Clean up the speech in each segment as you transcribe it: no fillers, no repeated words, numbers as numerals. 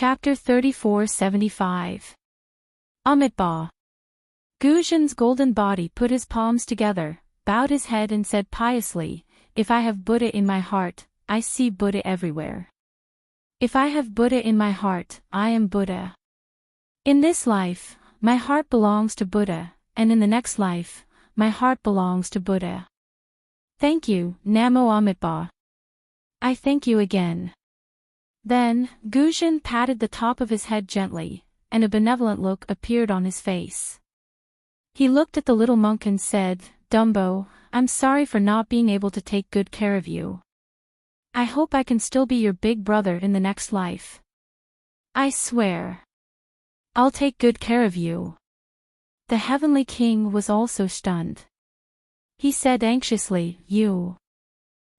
Chapter 3475. Amitabha. Guzhan's golden body put his palms together, bowed his head and said piously, "If I have Buddha in my heart, I see Buddha everywhere. If I have Buddha in my heart, I am Buddha. In this life, my heart belongs to Buddha, and in the next life, my heart belongs to Buddha. Thank you, Namo Amitabha. I thank you again." Then, Guzhan patted the top of his head gently, and a benevolent look appeared on his face. He looked at the little monk and said, "Dumbo, I'm sorry for not being able to take good care of you. I hope I can still be your big brother in the next life. I swear. I'll take good care of you." The Heavenly King was also stunned. He said anxiously, "You.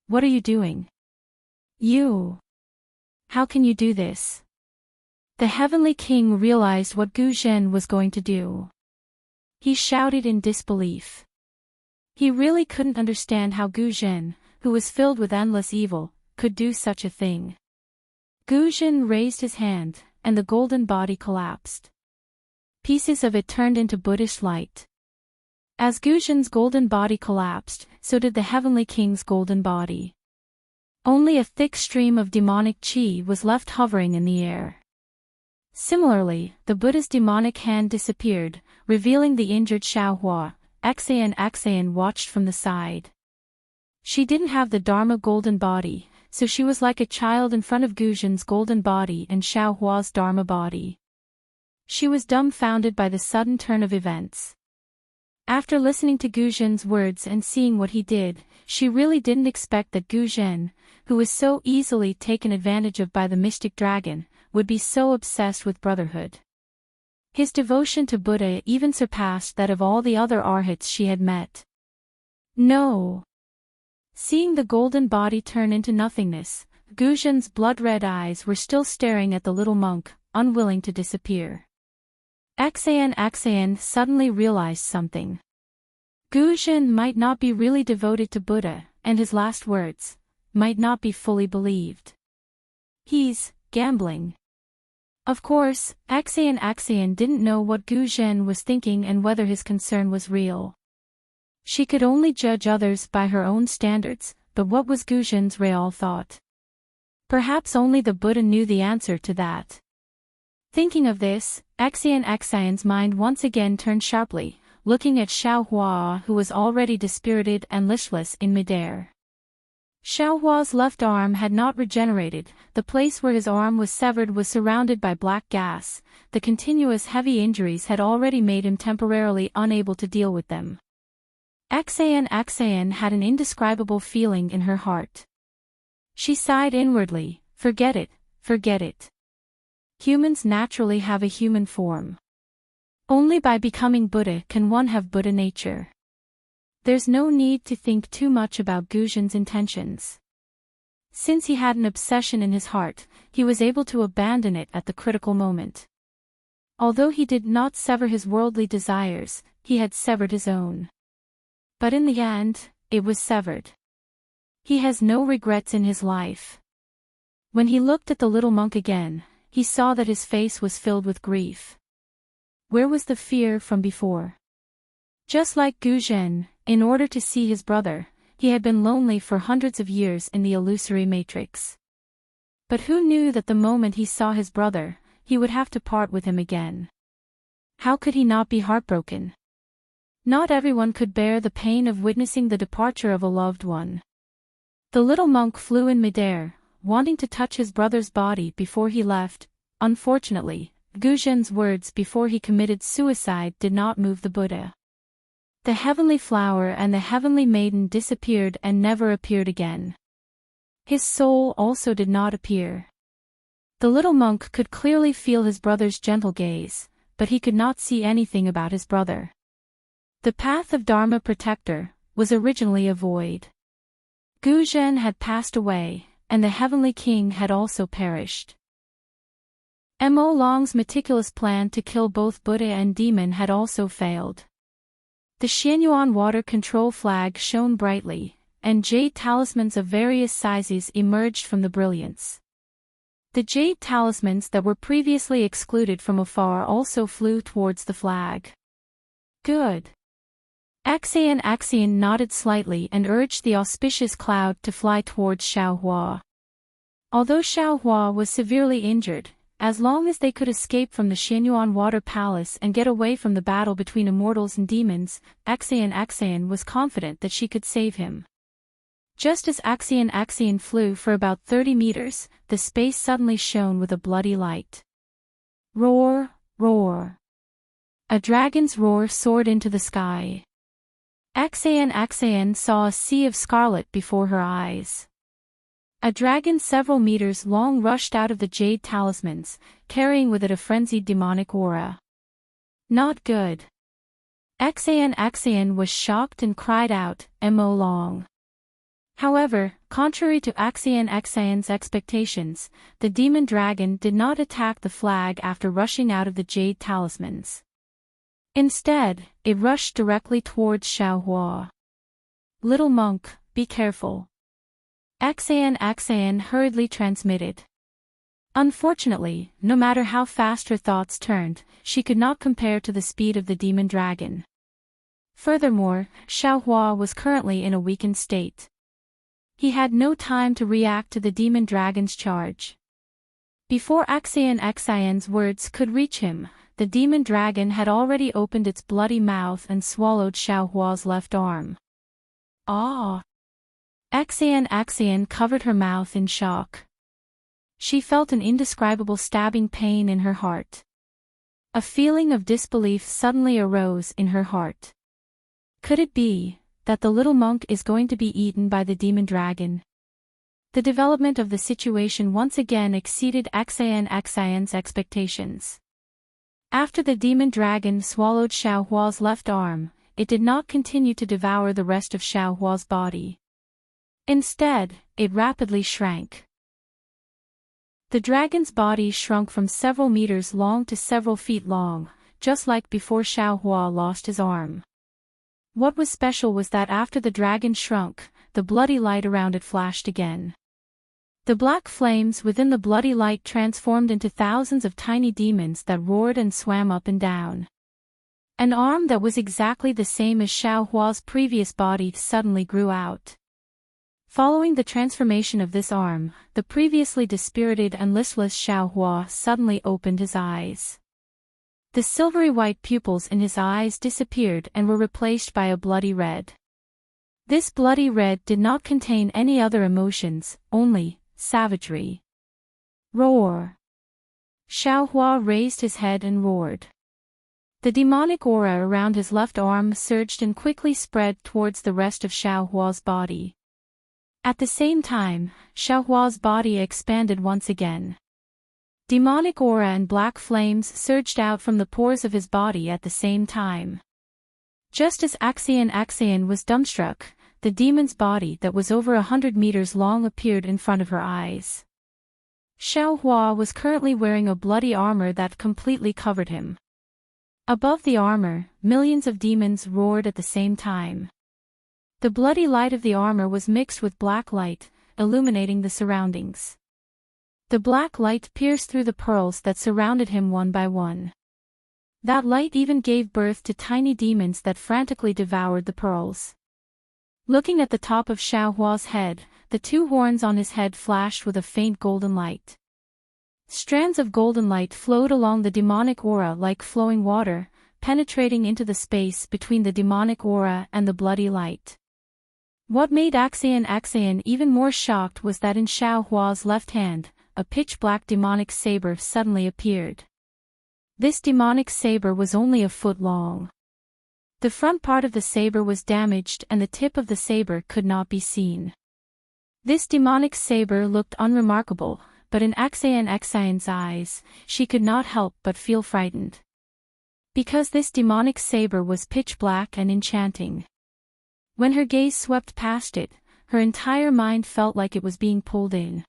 What are you doing? You. How can you do this?" The Heavenly King realized what Guzhan was going to do. He shouted in disbelief. He really couldn't understand how Guzhan, who was filled with endless evil, could do such a thing. Guzhan raised his hand, and the golden body collapsed. Pieces of it turned into Buddhist light. As Guzhan's golden body collapsed, so did the Heavenly King's golden body. Only a thick stream of demonic chi was left hovering in the air. Similarly, the Buddha's demonic hand disappeared, revealing the injured Xiaohua. Axayan watched from the side. She didn't have the Dharma golden body, so she was like a child in front of Guzhan's golden body and Xiaohua's Dharma body. She was dumbfounded by the sudden turn of events. After listening to Guzhan's words and seeing what he did, she really didn't expect that Guzhan, who was so easily taken advantage of by the mystic dragon, would be so obsessed with brotherhood. His devotion to Buddha even surpassed that of all the other arhats she had met. No. Seeing the golden body turn into nothingness, Guzhan's blood-red eyes were still staring at the little monk, unwilling to disappear. Axayan suddenly realized something. Guzhan might not be really devoted to Buddha, and his last words might not be fully believed. He's gambling. Of course, Axayan didn't know what Guzhan was thinking and whether his concern was real. She could only judge others by her own standards, but what was Guzhan's real thought? Perhaps only the Buddha knew the answer to that. Thinking of this, Axayan's mind once again turned sharply, looking at Xiaohua, who was already dispirited and listless in midair. Xiaohua's left arm had not regenerated, the place where his arm was severed was surrounded by black gas, the continuous heavy injuries had already made him temporarily unable to deal with them. Axayan had an indescribable feeling in her heart. She sighed inwardly, forget it. Humans naturally have a human form. Only by becoming Buddha can one have Buddha nature. There's no need to think too much about Guzhan's intentions. Since he had an obsession in his heart, he was able to abandon it at the critical moment. Although he did not sever his worldly desires, he had severed his own. But in the end, it was severed. He has no regrets in his life. When he looked at the little monk again, he saw that his face was filled with grief. Where was the fear from before? Just like Guzhan, in order to see his brother, he had been lonely for hundreds of years in the illusory matrix. But who knew that the moment he saw his brother, he would have to part with him again? How could he not be heartbroken? Not everyone could bear the pain of witnessing the departure of a loved one. The little monk flew in midair, wanting to touch his brother's body before he left. Unfortunately, Guzhan's words before he committed suicide did not move the Buddha. The heavenly flower and the heavenly maiden disappeared and never appeared again. His soul also did not appear. The little monk could clearly feel his brother's gentle gaze, but he could not see anything about his brother. The path of Dharma Protector was originally a void. Guzhan had passed away, and the Heavenly King had also perished. Mo Long's meticulous plan to kill both Buddha and demon had also failed. The Xianyuan water control flag shone brightly, and jade talismans of various sizes emerged from the brilliance. The jade talismans that were previously excluded from afar also flew towards the flag. Good. Axian nodded slightly and urged the auspicious cloud to fly towards Xiaohua. Although Xiaohua was severely injured, as long as they could escape from the Xianyuan Water Palace and get away from the battle between immortals and demons, Axian was confident that she could save him. Just as Axian flew for about 30 meters, the space suddenly shone with a bloody light. Roar, roar. A dragon's roar soared into the sky. Axian saw a sea of scarlet before her eyes. A dragon several meters long rushed out of the jade talismans, carrying with it a frenzied demonic aura. Not good. Axian was shocked and cried out, "Mo long." However, contrary to Axian's expectations, the demon dragon did not attack the flag after rushing out of the jade talismans. Instead, it rushed directly towards Xiaohua. "Little monk, be careful." Axian hurriedly transmitted. Unfortunately, no matter how fast her thoughts turned, she could not compare to the speed of the demon dragon. Furthermore, Xiaohua was currently in a weakened state. He had no time to react to the demon dragon's charge. Before Axian's words could reach him, the demon dragon had already opened its bloody mouth and swallowed Xiaohua's left arm. Ah! Axian covered her mouth in shock. She felt an indescribable stabbing pain in her heart. A feeling of disbelief suddenly arose in her heart. Could it be that the little monk is going to be eaten by the demon dragon? The development of the situation once again exceeded Axian's expectations. After the demon dragon swallowed Xiaohua's left arm, it did not continue to devour the rest of Xiaohua's body. Instead, it rapidly shrank. The dragon's body shrunk from several meters long to several feet long, just like before Xiaohua lost his arm. What was special was that after the dragon shrunk, the bloody light around it flashed again. The black flames within the bloody light transformed into thousands of tiny demons that roared and swam up and down. An arm that was exactly the same as Xiaohua's previous body suddenly grew out. Following the transformation of this arm, the previously dispirited and listless Xiaohua suddenly opened his eyes. The silvery white pupils in his eyes disappeared and were replaced by a bloody red. This bloody red did not contain any other emotions, only savagery. Roar! Xiaohua raised his head and roared. The demonic aura around his left arm surged and quickly spread towards the rest of Xiaohua's body. At the same time, Xiaohua's body expanded once again. Demonic aura and black flames surged out from the pores of his body at the same time. Just as Axian was dumbstruck, the demon's body that was over 100 meters long appeared in front of her eyes. Xiaohua was currently wearing a bloody armor that completely covered him. Above the armor, millions of demons roared at the same time. The bloody light of the armor was mixed with black light, illuminating the surroundings. The black light pierced through the pearls that surrounded him one by one. That light even gave birth to tiny demons that frantically devoured the pearls. Looking at the top of Xiaohua's head, the two horns on his head flashed with a faint golden light. Strands of golden light flowed along the demonic aura like flowing water, penetrating into the space between the demonic aura and the bloody light. What made Axian even more shocked was that in Xiaohua's left hand, a pitch-black demonic saber suddenly appeared. This demonic saber was only a foot long. The front part of the saber was damaged and the tip of the saber could not be seen. This demonic saber looked unremarkable, but in Axian's eyes, she could not help but feel frightened. Because this demonic saber was pitch-black and enchanting. When her gaze swept past it, her entire mind felt like it was being pulled in.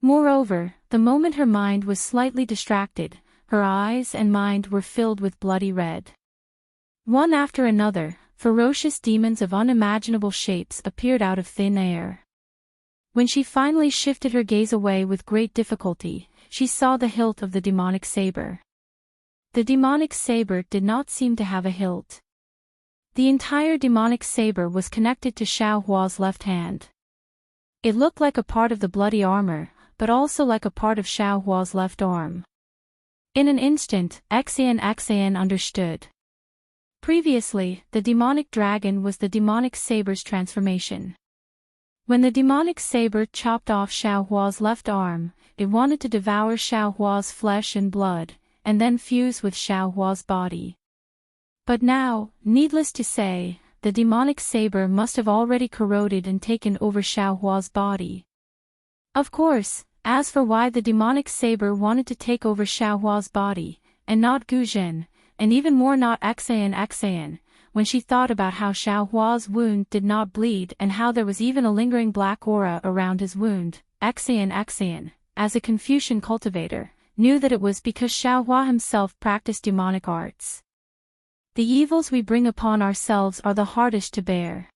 Moreover, the moment her mind was slightly distracted, her eyes and mind were filled with bloody red. One after another, ferocious demons of unimaginable shapes appeared out of thin air. When she finally shifted her gaze away with great difficulty, she saw the hilt of the demonic saber. The demonic saber did not seem to have a hilt. The entire demonic saber was connected to Xiaohua's left hand. It looked like a part of the bloody armor, but also like a part of Xiaohua's left arm. In an instant, Xian understood. Previously, the demonic dragon was the demonic saber's transformation. When the demonic saber chopped off Xiaohua's left arm, it wanted to devour Xiaohua's flesh and blood, and then fuse with Xiaohua's body. But now, needless to say, the demonic saber must have already corroded and taken over Xiaohua's body. Of course, as for why the demonic saber wanted to take over Xiaohua's body, and not Guzhen, and even more not Xian, when she thought about how Xiaohua's wound did not bleed and how there was even a lingering black aura around his wound, Xian, as a Confucian cultivator, knew that it was because Xiaohua himself practiced demonic arts. The evils we bring upon ourselves are the hardest to bear.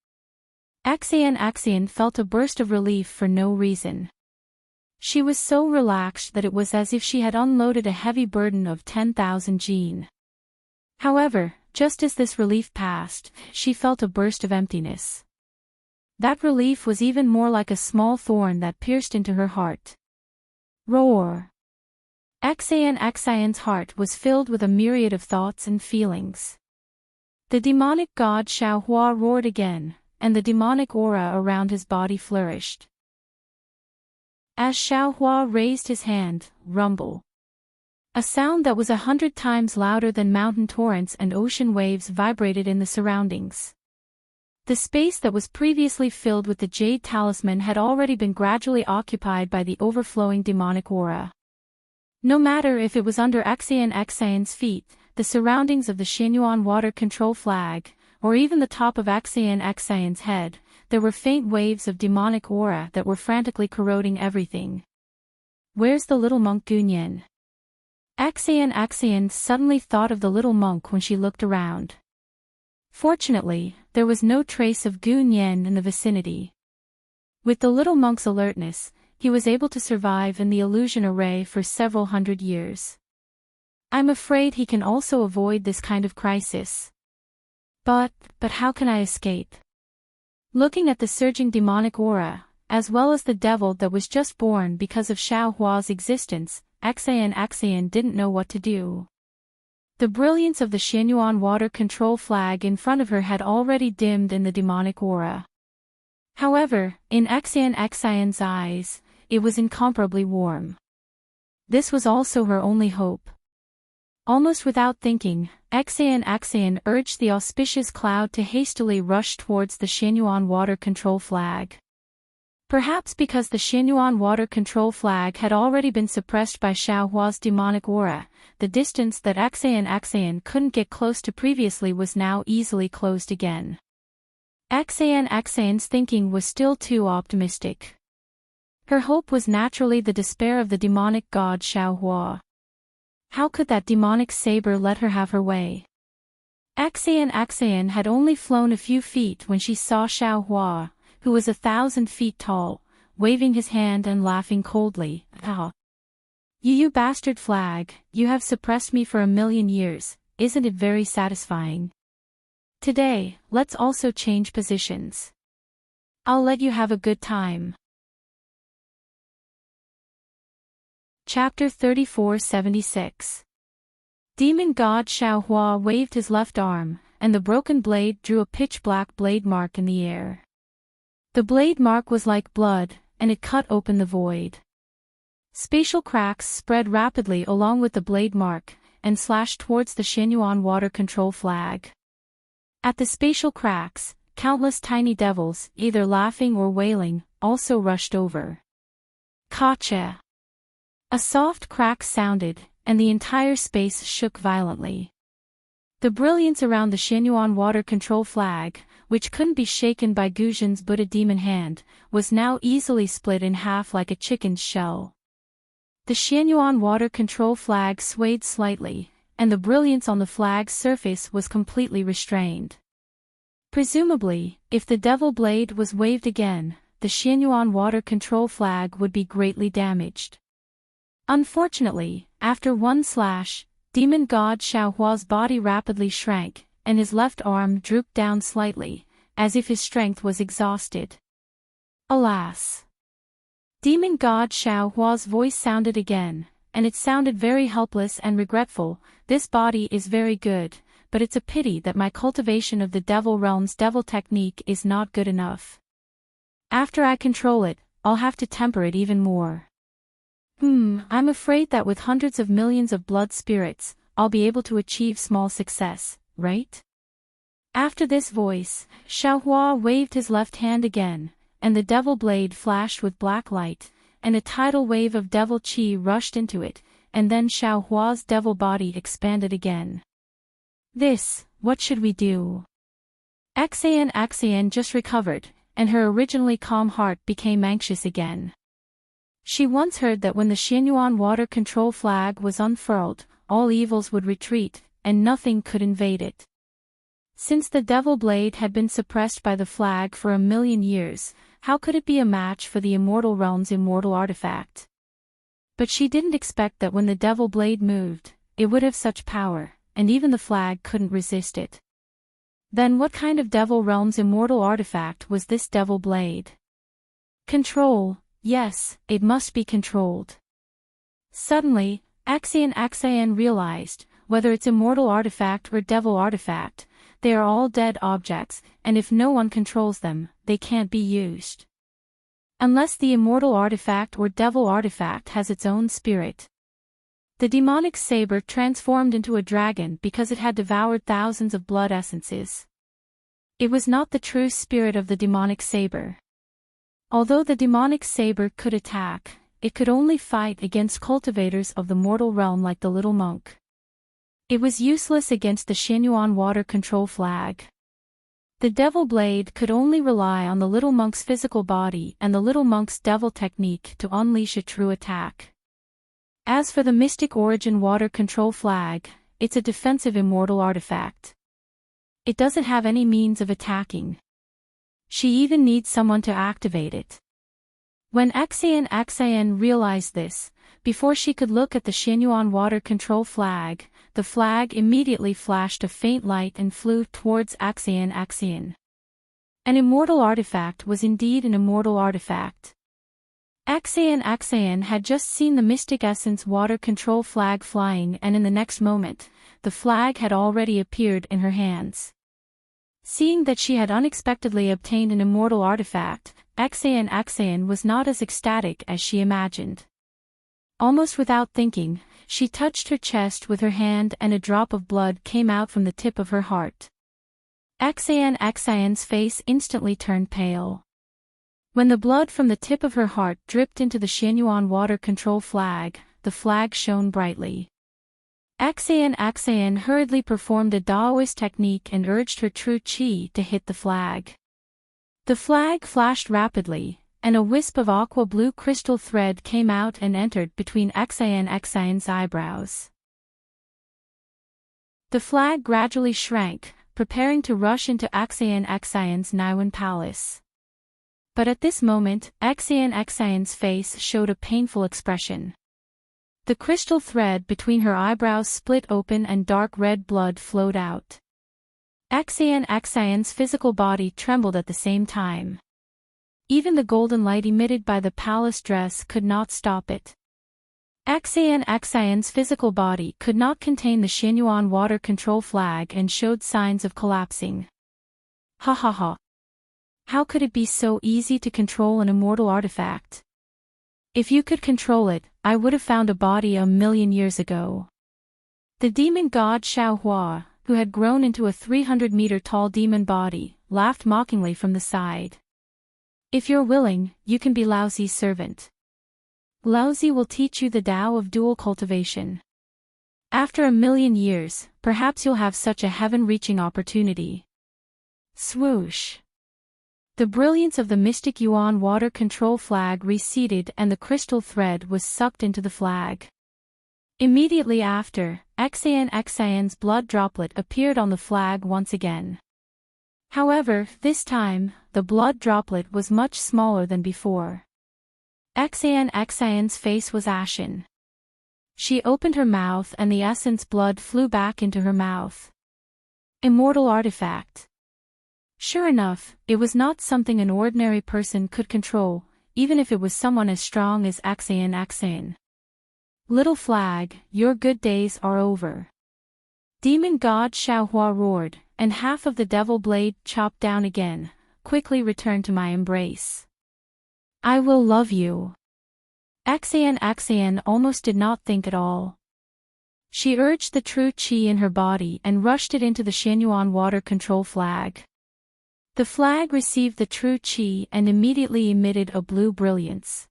Xian felt a burst of relief for no reason. She was so relaxed that it was as if she had unloaded a heavy burden of 10,000 jin. However, just as this relief passed, she felt a burst of emptiness. That relief was even more like a small thorn that pierced into her heart. Roar! Xian's heart was filled with a myriad of thoughts and feelings. The demonic god Xiaohua roared again, and the demonic aura around his body flourished. As Xiaohua raised his hand, rumble. A sound that was 100 times louder than mountain torrents and ocean waves vibrated in the surroundings. The space that was previously filled with the jade talisman had already been gradually occupied by the overflowing demonic aura. No matter if it was under Xian's feet, the surroundings of the Xianyuan water control flag, or even the top of Xian's head, there were faint waves of demonic aura that were frantically corroding everything. Where's the little monk Gunyan? Xian suddenly thought of the little monk when she looked around. Fortunately, there was no trace of Gunyan in the vicinity. With the little monk's alertness, he was able to survive in the illusion array for several hundred years. I'm afraid he can also avoid this kind of crisis. But how can I escape? Looking at the surging demonic aura, as well as the devil that was just born because of Xiaohua's existence, Xian didn't know what to do. The brilliance of the Xianyuan water control flag in front of her had already dimmed in the demonic aura. However, in Xian's eyes, it was incomparably warm. This was also her only hope. Almost without thinking, Xian urged the auspicious cloud to hastily rush towards the Xianyuan water control flag. Perhaps because the Xianyuan water control flag had already been suppressed by Xiaohua's demonic aura, the distance that Xian couldn't get close to previously was now easily closed again. Xian's thinking was still too optimistic. Her hope was naturally the despair of the demonic god Xiaohua. How could that demonic saber let her have her way? Xian had only flown a few feet when she saw Xiaohua, who was 1,000 feet tall, waving his hand and laughing coldly. Ah! You bastard flag, you have suppressed me for 1,000,000 years, isn't it very satisfying? Today, let's also change positions. I'll let you have a good time. Chapter 3476. Demon god Xiaohua waved his left arm, and the broken blade drew a pitch-black blade mark in the air. The blade mark was like blood, and it cut open the void. Spatial cracks spread rapidly along with the blade mark, and slashed towards the Xianyuan water control flag. At the spatial cracks, countless tiny devils, either laughing or wailing, also rushed over. Kacha! A soft crack sounded, and the entire space shook violently. The brilliance around the Xianyuan water control flag, which couldn't be shaken by Guzhen's Buddha demon hand, was now easily split in half like a chicken's shell. The Xianyuan water control flag swayed slightly, and the brilliance on the flag's surface was completely restrained. Presumably, if the devil blade was waved again, the Xianyuan water control flag would be greatly damaged. Unfortunately, after one slash, demon god Xiaohua's body rapidly shrank, and his left arm drooped down slightly, as if his strength was exhausted. Alas! Demon god Xiaohua's voice sounded again, and it sounded very helpless and regretful. This body is very good, but it's a pity that my cultivation of the Devil Realm's devil technique is not good enough. After I control it, I'll have to temper it even more. I'm afraid that with hundreds of millions of blood spirits, I'll be able to achieve small success, right? After this voice, Xiaohua waved his left hand again, and the devil blade flashed with black light, and a tidal wave of devil qi rushed into it, and then Xiaohua's devil body expanded again. What should we do? Xian just recovered, and her originally calm heart became anxious again. She once heard that when the Xianyuan water control flag was unfurled, all evils would retreat, and nothing could invade it. Since the devil blade had been suppressed by the flag for 1,000,000 years, how could it be a match for the immortal realm's immortal artifact? But she didn't expect that when the devil blade moved, it would have such power, and even the flag couldn't resist it. Then what kind of devil realm's immortal artifact was this devil blade? Control, yes, it must be controlled. Suddenly, Xian realized, whether it's immortal artifact or devil artifact, they are all dead objects, and if no one controls them, they can't be used. Unless the immortal artifact or devil artifact has its own spirit. The demonic saber transformed into a dragon because it had devoured thousands of blood essences. It was not the true spirit of the demonic saber. Although the demonic saber could attack, it could only fight against cultivators of the mortal realm like the little monk. It was useless against the Xianyuan water control flag. The devil blade could only rely on the little monk's physical body and the little monk's devil technique to unleash a true attack. As for the mystic origin water control flag, it's a defensive immortal artifact. It doesn't have any means of attacking. She even needs someone to activate it. When Xian realized this, before she could look at the Xianyuan water control flag, the flag immediately flashed a faint light and flew towards Xian. An immortal artifact was indeed an immortal artifact. Xian had just seen the Mystic Essence water control flag flying, and in the next moment, the flag had already appeared in her hands. Seeing that she had unexpectedly obtained an immortal artifact, Xian was not as ecstatic as she imagined. Almost without thinking, she touched her chest with her hand and a drop of blood came out from the tip of her heart. Xian's face instantly turned pale. When the blood from the tip of her heart dripped into the Xianyuan water control flag, the flag shone brightly. Xian hurriedly performed a Daoist technique and urged her true qi to hit the flag. The flag flashed rapidly, and a wisp of aqua-blue crystal thread came out and entered between Xian's eyebrows. The flag gradually shrank, preparing to rush into Xian's Niwen palace. But at this moment, Xian's face showed a painful expression. The crystal thread between her eyebrows split open and dark red blood flowed out. Xian's physical body trembled at the same time. Even the golden light emitted by the palace dress could not stop it. Xian's physical body could not contain the Xianyuan water control flag and showed signs of collapsing. Ha ha ha. How could it be so easy to control an immortal artifact? If you could control it, I would have found a body 1,000,000 years ago. The demon god Xiaohua, who had grown into a 300-meter-tall demon body, laughed mockingly from the side. If you're willing, you can be Laozi's servant. Laozi will teach you the Tao of dual cultivation. After 1,000,000 years, perhaps you'll have such a heaven-reaching opportunity. Swoosh! The brilliance of the Mystic Yuan water control flag receded and the crystal thread was sucked into the flag. Immediately after, Xian's blood droplet appeared on the flag once again. However, this time, the blood droplet was much smaller than before. Xian's face was ashen. She opened her mouth and the essence blood flew back into her mouth. Immortal artifact. Sure enough, it was not something an ordinary person could control, even if it was someone as strong as Xian. Little flag, your good days are over. Demon god Xiaohua roared, and half of the devil blade chopped down again. Quickly return to my embrace. I will love you. Xian almost did not think at all. She urged the true qi in her body and rushed it into the Xianyuan water control flag. The flag received the true qi and immediately emitted a blue brilliance.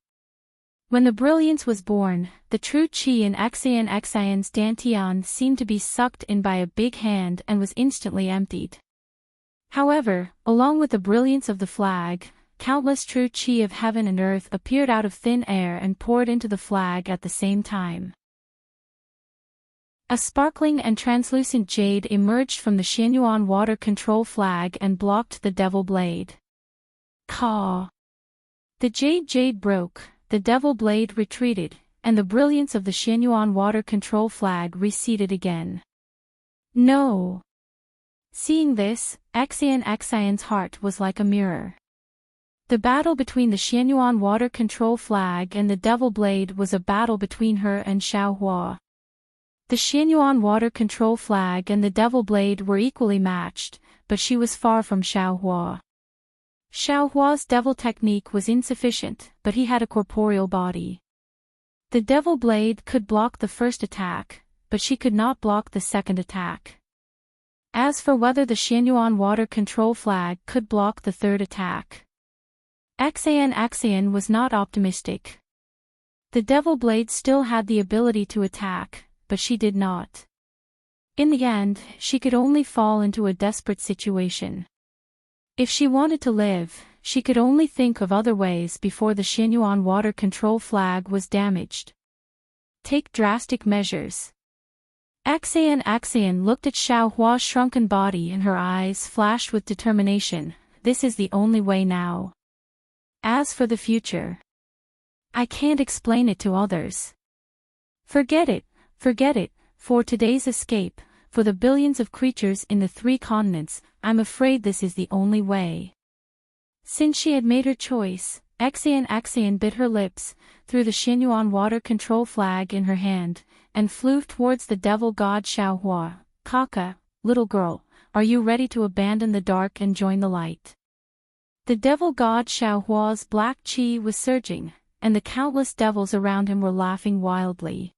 When the brilliance was born, the true qi in Xian's dantian seemed to be sucked in by a big hand and was instantly emptied. However, along with the brilliance of the flag, countless true qi of heaven and earth appeared out of thin air and poured into the flag at the same time. A sparkling and translucent jade emerged from the Xianyuan water control flag and blocked the devil blade. Caw! The jade broke, the devil blade retreated, and the brilliance of the Xianyuan water control flag receded again. No! Seeing this, Xian's heart was like a mirror. The battle between the Xianyuan water control flag and the devil blade was a battle between her and Xiaohua. The Xianyuan water control flag and the devil blade were equally matched, but she was far from Xiaohua. Xiaohua's devil technique was insufficient, but he had a corporeal body. The devil blade could block the first attack, but she could not block the second attack. As for whether the Xianyuan water control flag could block the third attack, Xian was not optimistic. The devil blade still had the ability to attack, but she did not. In the end, she could only fall into a desperate situation. If she wanted to live, she could only think of other ways before the Xianyuan water control flag was damaged. Take drastic measures. Xian looked at Xiaohua's shrunken body and her eyes flashed with determination. This is the only way now. As for the future, I can't explain it to others. Forget it, for today's escape, for the billions of creatures in the 3 continents, I'm afraid this is the only way. Since she had made her choice, Xian bit her lips, threw the Xianyuan water control flag in her hand, and flew towards the devil god Xiaohua. Kaka, little girl, are you ready to abandon the dark and join the light? The devil god Xiaohua's black qi was surging, and the countless devils around him were laughing wildly.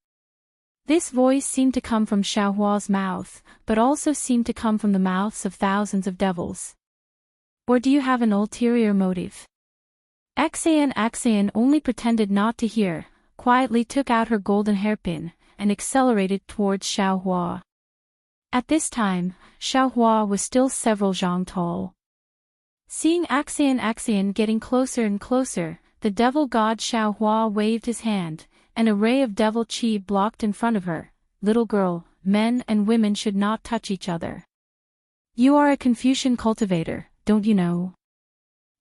This voice seemed to come from Xiaohua's mouth, but also seemed to come from the mouths of thousands of devils. Or do you have an ulterior motive? Xian only pretended not to hear, quietly took out her golden hairpin, and accelerated towards Xiaohua. At this time, Xiaohua was still several zhang tall. Seeing Xian getting closer and closer, the devil god Xiaohua waved his hand. An array of devil qi blocked in front of her. Little girl, men and women should not touch each other. You are a Confucian cultivator, don't you know?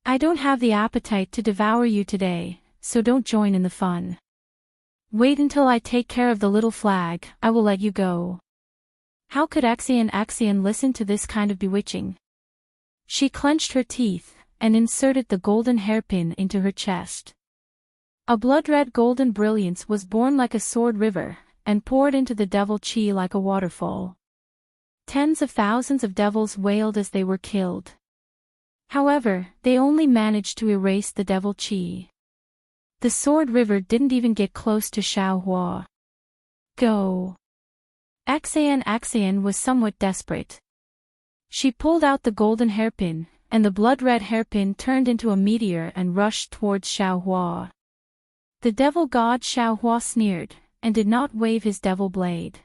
I don't have the appetite to devour you today, so don't join in the fun. Wait until I take care of the little flag, I will let you go. How could Xian listen to this kind of bewitching? She clenched her teeth, and inserted the golden hairpin into her chest. A blood-red golden brilliance was born like a sword river, and poured into the devil qi like a waterfall. Tens of thousands of devils wailed as they were killed. However, they only managed to erase the devil qi. The sword river didn't even get close to Xiaohua. Go! Xian was somewhat desperate. She pulled out the golden hairpin, and the blood-red hairpin turned into a meteor and rushed towards Xiaohua. The devil god Xiaohua sneered, and did not wave his devil blade.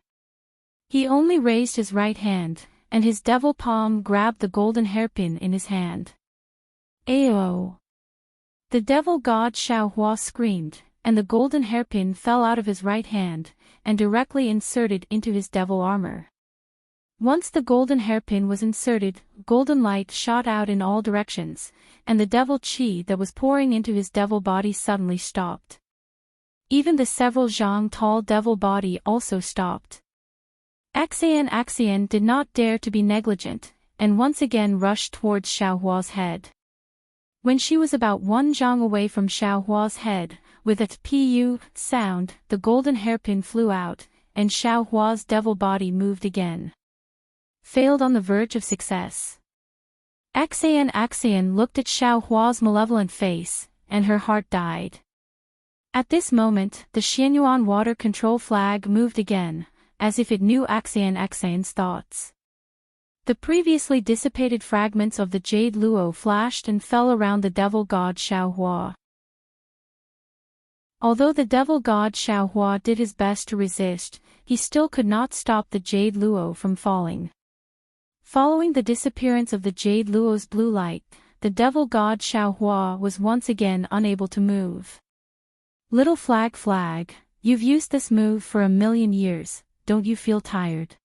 He only raised his right hand, and his devil palm grabbed the golden hairpin in his hand. Ayo! The devil god Xiaohua screamed, and the golden hairpin fell out of his right hand, and directly inserted into his devil armor. Once the golden hairpin was inserted, golden light shot out in all directions, and the devil chi that was pouring into his devil body suddenly stopped. Even the several zhang tall devil body also stopped. Axian did not dare to be negligent, and once again rushed towards Xiaohua's head. When she was about 1 zhang away from Xiaohua's head, with a pu sound, the golden hairpin flew out, and Xiaohua's devil body moved again. Failed on the verge of success. Axian looked at Xiaohua's malevolent face, and her heart died. At this moment, the Xianyuan water control flag moved again, as if it knew Axian's thoughts. The previously dissipated fragments of the jade luo flashed and fell around the devil god Xiaohua. Although the devil god Xiaohua did his best to resist, he still could not stop the jade luo from falling. Following the disappearance of the jade luo's blue light, the devil god Xiaohua was once again unable to move. Little flag, you've used this move for 1,000,000 years, don't you feel tired?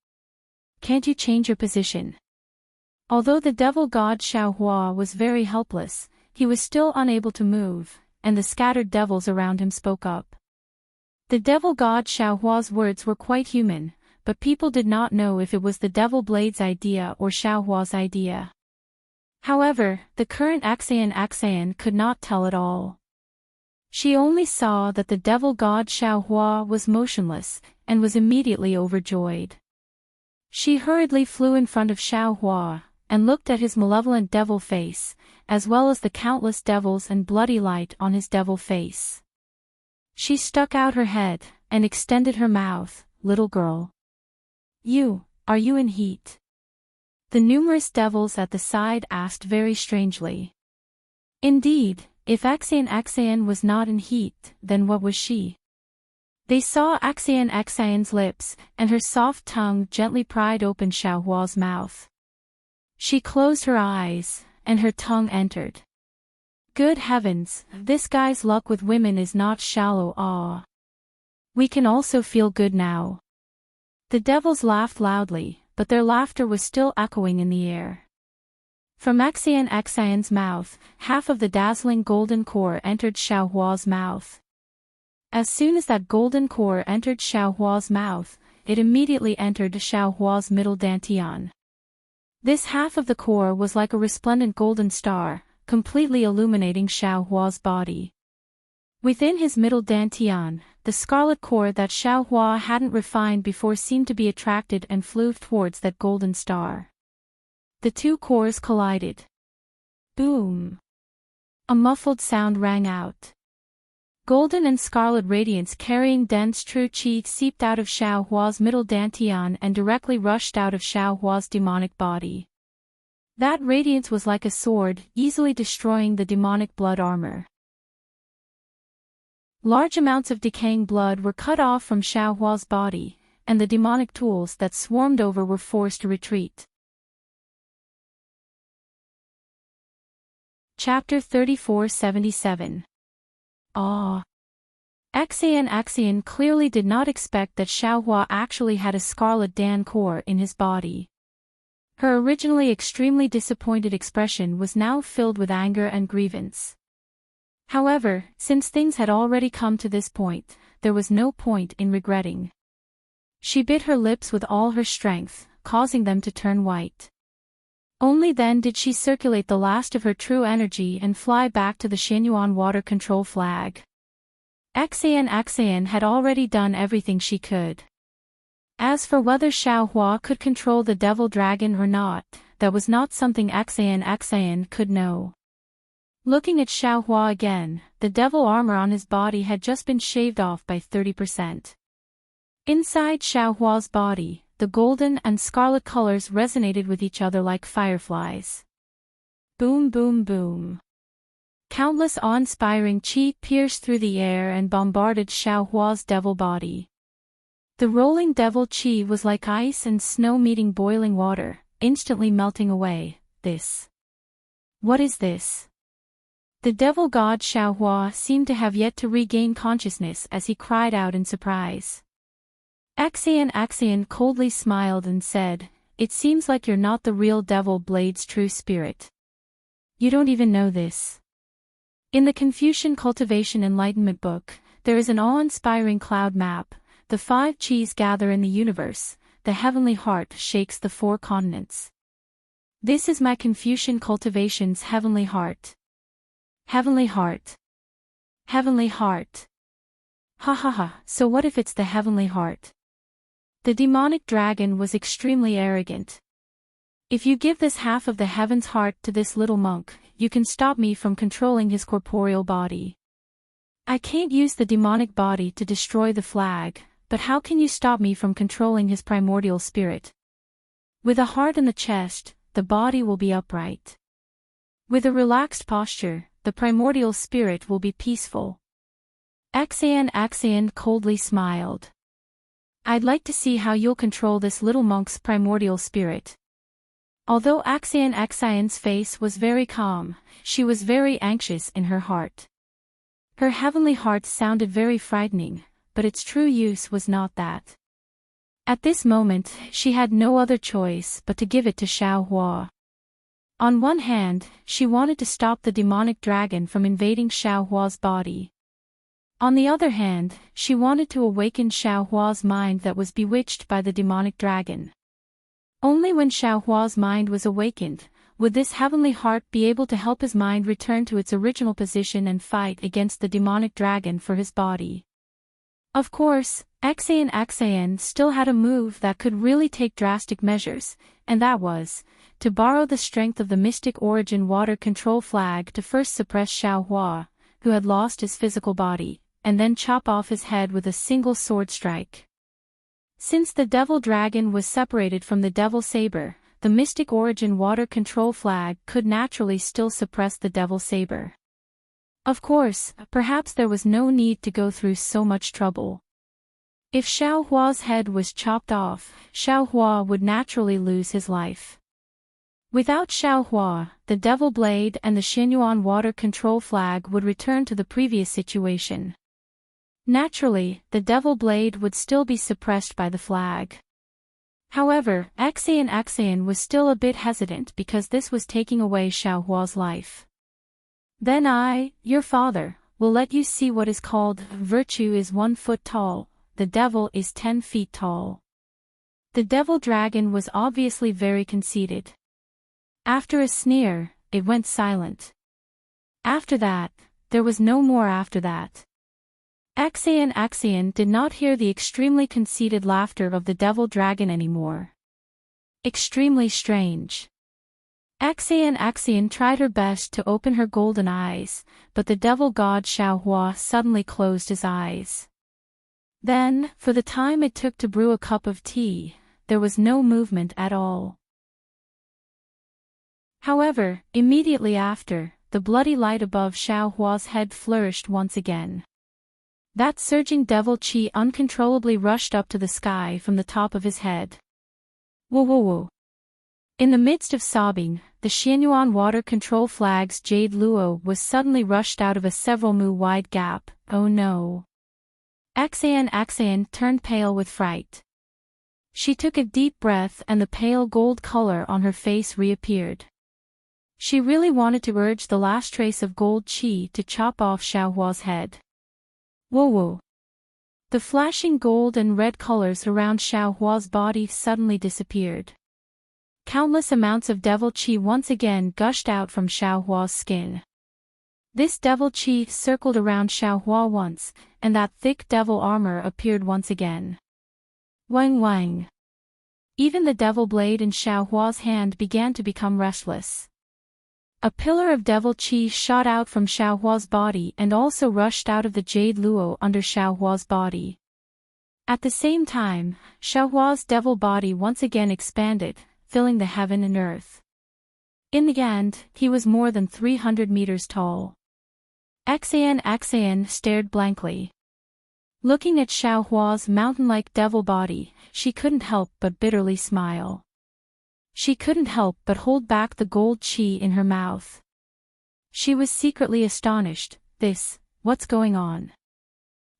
Can't you change your position? Although the devil god Xiaohua was very helpless, he was still unable to move, and the scattered devils around him spoke up. The devil god Xiaohua's words were quite human, but people did not know if it was the devil blade's idea or Xiaohua's idea. However, the current Axian could not tell at all. She only saw that the devil god Xiaohua was motionless, and was immediately overjoyed. She hurriedly flew in front of Xiaohua, and looked at his malevolent devil face, as well as the countless devils and bloody light on his devil face. She stuck out her head, and extended her mouth. Little girl. Are you in heat? The numerous devils at the side asked very strangely. Indeed, if Axian was not in heat, then what was she? They saw Axian's lips, and her soft tongue gently pried open Xiaohua's mouth. She closed her eyes, and her tongue entered. Good heavens, this guy's luck with women is not shallow. Ah. We can also feel good now. The devils laughed loudly, but their laughter was still echoing in the air. From Axian's mouth, half of the dazzling golden core entered Xiaohua's mouth. As soon as that golden core entered Xiaohua's mouth, it immediately entered Xiaohua's middle dantian. This half of the core was like a resplendent golden star, completely illuminating Xiaohua's body. Within his middle dantian, the scarlet core that Xiaohua hadn't refined before seemed to be attracted and flew towards that golden star. The two cores collided. Boom! A muffled sound rang out. Golden and scarlet radiance carrying dense true qi seeped out of Xiaohua's middle dantian and directly rushed out of Xiaohua's demonic body. That radiance was like a sword, easily destroying the demonic blood armor. Large amounts of decaying blood were cut off from Xiaohua's body, and the demonic tools that swarmed over were forced to retreat. Chapter 3477. Ah. Axian clearly did not expect that Xiaohua actually had a scarlet dan core in his body. Her originally extremely disappointed expression was now filled with anger and grievance. However, since things had already come to this point, there was no point in regretting. She bit her lips with all her strength, causing them to turn white. Only then did she circulate the last of her true energy and fly back to the Xianyuan water control flag. Axian had already done everything she could. As for whether Xiaohua could control the devil dragon or not, that was not something Axian could know. Looking at Xiaohua again, the devil armor on his body had just been shaved off by 30%. Inside Xiaohua's body, the golden and scarlet colors resonated with each other like fireflies. Boom boom boom. Countless awe-inspiring qi pierced through the air and bombarded Xiaohua's devil body. The rolling devil qi was like ice and snow meeting boiling water, instantly melting away. What is this? The devil god Xiaohua seemed to have yet to regain consciousness as he cried out in surprise. Axian coldly smiled and said, it seems like you're not the real Devil Blade's true spirit. You don't even know this. In the Confucian Cultivation Enlightenment book, there is an awe-inspiring cloud map. The 5 Qis gather in the universe, the heavenly heart shakes the 4 continents. This is my Confucian Cultivation's heavenly heart. Heavenly heart. Heavenly heart. Ha ha ha, so what if it's the heavenly heart? The demonic dragon was extremely arrogant. If you give this half of the heaven's heart to this little monk, you can stop me from controlling his corporeal body. I can't use the demonic body to destroy the flag, but how can you stop me from controlling his primordial spirit? With a heart in the chest, the body will be upright. With a relaxed posture, the primordial spirit will be peaceful. Axian coldly smiled. I'd like to see how you'll control this little monk's primordial spirit. Although Axian's face was very calm, she was very anxious in her heart. Her heavenly heart sounded very frightening, but its true use was not that. At this moment, she had no other choice but to give it to Xiaohua. On one hand, she wanted to stop the demonic dragon from invading Xiaohua's body. On the other hand, she wanted to awaken Xiaohua's mind that was bewitched by the demonic dragon. Only when Xiaohua's mind was awakened, would this heavenly heart be able to help his mind return to its original position and fight against the demonic dragon for his body. Of course, Axian still had a move that could really take drastic measures, and that was, to borrow the strength of the mystic origin water control flag to first suppress Xiaohua, who had lost his physical body, and then chop off his head with a single sword strike. Since the devil dragon was separated from the devil saber, the mystic origin water control flag could naturally still suppress the devil saber. Of course, perhaps there was no need to go through so much trouble. If Xiaohua's head was chopped off, Xiaohua would naturally lose his life. Without Xiaohua, the devil blade and the Xianyuan water control flag would return to the previous situation. Naturally, the devil blade would still be suppressed by the flag. However, Axian was still a bit hesitant because this was taking away Xiaohua's life. Then I, your father, will let you see what is called virtue is 1 foot tall, the devil is 10 feet tall. The devil dragon was obviously very conceited. After a sneer, it went silent. After that, there was no more after that. Axian did not hear the extremely conceited laughter of the devil dragon anymore. Extremely strange. Axian tried her best to open her golden eyes, but the devil god Xiaohua suddenly closed his eyes. Then, for the time it took to brew a cup of tea, there was no movement at all. However, immediately after, the bloody light above Xiaohua's head flourished once again. That surging devil qi uncontrollably rushed up to the sky from the top of his head. Whoa whoa whoa. In the midst of sobbing, the Xianyuan water control flag's jade luo was suddenly rushed out of a several mu wide gap. Oh no. Axian turned pale with fright. She took a deep breath and the pale gold color on her face reappeared. She really wanted to urge the last trace of gold qi to chop off Xiaohua's head. Whoa whoa. The flashing gold and red colors around Xiaohua's body suddenly disappeared. Countless amounts of devil qi once again gushed out from Xiaohua's skin. This devil qi circled around Xiaohua once, and that thick devil armor appeared once again. Wang wang. Even the devil blade in Xiaohua's hand began to become restless. A pillar of devil qi shot out from Xiaohua's body and also rushed out of the jade luo under Xiaohua's body. At the same time, Xiaohua's devil body once again expanded, filling the heaven and earth. In the end, he was more than 300 meters tall. Axian stared blankly. Looking at Xiaohua's mountain-like devil body, she couldn't help but bitterly smile. She couldn't help but hold back the gold qi in her mouth. She was secretly astonished. What's going on?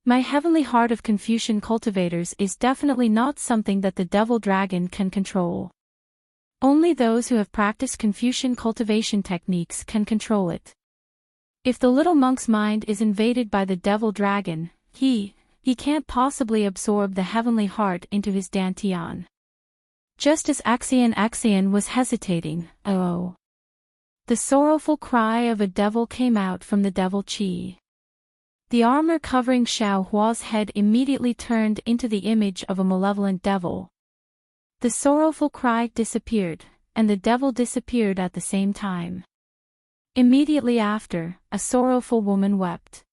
My heavenly heart of Confucian cultivators is definitely not something that the devil dragon can control. Only those who have practiced Confucian cultivation techniques can control it. If the little monk's mind is invaded by the devil dragon, he can't possibly absorb the heavenly heart into his dantian. Just as Axian was hesitating, oh! The sorrowful cry of a devil came out from the devil Qi. The armor covering Xiao Hua's head immediately turned into the image of a malevolent devil. The sorrowful cry disappeared, and the devil disappeared at the same time. Immediately after, a sorrowful woman wept.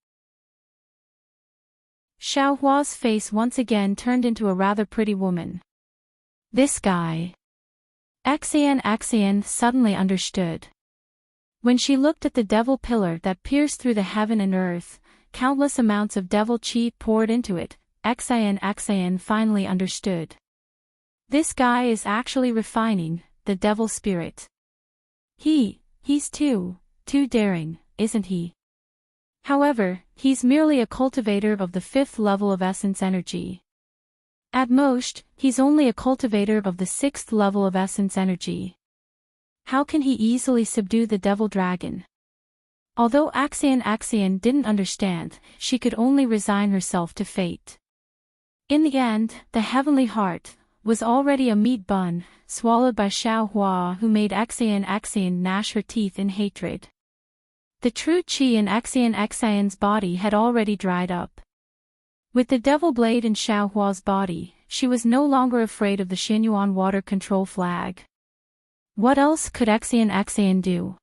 Xiao Hua's face once again turned into a rather pretty woman. This guy. Axian suddenly understood. When she looked at the devil pillar that pierced through the heaven and earth, countless amounts of devil qi poured into it. Axian finally understood. This guy is actually refining the devil spirit. He's too daring, isn't he? However, he's merely a cultivator of the 5th level of essence energy. At most, he's only a cultivator of the 6th level of essence energy. How can he easily subdue the devil dragon? Although Axian didn't understand, she could only resign herself to fate. In the end, the heavenly heart was already a meat bun, swallowed by Xiao Hua, who made Axian gnash her teeth in hatred. The true qi in Axian's body had already dried up. With the devil blade in Xiao Hua's body, she was no longer afraid of the Xianyuan water control flag. What else could Axian do?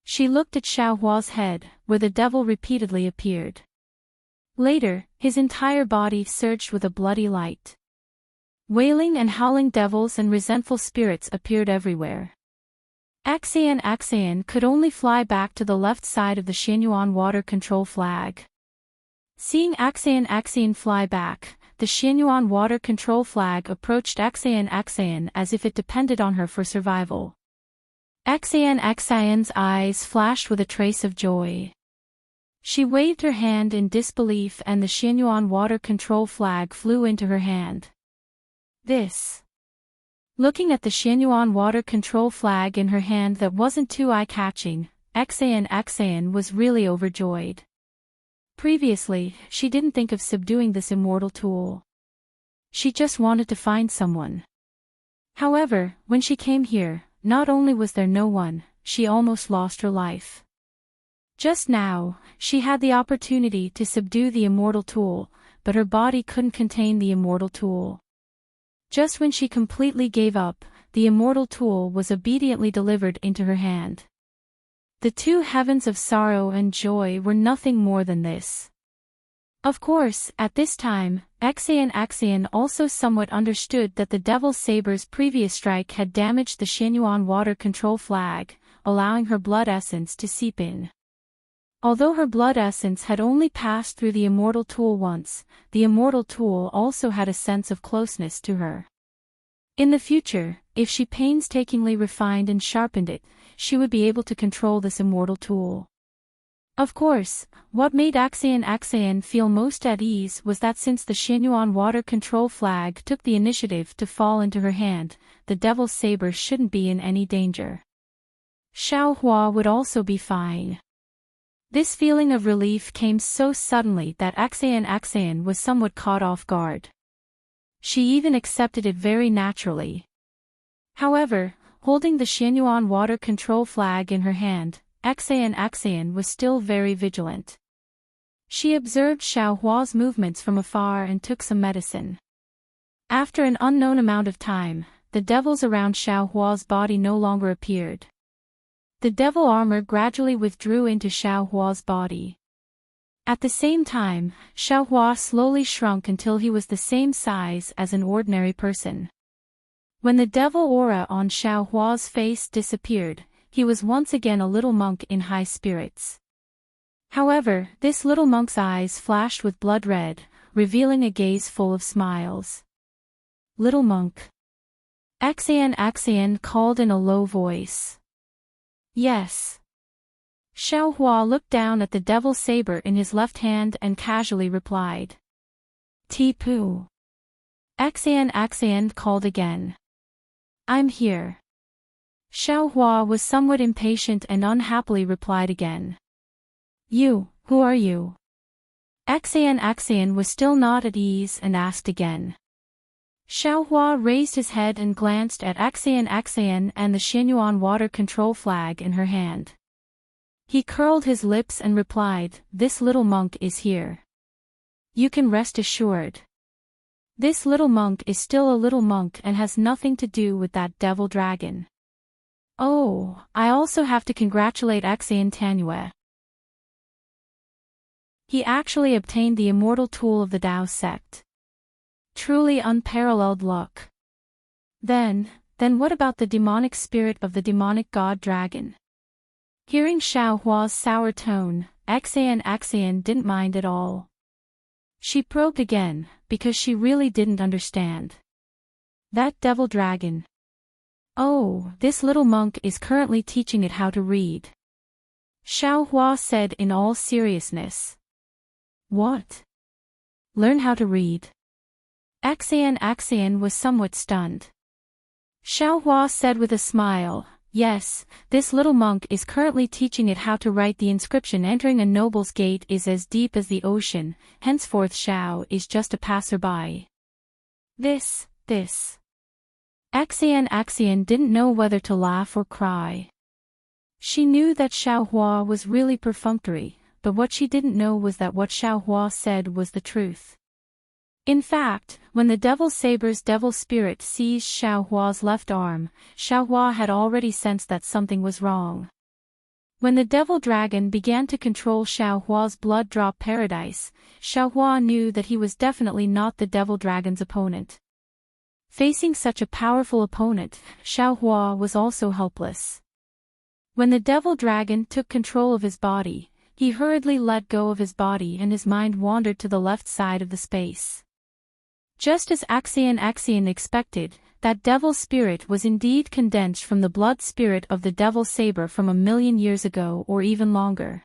She looked at Xiao Hua's head, where the devil repeatedly appeared. Later, his entire body surged with a bloody light. Wailing and howling devils and resentful spirits appeared everywhere. Axian could only fly back to the left side of the Xianyuan water control flag. Seeing Axian fly back, the Xianyuan water control flag approached Axian as if it depended on her for survival. Axian's eyes flashed with a trace of joy. She waved her hand in disbelief and the Xianyuan water control flag flew into her hand. Looking at the Xianyuan water control flag in her hand that wasn't too eye-catching, Axian was really overjoyed. Previously, she didn't think of subduing this immortal tool. She just wanted to find someone. However, when she came here, not only was there no one, she almost lost her life. Just now, she had the opportunity to subdue the immortal tool, but her body couldn't contain the immortal tool. Just when she completely gave up, the immortal tool was obediently delivered into her hand. The two heavens of sorrow and joy were nothing more than this. Of course, at this time, Axian also somewhat understood that the Devil's Saber's previous strike had damaged the Xianyuan water control flag, allowing her blood essence to seep in. Although her blood essence had only passed through the immortal tool once, the immortal tool also had a sense of closeness to her. In the future, if she painstakingly refined and sharpened it, she would be able to control this immortal tool. Of course, what made Axian feel most at ease was that since the Xianyuan water control flag took the initiative to fall into her hand, the Devil's Saber shouldn't be in any danger. Xiao Hua would also be fine. This feeling of relief came so suddenly that Axian was somewhat caught off guard. She even accepted it very naturally. However, holding the Xianyuan water control flag in her hand, Axian was still very vigilant. She observed Xiao Hua's movements from afar and took some medicine. After an unknown amount of time, the devils around Xiao Hua's body no longer appeared. The devil armor gradually withdrew into Xiao Hua's body. At the same time, Xiao Hua slowly shrunk until he was the same size as an ordinary person. When the devil aura on Xiao Hua's face disappeared, he was once again a little monk in high spirits. However, this little monk's eyes flashed with blood red, revealing a gaze full of smiles. Little monk. Axian called in a low voice. Yes. Xiao Hua looked down at the devil's saber in his left hand and casually replied. Tipu. Axian called again. I'm here. Xiaohua was somewhat impatient and unhappily replied again. You, who are you? Xian was still not at ease and asked again. Xiaohua raised his head and glanced at Xian and the Xianyuan water control flag in her hand. He curled his lips and replied, "This little monk is here. You can rest assured. This little monk is still a little monk and has nothing to do with that devil dragon. Oh, I also have to congratulate Xian Tanue. He actually obtained the immortal tool of the Tao sect. Truly unparalleled luck. Then what about the demonic spirit of the demonic god dragon?" Hearing Xiaohua's sour tone, Xian didn't mind at all. She probed again, because she really didn't understand. That devil dragon. Oh, this little monk is currently teaching it how to read. Xiaohua said in all seriousness. What? Learn how to read? Xian was somewhat stunned. Xiaohua said with a smile, "Yes, this little monk is currently teaching it how to write. The inscription entering a noble's gate is as deep as the ocean, henceforth Xiao is just a passerby." This. Xian didn't know whether to laugh or cry. She knew that Xiaohua was really perfunctory, but what she didn't know was that what Xiaohua said was the truth. In fact, when the devil saber's devil spirit seized Xiaohua's left arm, Xiaohua had already sensed that something was wrong. When the devil dragon began to control Xiaohua's blood drop paradise, Xiaohua knew that he was definitely not the devil dragon's opponent. Facing such a powerful opponent, Xiaohua was also helpless. When the devil dragon took control of his body, he hurriedly let go of his body and his mind wandered to the left side of the space. Just as Xian expected, that devil spirit was indeed condensed from the blood spirit of the devil saber from 1,000,000 years ago or even longer.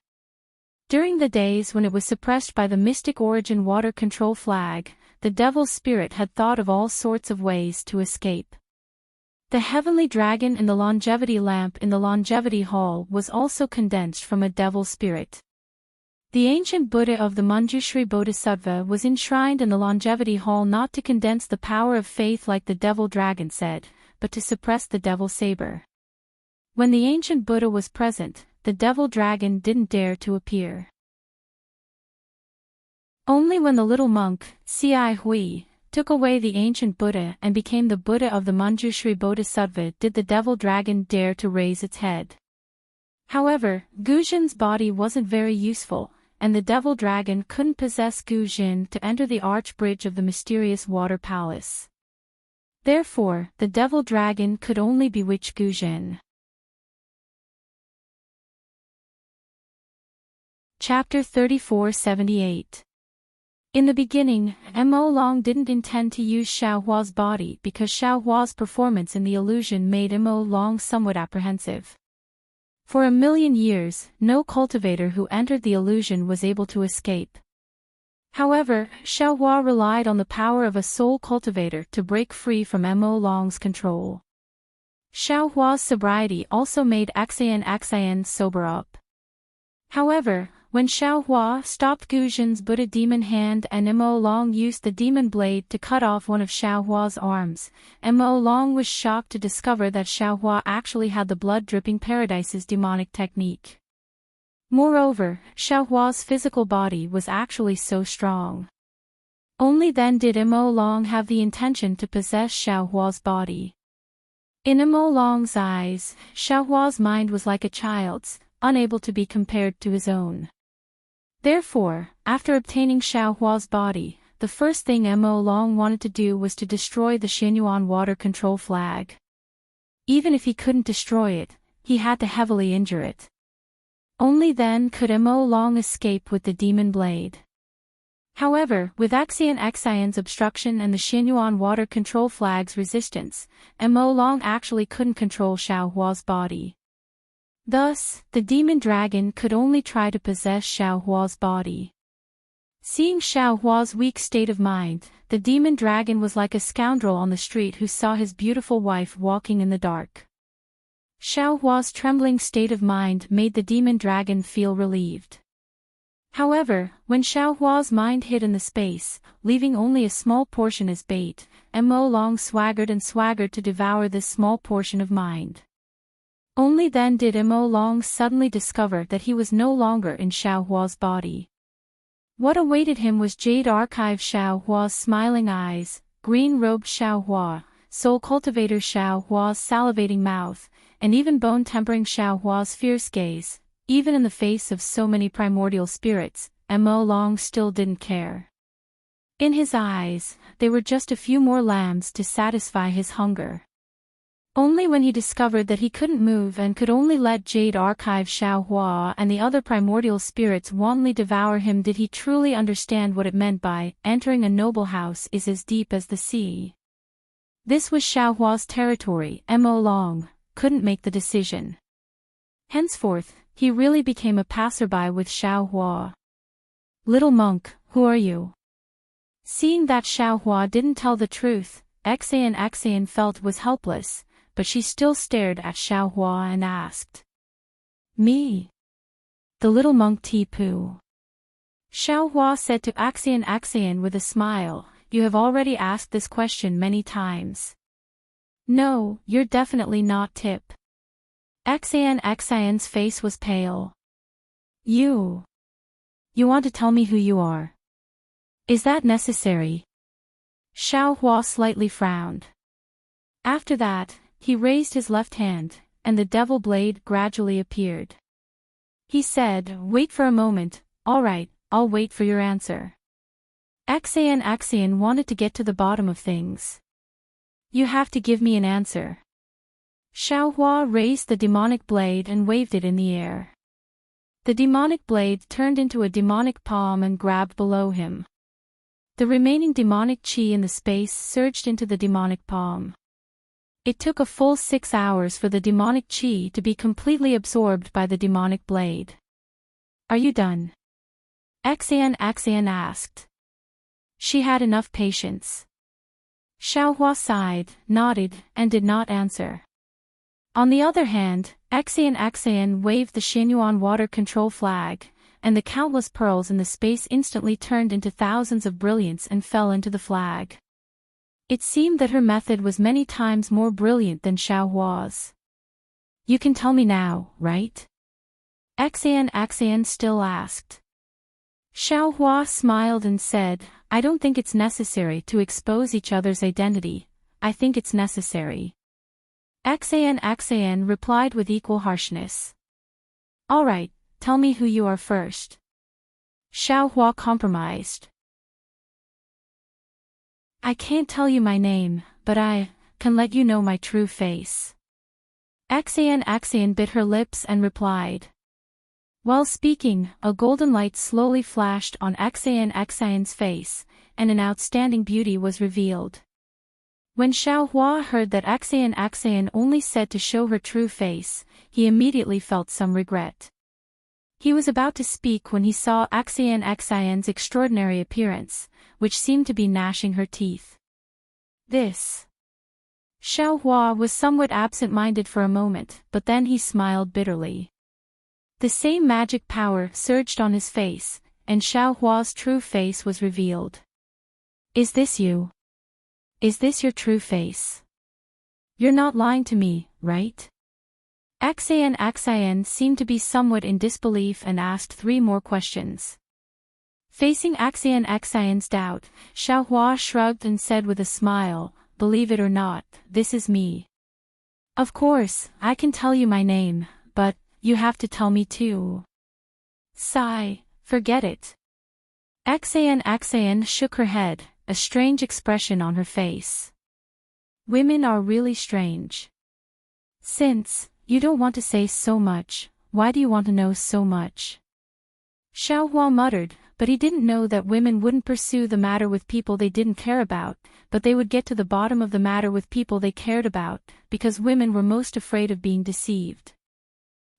During the days when it was suppressed by the mystic origin water control flag, the devil spirit had thought of all sorts of ways to escape. The heavenly dragon in the longevity lamp in the longevity hall was also condensed from a devil spirit. The ancient Buddha of the Manjushri Bodhisattva was enshrined in the longevity hall not to condense the power of faith like the devil dragon said, but to suppress the devil saber. When the ancient Buddha was present, the devil dragon didn't dare to appear. Only when the little monk, Ci Hui, took away the ancient Buddha and became the Buddha of the Manjushri Bodhisattva did the devil dragon dare to raise its head. However, Guzhin's body wasn't very useful, and the devil dragon couldn't possess Guzhin to enter the arch bridge of the mysterious water palace. Therefore, the devil dragon could only bewitch Guzhin. Chapter 3478. In the beginning, Mo Long didn't intend to use Xiaohua's body because Xiaohua's performance in the illusion made Mo Long somewhat apprehensive. For 1,000,000 years, no cultivator who entered the illusion was able to escape. However, Xiaohua relied on the power of a soul cultivator to break free from Mo Long's control. Xiaohua's sobriety also made Xian sober up. However, when Xiaohua stopped Guzhin's Buddha demon hand and Mo Long used the demon blade to cut off one of Xiaohua's arms, Mo Long was shocked to discover that Xiaohua actually had the blood-dripping paradise's demonic technique. Moreover, Xiaohua's physical body was actually so strong. Only then did Mo Long have the intention to possess Xiaohua's body. In Mo Long's eyes, Xiaohua's mind was like a child's, unable to be compared to his own. Therefore, after obtaining Xiaohua's body, the first thing Mo Long wanted to do was to destroy the Xianyuan water control flag. Even if he couldn't destroy it, he had to heavily injure it. Only then could Mo Long escape with the demon blade. However, with Xian's obstruction and the Xianyuan water control flag's resistance, Mo Long actually couldn't control Xiaohua's body. Thus, the demon dragon could only try to possess Xiaohua's body. Seeing Xiaohua's weak state of mind, the demon dragon was like a scoundrel on the street who saw his beautiful wife walking in the dark. Xiaohua's trembling state of mind made the demon dragon feel relieved. However, when Xiaohua's mind hid in the space, leaving only a small portion as bait, Mo Long swaggered to devour this small portion of mind. Only then did Mo Long suddenly discover that he was no longer in Xiaohua's body. What awaited him was Jade Archive Xiaohua's smiling eyes, green-robed Xiaohua, soul cultivator Xiaohua's salivating mouth, and even bone-tempering Xiaohua's fierce gaze. Even in the face of so many primordial spirits, Mo Long still didn't care. In his eyes, they were just a few more lambs to satisfy his hunger. Only when he discovered that he couldn't move and could only let Jade Archive Xiaohua and the other primordial spirits wantonly devour him did he truly understand what it meant by entering a noble house is as deep as the sea. This was Xiaohua's territory. Mo Long couldn't make the decision. Henceforth, he really became a passerby with Xiaohua. "Little monk, who are you?" Seeing that Xiaohua didn't tell the truth, Xian felt was helpless, but she still stared at Xiaohua and asked. "Me? The little monk Ti-Pu." Xiaohua said to Xian with a smile, "You have already asked this question many times. No, you're definitely not Tip." Xian's face was pale. You want to tell me who you are? Is that necessary?" Xiaohua slightly frowned. After that, he raised his left hand, and the devil blade gradually appeared. He said, "Wait for a moment." "All right, I'll wait for your answer." Xian wanted to get to the bottom of things. "You have to give me an answer." Xiaohua raised the demonic blade and waved it in the air. The demonic blade turned into a demonic palm and grabbed below him. The remaining demonic chi in the space surged into the demonic palm. It took a full 6 hours for the demonic chi to be completely absorbed by the demonic blade. "Are you done?" Xian asked. She had enough patience. Xiaohua sighed, nodded, and did not answer. On the other hand, Xian waved the Xinyuan water control flag, and the countless pearls in the space instantly turned into thousands of brilliance and fell into the flag. It seemed that her method was many times more brilliant than Xiaohua's. "You can tell me now, right?" Xian still asked. Xiaohua smiled and said, "I don't think it's necessary to expose each other's identity. I think it's necessary." Xian replied with equal harshness. "All right, tell me who you are first." Xiaohua compromised. "I can't tell you my name, but I can let you know my true face." Xian bit her lips and replied. While speaking, a golden light slowly flashed on Xian's face, and an outstanding beauty was revealed. When Xiaohua heard that Xian only said to show her true face, he immediately felt some regret. He was about to speak when he saw Xian's extraordinary appearance, which seemed to be gnashing her teeth. This. Xiaohua was somewhat absent-minded for a moment, but then he smiled bitterly. The same magic power surged on his face, and Xiaohua's true face was revealed. "Is this you? Is this your true face? You're not lying to me, right?" Xian seemed to be somewhat in disbelief and asked 3 more questions. Facing Xian's doubt, Xiaohua shrugged and said with a smile, "Believe it or not, this is me. Of course, I can tell you my name, but you have to tell me too." Sigh, forget it. Xian shook her head, a strange expression on her face. Women are really strange. Since you don't want to say so much, why do you want to know so much? Xiaohua muttered, but he didn't know that women wouldn't pursue the matter with people they didn't care about, but they would get to the bottom of the matter with people they cared about, because women were most afraid of being deceived.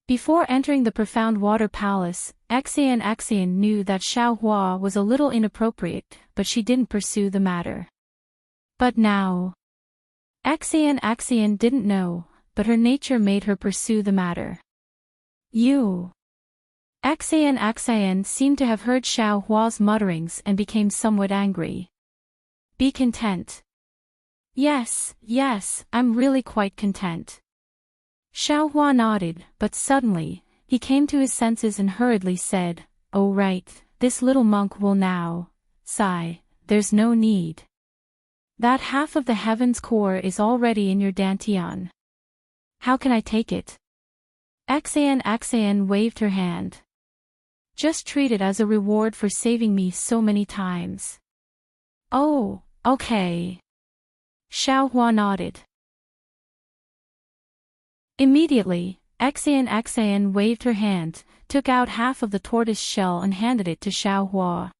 Before entering the profound water palace, Xian knew that Xiaohua was a little inappropriate, but she didn't pursue the matter. But now, Xian didn't know but her nature made her pursue the matter. You. Xian seemed to have heard Xiao Hua's mutterings and became somewhat angry. Be content. Yes, I'm really quite content. Xiao Hua nodded, but suddenly, he came to his senses and hurriedly said, "Oh right, this little monk will now sigh, there's no need. That half of the heaven's core is already in your dantian. How can I take it?" Xian waved her hand. "Just treat it as a reward for saving me so many times." "Oh, okay." Xiao Hua nodded. Immediately, Xian waved her hand, took out half of the tortoise shell and handed it to Xiao Hua.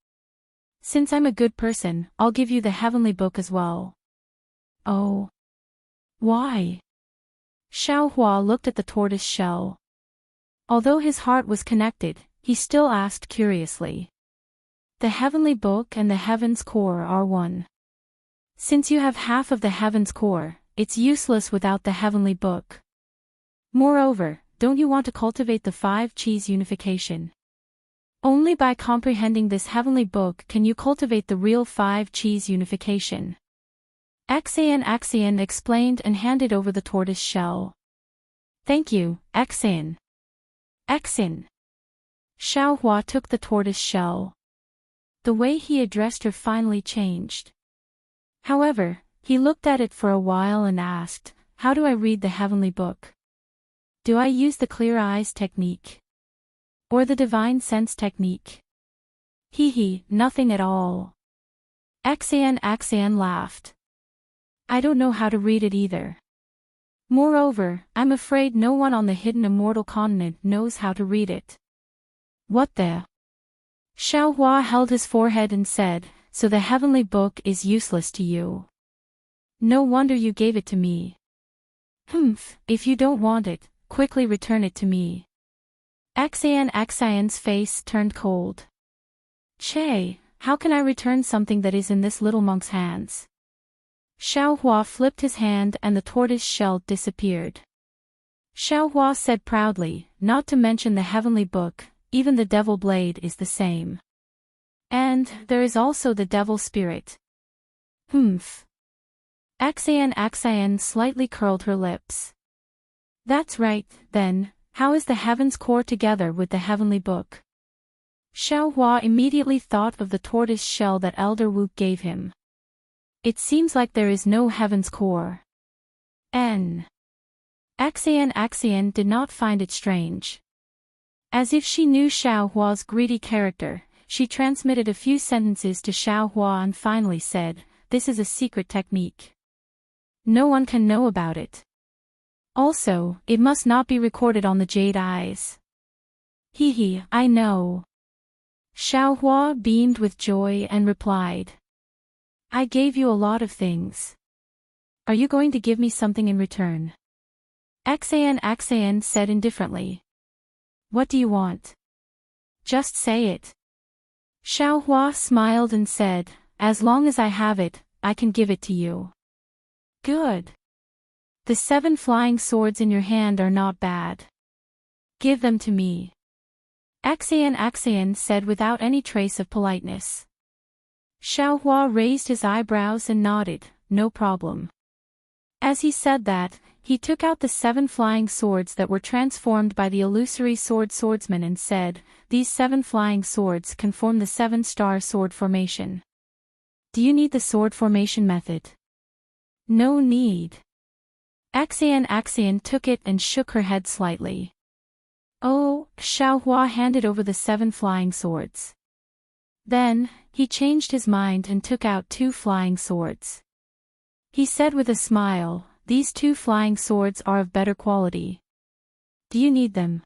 "Since I'm a good person, I'll give you the heavenly book as well." "Oh. Why?" Xiao Hua looked at the tortoise shell. Although his heart was connected, he still asked curiously. "The heavenly book and the heaven's core are one. Since you have half of the heaven's core, it's useless without the heavenly book. Moreover, don't you want to cultivate the 5 Qis unification? Only by comprehending this heavenly book can you cultivate the real 5 Qis unification." Xian explained and handed over the tortoise shell. "Thank you, Xian." Xiao Hua took the tortoise shell. The way he addressed her finally changed. However, he looked at it for a while and asked, "How do I read the heavenly book? Do I use the clear eyes technique? Or the divine sense technique?" Nothing at all." Xian laughed. "I don't know how to read it either. Moreover, I'm afraid no one on the hidden immortal continent knows how to read it." "What the?" Xiao Hua held his forehead and said, "So the heavenly book is useless to you? No wonder you gave it to me." If you don't want it, quickly return it to me." Xian's face turned cold. "Che, how can I return something that is in this little monk's hands?" Xiao Hua flipped his hand and the tortoise shell disappeared. Xiao Hua said proudly, "Not to mention the heavenly book, even the devil blade is the same. And there is also the devil spirit." Xian slightly curled her lips. "That's right, then, how is the heaven's core together with the heavenly book?" Xiao Hua immediately thought of the tortoise shell that Elder Wu gave him. "It seems like there is no heaven's core." Xian did not find it strange. As if she knew Xiao Hua's greedy character, she transmitted a few sentences to Xiao Hua and finally said, "This is a secret technique. No one can know about it. Also, it must not be recorded on the jade eyes." I know." Xiao Hua beamed with joy and replied, "I gave you a lot of things. Are you going to give me something in return?" Xian said indifferently. "What do you want? Just say it." Xiao Hua smiled and said, "As long as I have it, I can give it to you." "Good. The 7 flying swords in your hand are not bad. Give them to me." Xian said without any trace of politeness. Xiao Hua raised his eyebrows and nodded, "No problem." As he said that, he took out the 7 flying swords that were transformed by the illusory swordsman and said, "These 7 flying swords can form the 7-star sword formation. Do you need the sword formation method?" "No need." Xian took it and shook her head slightly. "Oh." Xiao Hua handed over the 7 flying swords. Then, he changed his mind and took out 2 flying swords. He said with a smile, "These 2 flying swords are of better quality. Do you need them?"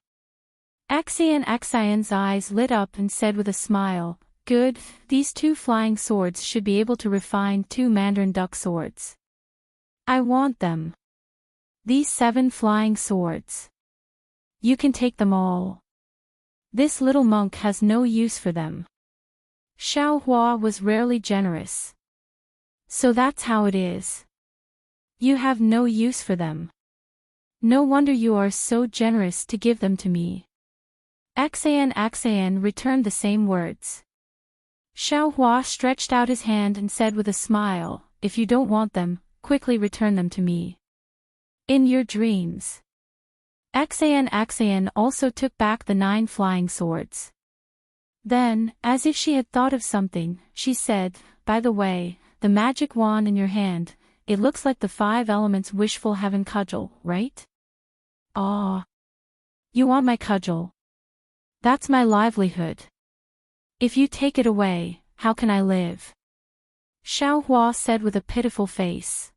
Xian's eyes lit up and said with a smile, "Good, these 2 flying swords should be able to refine 2 Mandarin duck swords. I want them. These 7 flying swords. You can take them all. This little monk has no use for them." Xiao Hua was rarely generous. "So that's how it is. You have no use for them." No wonder you are so generous to give them to me. Xan returned the same words. Xiaohua stretched out his hand and said with a smile, if you don't want them, quickly return them to me. In your dreams. Xan also took back the 9 flying swords. Then, as if she had thought of something, she said, by the way, the magic wand in your hand, it looks like the 5 elements wishful heaven cudgel, right? Ah. You want my cudgel? That's my livelihood. If you take it away, how can I live? Xiaohua said with a pitiful face.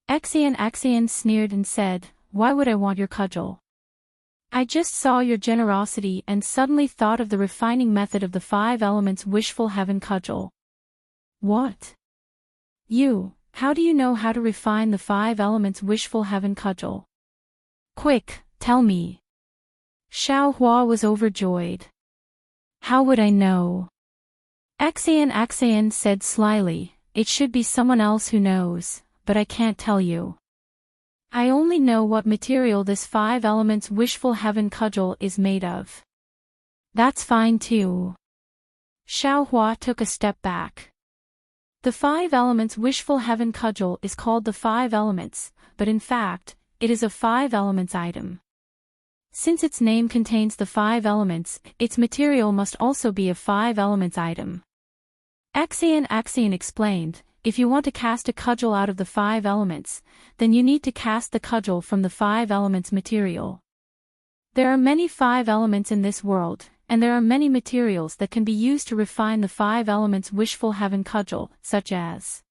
Xian sneered and said, why would I want your cudgel? I just saw your generosity and suddenly thought of the refining method of the 5 elements wishful heaven cudgel. What? How do you know how to refine the 5 elements wishful heaven cudgel? Quick, tell me. Xiaohua was overjoyed. How would I know? Xian said slyly, it should be someone else who knows, but I can't tell you. I only know what material this 5 elements wishful heaven cudgel is made of. That's fine too. Xiaohua took a step back. The 5 elements wishful heaven cudgel is called the 5 elements, but in fact, it is a 5 elements item. Since its name contains the 5 elements, its material must also be a 5 elements item. Xian explained, if you want to cast a cudgel out of the 5 elements, then you need to cast the cudgel from the 5 elements material. There are many 5 elements in this world, and there are many materials that can be used to refine the 5 elements wishful heaven cudgel, such as.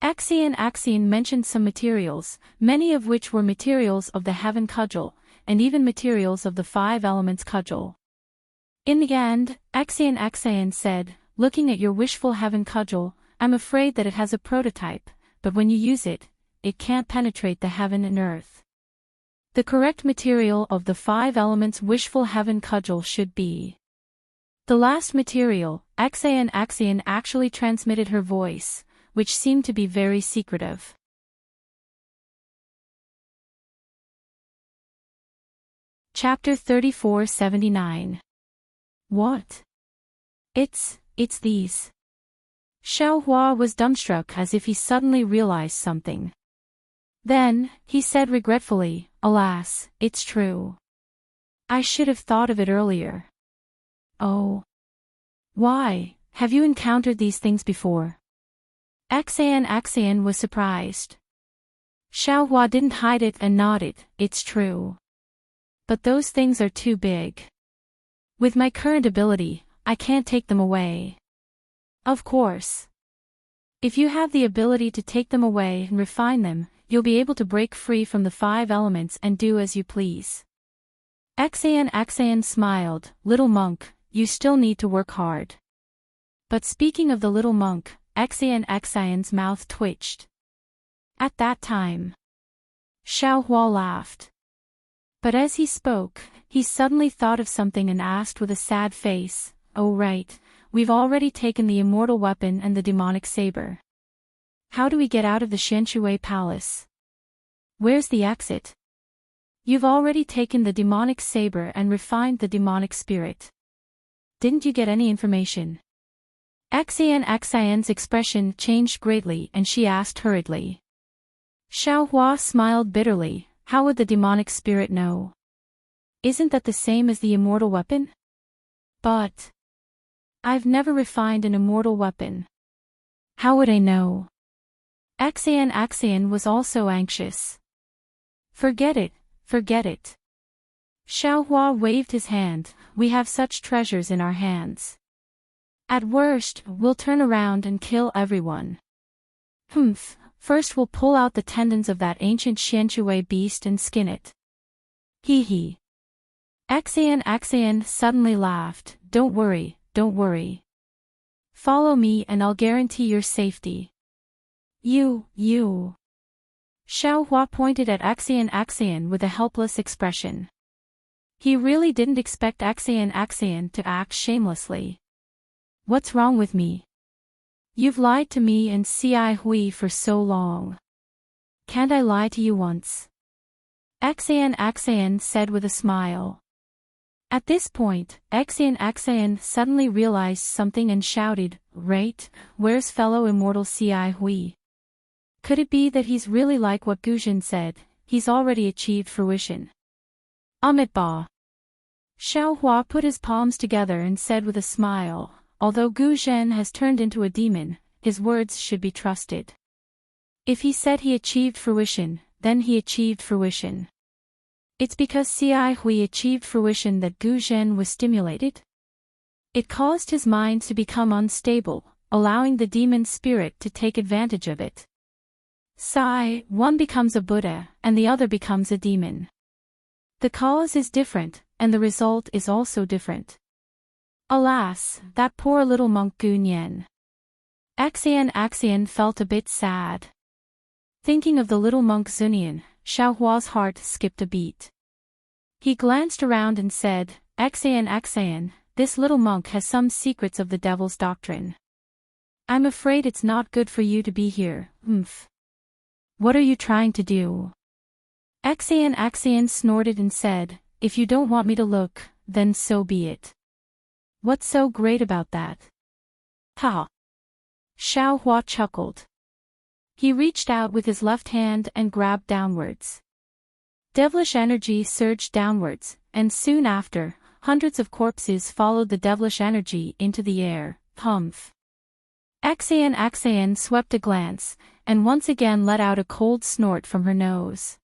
Xian mentioned some materials, many of which were materials of the heaven cudgel, and even materials of the 5 elements cudgel. In the end, Xian said, looking at your wishful heaven cudgel, I'm afraid that it has a prototype, but when you use it, it can't penetrate the heaven and earth. The correct material of the 5 elements wishful heaven cudgel should be. The last material, Xian actually transmitted her voice, which seemed to be very secretive. Chapter 3479. What? It's these. Xiaohua was dumbstruck as if he suddenly realized something. Then, he said regretfully, alas, it's true. I should have thought of it earlier. Oh. Why, have you encountered these things before? Xian was surprised. Xiaohua didn't hide it and nodded, it's true. But those things are too big. With my current ability, I can't take them away. Of course. If you have the ability to take them away and refine them, you'll be able to break free from the 5 elements and do as you please. Xian smiled, little monk, you still need to work hard. But speaking of the little monk, Xian's mouth twitched. At that time, Xiaohua laughed. But as he spoke, he suddenly thought of something and asked with a sad face, oh right, we've already taken the immortal weapon and the demonic saber. How do we get out of the Xianshui palace? Where's the exit? You've already taken the demonic saber and refined the demonic spirit. Didn't you get any information? Xian's expression changed greatly and she asked hurriedly. Xiaohua smiled bitterly, how would the demonic spirit know? Isn't that the same as the immortal weapon? But I've never refined an immortal weapon. How would I know? Xian was also anxious. Forget it. Xiaohua waved his hand, we have such treasures in our hands. At worst, we'll turn around and kill everyone. First we'll pull out the tendons of that ancient Xianshui beast and skin it. Hee hee. Xian suddenly laughed, don't worry. Follow me and I'll guarantee your safety. You. Xiaohua pointed at Xian with a helpless expression. He really didn't expect Xian to act shamelessly. What's wrong with me? You've lied to me and Ci Hui for so long. can't I lie to you once? Axayan said with a smile. At this point, Axayan suddenly realized something and shouted, "Right, where's fellow immortal Ci Hui? Could it be that he's really like what Guzhen said, he's already achieved fruition?" Ba. Xiaohua put his palms together and said with a smile, "Although Guzhen has turned into a demon, his words should be trusted. If he said he achieved fruition, then he achieved fruition. It's because Ci Hui achieved fruition that Guzhen was stimulated. It caused his mind to become unstable, allowing the demon spirit to take advantage of it. One becomes a Buddha, and the other becomes a demon. The cause is different, and the result is also different. Alas, that poor little monk Gunyan. Axayan felt a bit sad. Thinking of the little monk Zunian, Xiaohua's heart skipped a beat. He glanced around and said, Axayan, this little monk has some secrets of the devil's doctrine. I'm afraid it's not good for you to be here, What are you trying to do? Axayan snorted and said, if you don't want me to look, then so be it. What's so great about that? Ha! Xiaohua chuckled. He reached out with his left hand and grabbed downwards. Devilish energy surged downwards, and soon after, hundreds of corpses followed the devilish energy into the air. Axayan swept a glance, and once again let out a cold snort from her nose.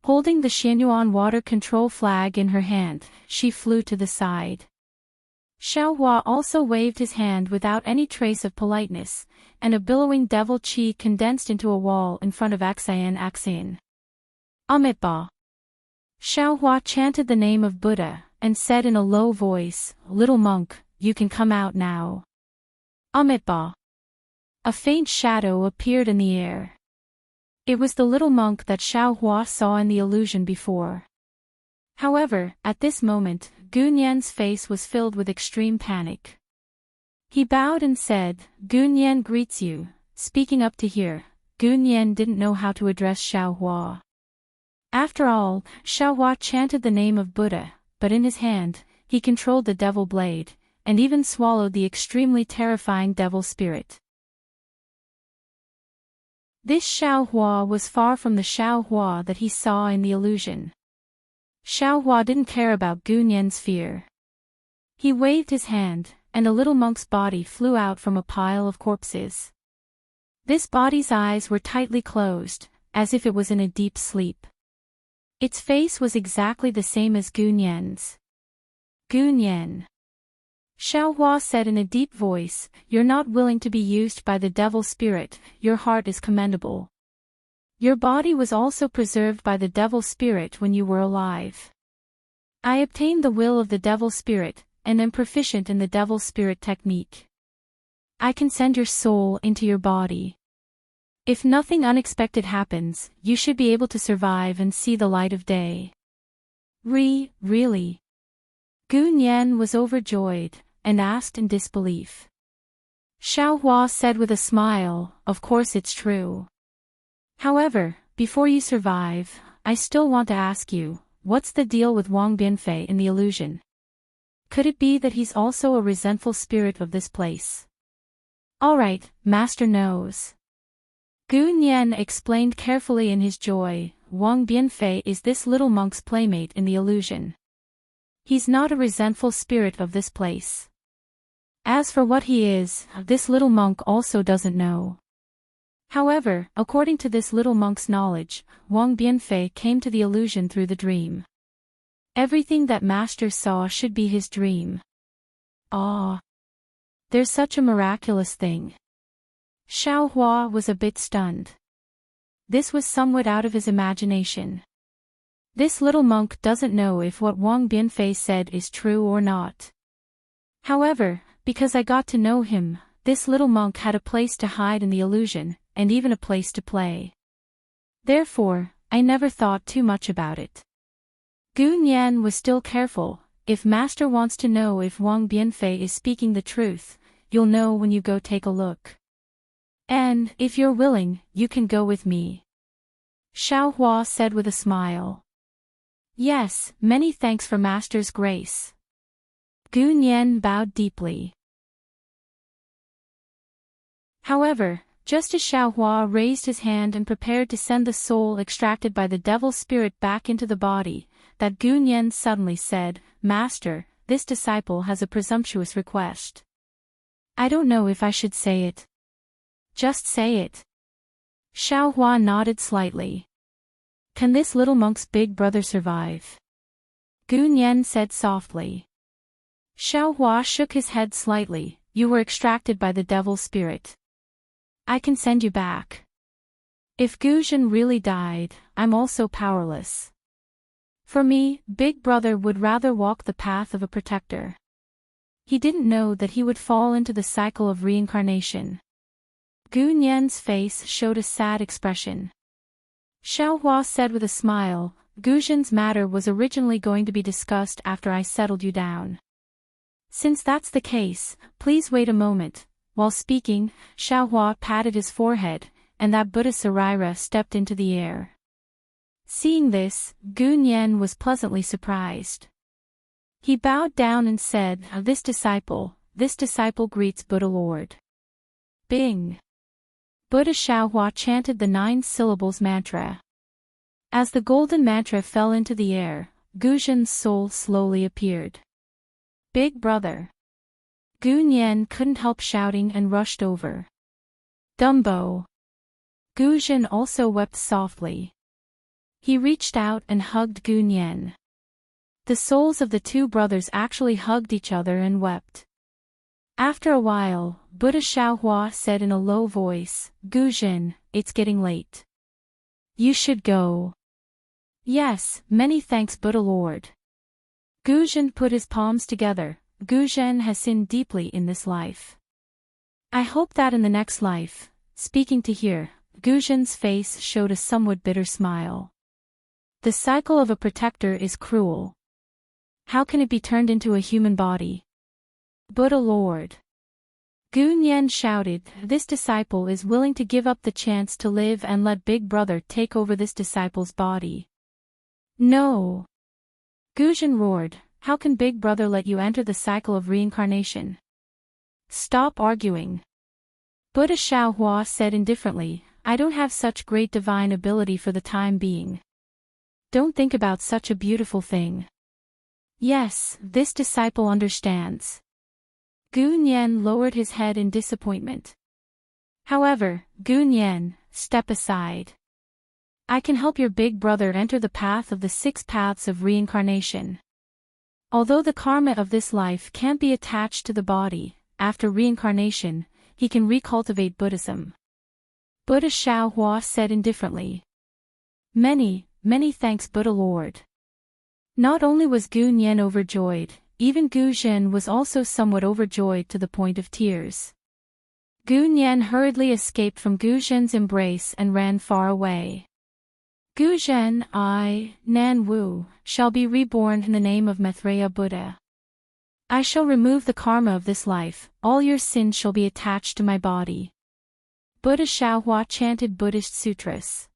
Holding the Xianyuan water control flag in her hand, she flew to the side. Xiaohua also waved his hand without any trace of politeness, and a billowing devil chi condensed into a wall in front of Axayan. Ba. Xiaohua chanted the name of Buddha, and said in a low voice, little monk, you can come out now. Ba. A faint shadow appeared in the air. It was the little monk that Xiaohua saw in the illusion before. However, at this moment, Gunyan's face was filled with extreme panic. He bowed and said, Gunyan greets you. Speaking up to here, Gunyan didn't know how to address Xiaohua. After all, Xiaohua chanted the name of Buddha, but in his hand, he controlled the devil blade, and even swallowed the extremely terrifying devil spirit. This Xiaohua was far from the Xiaohua that he saw in the illusion. Xiaohua didn't care about Gunyan's fear. He waved his hand, and a little monk's body flew out from a pile of corpses. This body's eyes were tightly closed, as if it was in a deep sleep. Its face was exactly the same as Gunyan's. Gunyan. Xiaohua said in a deep voice, you're not willing to be used by the devil spirit, your heart is commendable. Your body was also preserved by the devil spirit when you were alive. I obtained the will of the devil spirit, and am proficient in the devil spirit technique. I can send your soul into your body. If nothing unexpected happens, you should be able to survive and see the light of day. Really? Gunyan was overjoyed, and asked in disbelief. Xiaohua said with a smile, of course it's true. However, before you survive, I still want to ask you, what's the deal with Wang Bianfei in the illusion? Could it be that he's also a resentful spirit of this place? Alright, Master knows. Gunyan explained carefully in his joy, Wang Bianfei is this little monk's playmate in the illusion. He's not a resentful spirit of this place. As for what he is, this little monk also doesn't know. However, according to this little monk's knowledge, Wang Bianfei came to the illusion through the dream. Everything that Master saw should be his dream. There's such a miraculous thing. Xiaohua was a bit stunned. This was somewhat out of his imagination. This little monk doesn't know if what Wang Bianfei said is true or not. However, because I got to know him, this little monk had a place to hide in the illusion, and even a place to play. Therefore, I never thought too much about it. Gunyan was still careful. If Master wants to know if Wang Bianfei is speaking the truth, you'll know when you go take a look. And, if you're willing, you can go with me. Xiaohua said with a smile. Yes, many thanks for Master's grace. Gu Nian bowed deeply. However, just as Xiaohua raised his hand and prepared to send the soul extracted by the devil spirit back into the body, that Gu Nian suddenly said, Master, this disciple has a presumptuous request. I don't know if I should say it. Just say it. Xiaohua nodded slightly. Can this little monk's big brother survive? Gu Nian said softly. Xiaohua shook his head slightly. You were extracted by the devil spirit. I can send you back. If Guzhen really died, I'm also powerless. For me, Big Brother would rather walk the path of a protector. He didn't know that he would fall into the cycle of reincarnation. Gu Nian's face showed a sad expression. Xiaohua said with a smile, Guzhen's matter was originally going to be discussed after I settled you down. Since that's the case, please wait a moment. While speaking, Xiaohua patted his forehead, and that Buddha Sarira stepped into the air. Seeing this, Gu Nian was pleasantly surprised. He bowed down and said, This disciple greets Buddha Lord. Bing! Buddha Xiaohua chanted the 9 syllables mantra. As the golden mantra fell into the air, Guzhen's soul slowly appeared. Big Brother! Gu Nian couldn't help shouting and rushed over. Dumbo! Guzhen also wept softly. He reached out and hugged Gu Nian. The souls of the 2 brothers actually hugged each other and wept. After a while, Buddha Xiaohua said in a low voice, Guzhen, it's getting late. You should go. Yes, many thanks Buddha Lord. Guzhen put his palms together. Guzhen has sinned deeply in this life. I hope that in the next life, speaking to here, Guzhen's face showed a somewhat bitter smile. The cycle of a protector is cruel. How can it be turned into a human body? Buddha Lord. Gu Nian shouted, This disciple is willing to give up the chance to live and let Big Brother take over this disciple's body. No. Guzhen roared, How can Big Brother let you enter the cycle of reincarnation? Stop arguing. Buddha Xiaohua said indifferently, I don't have such great divine ability for the time being. Don't think about such a beautiful thing. Yes, this disciple understands. Gu Nian lowered his head in disappointment. However, Gu Nian, step aside. I can help your Big Brother enter the path of the 6 paths of reincarnation. Although the karma of this life can't be attached to the body, after reincarnation, he can recultivate Buddhism. Buddha Xiaohua said indifferently. Many thanks Buddha Lord. Not only was Gu Nian overjoyed, even Guzhen was also somewhat overjoyed to the point of tears. Gu Nian hurriedly escaped from Guzhen's embrace and ran far away. Guzhen, I, Nan Wu, shall be reborn in the name of Maitreya Buddha. I shall remove the karma of this life, all your sins shall be attached to my body. Buddha Xiaohua chanted Buddhist sutras.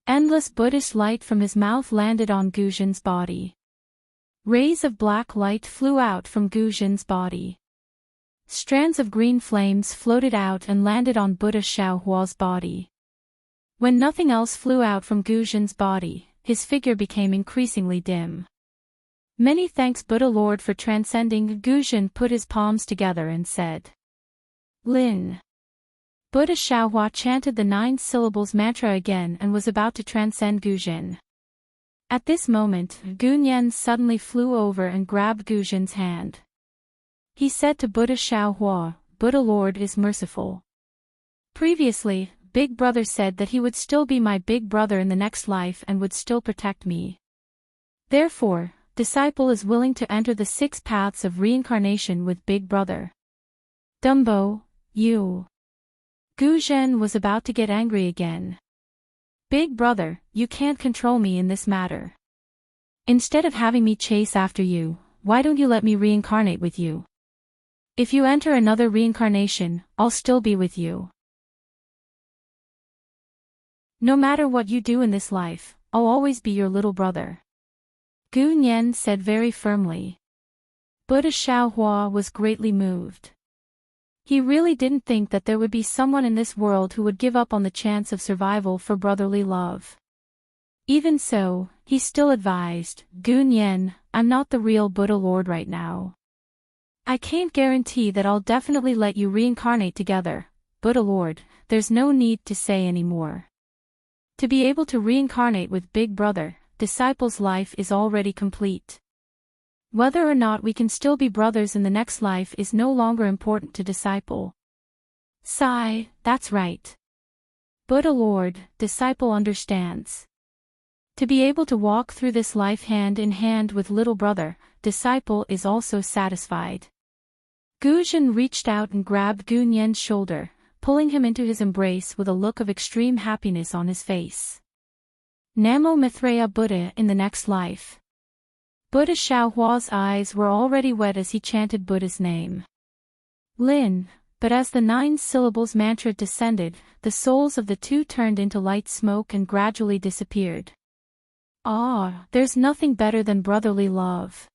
Endless Buddhist light from his mouth landed on Guzhen's body. Rays of black light flew out from Guzhen's body. Strands of green flames floated out and landed on Buddha Xiaohua's body. When nothing else flew out from Guzhen's body, his figure became increasingly dim. Many thanks Buddha Lord for transcending. Guzhen put his palms together and said, Lin. Buddha Xiaohua chanted the 9 syllables mantra again and was about to transcend Guzhen. At this moment, Gu Nian suddenly flew over and grabbed Guzhen's hand. He said to Buddha Xiaohua, Buddha Lord is merciful. Previously, Big Brother said that he would still be my Big Brother in the next life and would still protect me. Therefore, disciple is willing to enter the 6 paths of reincarnation with Big Brother. Dumbo, you. Guzhen was about to get angry again. Big Brother, you can't control me in this matter. Instead of having me chase after you, why don't you let me reincarnate with you? If you enter another reincarnation, I'll still be with you. No matter what you do in this life, I'll always be your little brother. Gu Nian said very firmly. Buddha Xiaohua was greatly moved. He really didn't think that there would be someone in this world who would give up on the chance of survival for brotherly love. Even so, he still advised, Gu Nian, I'm not the real Buddha Lord right now. I can't guarantee that I'll definitely let you reincarnate together, Buddha Lord, there's no need to say any more. To be able to reincarnate with Big Brother, disciple's life is already complete. Whether or not we can still be brothers in the next life is no longer important to disciple. Sigh, that's right. Buddha Lord, disciple understands. To be able to walk through this life hand in hand with little brother, disciple is also satisfied. Gu Zhen reached out and grabbed Gu Nian's shoulder, pulling him into his embrace with a look of extreme happiness on his face. Namo Mithreya Buddha in the next life. Buddha Xiaohua's eyes were already wet as he chanted Buddha's name. Lin, but as the 9 syllables mantra descended, the souls of the two turned into light smoke and gradually disappeared. Ah, there's nothing better than brotherly love.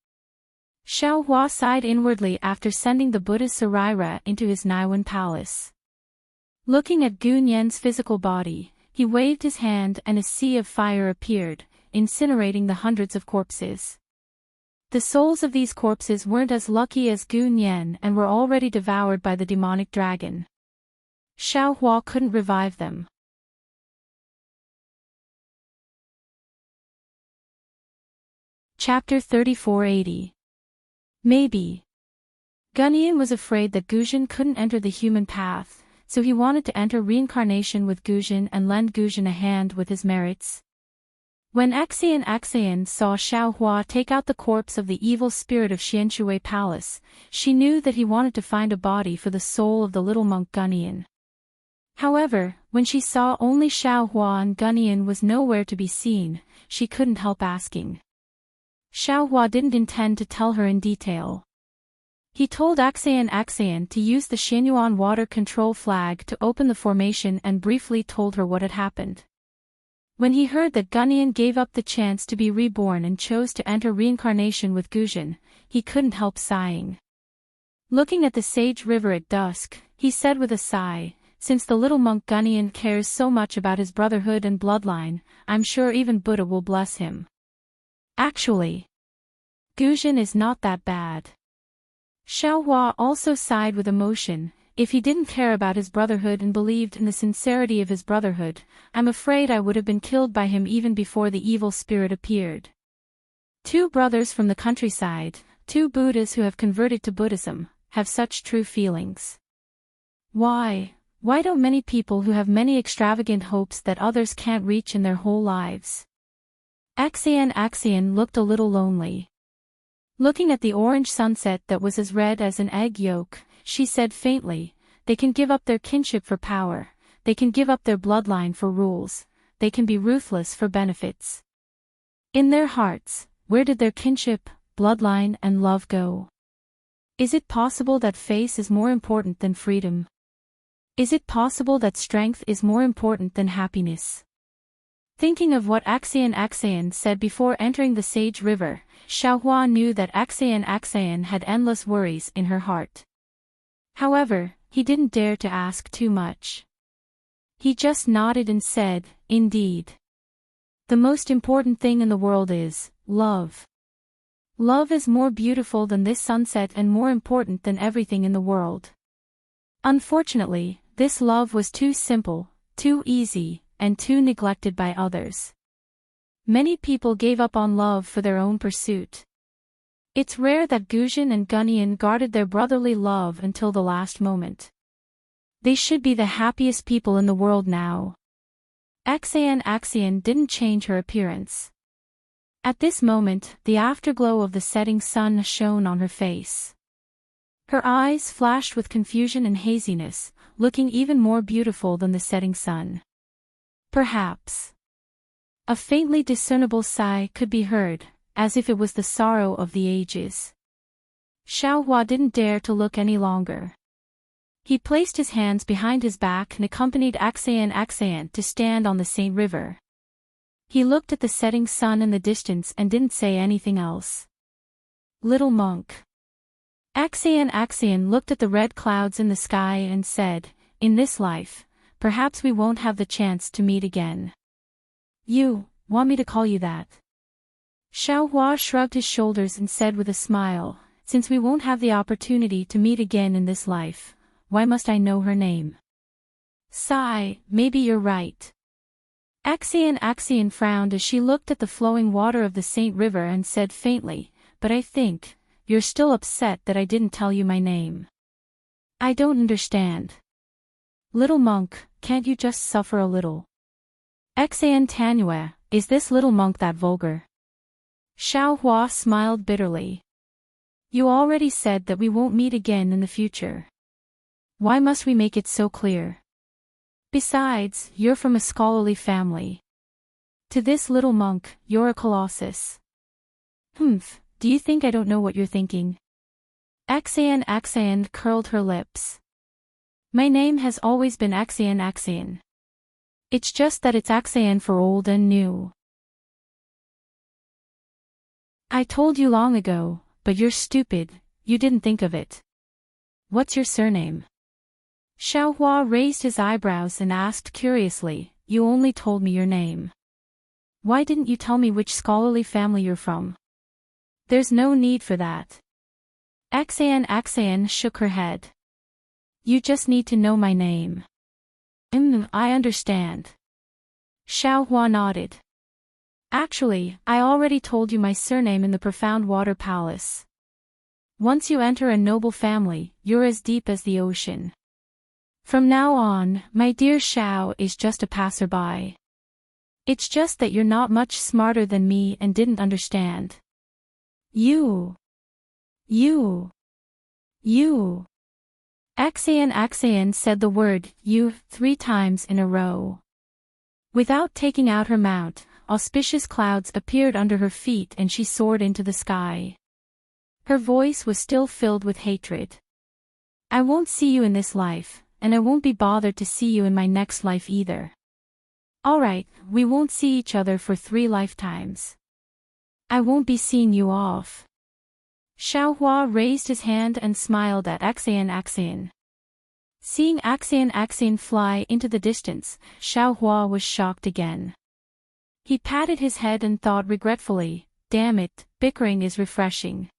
Xiaohua sighed inwardly after sending the Buddha's Sarira into his Naiwan palace. Looking at Gu Nian's physical body, he waved his hand and a sea of fire appeared, incinerating the hundreds of corpses. The souls of these corpses weren't as lucky as Gu Nian and were already devoured by the demonic dragon. Xiaohua couldn't revive them. Chapter 3480. Maybe. Gunyun was afraid that Guzhen couldn't enter the human path, so he wanted to enter reincarnation with Guzhen and lend Guzhen a hand with his merits. When Axian saw Xiaohua take out the corpse of the evil spirit of Xianshui Palace, she knew that he wanted to find a body for the soul of the little monk Gunyun. However, when she saw only Xiaohua and Gunyun was nowhere to be seen, she couldn't help asking. Xiaohua didn't intend to tell her in detail. He told Axian to use the Xianyuan water control flag to open the formation and briefly told her what had happened. When he heard that Gunyun gave up the chance to be reborn and chose to enter reincarnation with Guzhen, he couldn't help sighing. Looking at the sage river at dusk, he said with a sigh, since the little monk Gunyun cares so much about his brotherhood and bloodline, I'm sure even Buddha will bless him. Actually, Guzhen is not that bad. Xiaohua also sighed with emotion. If he didn't care about his brotherhood and believed in the sincerity of his brotherhood, I'm afraid I would have been killed by him even before the evil spirit appeared. 2 brothers from the countryside, 2 Buddhas who have converted to Buddhism, have such true feelings. Why don't many people who have many extravagant hopes that others can't reach in their whole lives? Axian looked a little lonely. Looking at the orange sunset that was as red as an egg yolk, she said faintly, they can give up their kinship for power, they can give up their bloodline for rules, they can be ruthless for benefits. In their hearts, where did their kinship, bloodline and love go? Is it possible that face is more important than freedom? Is it possible that strength is more important than happiness? Thinking of what Axian said before entering the Sage River, Xiaohua knew that Axian had endless worries in her heart. However, he didn't dare to ask too much. He just nodded and said, indeed. The most important thing in the world is love. Love is more beautiful than this sunset and more important than everything in the world. Unfortunately, this love was too simple, too easy, and too neglected by others. Many people gave up on love for their own pursuit. It's rare that Guzhen and Gunyun guarded their brotherly love until the last moment. They should be the happiest people in the world now. Axian didn't change her appearance. At this moment, the afterglow of the setting sun shone on her face. Her eyes flashed with confusion and haziness, looking even more beautiful than the setting sun. Perhaps a faintly discernible sigh could be heard, as if it was the sorrow of the ages. Xiaohua didn't dare to look any longer. He placed his hands behind his back and accompanied Axayan to stand on the Saint River. He looked at the setting sun in the distance and didn't say anything else. Little monk. Axayan looked at the red clouds in the sky and said, "In this life, perhaps we won't have the chance to meet again." "You want me to call you that?" Xiaohua shrugged his shoulders and said with a smile, "Since we won't have the opportunity to meet again in this life, why must I know her name?" Sigh, maybe you're right. Axayan frowned as she looked at the flowing water of the Saint River and said faintly, "But I think you're still upset that I didn't tell you my name." "I don't understand." "Little monk, can't you just suffer a little?" Axayan Tanue, is this little monk that vulgar? Xiaohua smiled bitterly. "You already said that we won't meet again in the future. Why must we make it so clear? Besides, you're from a scholarly family. To this little monk, you're a colossus." "Humph, do you think I don't know what you're thinking?" Axayan curled her lips. "My name has always been Axayan. It's just that it's Axayan for old and new." "I told you long ago, but you're stupid, you didn't think of it. What's your surname?" Xiaohua raised his eyebrows and asked curiously, "You only told me your name. Why didn't you tell me which scholarly family you're from?" "There's no need for that." Axayan shook her head. "You just need to know my name." I understand." Xiaohua nodded. "Actually, I already told you my surname in the Profound Water Palace. Once you enter a noble family, you're as deep as the ocean. From now on, my dear Xiao is just a passerby. It's just that you're not much smarter than me and didn't understand. You. Axayan said the word, "you," 3 times in a row. Without taking out her mount, auspicious clouds appeared under her feet and she soared into the sky. Her voice was still filled with hatred. "I won't see you in this life, and I won't be bothered to see you in my next life either. Alright, we won't see each other for 3 lifetimes. I won't be seeing you off." Xiaohua raised his hand and smiled at Axayan. Seeing Axayan fly into the distance, Xiaohua was shocked again. He patted his head and thought regretfully, "Damn it, bickering is refreshing.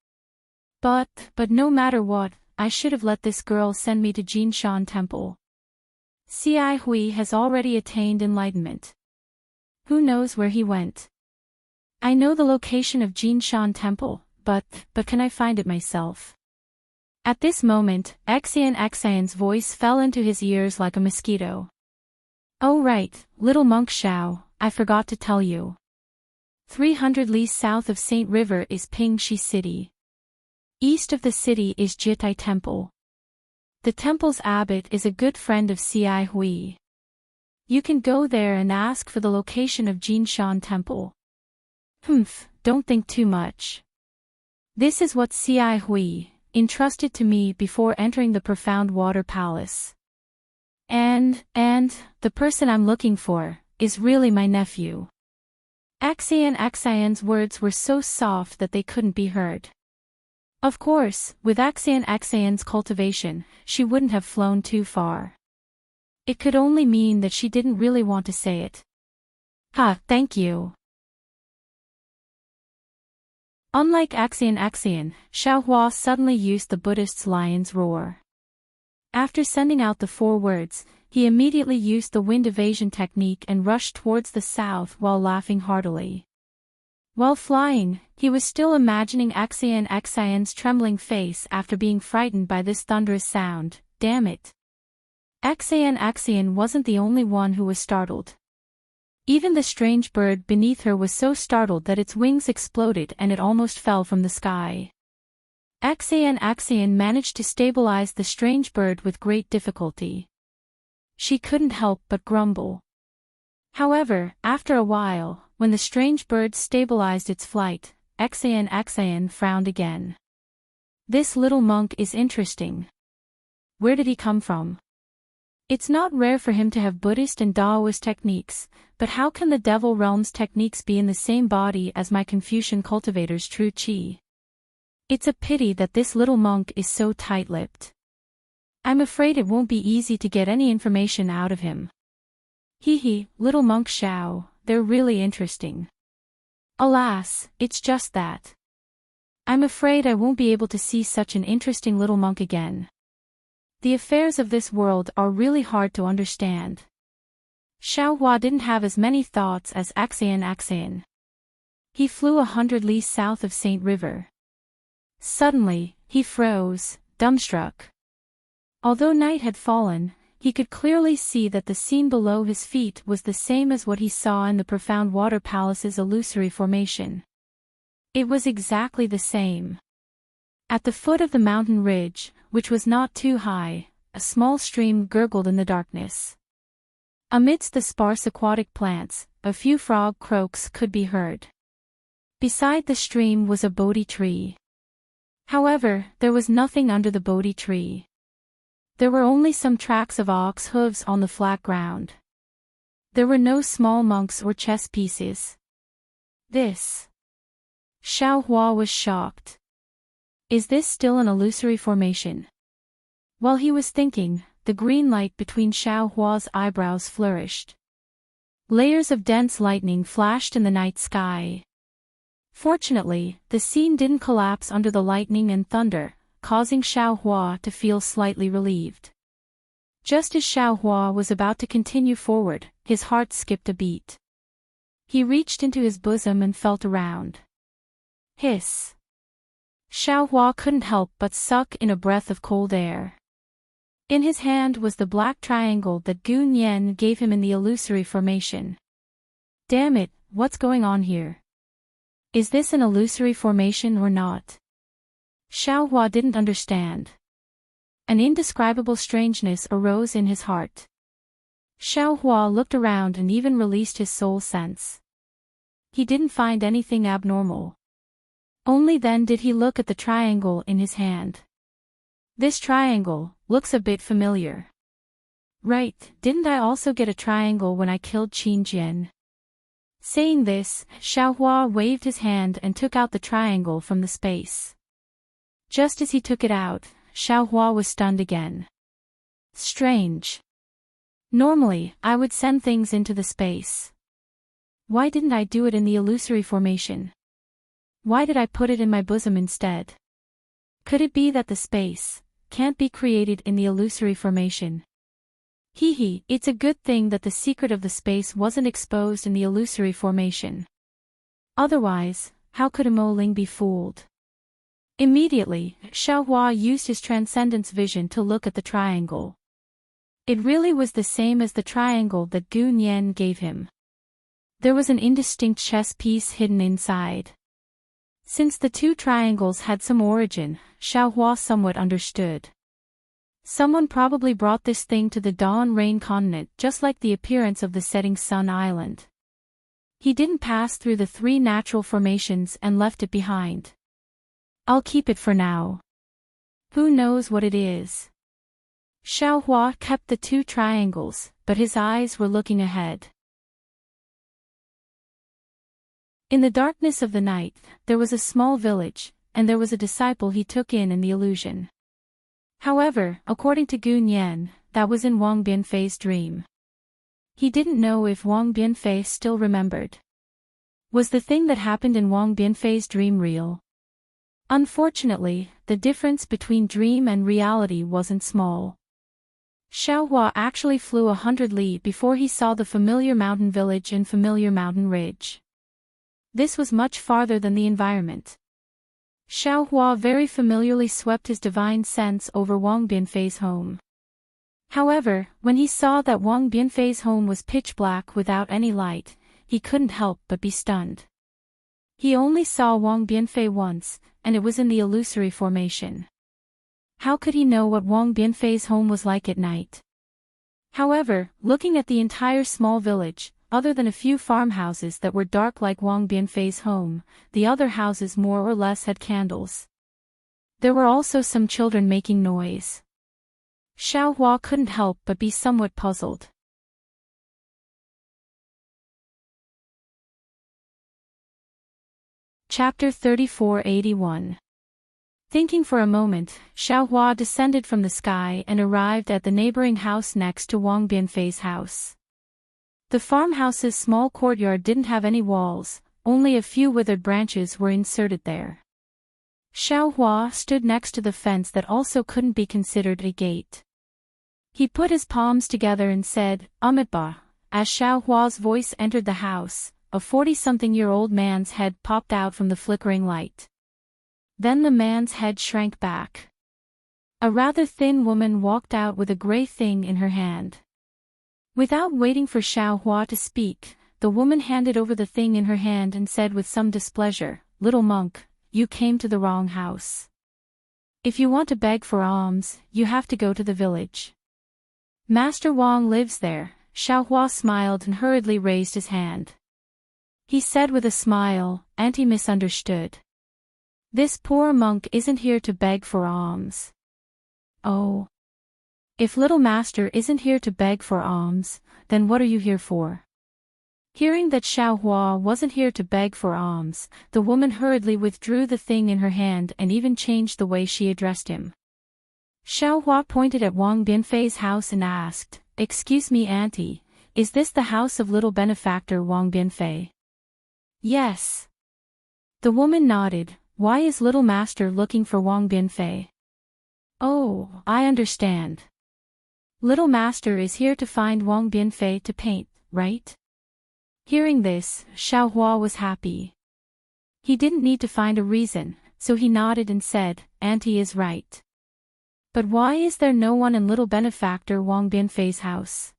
But no matter what, I should have let this girl send me to Jinshan Temple. Cai Hui has already attained enlightenment. Who knows where he went? I know the location of Jinshan Temple, but can I find it myself?" At this moment, Axayan's voice fell into his ears like a mosquito. "Oh right, little monk Xiao, I forgot to tell you. 300 li south of Saint River is Pingxi City. East of the city is Jitai Temple. The temple's abbot is a good friend of Cai Hui. You can go there and ask for the location of Jinshan Temple." "Humph, don't think too much. This is what Cai Hui entrusted to me before entering the Profound Water Palace. And the person I'm looking for is really my nephew." Axayan's words were so soft that they couldn't be heard. Of course, with Axayan's cultivation, she wouldn't have flown too far. It could only mean that she didn't really want to say it. Thank you." Unlike Axayan, Xiaohua suddenly used the Buddhist's lion's roar. After sending out the 4 words, he immediately used the wind evasion technique and rushed towards the south while laughing heartily. While flying, he was still imagining Axayan's trembling face after being frightened by this thunderous sound. Damn it. Axayan wasn't the only one who was startled. Even the strange bird beneath her was so startled that its wings exploded and it almost fell from the sky. Axayan managed to stabilize the strange bird with great difficulty. She couldn't help but grumble. However, after a while, when the strange bird stabilized its flight, Axayan frowned again. "This little monk is interesting. Where did he come from? It's not rare for him to have Buddhist and Taoist techniques, but how can the Devil Realm's techniques be in the same body as my Confucian cultivator's true qi? It's a pity that this little monk is so tight-lipped. I'm afraid it won't be easy to get any information out of him. Hee, little monk Xiao, they're really interesting. Alas, it's just that. I'm afraid I won't be able to see such an interesting little monk again. The affairs of this world are really hard to understand. Xiao Hua didn't have as many thoughts as Axian. He flew 100 li south of Saint River. Suddenly, he froze, dumbstruck. Although night had fallen, he could clearly see that the scene below his feet was the same as what he saw in the profound water palace's illusory formation. It was exactly the same. At the foot of the mountain ridge, which was not too high, a small stream gurgled in the darkness. Amidst the sparse aquatic plants, a few frog croaks could be heard. Beside the stream was a Bodhi tree. However, there was nothing under the Bodhi tree. There were only some tracks of ox hooves on the flat ground. There were no small monks or chess pieces. Xiao Hua was shocked. Is this still an illusory formation? While he was thinking, the green light between Xiao Hua's eyebrows flourished. Layers of dense lightning flashed in the night sky. Fortunately, the scene didn't collapse under the lightning and thunder, causing Xiao Hua to feel slightly relieved. Just as Xiao Hua was about to continue forward, his heart skipped a beat. He reached into his bosom and felt around. Hiss. Xiao Hua couldn't help but suck in a breath of cold air. In his hand was the black triangle that Gu Nian gave him in the illusory formation. Damn it, what's going on here? Is this an illusory formation or not? Xiao Hua didn't understand. An indescribable strangeness arose in his heart. Xiao Hua looked around and even released his soul sense. He didn't find anything abnormal. Only then did he look at the triangle in his hand. This triangle looks a bit familiar. Right, didn't I also get a triangle when I killed Qin Jian? Saying this, Xiao Hua waved his hand and took out the triangle from the space. Just as he took it out, Xiao Hua was stunned again. Strange. Normally, I would send things into the space. Why didn't I do it in the illusory formation? Why did I put it in my bosom instead? Could it be that the space can't be created in the illusory formation? It's a good thing that the secret of the space wasn't exposed in the illusory formation. Otherwise, how could Mo Ling be fooled? Immediately, Xiao Hua used his transcendence vision to look at the triangle. It really was the same as the triangle that Gu Nian gave him. There was an indistinct chess piece hidden inside. Since the two triangles had some origin, Xiao Hua somewhat understood. Someone probably brought this thing to the Dawn Rain continent just like the appearance of the setting sun island. He didn't pass through the three natural formations and left it behind. I'll keep it for now. Who knows what it is? Xiao Hua kept the two triangles, but his eyes were looking ahead. In the darkness of the night, there was a small village, and there was a disciple he took in the illusion. However, according to Gu Nian, that was in Wang Bianfei's dream. He didn't know if Wang Bianfei still remembered. Was the thing that happened in Wang Bianfei's dream real? Unfortunately, the difference between dream and reality wasn't small. Xiao Hua actually flew 100 li before he saw the familiar mountain village and familiar mountain ridge. This was much farther than the environment. Xiao Hua very familiarly swept his divine sense over Wang Bianfei's home. However, when he saw that Wang Bianfei's home was pitch black without any light, he couldn't help but be stunned. He only saw Wang Bianfei once, and it was in the illusory formation. How could he know what Wang Bianfei's home was like at night? However, looking at the entire small village, other than a few farmhouses that were dark like Wang Bianfei's home, the other houses more or less had candles. There were also some children making noise. Xiaohua couldn't help but be somewhat puzzled. Chapter 3481. Thinking for a moment, Xiaohua descended from the sky and arrived at the neighboring house next to Wang Bianfei's house. The farmhouse's small courtyard didn't have any walls, only a few withered branches were inserted there. Xiaohua stood next to the fence that also couldn't be considered a gate. He put his palms together and said, "Amitabha." As Xiaohua's voice entered the house, a 40-something-year-old man's head popped out from the flickering light. Then the man's head shrank back. A rather thin woman walked out with a gray thing in her hand. Without waiting for Xiaohua to speak, the woman handed over the thing in her hand and said with some displeasure, "Little monk, you came to the wrong house. If you want to beg for alms, you have to go to the village. Master Wang lives there." Xiaohua smiled and hurriedly raised his hand. He said with a smile, "Auntie misunderstood. This poor monk isn't here to beg for alms." "Oh. If little master isn't here to beg for alms, then what are you here for?" Hearing that Xiaohua wasn't here to beg for alms, the woman hurriedly withdrew the thing in her hand and even changed the way she addressed him. Xiaohua pointed at Wang Bianfei's house and asked, "Excuse me, auntie, is this the house of little benefactor Wang Bianfei?" "Yes." The woman nodded. "Why is little master looking for Wang Bianfei?" "Oh, I understand. Little master is here to find Wang Bianfei to paint, right?" Hearing this, Xiaohua was happy. He didn't need to find a reason, so he nodded and said, "Auntie is right. But why is there no one in little benefactor Wang Bianfei's house?"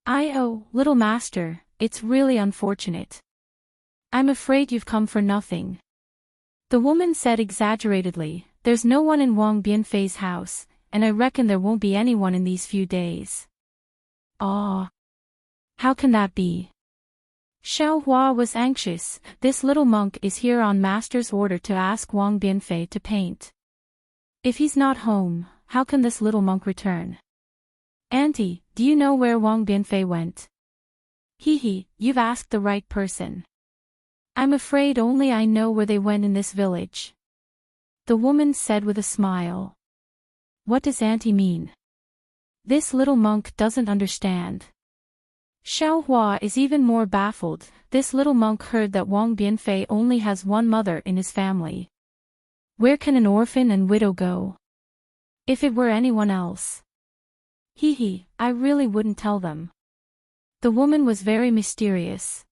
"Oh, little master, it's really unfortunate. I'm afraid you've come for nothing." The woman said exaggeratedly, "There's no one in Wang Bianfei's house, and I reckon there won't be anyone in these few days." "Ah. How can that be?" Xiaohua was anxious. "This little monk is here on master's order to ask Wang Bianfei to paint. If he's not home, how can this little monk return?" "Auntie, do you know where Wang Bianfei went?" You've asked the right person. I'm afraid only I know where they went in this village," the woman said with a smile. "What does auntie mean?" This little monk doesn't understand. Xiaohua is even more baffled. This little monk heard that Wang Bianfei only has one mother in his family. Where can an orphan and widow go? If it were anyone else. I really wouldn't tell them. The woman was very mysterious.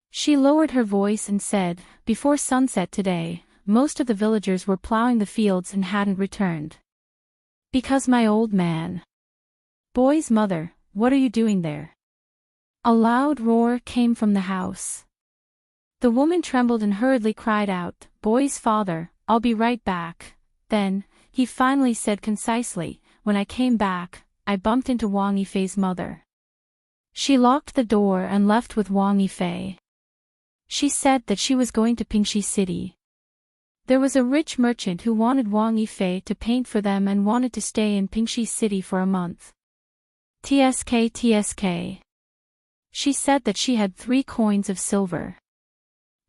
She lowered her voice and said, "Before sunset today, most of the villagers were plowing the fields and hadn't returned. Because my old man." "Boy's mother, what are you doing there?" A loud roar came from the house. The woman trembled and hurriedly cried out, "Boy's father, I'll be right back." Then, he finally said concisely, "When I came back, I bumped into Wang Yifei's mother. She locked the door and left with Wang Yifei. She said that she was going to Pingxi City. There was a rich merchant who wanted Wang Yifei to paint for them and wanted to stay in Pingxi City for a month. TSK. She said that she had 3 coins of silver.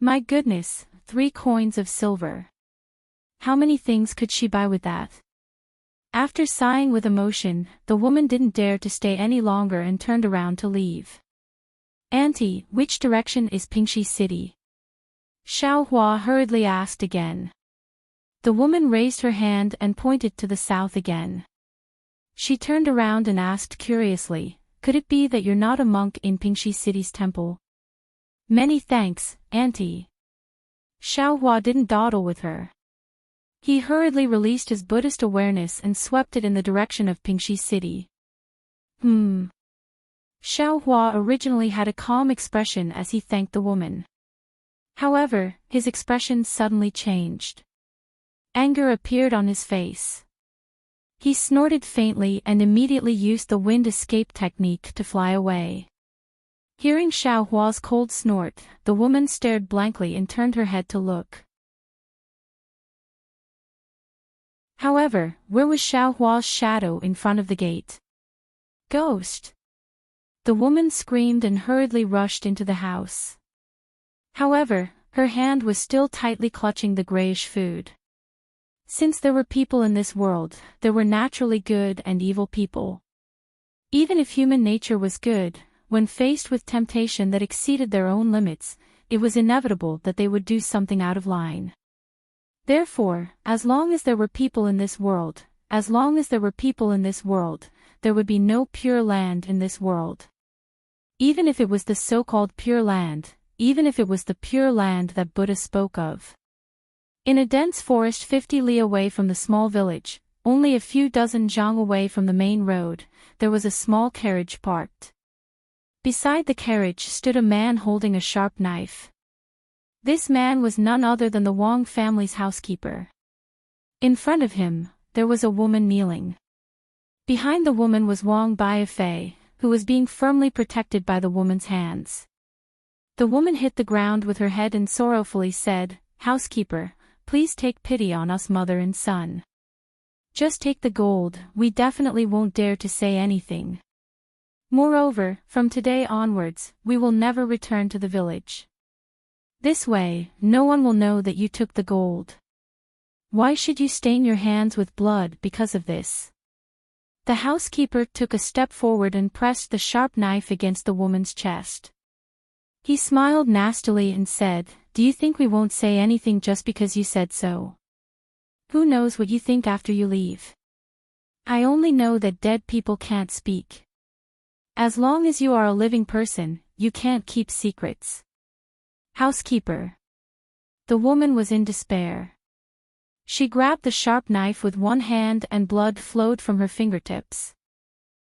My goodness, 3 coins of silver. How many things could she buy with that?" After sighing with emotion, the woman didn't dare to stay any longer and turned around to leave. "Auntie, which direction is Pingxi City?" Xiaohua hurriedly asked again. The woman raised her hand and pointed to the south again. She turned around and asked curiously, "Could it be that you're not a monk in Pingxi City's temple?" "Many thanks, auntie." Xiaohua didn't dawdle with her. He hurriedly released his Buddhist awareness and swept it in the direction of Pingxi City. Xiaohua originally had a calm expression as he thanked the woman. However, his expression suddenly changed. Anger appeared on his face. He snorted faintly and immediately used the wind escape technique to fly away. Hearing Xiaohua's cold snort, the woman stared blankly and turned her head to look. However, where was Xiao Hua's shadow in front of the gate? Ghost! The woman screamed and hurriedly rushed into the house. However, her hand was still tightly clutching the grayish food. Since there were people in this world, there were naturally good and evil people. Even if human nature was good, when faced with temptation that exceeded their own limits, it was inevitable that they would do something out of line. Therefore, as long as there were people in this world, there would be no pure land in this world. Even if it was the so-called pure land, even if it was the pure land that Buddha spoke of. In a dense forest 50 li away from the small village, only a few dozen zhang away from the main road, there was a small carriage parked. Beside the carriage stood a man holding a sharp knife. This man was none other than the Wang family's housekeeper. In front of him, there was a woman kneeling. Behind the woman was Wang Baifei, who was being firmly protected by the woman's hands. The woman hit the ground with her head and sorrowfully said, "Housekeeper, please take pity on us, mother and son. Just take the gold, we definitely won't dare to say anything. Moreover, from today onwards, we will never return to the village. This way, no one will know that you took the gold. Why should you stain your hands with blood because of this?" The housekeeper took a step forward and pressed the sharp knife against the woman's chest. He smiled nastily and said, "Do you think we won't say anything just because you said so? Who knows what you think after you leave? I only know that dead people can't speak. As long as you are a living person, you can't keep secrets." Housekeeper. The woman was in despair. She grabbed the sharp knife with one hand and blood flowed from her fingertips.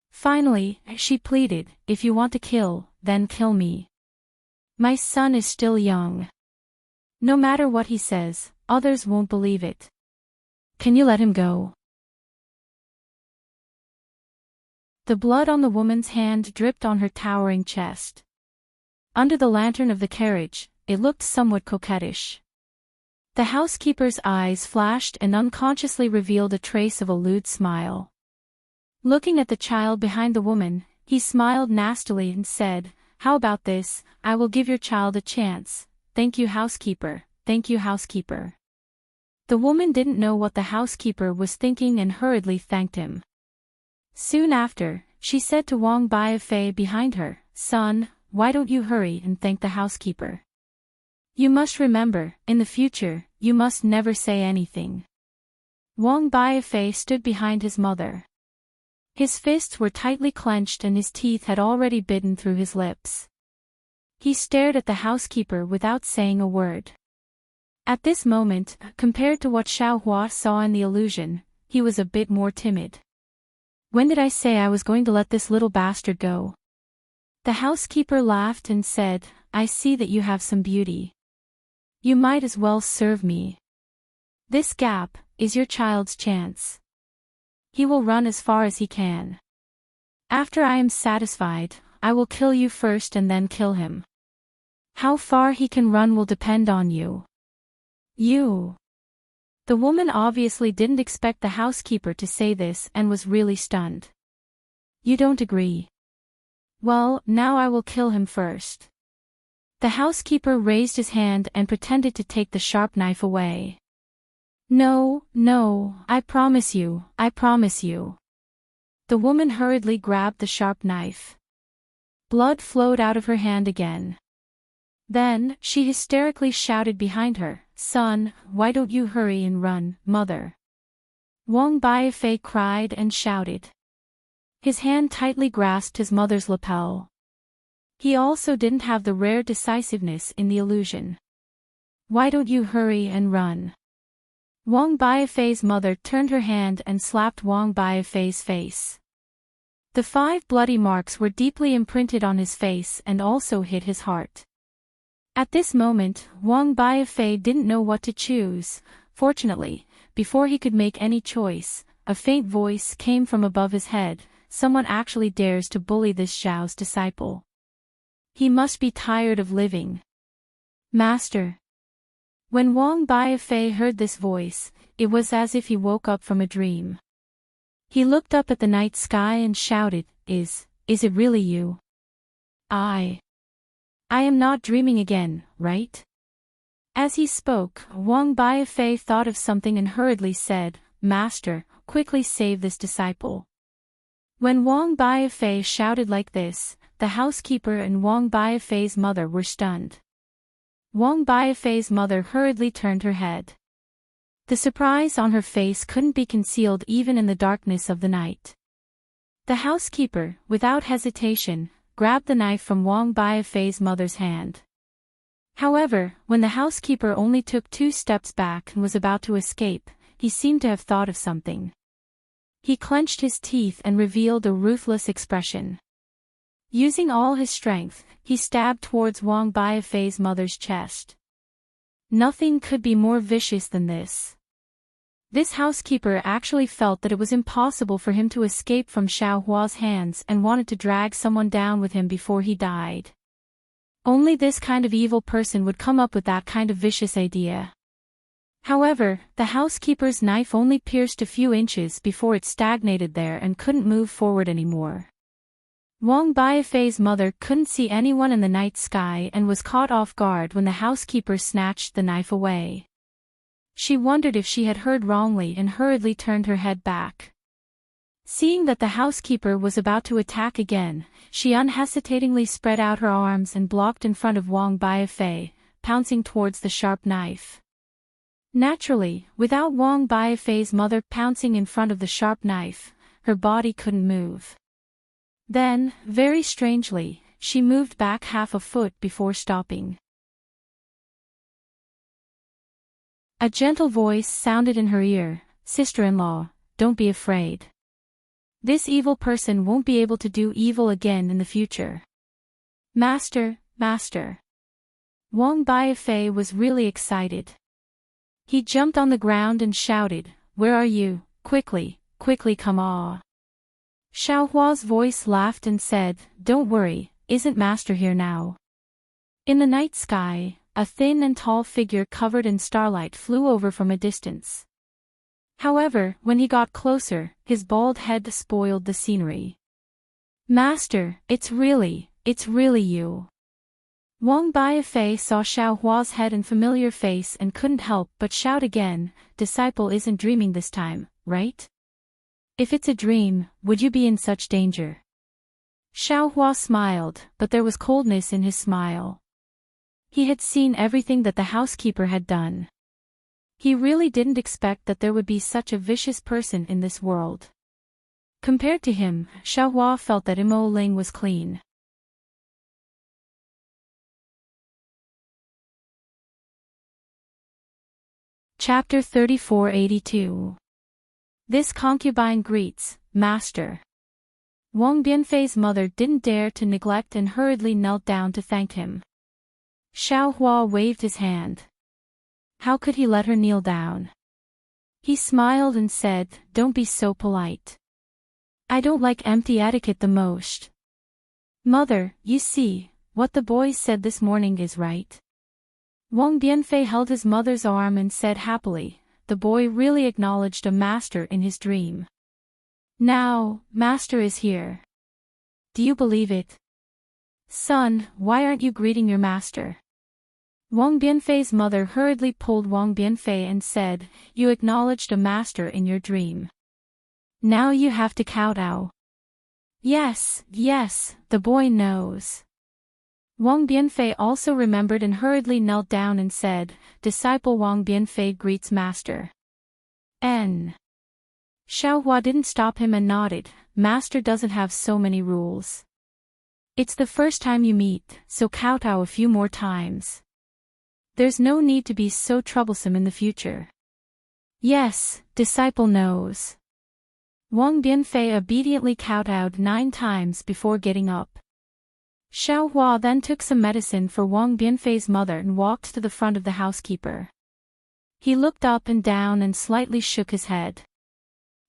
Finally, she pleaded, "If you want to kill, then kill me. My son is still young. No matter what he says, others won't believe it. Can you let him go?" The blood on the woman's hand dripped on her towering chest. Under the lantern of the carriage, it looked somewhat coquettish. The housekeeper's eyes flashed and unconsciously revealed a trace of a lewd smile. Looking at the child behind the woman, he smiled nastily and said, "How about this? I will give your child a chance. Thank you, housekeeper. Thank you, housekeeper." The woman didn't know what the housekeeper was thinking and hurriedly thanked him. Soon after, she said to Wang Baifei behind her, "Son, why don't you hurry and thank the housekeeper? You must remember, in the future, you must never say anything." Wang Baifei stood behind his mother. His fists were tightly clenched and his teeth had already bitten through his lips. He stared at the housekeeper without saying a word. At this moment, compared to what Xiao Hua saw in the illusion, he was a bit more timid. "When did I say I was going to let this little bastard go?" The housekeeper laughed and said, "I see that you have some beauty. You might as well serve me. This gap is your child's chance. He will run as far as he can. After I am satisfied, I will kill you first and then kill him. How far he can run will depend on you." "You." The woman obviously didn't expect the housekeeper to say this and was really stunned. "You don't agree? Well, now I will kill him first." The housekeeper raised his hand and pretended to take the sharp knife away. "No, no, I promise you, I promise you." The woman hurriedly grabbed the sharp knife. Blood flowed out of her hand again. Then, she hysterically shouted behind her, "Son, why don't you hurry and run, mother?" Wang Baifei cried and shouted. His hand tightly grasped his mother's lapel. He also didn't have the rare decisiveness in the illusion. "Why don't you hurry and run?" Wang Baifei's mother turned her hand and slapped Wang Baifei's face. The 5 bloody marks were deeply imprinted on his face and also hit his heart. At this moment, Wang Baifei didn't know what to choose. Fortunately, before he could make any choice, a faint voice came from above his head, "Someone actually dares to bully this Zhao's disciple. He must be tired of living. Master." When Wang Baifei heard this voice, it was as if he woke up from a dream. He looked up at the night sky and shouted, Is it really you? I am not dreaming again, right? As he spoke, Wang Biafei thought of something and hurriedly said, Master, quickly save this disciple. When Wang Biafei shouted like this, the housekeeper and Wang Biafei's mother were stunned. Wang Biafei's mother hurriedly turned her head. The surprise on her face couldn't be concealed even in the darkness of the night. The housekeeper, without hesitation, grabbed the knife from Wang Biafei's mother's hand. However, when the housekeeper only took 2 steps back and was about to escape, he seemed to have thought of something. He clenched his teeth and revealed a ruthless expression. Using all his strength, he stabbed towards Wang Biafei's mother's chest. Nothing could be more vicious than this. This housekeeper actually felt that it was impossible for him to escape from Xiao Hua's hands and wanted to drag someone down with him before he died. Only this kind of evil person would come up with that kind of vicious idea. However, the housekeeper's knife only pierced a few inches before it stagnated there and couldn't move forward anymore. Wang Biafei's mother couldn't see anyone in the night sky and was caught off guard when the housekeeper snatched the knife away. She wondered if she had heard wrongly and hurriedly turned her head back. Seeing that the housekeeper was about to attack again, she unhesitatingly spread out her arms and blocked in front of Wang Biafei, pouncing towards the sharp knife. Naturally, without Wang Biafei's mother pouncing in front of the sharp knife, her body couldn't move. Then, very strangely, she moved back half a foot before stopping. A gentle voice sounded in her ear, Sister-in-law, don't be afraid. This evil person won't be able to do evil again in the future. Master, Master. Wang Biafei was really excited. He jumped on the ground and shouted, Where are you? Quickly, quickly come on. Xiao Hua's voice laughed and said, Don't worry, isn't Master here now? In the night sky, a thin and tall figure covered in starlight flew over from a distance. However, when he got closer, his bald head spoiled the scenery. Master, it's really you. Wang Biafei saw Xiao Hua's head and familiar face and couldn't help but shout again, Disciple isn't dreaming this time, right? If it's a dream, would you be in such danger? Xiao Hua smiled, but there was coldness in his smile. He had seen everything that the housekeeper had done. He really didn't expect that there would be such a vicious person in this world. Compared to him, Xiao Hua felt that Imo Ling was clean. Chapter 3482. This concubine greets, Master. Wang Bianfei's mother didn't dare to neglect and hurriedly knelt down to thank him. Xiao Hua waved his hand. How could he let her kneel down? He smiled and said, Don't be so polite. I don't like empty etiquette the most. Mother, you see, what the boys said this morning is right. Wang Bianfei held his mother's arm and said happily, the boy really acknowledged a master in his dream. Now, Master is here. Do you believe it? Son, why aren't you greeting your master? Wang Bianfei's mother hurriedly pulled Wang Bianfei and said, You acknowledged a master in your dream. Now you have to kowtow. Yes, the boy knows. Wang Bianfei also remembered and hurriedly knelt down and said, Disciple Wang Bianfei greets Master. N. Xiao Hua didn't stop him and nodded, Master doesn't have so many rules. It's the first time you meet, so kowtow a few more times. There's no need to be so troublesome in the future. Yes, disciple knows. Wang Bianfei obediently kowtowed 9 times before getting up. Xiao Hua then took some medicine for Wang Bianfei's mother and walked to the front of the housekeeper. He looked up and down and slightly shook his head.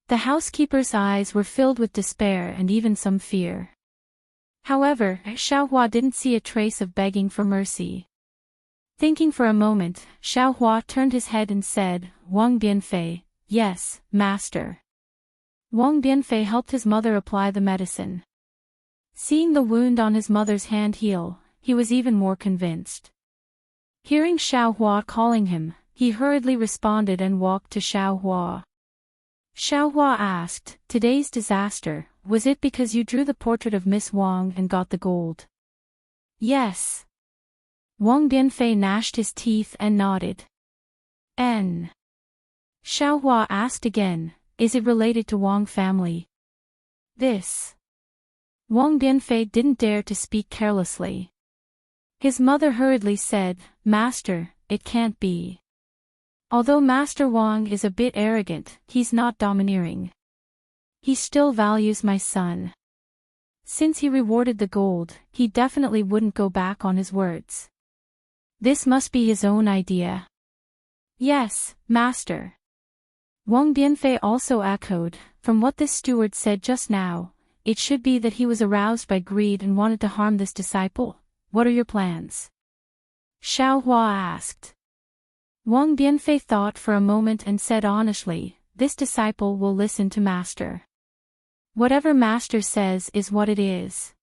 The housekeeper's eyes were filled with despair and even some fear. However, Xiao Hua didn't see a trace of begging for mercy. Thinking for a moment, Xiaohua turned his head and said, Wang Bianfei, yes, master. Wang Bianfei helped his mother apply the medicine. Seeing the wound on his mother's hand heal, he was even more convinced. Hearing Xiaohua calling him, he hurriedly responded and walked to Xiaohua. Xiaohua asked, today's disaster, was it because you drew the portrait of Miss Wang and got the gold? Yes. Wang Bianfei gnashed his teeth and nodded. N. Xiaohua asked again, is it related to Wang family? This. Wang Bianfei didn't dare to speak carelessly. His mother hurriedly said, Master, it can't be. Although Master Wang is a bit arrogant, he's not domineering. He still values my son. Since he rewarded the gold, he definitely wouldn't go back on his words. This must be his own idea. Yes, Master. Wang Bianfei also echoed, from what this steward said just now, it should be that he was aroused by greed and wanted to harm this disciple. What are your plans? Xiaohua asked. Wang Bianfei thought for a moment and said honestly, this disciple will listen to Master. Whatever Master says is what it is.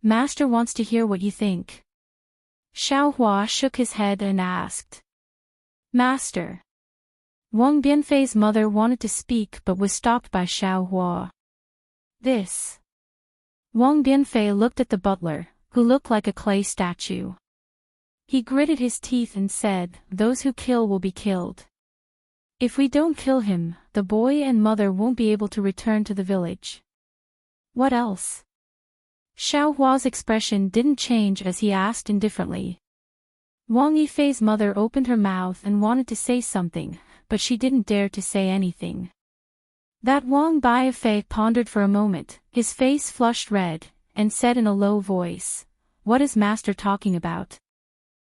Master wants to hear what you think. Xiaohua shook his head and asked. Master. Wang Bianfei's mother wanted to speak but was stopped by Xiaohua. This. Wang Bianfei looked at the butler, who looked like a clay statue. He gritted his teeth and said, those who kill will be killed. If we don't kill him, the boy and mother won't be able to return to the village. What else? Xiaohua's expression didn't change as he asked indifferently. Wang Yifei's mother opened her mouth and wanted to say something, but she didn't dare to say anything. That Wang Biafei pondered for a moment, his face flushed red, and said in a low voice, what is Master talking about?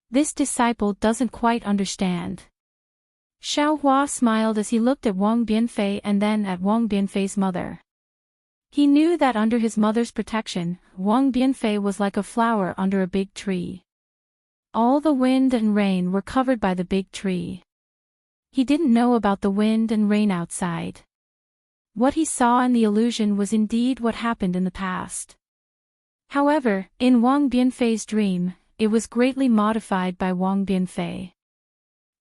This disciple doesn't quite understand. Xiaohua smiled as he looked at Wang Bianfei and then at Wang Bianfei's mother. He knew that under his mother's protection, Wang Bianfei was like a flower under a big tree. All the wind and rain were covered by the big tree. He didn't know about the wind and rain outside. What he saw in the illusion was indeed what happened in the past. However, in Wang Bianfei's dream, it was greatly modified by Wang Bianfei.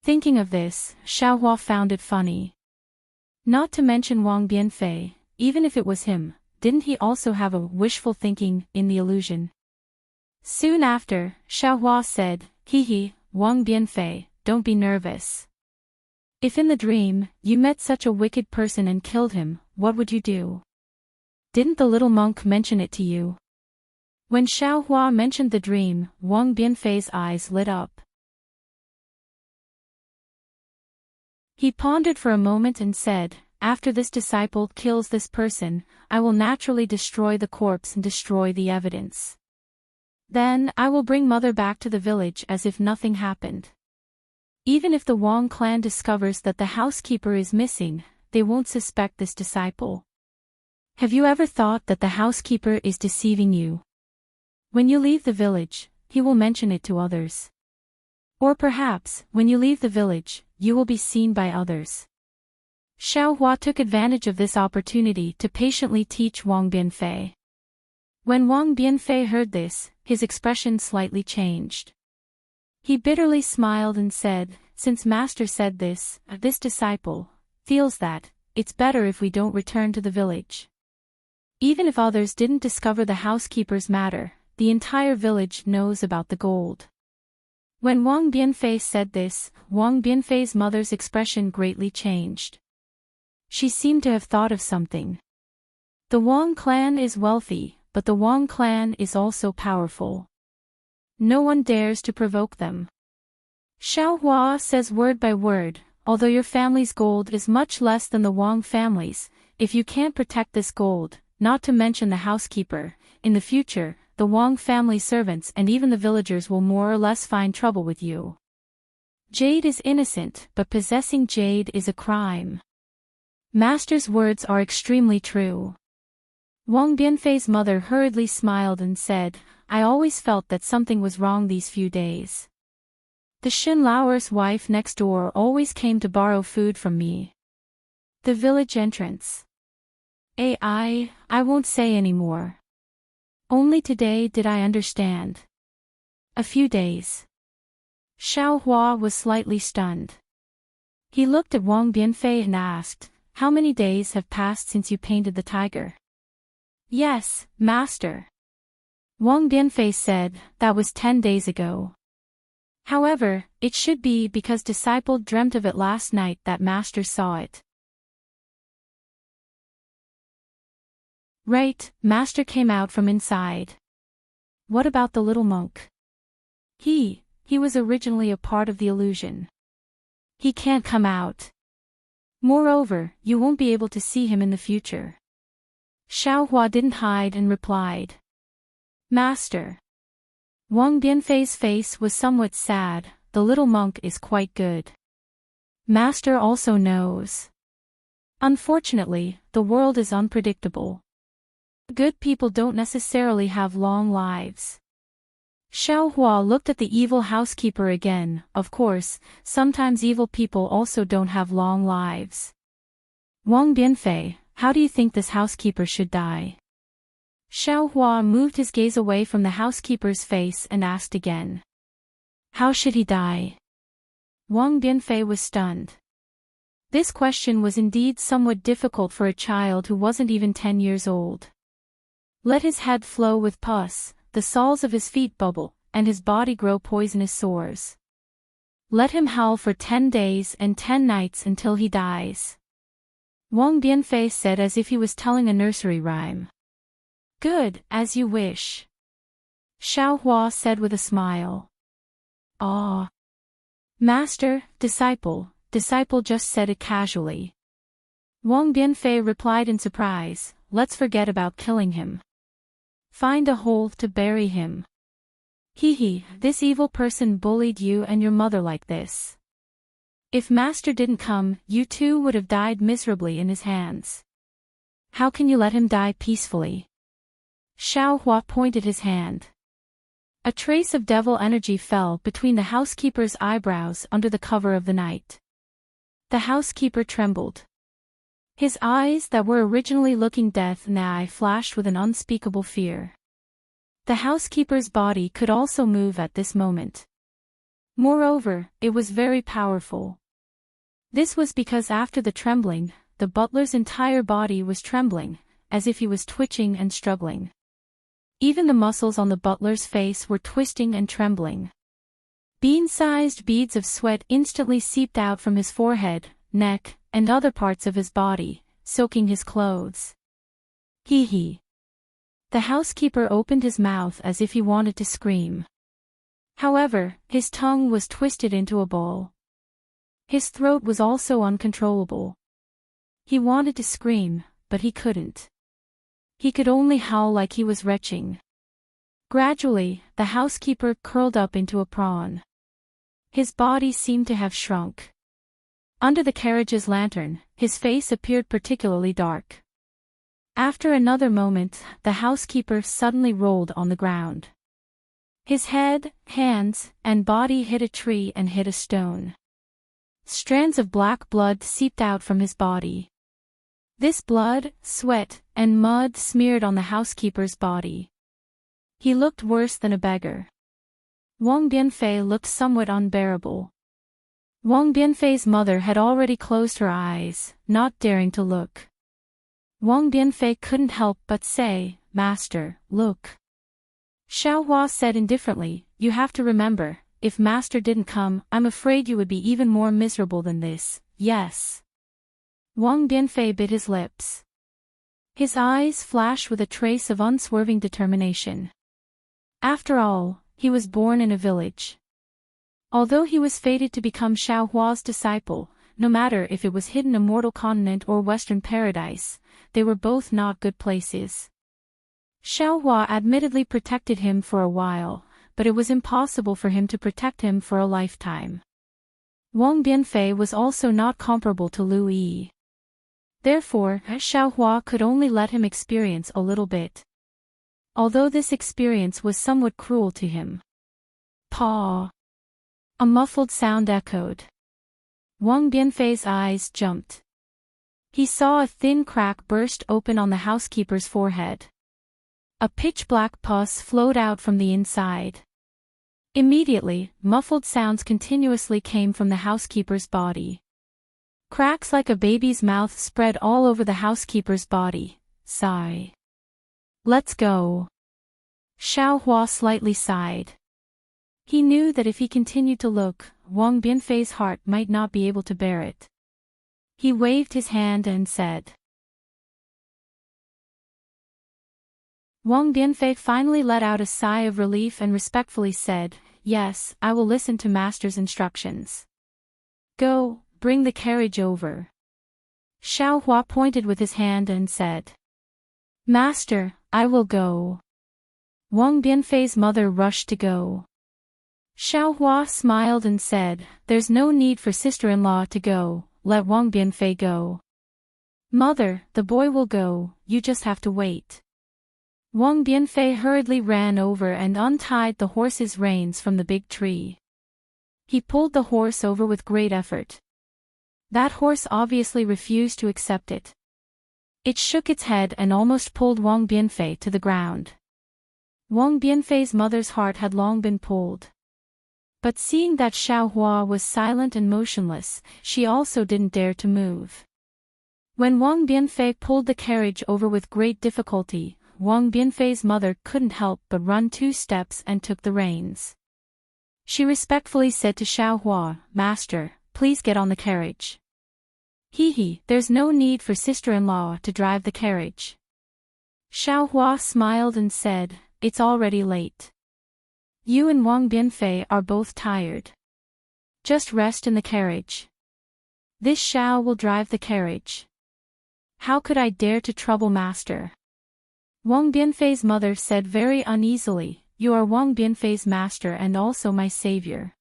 Thinking of this, Xiaohua found it funny. Not to mention Wang Bianfei, even if it was him, didn't he also have a wishful thinking in the illusion? Soon after, Xiaohua said, Hee, Wang Bianfei, don't be nervous. If in the dream, you met such a wicked person and killed him, what would you do? Didn't the little monk mention it to you? When Xiaohua mentioned the dream, Wang Bianfei's eyes lit up. He pondered for a moment and said, after this disciple kills this person, I will naturally destroy the corpse and destroy the evidence. Then I will bring mother back to the village as if nothing happened. Even if the Wang clan discovers that the housekeeper is missing, they won't suspect this disciple. Have you ever thought that the housekeeper is deceiving you? When you leave the village, he will mention it to others. Or perhaps, when you leave the village, you will be seen by others. Xiaohua took advantage of this opportunity to patiently teach Wang Bianfei. When Wang Bianfei heard this, his expression slightly changed. He bitterly smiled and said, since Master said this disciple feels that it's better if we don't return to the village. Even if others didn't discover the housekeeper's matter, the entire village knows about the gold. When Wang Bianfei said this, Wang Bianfei's mother's expression greatly changed. She seemed to have thought of something. The Wang clan is wealthy, but the Wang clan is also powerful. No one dares to provoke them. Xiaohua says word by word, although your family's gold is much less than the Wang family's, if you can't protect this gold, not to mention the housekeeper, in the future, the Wang family servants and even the villagers will more or less find trouble with you. Jade is innocent, but possessing jade is a crime. Master's words are extremely true. Wang Bianfei's mother hurriedly smiled and said, I always felt that something was wrong these few days. The Shinlaoer's wife next door always came to borrow food from me. The village entrance. I won't say any more. Only today did I understand. A few days. Xiaohua was slightly stunned. He looked at Wang Bianfei and asked, "How many days have passed since you painted the tiger?" "Yes, master." Wang Bianfei said, "That was 10 days ago. However, it should be because disciple dreamt of it last night that master saw it." "Right, master came out from inside." "What about the little monk?" He was originally a part of the illusion. He can't come out. Moreover, you won't be able to see him in the future." Xiaohua didn't hide and replied. "Master." Wang Bianfei's face was somewhat sad. "The little monk is quite good. Master also knows. Unfortunately, the world is unpredictable. Good people don't necessarily have long lives." Xiaohua looked at the evil housekeeper again. Of course, sometimes evil people also don't have long lives. "Wang Bianfei, how do you think this housekeeper should die?" Xiaohua moved his gaze away from the housekeeper's face and asked again. "How should he die?" Wang Bianfei was stunned. This question was indeed somewhat difficult for a child who wasn't even 10 years old. Let his head flow with pus, the soles of his feet bubble, and his body grow poisonous sores. Let him howl for 10 days and 10 nights until he dies. Wang Bianfei said as if he was telling a nursery rhyme. "Good, as you wish." Xiaohua said with a smile. "Ah. Master, disciple just said it casually." Wang Bianfei replied in surprise, "Let's forget about killing him. Find a hole to bury him. This evil person bullied you and your mother like this. If master didn't come, you too would have died miserably in his hands. How can you let him die peacefully?" Xiaohua pointed his hand. A trace of devil energy fell between the housekeeper's eyebrows under the cover of the night. The housekeeper trembled. His eyes that were originally looking death now flashed with an unspeakable fear. The housekeeper's body could also move at this moment. Moreover, it was very powerful. This was because after the trembling, the butler's entire body was trembling, as if he was twitching and struggling. Even the muscles on the butler's face were twisting and trembling. Bean-sized beads of sweat instantly seeped out from his forehead, neck, and other parts of his body, soaking his clothes. The housekeeper opened his mouth as if he wanted to scream. However, his tongue was twisted into a ball. His throat was also uncontrollable. He wanted to scream, but he couldn't. He could only howl like he was retching. Gradually, the housekeeper curled up into a prawn. His body seemed to have shrunk. Under the carriage's lantern, his face appeared particularly dark. After another moment, the housekeeper suddenly rolled on the ground. His head, hands, and body hit a tree and hit a stone. Strands of black blood seeped out from his body. This blood, sweat, and mud smeared on the housekeeper's body. He looked worse than a beggar. Wang Bianfei looked somewhat unbearable. Wang Bianfei's mother had already closed her eyes, not daring to look. Wang Bianfei couldn't help but say, "Master, look." Xiaohua said indifferently, "You have to remember, if master didn't come, I'm afraid you would be even more miserable than this, yes." Wang Bianfei bit his lips. His eyes flashed with a trace of unswerving determination. After all, he was born in a village. Although he was fated to become Xiaohua's disciple, no matter if it was hidden immortal continent or western paradise, they were both not good places. Xiaohua admittedly protected him for a while, but it was impossible for him to protect him for a lifetime. Wang Bianfei was also not comparable to Lu Yi. Therefore, Xiaohua could only let him experience a little bit. Although this experience was somewhat cruel to him. "Pa." A muffled sound echoed. Wang Bianfei's eyes jumped. He saw a thin crack burst open on the housekeeper's forehead. A pitch-black pus flowed out from the inside. Immediately, muffled sounds continuously came from the housekeeper's body. Cracks like a baby's mouth spread all over the housekeeper's body. Sigh. Let's go. Xiao Hua slightly sighed. He knew that if he continued to look, Wang Bianfei's heart might not be able to bear it. He waved his hand and said. Wang Bianfei finally let out a sigh of relief and respectfully said, "Yes, I will listen to master's instructions." "Go, bring the carriage over." Xiao Hua pointed with his hand and said. "Master, I will go." Wang Bianfei's mother rushed to go. Xiao Hua smiled and said, "There's no need for sister-in-law to go, let Wang Bianfei go." "Mother, the boy will go, you just have to wait." Wang Bianfei hurriedly ran over and untied the horse's reins from the big tree. He pulled the horse over with great effort. That horse obviously refused to accept it. It shook its head and almost pulled Wang Bianfei to the ground. Wang Bianfei's mother's heart had long been pulled. But seeing that Xiao Hua was silent and motionless, she also didn't dare to move. When Wang Bianfei pulled the carriage over with great difficulty, Wang Bianfei's mother couldn't help but run 2 steps and took the reins. She respectfully said to Xiao Hua, "Master, please get on the carriage." There's no need for sister-in-law to drive the carriage." Xiao Hua smiled and said, "It's already late. You and Wang Bianfei are both tired. Just rest in the carriage. This Xiao will drive the carriage." "How could I dare to trouble master?" Wang Bianfei's mother said very uneasily, "You are Wang Bianfei's master and also my savior."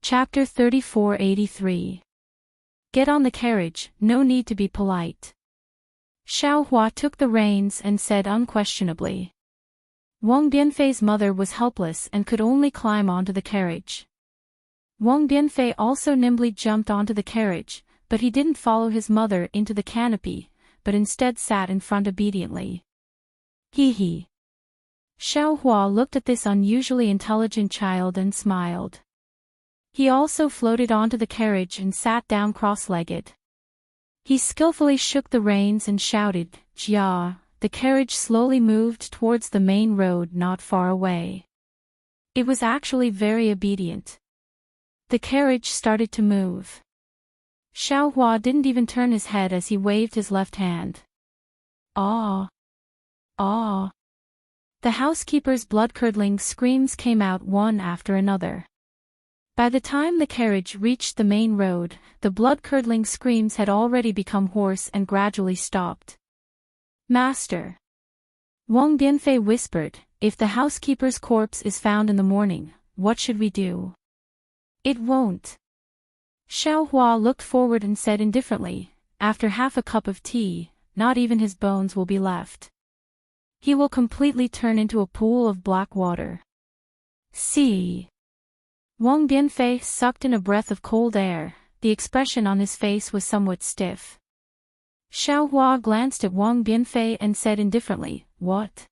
Chapter 3483. Get on the carriage, no need to be polite. Xiao Hua took the reins and said unquestionably. Wang Bianfei's mother was helpless and could only climb onto the carriage. Wang Bianfei also nimbly jumped onto the carriage, but he didn't follow his mother into the canopy, but instead sat in front obediently. Xiao Hua looked at this unusually intelligent child and smiled. He also floated onto the carriage and sat down cross-legged. He skillfully shook the reins and shouted, "Jia!" The carriage slowly moved towards the main road not far away. It was actually very obedient. The carriage started to move. Xiao Hua didn't even turn his head as he waved his left hand. "Ah! Ah!" The housekeeper's blood-curdling screams came out one after another. By the time the carriage reached the main road, the blood-curdling screams had already become hoarse and gradually stopped. "Master!" Wang Bianfei whispered, "If the housekeeper's corpse is found in the morning, what should we do?" "It won't." Xiao Hua looked forward and said indifferently, "After half a cup of tea, not even his bones will be left. He will completely turn into a pool of black water." "See." Wang Bianfei sucked in a breath of cold air, the expression on his face was somewhat stiff. Xiao Hua glanced at Wang Bianfei and said indifferently, "What?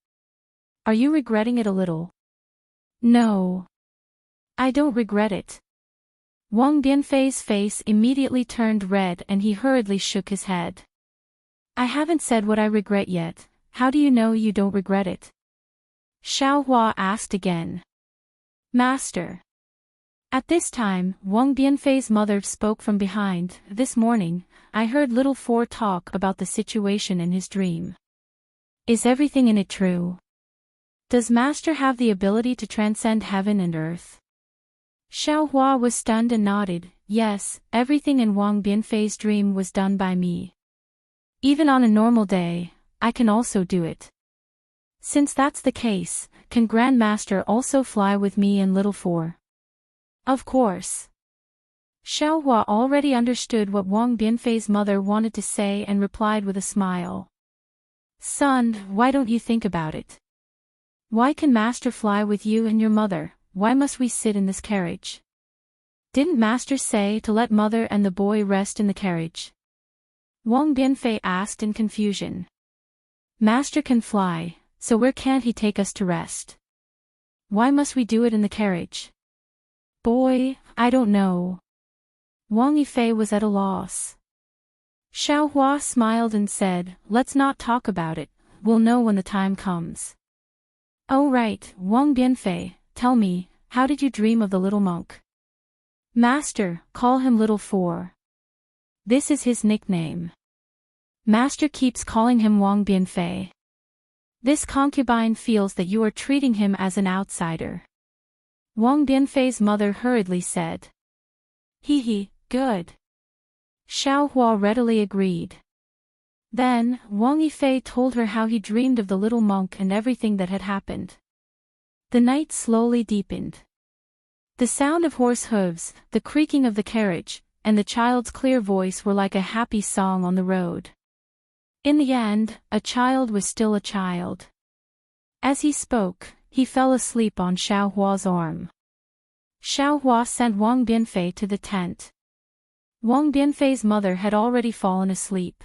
Are you regretting it a little?" "No. I don't regret it." Wang Bianfei's face immediately turned red and he hurriedly shook his head. "I haven't said what I regret yet, how do you know you don't regret it?" Xiao Hua asked again. "Master." At this time, Wang Bianfei's mother spoke from behind. "This morning, I heard Little Four talk about the situation in his dream. Is everything in it true? Does Master have the ability to transcend heaven and earth?" Xiao Hua was stunned and nodded, "Yes, everything in Wang Bianfei's dream was done by me. Even on a normal day, I can also do it. Since that's the case, can Grandmaster also fly with me and Little Four?" "Of course." Xiao Hua already understood what Wang Bianfei's mother wanted to say and replied with a smile. Son, why don't you think about it? Why can Master fly with you and your mother? Why must we sit in this carriage? Didn't Master say to let mother and the boy rest in the carriage? Wang Bianfei asked in confusion. Master can fly, so where can't he take us to rest? Why must we do it in the carriage? Boy, I don't know. Wang Yifei was at a loss. Xiaohua smiled and said, let's not talk about it, we'll know when the time comes. Oh right, Wang Bianfei, tell me, how did you dream of the little monk? Master, call him Little Four. This is his nickname. Master keeps calling him Wang Bianfei. This concubine feels that you are treating him as an outsider. Wang Bianfei's mother hurriedly said. He, good. Xiaohua readily agreed. Then, Wang Yifei told her how he dreamed of the little monk and everything that had happened. The night slowly deepened. The sound of horse hooves, the creaking of the carriage, and the child's clear voice were like a happy song on the road. In the end, a child was still a child. As he spoke, he fell asleep on Xiaohua's arm. Xiaohua sent Wang Bianfei to the tent. Wang Bianfei's mother had already fallen asleep.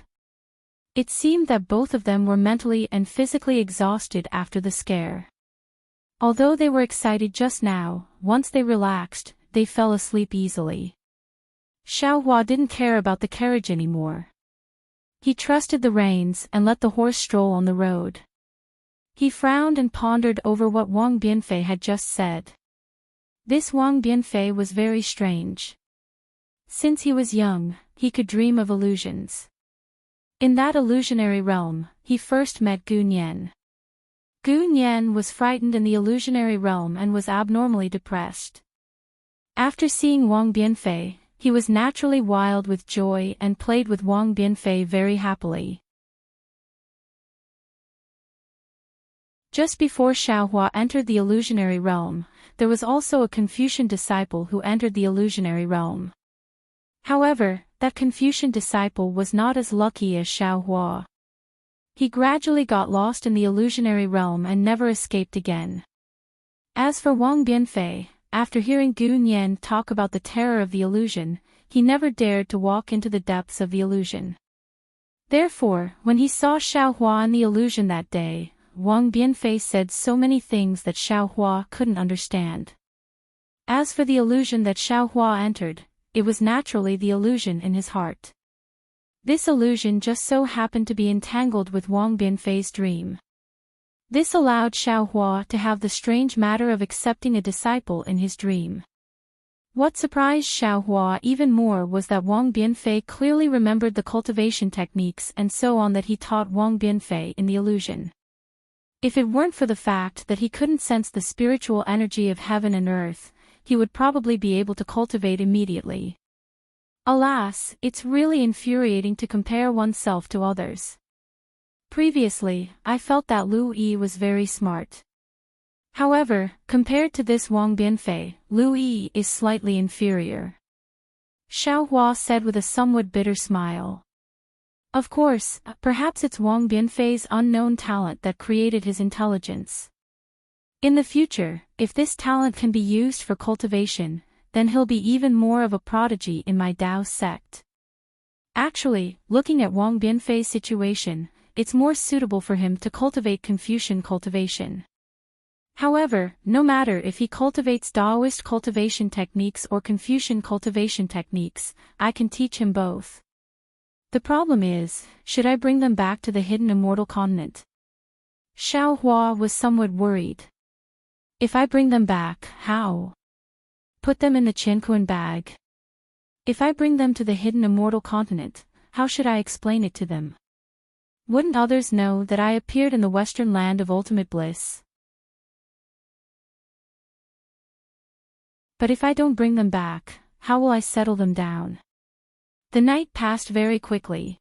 It seemed that both of them were mentally and physically exhausted after the scare. Although they were excited just now, once they relaxed, they fell asleep easily. Xiaohua didn't care about the carriage anymore. He trusted the reins and let the horse stroll on the road. He frowned and pondered over what Wang Bianfei had just said. This Wang Bianfei was very strange. Since he was young, he could dream of illusions. In that illusionary realm, he first met Gu Nian. Gu Nian was frightened in the illusionary realm and was abnormally depressed. After seeing Wang Bianfei, he was naturally wild with joy and played with Wang Bianfei very happily. Just before Xiaohua entered the illusionary realm, there was also a Confucian disciple who entered the illusionary realm. However, that Confucian disciple was not as lucky as Xiaohua. He gradually got lost in the illusionary realm and never escaped again. As for Wang Bianfei, after hearing Gu Nian talk about the terror of the illusion, he never dared to walk into the depths of the illusion. Therefore, when he saw Xiaohua in the illusion that day, Wang Bianfei said so many things that Xiaohua couldn't understand. As for the illusion that Xiaohua entered, it was naturally the illusion in his heart. This illusion just so happened to be entangled with Wang Bianfei's dream. This allowed Xiaohua to have the strange matter of accepting a disciple in his dream. What surprised Xiaohua even more was that Wang Bianfei clearly remembered the cultivation techniques and so on that he taught Wang Bianfei in the illusion. If it weren't for the fact that he couldn't sense the spiritual energy of heaven and earth, he would probably be able to cultivate immediately. Alas, it's really infuriating to compare oneself to others. Previously, I felt that Lu Yi was very smart. However, compared to this Wang Bianfei, Lu Yi is slightly inferior. Xiaohua said with a somewhat bitter smile. Of course, perhaps it's Wang Bianfei's unknown talent that created his intelligence. In the future, if this talent can be used for cultivation, then he'll be even more of a prodigy in my Dao sect. Actually, looking at Wang Bianfei's situation, it's more suitable for him to cultivate Confucian cultivation. However, no matter if he cultivates Taoist cultivation techniques or Confucian cultivation techniques, I can teach him both. The problem is, should I bring them back to the hidden immortal continent? Xiaohua was somewhat worried. If I bring them back, how? Put them in the Qianquan bag. If I bring them to the hidden immortal continent, how should I explain it to them? Wouldn't others know that I appeared in the western land of ultimate bliss? But if I don't bring them back, how will I settle them down? The night passed very quickly.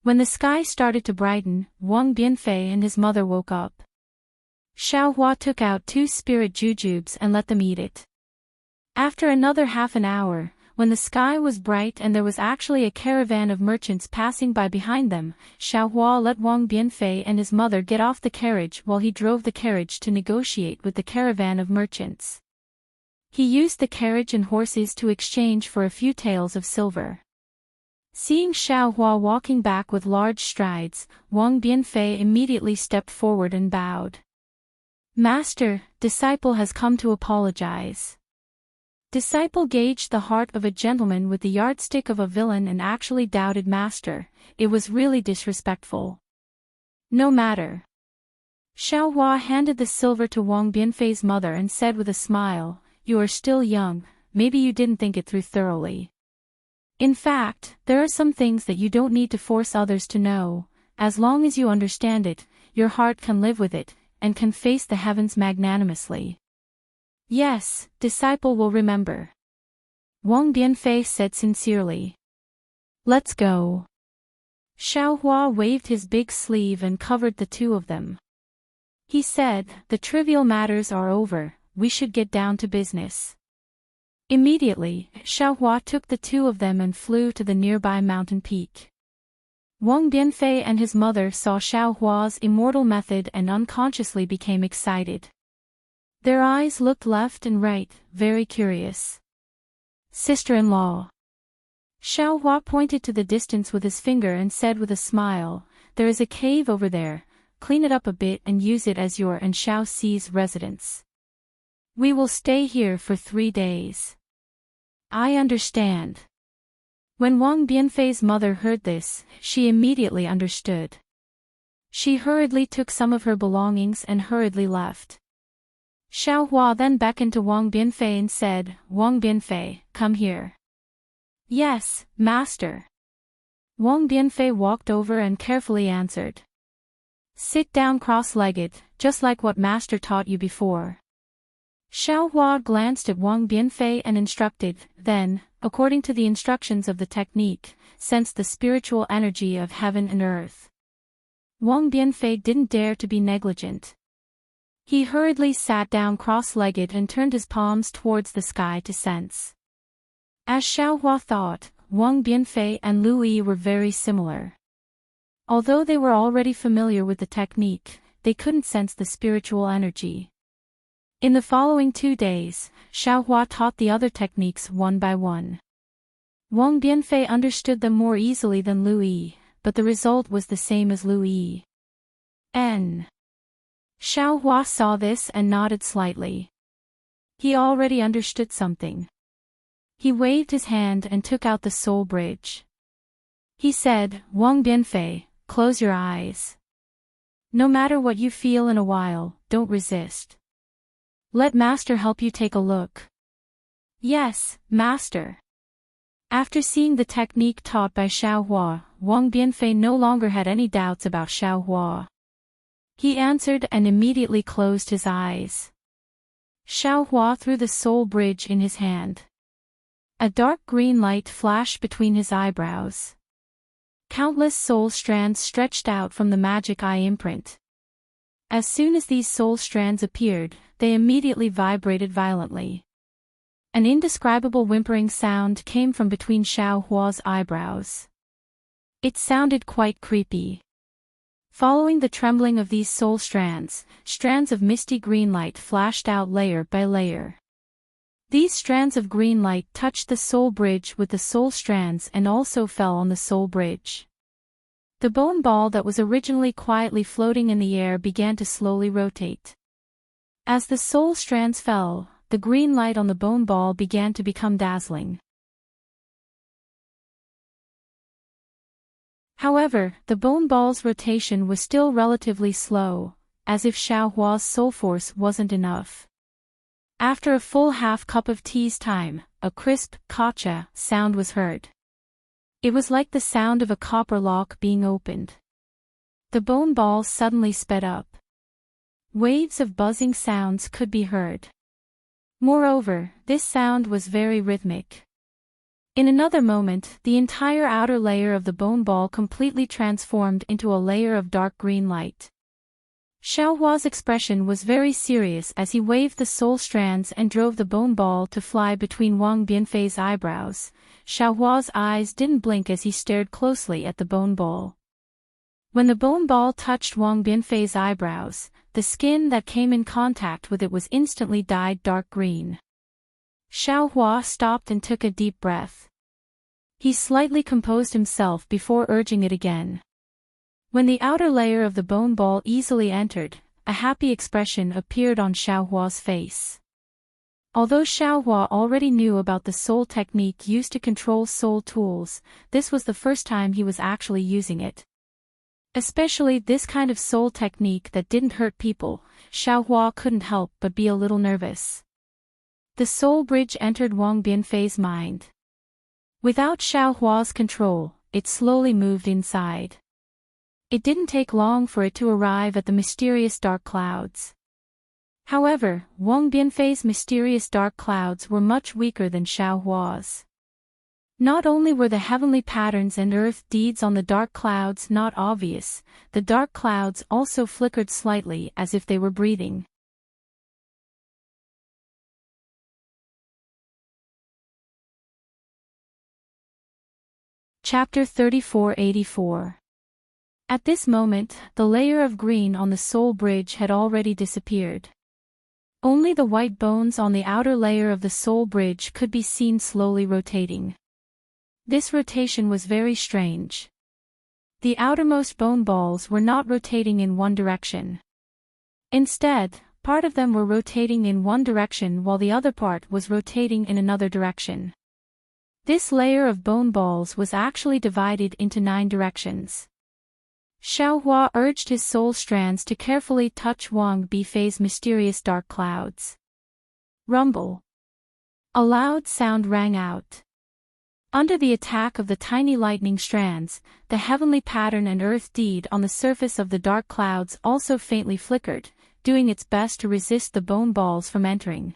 When the sky started to brighten, Wang Bianfei and his mother woke up. Xiaohua took out 2 spirit jujubes and let them eat it. After another half an hour, When the sky was bright and there was actually a caravan of merchants passing by behind them, Xiaohua let Wang Bianfei and his mother get off the carriage while he drove the carriage to negotiate with the caravan of merchants. He used the carriage and horses to exchange for a few taels of silver. Seeing Xiaohua walking back with large strides, Wang Bianfei immediately stepped forward and bowed. "Master, disciple has come to apologize." Disciple gauged the heart of a gentleman with the yardstick of a villain and actually doubted Master. It was really disrespectful. "No matter." Xiaohua handed the silver to Wang Bianfei's mother and said with a smile, "You are still young, maybe you didn't think it through thoroughly. In fact, there are some things that you don't need to force others to know. As long as you understand it, your heart can live with it, and can face the heavens magnanimously." "Yes, disciple will remember," Wang Bianfei said sincerely. "Let's go." Xiaohua waved his big sleeve and covered the two of them. He said, "The trivial matters are over, we should get down to business." Immediately, Xiaohua took the two of them and flew to the nearby mountain peak. Wang Bianfei and his mother saw Xiaohua's immortal method and unconsciously became excited. Their eyes looked left and right, very curious. "Sister-in-law." Xiaohua pointed to the distance with his finger and said with a smile, "There is a cave over there, clean it up a bit and use it as your and Xiao Xi's residence. We will stay here for 3 days." "I understand." When Wang Bianfei's mother heard this, she immediately understood. She hurriedly took some of her belongings and hurriedly left. Xiaohua then beckoned to Wang Bianfei and said, "Wang Bianfei, come here." "Yes, master." Wang Bianfei walked over and carefully answered. "Sit down cross-legged, just like what master taught you before." Xiaohua glanced at Wang Bianfei and instructed, then, according to the instructions of the technique, sensed the spiritual energy of heaven and earth. Wang Bianfei didn't dare to be negligent. He hurriedly sat down cross-legged and turned his palms towards the sky to sense. As Xiaohua thought, Wang Bianfei and Lu Yi were very similar. Although they were already familiar with the technique, they couldn't sense the spiritual energy. In the following 2 days, Xiaohua taught the other techniques one by one. Wang Bianfei understood them more easily than Lu Yi, but the result was the same as Lu Yi. Xiaohua saw this and nodded slightly. He already understood something. He waved his hand and took out the soul bridge. He said, "Wang Bianfei, close your eyes. No matter what you feel in a while, don't resist. Let master help you take a look." "Yes, master." After seeing the technique taught by Xiaohua, Wang Bianfei no longer had any doubts about Xiaohua. He answered and immediately closed his eyes. Xiaohua threw the soul bridge in his hand. A dark green light flashed between his eyebrows. Countless soul strands stretched out from the magic eye imprint. As soon as these soul strands appeared, they immediately vibrated violently. An indescribable whimpering sound came from between Xiaohua's eyebrows. It sounded quite creepy. Following the trembling of these soul strands, strands of misty green light flashed out layer by layer. These strands of green light touched the soul bridge with the soul strands and also fell on the soul bridge. The bone ball that was originally quietly floating in the air began to slowly rotate. As the soul strands fell, the green light on the bone ball began to become dazzling. However, the bone ball's rotation was still relatively slow, as if Xiaohua's soul force wasn't enough. After a full half cup of tea's time, a crisp, "kacha" sound was heard. It was like the sound of a copper lock being opened. The bone ball suddenly sped up. Waves of buzzing sounds could be heard. Moreover, this sound was very rhythmic. In another moment, the entire outer layer of the bone ball completely transformed into a layer of dark green light. Xiaohua's expression was very serious as he waved the soul strands and drove the bone ball to fly between Wang Bianfei's eyebrows. Xiaohua's eyes didn't blink as he stared closely at the bone ball. When the bone ball touched Wang Bianfei's eyebrows, the skin that came in contact with it was instantly dyed dark green. Xiaohua stopped and took a deep breath. He slightly composed himself before urging it again. When the outer layer of the bone ball easily entered, a happy expression appeared on Xiaohua's face. Although Xiaohua already knew about the soul technique used to control soul tools, this was the first time he was actually using it. Especially this kind of soul technique that didn't hurt people, Xiaohua couldn't help but be a little nervous. The soul bridge entered Wang Bianfei's mind. Without Xiaohua's control, it slowly moved inside. It didn't take long for it to arrive at the mysterious dark clouds. However, Wang Bianfei's mysterious dark clouds were much weaker than Xiaohua's. Not only were the heavenly patterns and earth deeds on the dark clouds not obvious, the dark clouds also flickered slightly as if they were breathing. Chapter 3484. At this moment, the layer of green on the soul bridge had already disappeared. Only the white bones on the outer layer of the soul bridge could be seen slowly rotating. This rotation was very strange. The outermost bone balls were not rotating in one direction. Instead, part of them were rotating in one direction while the other part was rotating in another direction. This layer of bone balls was actually divided into 9 directions. Xiaohua urged his soul strands to carefully touch Wang Bianfei's mysterious dark clouds. Rumble. A loud sound rang out. Under the attack of the tiny lightning strands, the heavenly pattern and earth deed on the surface of the dark clouds also faintly flickered, doing its best to resist the bone balls from entering.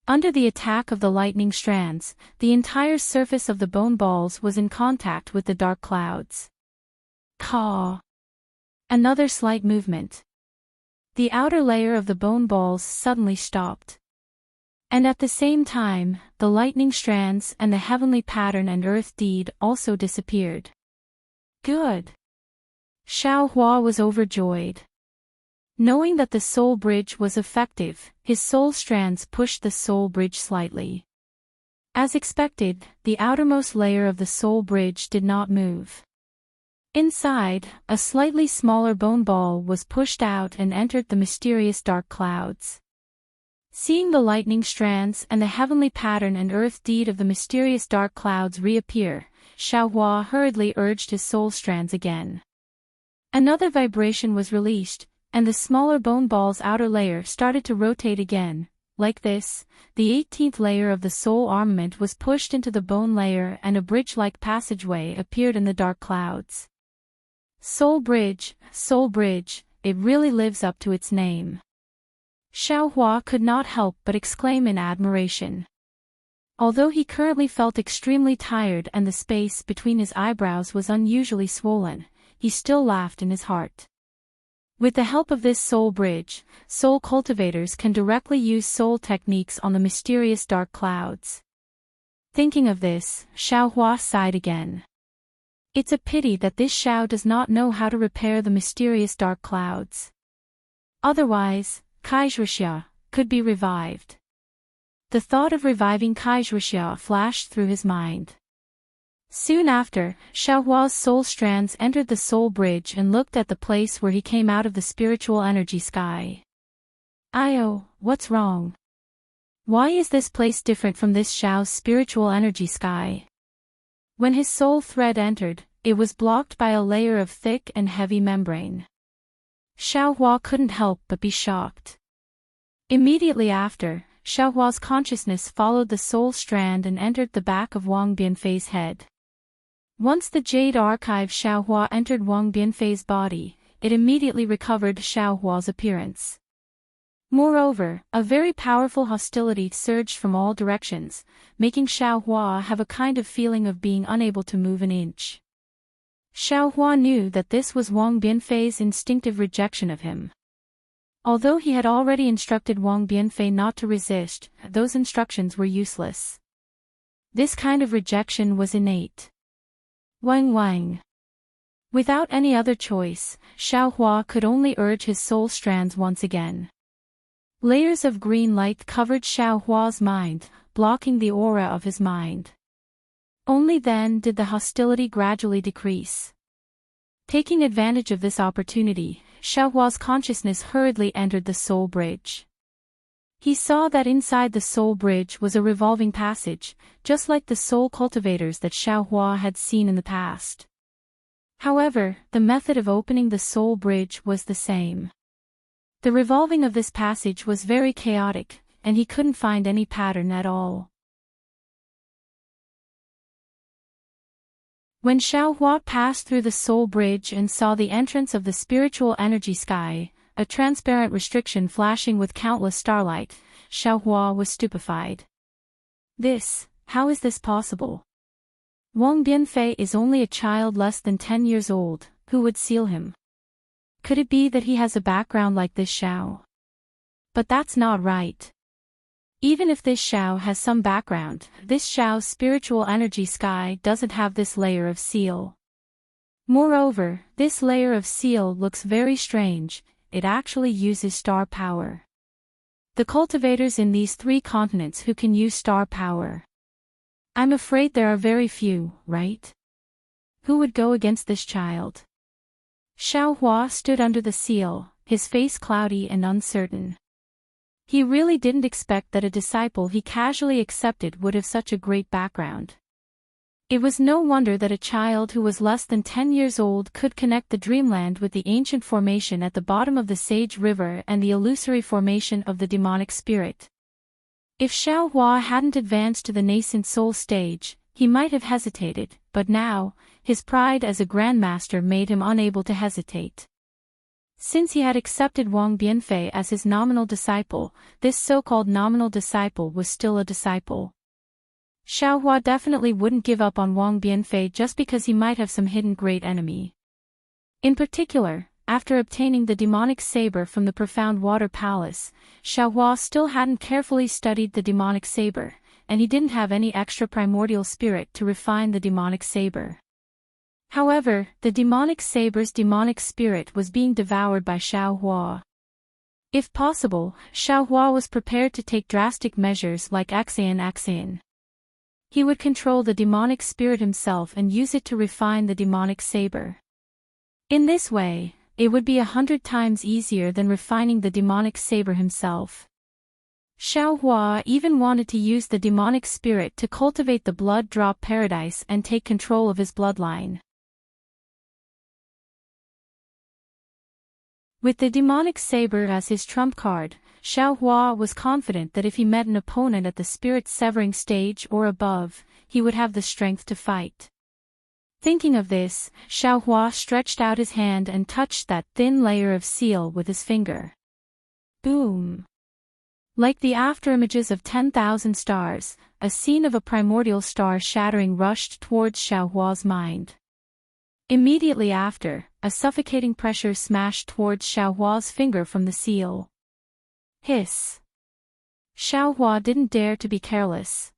Under the attack of the lightning strands, the entire surface of the bone balls was in contact with the dark clouds. Caw! Another slight movement. The outer layer of the bone balls suddenly stopped. And at the same time, the lightning strands and the heavenly pattern and earth deed also disappeared. Good! Xiaohua was overjoyed. Knowing that the soul bridge was effective, his soul strands pushed the soul bridge slightly. As expected, the outermost layer of the soul bridge did not move. Inside, a slightly smaller bone ball was pushed out and entered the mysterious dark clouds. Seeing the lightning strands and the heavenly pattern and earth deed of the mysterious dark clouds reappear, Xiaohua hurriedly urged his soul strands again. Another vibration was released, and the smaller bone ball's outer layer started to rotate again. Like this, the 18th layer of the soul armament was pushed into the bone layer and a bridge-like passageway appeared in the dark clouds. Soul bridge, it really lives up to its name. Xiaohua could not help but exclaim in admiration. Although he currently felt extremely tired and the space between his eyebrows was unusually swollen, he still laughed in his heart. With the help of this soul bridge, soul cultivators can directly use soul techniques on the mysterious dark clouds. Thinking of this, Xiaohua sighed again. It's a pity that this Xiao does not know how to repair the mysterious dark clouds. Otherwise, Kaizhuxia could be revived. The thought of reviving Kaizhuxia flashed through his mind. Soon after, Xiaohua's soul strands entered the soul bridge and looked at the place where he came out of the spiritual energy sky. Io, what's wrong? Why is this place different from this Xiao's spiritual energy sky? When his soul thread entered, it was blocked by a layer of thick and heavy membrane. Xiaohua couldn't help but be shocked. Immediately after, Xiaohua's consciousness followed the soul strand and entered the back of Wang Bianfei's head. Once the Jade Archive Xiaohua entered Wang Bianfei's body, it immediately recovered Xiaohua's appearance. Moreover, a very powerful hostility surged from all directions, making Xiaohua have a kind of feeling of being unable to move an inch. Xiaohua knew that this was Wang Bianfei's instinctive rejection of him. Although he had already instructed Wang Bianfei not to resist, those instructions were useless. This kind of rejection was innate. Wang Wang. Without any other choice, Xiaohua could only urge his soul strands once again. Layers of green light covered Xiaohua's mind, blocking the aura of his mind. Only then did the hostility gradually decrease. Taking advantage of this opportunity, Xiaohua's consciousness hurriedly entered the soul bridge. He saw that inside the soul bridge was a revolving passage, just like the soul cultivators that Xiaohua had seen in the past. However, the method of opening the soul bridge was the same. The revolving of this passage was very chaotic, and he couldn't find any pattern at all. When Xiaohua passed through the soul bridge and saw the entrance of the spiritual energy sky, a transparent restriction flashing with countless starlight, Xiaohua was stupefied. How is this possible? Wang Bianfei is only a child less than 10 years old, who would seal him? Could it be that he has a background like this Xiao? But that's not right. Even if this Xiao has some background, this Xiao's spiritual energy sky doesn't have this layer of seal. Moreover, this layer of seal looks very strange, it actually uses star power. The cultivators in these 3 continents who can use star power. I'm afraid there are very few, right? Who would go against this child? Xiaohua stood under the seal, his face cloudy and uncertain. He really didn't expect that a disciple he casually accepted would have such a great background. It was no wonder that a child who was less than 10 years old could connect the dreamland with the ancient formation at the bottom of the Sage River and the illusory formation of the demonic spirit. If Xiaohua hadn't advanced to the nascent soul stage, he might have hesitated, but now, his pride as a grandmaster made him unable to hesitate. Since he had accepted Wang Bianfei as his nominal disciple, this so-called nominal disciple was still a disciple. Xiaohua definitely wouldn't give up on Wang Bianfei just because he might have some hidden great enemy. In particular, after obtaining the demonic saber from the Profound Water Palace, Xiaohua still hadn't carefully studied the demonic saber, and he didn't have any extra primordial spirit to refine the demonic saber. However, the demonic saber's demonic spirit was being devoured by Xiaohua. If possible, Xiaohua was prepared to take drastic measures like Axian. He would control the demonic spirit himself and use it to refine the demonic saber. In this way, it would be 100 times easier than refining the demonic saber himself. Xiaohua even wanted to use the demonic spirit to cultivate the blood drop paradise and take control of his bloodline. With the demonic saber as his trump card, Xiaohua was confident that if he met an opponent at the spirit-severing stage or above, he would have the strength to fight. Thinking of this, Xiaohua stretched out his hand and touched that thin layer of seal with his finger. Boom! Like the afterimages of 10,000 stars, a scene of a primordial star shattering rushed towards Xiaohua's mind. Immediately after, a suffocating pressure smashed towards Xiaohua's finger from the seal. Hiss! Xiaohua didn't dare to be careless.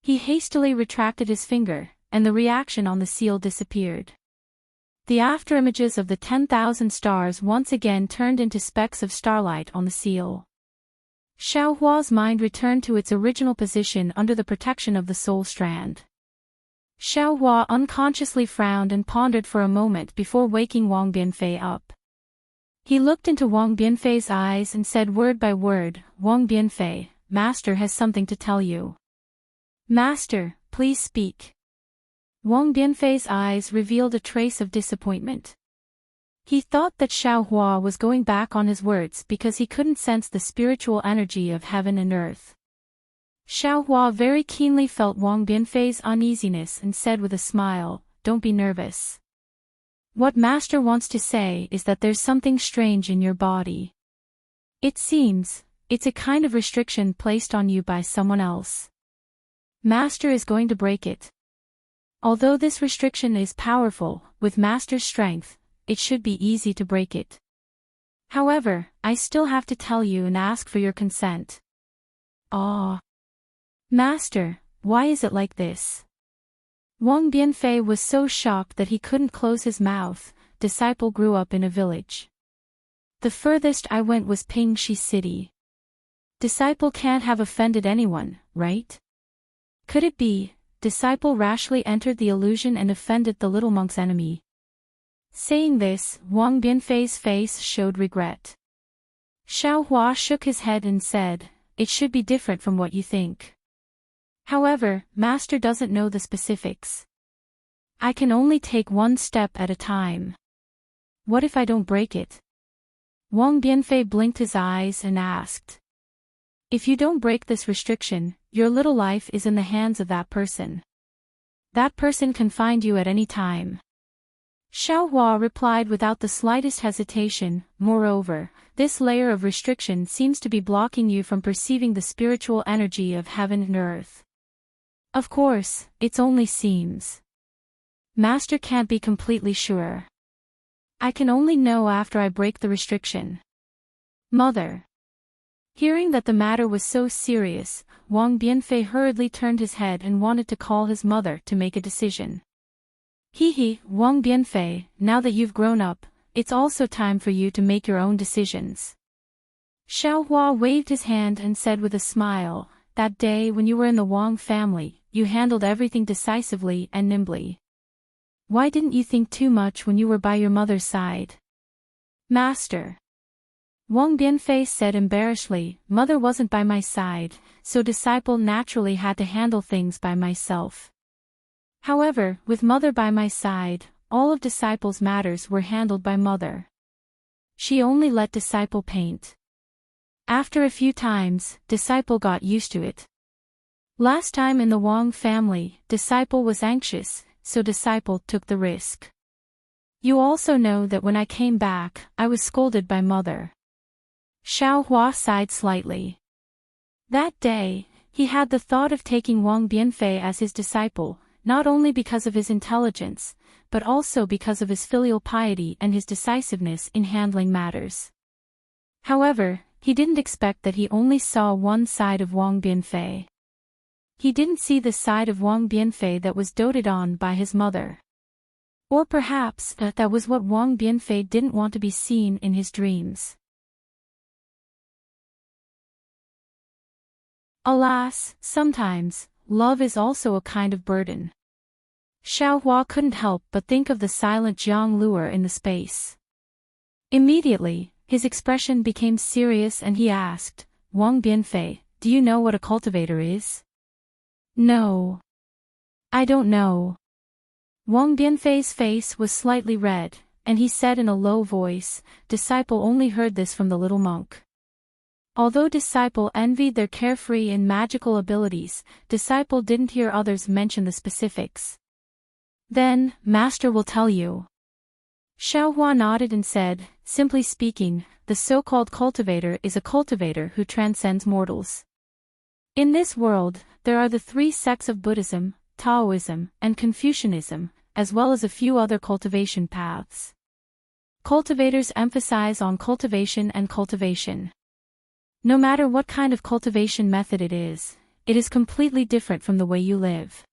He hastily retracted his finger, and the reaction on the seal disappeared. The afterimages of the 10,000 stars once again turned into specks of starlight on the seal. Xiaohua's mind returned to its original position under the protection of the soul strand. Xiaohua unconsciously frowned and pondered for a moment before waking Wang Bianfei up. He looked into Wang Bianfei's eyes and said word by word, "Wang Bianfei, Master has something to tell you." "Master, please speak." Wang Bianfei's eyes revealed a trace of disappointment. He thought that Xiaohua was going back on his words because he couldn't sense the spiritual energy of heaven and earth. Xiaohua very keenly felt Wang Bianfei's uneasiness and said with a smile, "Don't be nervous. What Master wants to say is that there's something strange in your body. It seems, it's a kind of restriction placed on you by someone else. Master is going to break it. Although this restriction is powerful, with Master's strength, it should be easy to break it." However, I still have to tell you and ask for your consent. Ah. Master, why is it like this? Wang Bianfei was so shocked that he couldn't close his mouth. Disciple grew up in a village. The furthest I went was Pingxi City. Disciple can't have offended anyone, right? Could it be, Disciple rashly entered the illusion and offended the little monk's enemy? Saying this, Wang Bianfei's face showed regret. Xiaohua shook his head and said, "It should be different from what you think. However, Master doesn't know the specifics. I can only take one step at a time. What if I don't break it?" Wang Bianfei blinked his eyes and asked. "If you don't break this restriction, your little life is in the hands of that person. That person can find you at any time." Xiaohua replied without the slightest hesitation. "Moreover, this layer of restriction seems to be blocking you from perceiving the spiritual energy of heaven and earth." "Of course, it only seems. Master can't be completely sure. I can only know after I break the restriction." Mother. Hearing that the matter was so serious, Wang Bianfei hurriedly turned his head and wanted to call his mother to make a decision. "He, Wang Bianfei, now that you've grown up, it's also time for you to make your own decisions." Xiaohua waved his hand and said with a smile, "That day when you were in the Wang family, you handled everything decisively and nimbly. Why didn't you think too much when you were by your mother's side?" "Master," Wang Bianfei said embarrassedly, "Mother wasn't by my side, so Disciple naturally had to handle things by myself. However, with Mother by my side, all of Disciple's matters were handled by Mother. She only let Disciple paint. After a few times, Disciple got used to it. Last time in the Wang family, Disciple was anxious, so Disciple took the risk. You also know that when I came back, I was scolded by Mother." Xiaohua sighed slightly. That day, he had the thought of taking Wang Bianfei as his disciple, not only because of his intelligence, but also because of his filial piety and his decisiveness in handling matters. However, he didn't expect that he only saw one side of Wang Bianfei. He didn't see the side of Wang Bianfei that was doted on by his mother. Or perhaps that was what Wang Bianfei didn't want to be seen in his dreams. Alas, sometimes, love is also a kind of burden. Xiaohua couldn't help but think of the silent Jiang Luer in the space. Immediately, his expression became serious and he asked, "Wang Bianfei, do you know what a cultivator is?" "No. I don't know." Wang Bianfei's face was slightly red, and he said in a low voice, "Disciple only heard this from the little monk." Although Disciple envied their carefree and magical abilities, Disciple didn't hear others mention the specifics. "Then, Master will tell you." Xiaohua nodded and said, "Simply speaking, the so-called cultivator is a cultivator who transcends mortals. In this world, there are the three sects of Buddhism, Taoism, and Confucianism, as well as a few other cultivation paths. Cultivators emphasize on cultivation and cultivation. No matter what kind of cultivation method it is completely different from the way you live.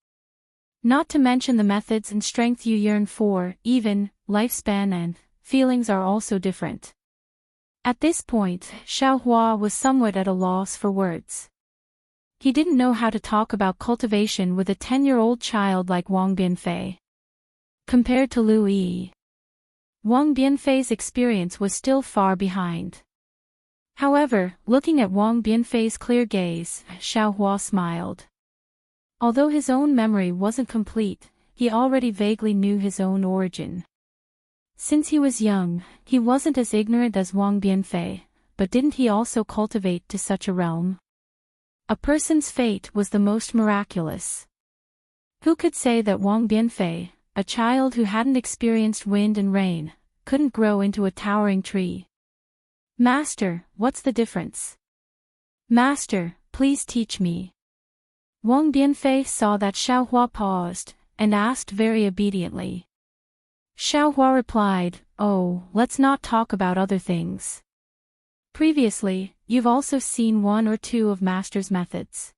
Not to mention the methods and strength you yearn for, even, lifespan and feelings are also different." At this point, Xiaohua was somewhat at a loss for words. He didn't know how to talk about cultivation with a 10-year-old child like Wang Bianfei. Compared to Lu Yi, Wang Bianfei's experience was still far behind. However, looking at Wang Bianfei's clear gaze, Xiaohua smiled. Although his own memory wasn't complete, he already vaguely knew his own origin. Since he was young, he wasn't as ignorant as Wang Bianfei, but didn't he also cultivate to such a realm? A person's fate was the most miraculous. Who could say that Wang Bianfei, a child who hadn't experienced wind and rain, couldn't grow into a towering tree? "Master, what's the difference?" "Master, please teach me." Wang Bianfei saw that Xiaohua paused, and asked very obediently. Xiaohua replied, "Oh, let's not talk about other things. Previously, you've also seen one or two of Master's methods.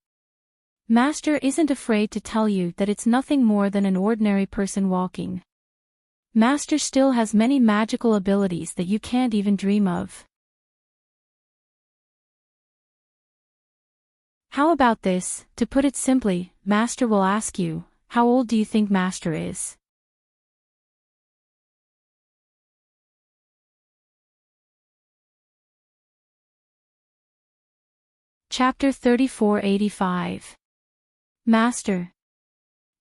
Master isn't afraid to tell you that it's nothing more than an ordinary person walking. Master still has many magical abilities that you can't even dream of. How about this? To put it simply, Master will ask you, how old do you think Master is? Chapter 3485. Master.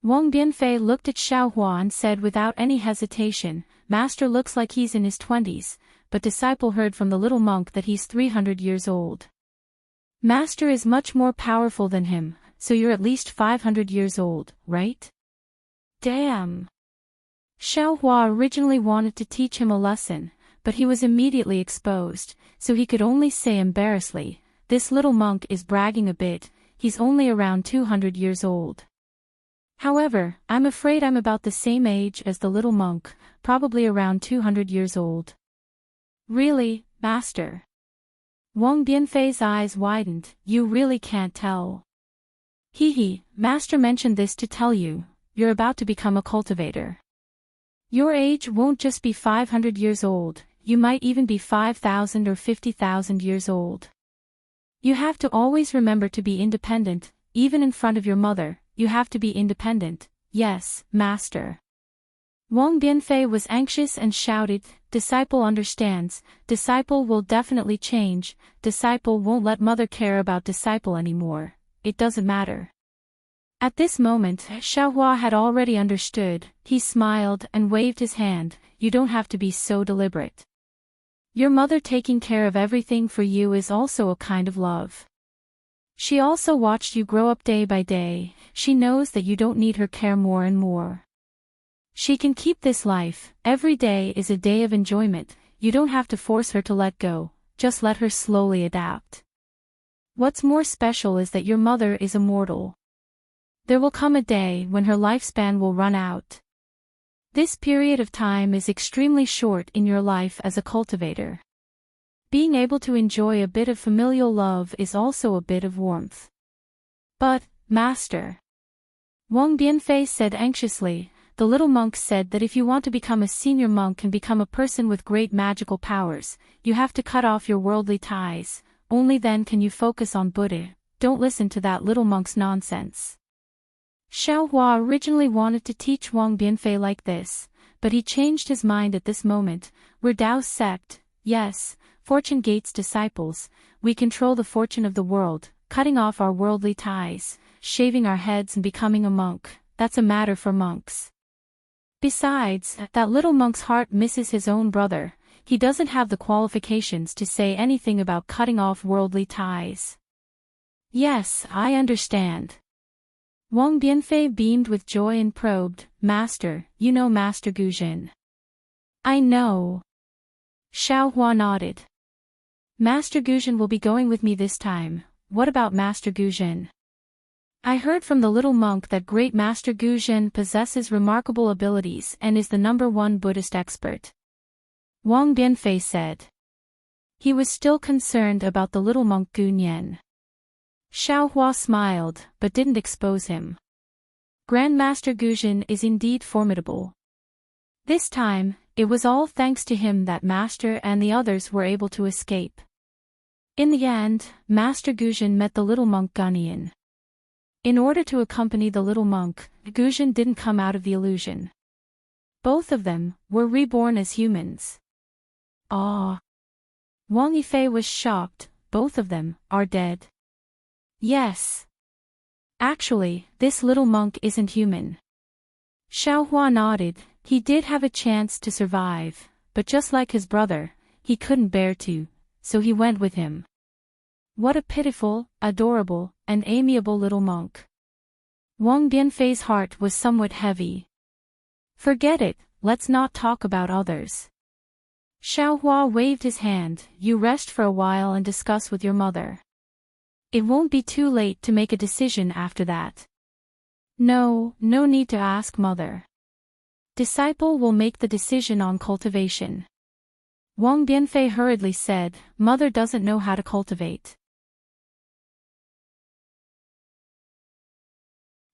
Wang Bianfei looked at Xiaohua and said without any hesitation, Master looks like he's in his 20s, but disciple heard from the little monk that he's 300 years old. Master is much more powerful than him, so you're at least 500 years old, right? Damn. Xiaohua originally wanted to teach him a lesson, but he was immediately exposed, so he could only say embarrassedly, this little monk is bragging a bit, he's only around 200 years old. However, I'm afraid I'm about the same age as the little monk, probably around 200 years old. Really, Master? Wang Bianfei's eyes widened, you really can't tell. Hee, Master mentioned this to tell you, you're about to become a cultivator. Your age won't just be 500 years old, you might even be 5,000 or 50,000 years old. You have to always remember to be independent, even in front of your mother, you have to be independent, yes, Master. Wang Bianfei was anxious and shouted, disciple understands, disciple will definitely change, disciple won't let mother care about disciple anymore, it doesn't matter. At this moment, Xiaohua had already understood, he smiled and waved his hand, you don't have to be so deliberate. Your mother taking care of everything for you is also a kind of love. She also watched you grow up day by day, she knows that you don't need her care more and more. She can keep this life, every day is a day of enjoyment, you don't have to force her to let go, just let her slowly adapt. What's more special is that your mother is immortal. There will come a day when her lifespan will run out. This period of time is extremely short in your life as a cultivator. Being able to enjoy a bit of familial love is also a bit of warmth. But, Master. Wang Bianfei said anxiously, the little monk said that if you want to become a senior monk and become a person with great magical powers, you have to cut off your worldly ties, only then can you focus on Buddha, don't listen to that little monk's nonsense. Xiaohua originally wanted to teach Wang Bianfei like this, but he changed his mind at this moment, we're Tao's sect, yes, fortune gates disciples, we control the fortune of the world, cutting off our worldly ties, shaving our heads and becoming a monk, that's a matter for monks. Besides, that little monk's heart misses his own brother, he doesn't have the qualifications to say anything about cutting off worldly ties. Yes, I understand. Wang Bianfei beamed with joy and probed, Master, you know Master Guzhen. I know. Xiaohua nodded. Master Guzhen will be going with me this time, what about Master Guzhen? I heard from the little monk that great Master Guzhen possesses remarkable abilities and is the #1 Buddhist expert. Wang Bianfei said. He was still concerned about the little monk Gunyan. Xiaohua smiled, but didn't expose him. Grandmaster Guzhen is indeed formidable. This time, it was all thanks to him that Master and the others were able to escape. In the end, Master Guzhen met the little monk Gunyan. In order to accompany the little monk, Guzhen didn't come out of the illusion. Both of them were reborn as humans. Ah! Wang Yifei was shocked, both of them are dead. Yes. Actually, this little monk isn't human. Xiaohua nodded, he did have a chance to survive, but just like his brother, he couldn't bear to, so he went with him. What a pitiful, adorable, and amiable little monk. Wang Bianfei's heart was somewhat heavy. Forget it, let's not talk about others. Xiaohua waved his hand, you rest for a while and discuss with your mother. It won't be too late to make a decision after that. No need to ask mother. Disciple will make the decision on cultivation. Wang Bianfei hurriedly said, "Mother doesn't know how to cultivate."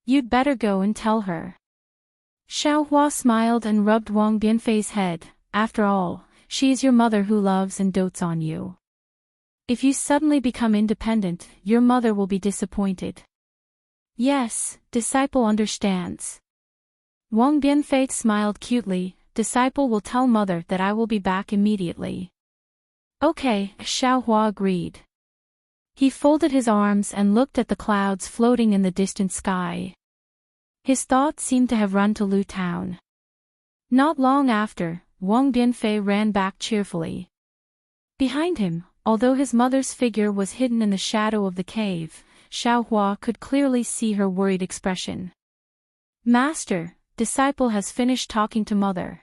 "You'd better go and tell her." Xiaohua smiled and rubbed Wang Bianfei's head. "After all, she is your mother who loves and dotes on you. If you suddenly become independent, your mother will be disappointed." "Yes, disciple understands." Wang Bianfei smiled cutely. "Disciple will tell mother that I will be back immediately." "Okay," Xiaohua agreed. He folded his arms and looked at the clouds floating in the distant sky. His thoughts seemed to have run to Lu Town. Not long after, Wang Bianfei ran back cheerfully. Behind him, although his mother's figure was hidden in the shadow of the cave, Xiaohua could clearly see her worried expression. "Master, disciple has finished talking to mother."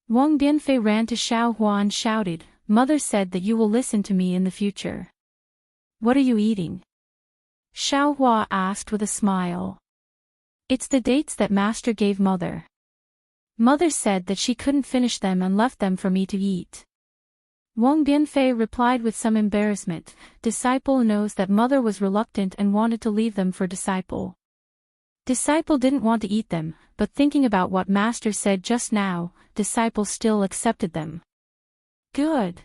Wang Bianfei ran to Xiaohua and shouted, "Mother said that you will listen to me in the future." "What are you eating?" Xiaohua asked with a smile. "It's the dates that master gave mother. Mother said that she couldn't finish them and left them for me to eat." Wang Bianfei replied with some embarrassment, "Disciple knows that mother was reluctant and wanted to leave them for disciple. Disciple didn't want to eat them, but thinking about what master said just now, disciple still accepted them." "Good."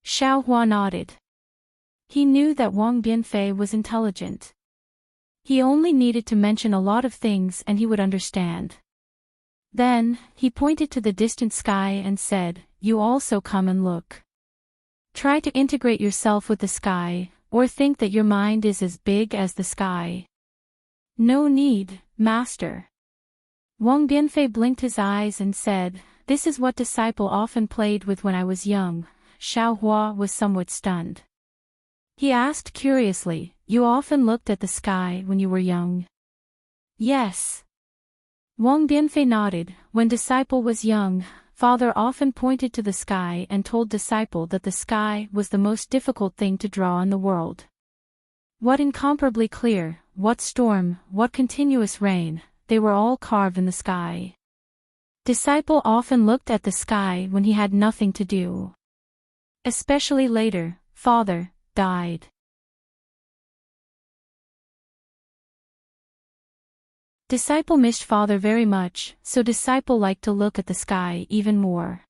Xiaohua nodded. He knew that Wang Bianfei was intelligent. He only needed to mention a lot of things and he would understand. Then, he pointed to the distant sky and said, "You also come and look. Try to integrate yourself with the sky, or think that your mind is as big as the sky." "No need, master." Wang Bianfei blinked his eyes and said, "This is what disciple often played with when I was young." Xiaohua was somewhat stunned. He asked curiously, "You often looked at the sky when you were young?" "Yes." Wang Bianfei nodded. "When disciple was young, father often pointed to the sky and told disciple that the sky was the most difficult thing to draw in the world. What incomparably clear, what storm, what continuous rain, they were all carved in the sky. Disciple often looked at the sky when he had nothing to do. Especially later, father died. Disciple missed father very much, so disciple liked to look at the sky even more.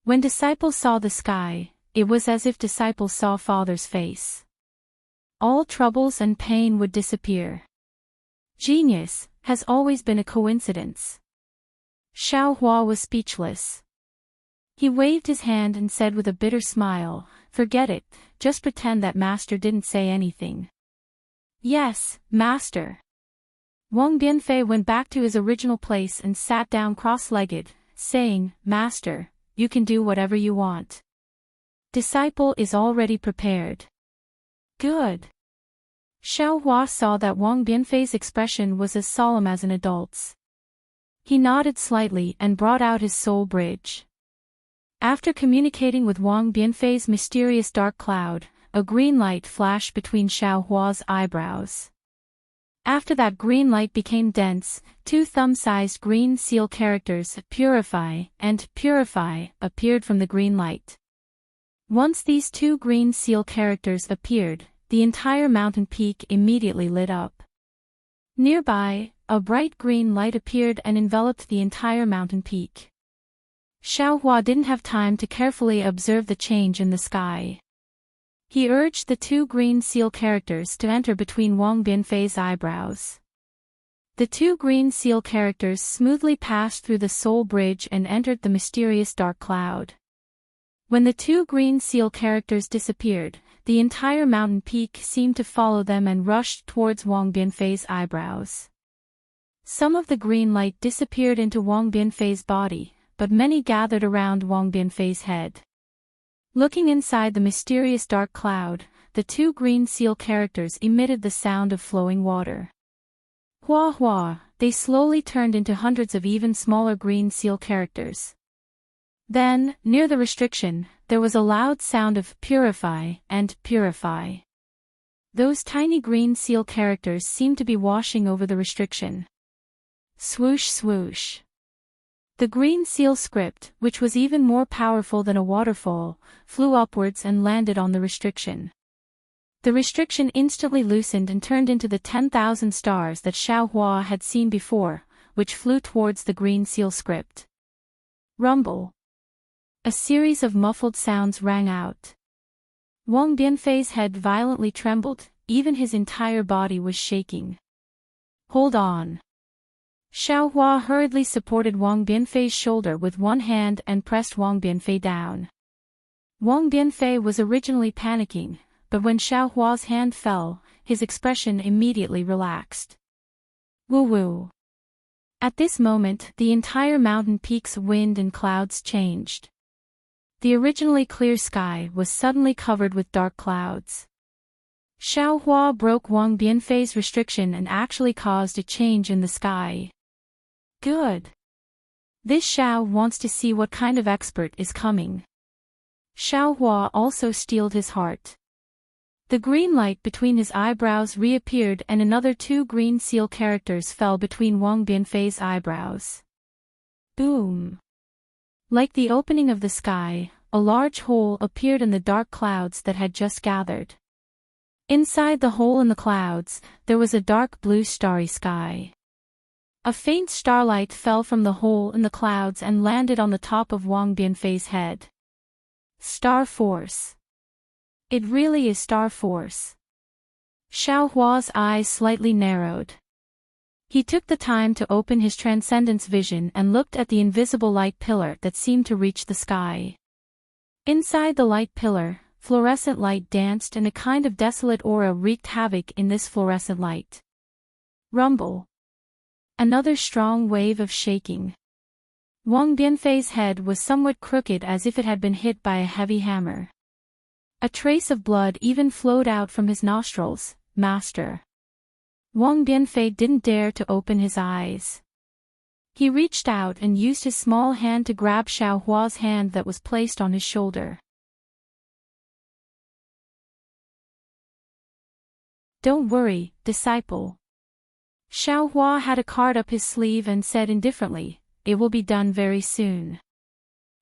When disciple saw the sky, it was as if disciple saw father's face. All troubles and pain would disappear. Genius has always been a coincidence." Xiaohua was speechless. He waved his hand and said with a bitter smile, "Forget it, just pretend that master didn't say anything." "Yes, master." Wang Bianfei went back to his original place and sat down cross-legged, saying, "Master, you can do whatever you want. Disciple is already prepared." "Good." Xiaohua saw that Wang Bianfei's expression was as solemn as an adult's. He nodded slightly and brought out his soul bridge. After communicating with Wang Bianfei's mysterious dark cloud, a green light flashed between Xiaohua's eyebrows. After that green light became dense, 2 thumb-sized green seal characters, "Purify" and "Purify," appeared from the green light. Once these 2 green seal characters appeared, the entire mountain peak immediately lit up. Nearby, a bright green light appeared and enveloped the entire mountain peak. Xiaohua didn't have time to carefully observe the change in the sky. He urged the 2 green seal characters to enter between Wang Bianfei's eyebrows. The 2 green seal characters smoothly passed through the soul bridge and entered the mysterious dark cloud. When the 2 green seal characters disappeared, the entire mountain peak seemed to follow them and rushed towards Wang Bianfei's eyebrows. Some of the green light disappeared into Wang Bianfei's body, but many gathered around Wang Bianfei's head. Looking inside the mysterious dark cloud, the 2 green seal characters emitted the sound of flowing water. Hua hua, they slowly turned into hundreds of even smaller green seal characters. Then, near the restriction, there was a loud sound of "Purify" and "Purify." Those tiny green seal characters seemed to be washing over the restriction. Swoosh swoosh. The green seal script, which was even more powerful than a waterfall, flew upwards and landed on the restriction. The restriction instantly loosened and turned into the 10,000 stars that Xiaohua had seen before, which flew towards the green seal script. Rumble. A series of muffled sounds rang out. Wang Bianfei's head violently trembled, even his entire body was shaking. Hold on. Xiaohua hurriedly supported Wang Bianfei's shoulder with one hand and pressed Wang Bianfei down. Wang Bianfei was originally panicking, but when Xiaohua's hand fell, his expression immediately relaxed. Woo-woo. At this moment, the entire mountain peak's wind and clouds changed. The originally clear sky was suddenly covered with dark clouds. Xiaohua broke Wang Bianfei's restriction and actually caused a change in the sky. Good. This Xiao wants to see what kind of expert is coming. Xiaohua also steeled his heart. The green light between his eyebrows reappeared and another 2 green seal characters fell between Wang Bianfei's eyebrows. Boom. Like the opening of the sky, a large hole appeared in the dark clouds that had just gathered. Inside the hole in the clouds, there was a dark blue starry sky. A faint starlight fell from the hole in the clouds and landed on the top of Wang Bianfei's head. Star Force. It really is Star Force. Xiaohua's eyes slightly narrowed. He took the time to open his transcendence vision and looked at the invisible light pillar that seemed to reach the sky. Inside the light pillar, fluorescent light danced and a kind of desolate aura wreaked havoc in this fluorescent light. Rumble. Another strong wave of shaking. Wang Bianfei's head was somewhat crooked as if it had been hit by a heavy hammer. A trace of blood even flowed out from his nostrils. Master. Wang Bianfei didn't dare to open his eyes. He reached out and used his small hand to grab Xiaohua's hand that was placed on his shoulder. Don't worry, disciple. Xiaohua had a card up his sleeve and said indifferently, it will be done very soon.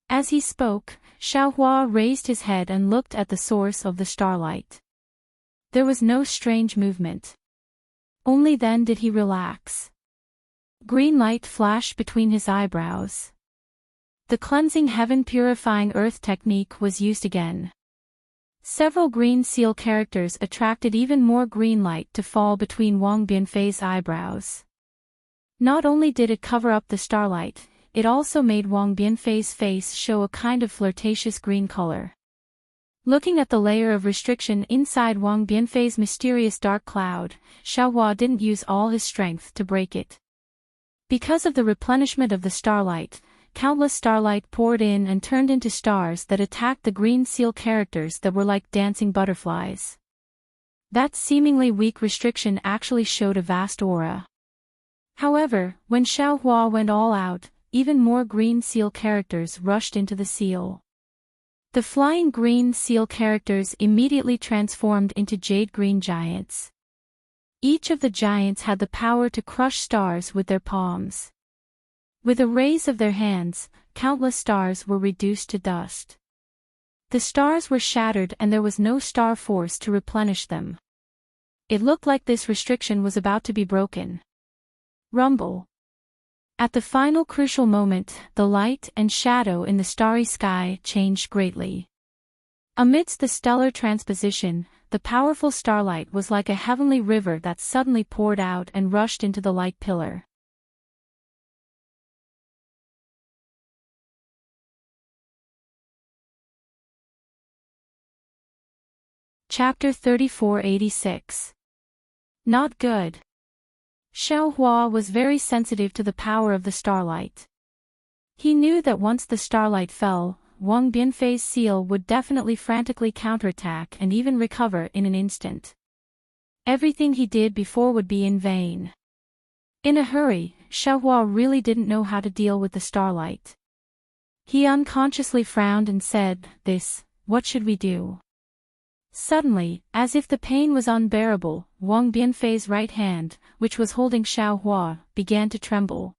As he spoke, Xiaohua raised his head and looked at the source of the starlight. There was no strange movement. Only then did he relax. Green light flashed between his eyebrows. The cleansing heaven purifying earth technique was used again. Several green seal characters attracted even more green light to fall between Wang Bianfei's eyebrows. Not only did it cover up the starlight, it also made Wang Bianfei's face show a kind of flirtatious green color. Looking at the layer of restriction inside Wang Bianfei's mysterious dark cloud, Xiaohua didn't use all his strength to break it. Because of the replenishment of the starlight, countless starlight poured in and turned into stars that attacked the green seal characters that were like dancing butterflies. That seemingly weak restriction actually showed a vast aura. However, when Xiaohua went all out, even more green seal characters rushed into the seal. The flying green seal characters immediately transformed into jade green giants. Each of the giants had the power to crush stars with their palms. With a raise of their hands, countless stars were reduced to dust. The stars were shattered and there was no star force to replenish them. It looked like this restriction was about to be broken. Rumble. At the final crucial moment, the light and shadow in the starry sky changed greatly. Amidst the stellar transposition, the powerful starlight was like a heavenly river that suddenly poured out and rushed into the light pillar. Chapter 3486. Not good. Xiaohua was very sensitive to the power of the starlight. He knew that once the starlight fell, Wang Bianfei's seal would definitely frantically counterattack and even recover in an instant. Everything he did before would be in vain. In a hurry, Xiaohua really didn't know how to deal with the starlight. He unconsciously frowned and said, what should we do? Suddenly, as if the pain was unbearable, Wang Bianfei's right hand, which was holding Xiaohua, began to tremble.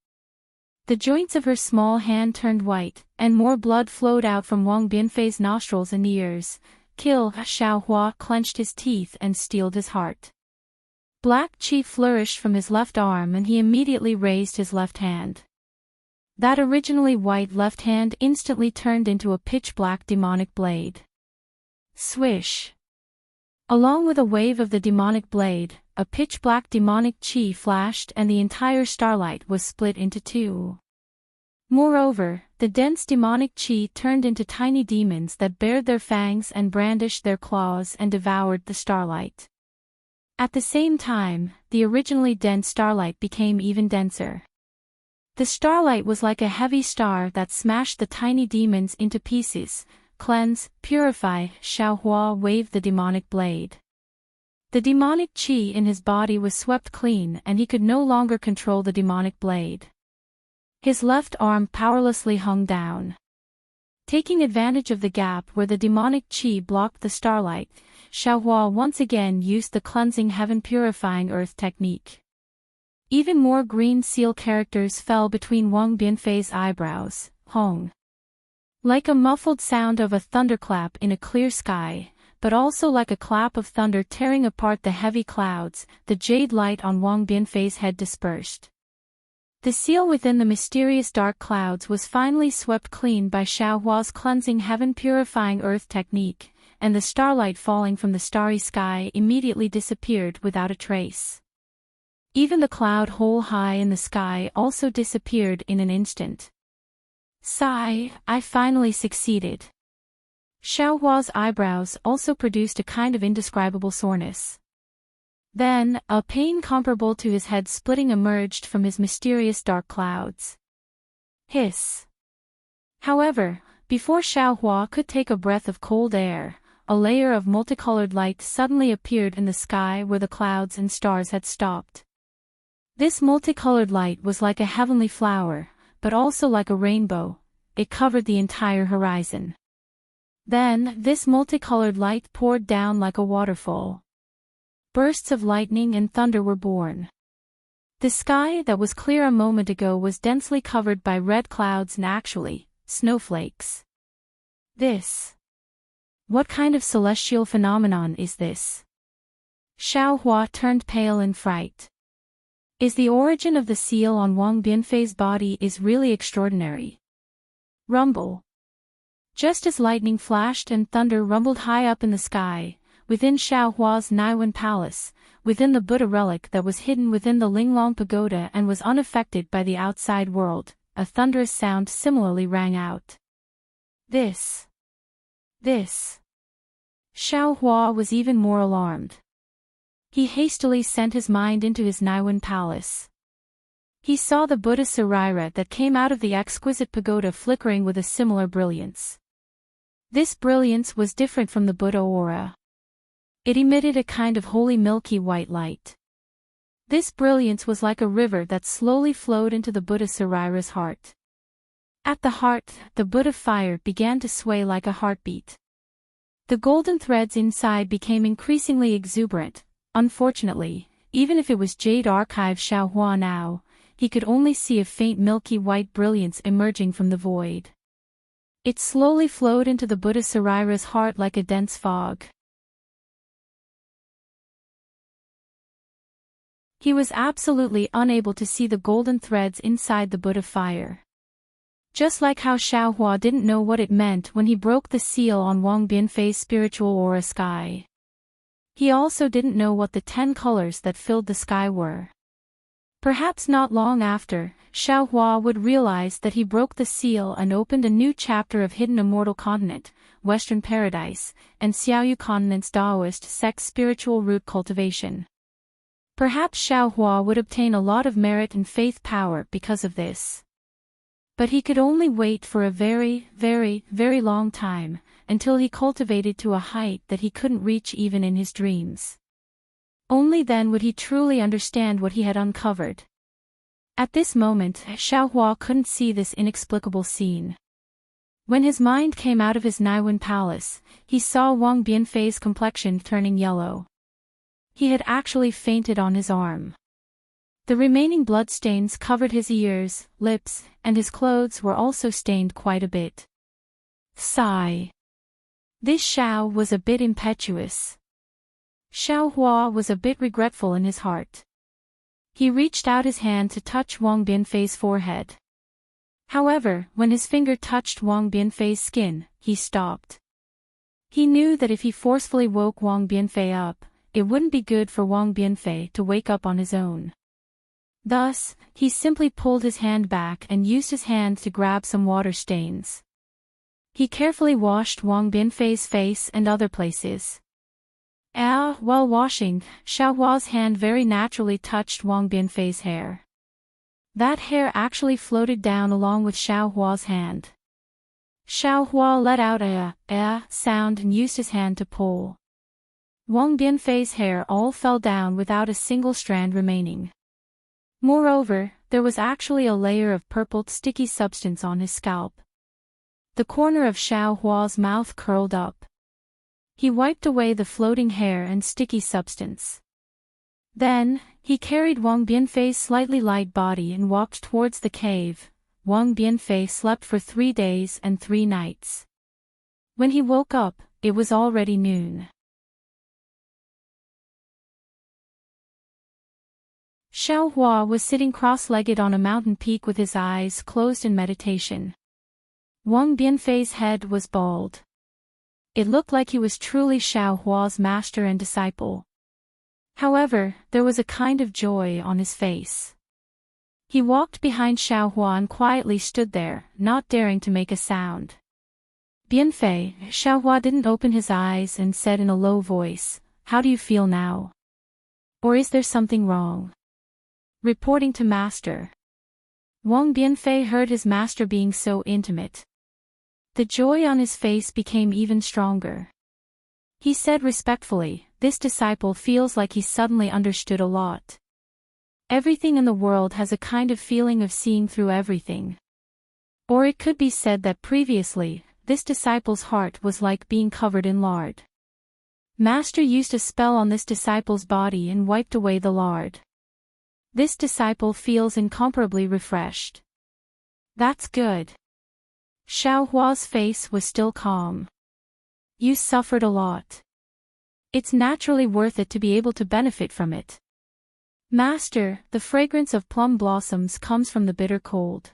The joints of her small hand turned white, and more blood flowed out from Wang Bianfei's nostrils and ears. Kill! Xiaohua clenched his teeth and steeled his heart. Black chi flourished from his left arm and he immediately raised his left hand. That originally white left hand instantly turned into a pitch-black demonic blade. Swish! Along with a wave of the demonic blade, a pitch-black demonic chi flashed and the entire starlight was split into two. Moreover, the dense demonic chi turned into tiny demons that bared their fangs and brandished their claws and devoured the starlight. At the same time, the originally dense starlight became even denser. The starlight was like a heavy star that smashed the tiny demons into pieces. Cleanse, purify, Xiaohua waved the demonic blade. The demonic chi in his body was swept clean and he could no longer control the demonic blade. His left arm powerlessly hung down. Taking advantage of the gap where the demonic chi blocked the starlight, Xiaohua once again used the cleansing heaven purifying earth technique. Even more green seal characters fell between Wang Bianfei's eyebrows. Hong. Like a muffled sound of a thunderclap in a clear sky, but also like a clap of thunder tearing apart the heavy clouds, the jade light on Wang Bianfei's head dispersed. The seal within the mysterious dark clouds was finally swept clean by Xiaohua's cleansing heaven purifying earth technique, and the starlight falling from the starry sky immediately disappeared without a trace. Even the cloud hole high in the sky also disappeared in an instant. Sigh, I finally succeeded. Xiaohua's eyebrows also produced a kind of indescribable soreness. Then, a pain comparable to his head splitting emerged from his mysterious dark clouds. Hiss. However, before Xiaohua could take a breath of cold air, a layer of multicolored light suddenly appeared in the sky where the clouds and stars had stopped. This multicolored light was like a heavenly flower, but also like a rainbow. It covered the entire horizon. Then, this multicolored light poured down like a waterfall. Bursts of lightning and thunder were born. The sky that was clear a moment ago was densely covered by red clouds and actually, snowflakes. What kind of celestial phenomenon is this? Xiaohua turned pale in fright. Is the origin of the seal on Wang Bianfei's body is really extraordinary. Rumble. Just as lightning flashed and thunder rumbled high up in the sky, within Xiaohua's Naiwen Palace, within the Buddha relic that was hidden within the Linglong Pagoda and was unaffected by the outside world, a thunderous sound similarly rang out. This. Xiaohua was even more alarmed. He hastily sent his mind into his Naiwen Palace. He saw the Buddha Sarira that came out of the exquisite pagoda flickering with a similar brilliance. This brilliance was different from the Buddha aura. It emitted a kind of holy milky white light. This brilliance was like a river that slowly flowed into the Buddha Sarira's heart. At the heart, the Buddha fire began to sway like a heartbeat. The golden threads inside became increasingly exuberant. Unfortunately, even if it was Jade Archive Xiaohua now, he could only see a faint milky white brilliance emerging from the void. It slowly flowed into the Buddha Sarira's heart like a dense fog. He was absolutely unable to see the golden threads inside the Buddha fire. Just like how Xiaohua didn't know what it meant when he broke the seal on Wang Bianfei's spiritual aura sky. He also didn't know what the 10 colors that filled the sky were. Perhaps not long after, Xiaohua would realize that he broke the seal and opened a new chapter of Hidden Immortal Continent, Western Paradise, and Xiaoyu Continent's Taoist sect spiritual root cultivation. Perhaps Xiaohua would obtain a lot of merit and faith power because of this. But he could only wait for a very, very, very long time, until he cultivated to a height that he couldn't reach even in his dreams. Only then would he truly understand what he had uncovered. At this moment, Xiaohua couldn't see this inexplicable scene. When his mind came out of his Naiwen Palace, he saw Wang Bianfei's complexion turning yellow. He had actually fainted on his arm. The remaining bloodstains covered his ears, lips, and his clothes were also stained quite a bit. Sigh. This Xiao was a bit impetuous. Xiao Hua was a bit regretful in his heart. He reached out his hand to touch Wang Bianfei's forehead. However, when his finger touched Wang Bianfei's skin, he stopped. He knew that if he forcefully woke Wang Bianfei up, it wouldn't be good for Wang Bianfei to wake up on his own. Thus, he simply pulled his hand back and used his hand to grab some water stains. He carefully washed Wang Bianfei's face and other places. While washing, Xiao Hua's hand very naturally touched Wang Bianfei's hair. That hair actually floated down along with Xiao Hua's hand. Xiao Hua let out a sound and used his hand to pull. Wang Bianfei's hair all fell down without a single strand remaining. Moreover, there was actually a layer of purpled sticky substance on his scalp. The corner of Xiao Hua's mouth curled up. He wiped away the floating hair and sticky substance. Then, he carried Wang Bianfei's slightly light body and walked towards the cave. Wang Bianfei slept for 3 days and 3 nights. When he woke up, it was already noon. Xiao Hua was sitting cross-legged on a mountain peak with his eyes closed in meditation. Wang Bianfei's head was bald. It looked like he was truly Xiao Hua's master and disciple. However, there was a kind of joy on his face. He walked behind Xiao Hua and quietly stood there, not daring to make a sound. Bianfei, Xiao Hua didn't open his eyes and said in a low voice, "How do you feel now? Or is there something wrong?" Reporting to master. Wang Bianfei heard his master being so intimate. The joy on his face became even stronger. He said respectfully, "This disciple feels like he suddenly understood a lot. Everything in the world has a kind of feeling of seeing through everything." Or it could be said that previously, this disciple's heart was like being covered in lard. Master used a spell on this disciple's body and wiped away the lard. This disciple feels incomparably refreshed. That's good. Xiao Hua's face was still calm. You suffered a lot. It's naturally worth it to be able to benefit from it. Master, the fragrance of plum blossoms comes from the bitter cold.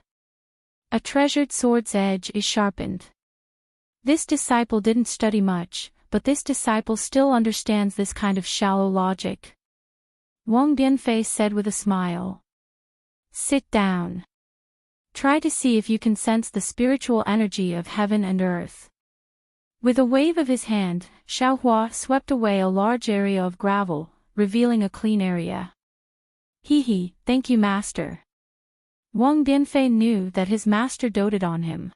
A treasured sword's edge is sharpened. This disciple didn't study much, but this disciple still understands this kind of shallow logic. Wang Bianfei said with a smile. Sit down. Try to see if you can sense the spiritual energy of heaven and earth. With a wave of his hand, Xiao Hua swept away a large area of gravel, revealing a clean area. Thank you, master. Wang Bianfei knew that his master doted on him.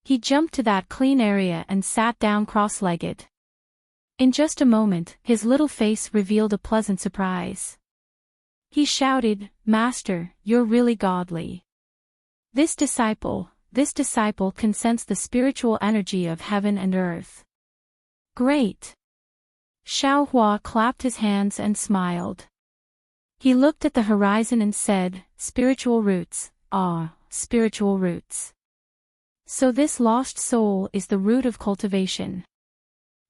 He jumped to that clean area and sat down cross-legged. In just a moment, his little face revealed a pleasant surprise. He shouted, "Master, you're really godly. This disciple can sense the spiritual energy of heaven and earth." Great! Xiao Hua clapped his hands and smiled. He looked at the horizon and said, "Spiritual roots, spiritual roots. So this lost soul is the root of cultivation.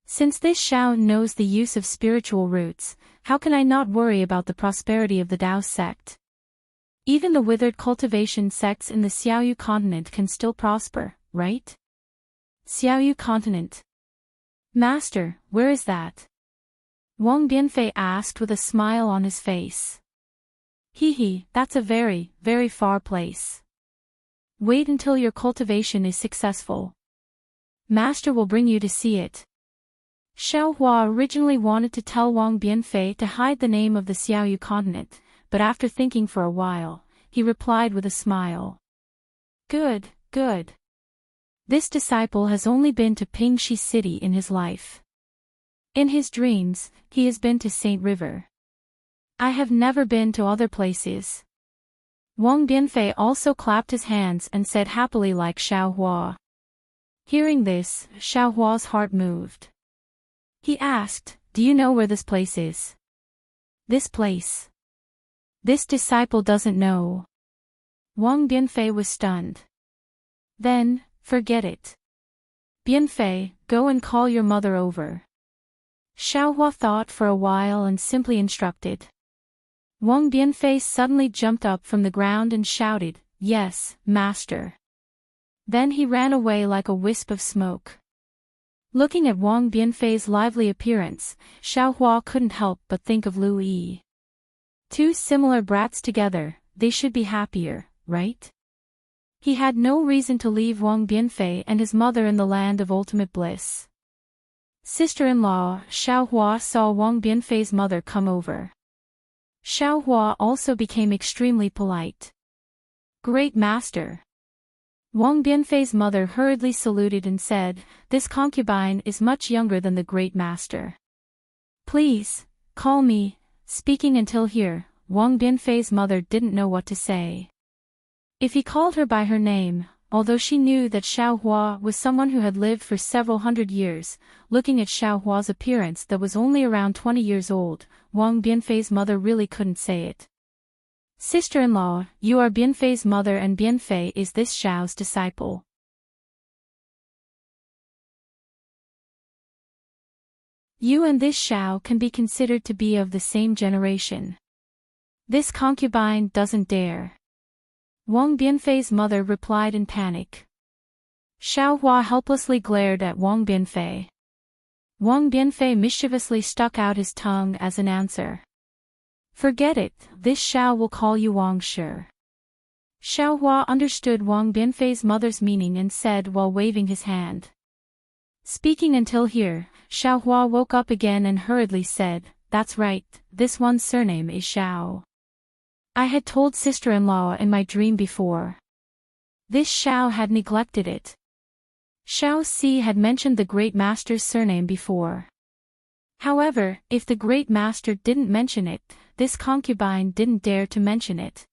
Since this Xiao knows the use of spiritual roots, how can I not worry about the prosperity of the Tao sect? Even the withered cultivation sects in the Xiaoyu continent can still prosper, right?" Xiaoyu continent. Master, where is that? Wang Bianfei asked with a smile on his face. That's a very, very far place. Wait until your cultivation is successful. Master will bring you to see it. Xiao Hua originally wanted to tell Wang Bianfei to hide the name of the Xiaoyu continent, but after thinking for a while, he replied with a smile. Good. This disciple has only been to Pingxi City in his life. In his dreams, he has been to Saint River. I have never been to other places. Wang Bianfei also clapped his hands and said happily like Xiao Hua. Hearing this, Xiao Hua's heart moved. He asked, "Do you know where this place is?" This place. This disciple doesn't know. Wang Bianfei was stunned. Then, forget it. Bianfei, go and call your mother over. Xiaohua thought for a while and simply instructed. Wang Bianfei suddenly jumped up from the ground and shouted, "Yes, master." Then he ran away like a wisp of smoke. Looking at Wang Bianfei's lively appearance, Xiaohua couldn't help but think of Lu Yi. Two similar brats together, they should be happier, right? He had no reason to leave Wang Bianfei and his mother in the land of ultimate bliss. Sister-in-law, Xiaohua saw Wang Bianfei's mother come over. Xiaohua also became extremely polite. Great master. Wang Bianfei's mother hurriedly saluted and said, "This concubine is much younger than the great master. Please, call me." Speaking until here, Wang Bianfei's mother didn't know what to say. If he called her by her name, although she knew that Xiaohua was someone who had lived for several hundred years, looking at Xiaohua's appearance that was only around 20 years old, Wang Bianfei's mother really couldn't say it. Sister-in-law, you are Bianfei's mother and Bianfei is this Xiao's disciple. You and this Xiao can be considered to be of the same generation. This concubine doesn't dare. Wang Bianfei's mother replied in panic. Xiaohua helplessly glared at Wang Bianfei. Wang Bianfei mischievously stuck out his tongue as an answer. Forget it, this Xiao will call you Wang Shi. Xiaohua understood Wang Bianfei's mother's meaning and said while waving his hand. Speaking until here, Xiaohua woke up again and hurriedly said, "That's right, this one's surname is Xiao. I had told sister-in-law in my dream before. This Xiao had neglected it." Xiao Si had mentioned the great master's surname before. However, if the great master didn't mention it, this concubine didn't dare to mention it.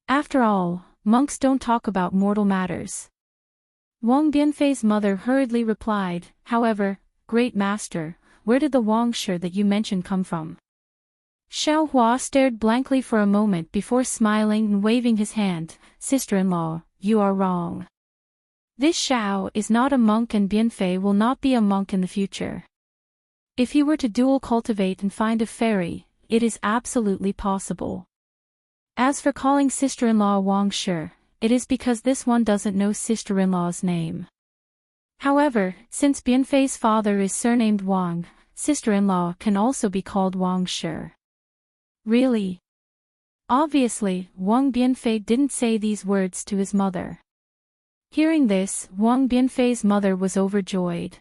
After all, monks don't talk about mortal matters. Wang Bianfei's mother hurriedly replied, "However, great master, where did the Wang Shi that you mentioned come from?" Xiaohua stared blankly for a moment before smiling and waving his hand. "Sister-in-law, you are wrong. This Xiao is not a monk and Bianfei will not be a monk in the future. If he were to dual cultivate and find a fairy, it is absolutely possible. As for calling sister-in-law Wang Shi, it is because this one doesn't know sister-in-law's name. However, since Bianfei's father is surnamed Wang, sister-in-law can also be called Wang Shi." Really? Obviously, Wang Bianfei didn't say these words to his mother. Hearing this, Wang Bianfei's mother was overjoyed.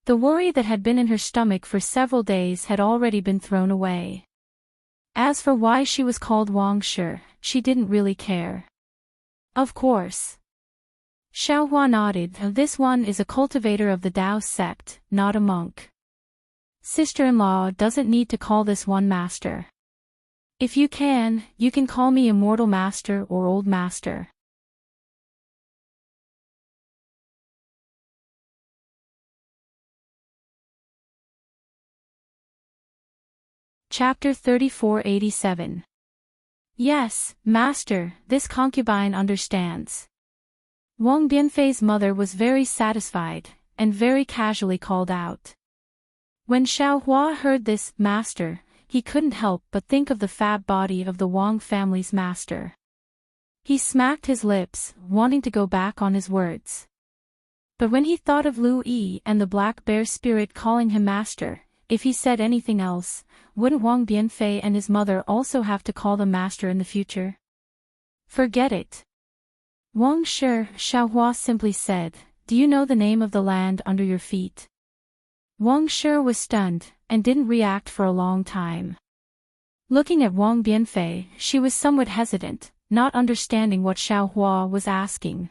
The worry that had been in her stomach for several days had already been thrown away. As for why she was called Wang Shi, she didn't really care. Of course. Xiaohua nodded. This one is a cultivator of the Dao sect, not a monk. Sister-in-law doesn't need to call this one master. If you can call me immortal master or old master. Chapter 3487. Yes, master, this concubine understands. Wang Bianfei's mother was very satisfied, and very casually called out. When Xiaohua heard this, master, he couldn't help but think of the fat body of the Wang family's master. He smacked his lips, wanting to go back on his words. But when he thought of Lu Yi and the black bear spirit calling him master, if he said anything else, wouldn't Wang Bianfei and his mother also have to call them master in the future? Forget it. Wang Shi, Xiaohua simply said, "Do you know the name of the land under your feet?" Wang Shi was stunned, and didn't react for a long time. Looking at Wang Bianfei, she was somewhat hesitant, not understanding what Xiaohua was asking.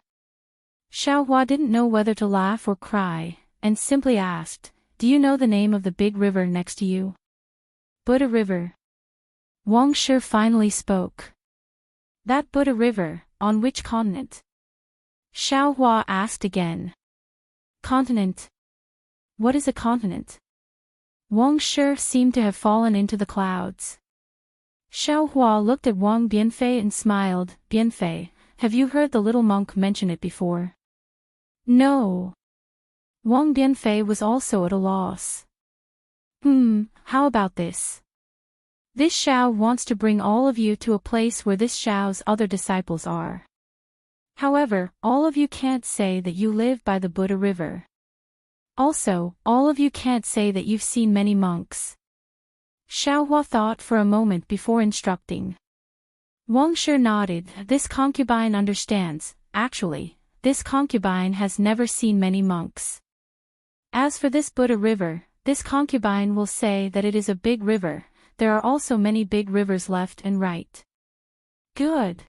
Xiaohua didn't know whether to laugh or cry, and simply asked, "Do you know the name of the big river next to you?" Buddha River. Wang Shi finally spoke. That Buddha River, on which continent? Xiaohua asked again. Continent? What is a continent? Wang Shi seemed to have fallen into the clouds. Xiaohua looked at Wang Bianfei and smiled. Bianfei, have you heard the little monk mention it before? No. Wang Bianfei was also at a loss. How about this? This Xiao wants to bring all of you to a place where this Xiao's other disciples are. However, all of you can't say that you live by the Buddha River. Also, all of you can't say that you've seen many monks. Xiaohua thought for a moment before instructing. Wang Shi nodded. This concubine understands. Actually, this concubine has never seen many monks. As for this Buddha River, this concubine will say that it is a big river. There are also many big rivers left and right. Good.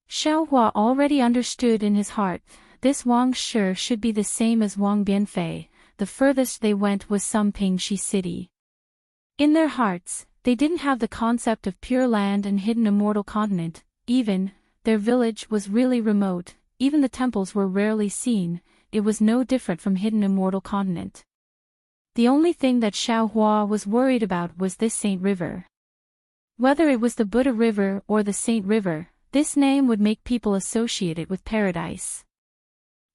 Xiaohua already understood in his heart. This Wang Shi should be the same as Wang Bianfei. The furthest they went was some Pingxi city. In their hearts, they didn't have the concept of pure land and hidden immortal continent. Even, their village was really remote. Even the temples were rarely seen. It was no different from hidden immortal continent. The only thing that Xiaohua was worried about was this Saint River. Whether it was the Buddha River or the Saint River, this name would make people associate it with paradise.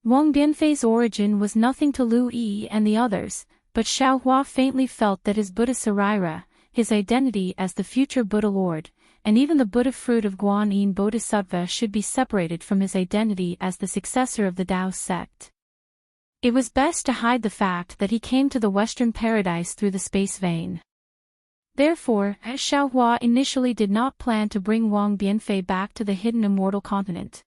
Wang Bianfei's origin was nothing to Lu Yi and the others, but Xiaohua faintly felt that his Buddha Sarira, his identity as the future Buddha Lord, and even the Buddha fruit of Guanyin Bodhisattva should be separated from his identity as the successor of the Tao sect. It was best to hide the fact that he came to the Western paradise through the space vein. Therefore, Xiaohua initially did not plan to bring Wang Bianfei back to the hidden immortal continent.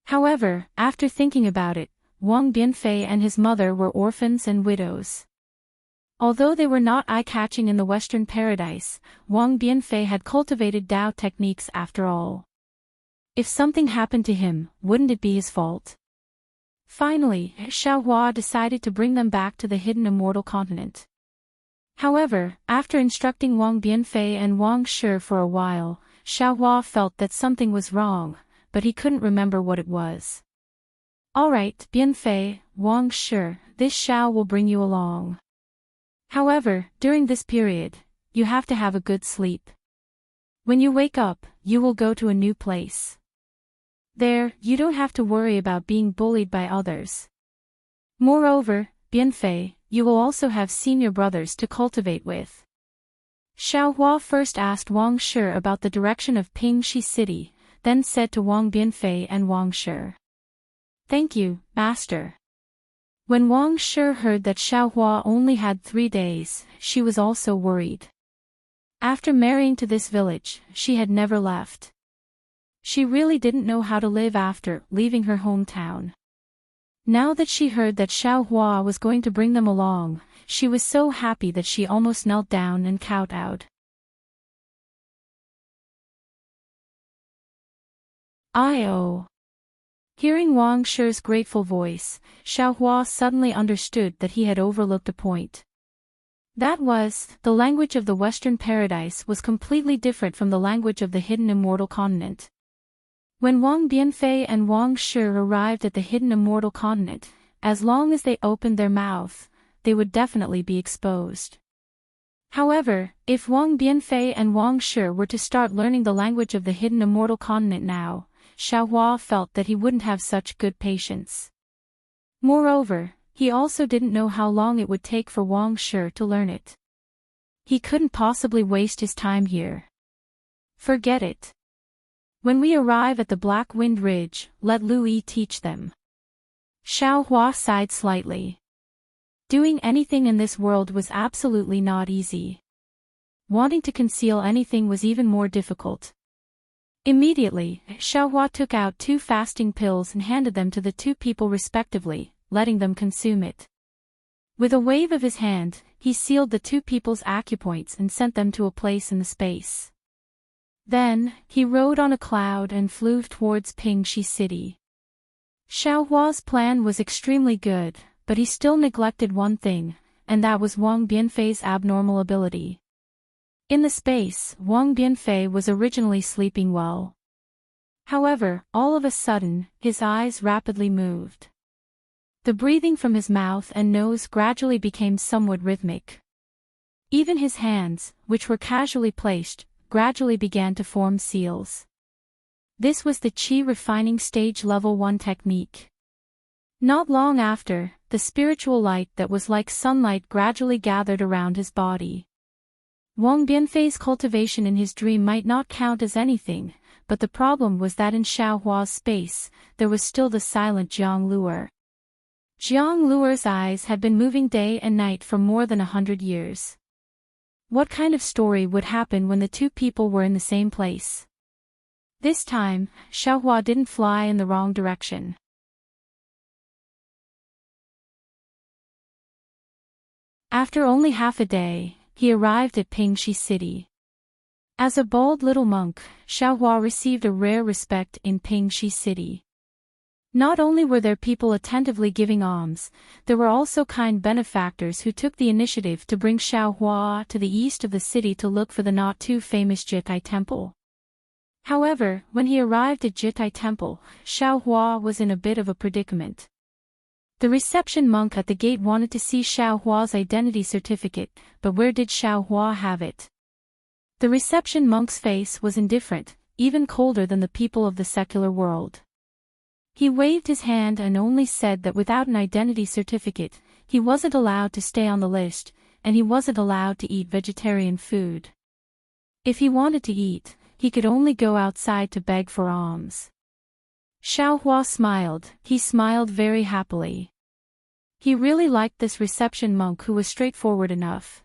However, after thinking about it, Wang Bianfei and his mother were orphans and widows. Although they were not eye-catching in the Western paradise, Wang Bianfei had cultivated Tao techniques after all. If something happened to him, wouldn't it be his fault? Finally, Xiaohua decided to bring them back to the hidden immortal continent. However, after instructing Wang Bianfei and Wang Shi for a while, Xiaohua felt that something was wrong, but he couldn't remember what it was. Alright, Bianfei, Wang Shi, this Xiao will bring you along. However, during this period, you have to have a good sleep. When you wake up, you will go to a new place. There, you don't have to worry about being bullied by others. Moreover, Bianfei, you will also have senior brothers to cultivate with. Xiaohua first asked Wang Shi about the direction of Pingxi city, then said to Wang Bianfei and Wang Shi. Thank you, master. When Wang Shi heard that Xiaohua only had 3 days, she was also worried. After marrying to this village, she had never left. She really didn't know how to live after leaving her hometown. Now that she heard that Xiaohua was going to bring them along, she was so happy that she almost knelt down and kowtowed. I.O. Hearing Wang Shi's grateful voice, Xiaohua suddenly understood that he had overlooked a point. That was, the language of the Western paradise was completely different from the language of the hidden immortal continent. When Wang Bianfei and Wang Shi arrived at the hidden immortal continent, as long as they opened their mouth, they would definitely be exposed. However, if Wang Bianfei and Wang Shi were to start learning the language of the hidden immortal continent now, Xiaohua felt that he wouldn't have such good patience. Moreover, he also didn't know how long it would take for Wang Shi to learn it. He couldn't possibly waste his time here. Forget it. When we arrive at the Black Wind Ridge, let Lu Yi teach them. Xiaohua sighed slightly. Doing anything in this world was absolutely not easy. Wanting to conceal anything was even more difficult. Immediately, Xiaohua took out 2 fasting pills and handed them to the 2 people respectively, letting them consume it. With a wave of his hand, he sealed the 2 people's acupoints and sent them to a place in the space. Then, he rode on a cloud and flew towards Pingxi city. Xiaohua's plan was extremely good, but he still neglected one thing, and that was Wang Bianfei's abnormal ability. In the space, Wang Bianfei was originally sleeping well. However, all of a sudden, his eyes rapidly moved. The breathing from his mouth and nose gradually became somewhat rhythmic. Even his hands, which were casually placed, gradually began to form seals. This was the Qi refining stage level 1 technique. Not long after, the spiritual light that was like sunlight gradually gathered around his body. Wang Bianfei's cultivation in his dream might not count as anything, but the problem was that in Xiaohua's space, there was still the silent Jiang Luer. Jiang Luer's eyes had been moving day and night for more than 100 years. What kind of story would happen when the two people were in the same place? This time, Xiaohua didn't fly in the wrong direction. After only half a day, he arrived at Pingxi City. As a bald little monk, Xiaohua received a rare respect in Pingxi City. Not only were there people attentively giving alms, there were also kind benefactors who took the initiative to bring Xiaohua to the east of the city to look for the not-too-famous Jitai Temple. However, when he arrived at Jitai Temple, Xiaohua was in a bit of a predicament. The reception monk at the gate wanted to see Xiaohua's identity certificate, but where did Xiaohua have it? The reception monk's face was indifferent, even colder than the people of the secular world. He waved his hand and only said that without an identity certificate, he wasn't allowed to stay on the list, and he wasn't allowed to eat vegetarian food. If he wanted to eat, he could only go outside to beg for alms. Xiaohua smiled. He smiled very happily. He really liked this reception monk who was straightforward enough.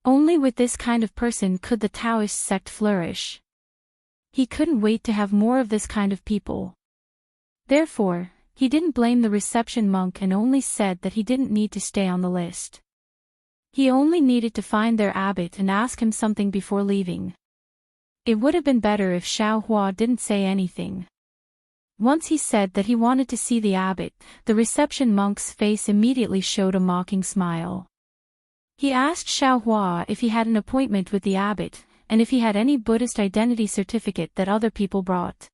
Only with this kind of person could the Taoist sect flourish. He couldn't wait to have more of this kind of people. Therefore, he didn't blame the reception monk and only said that he didn't need to stay on the list. He only needed to find their abbot and ask him something before leaving. It would have been better if Xiaohua didn't say anything. Once he said that he wanted to see the abbot, the reception monk's face immediately showed a mocking smile. He asked Xiaohua if he had an appointment with the abbot, and if he had any Buddhist identity certificate that other people brought.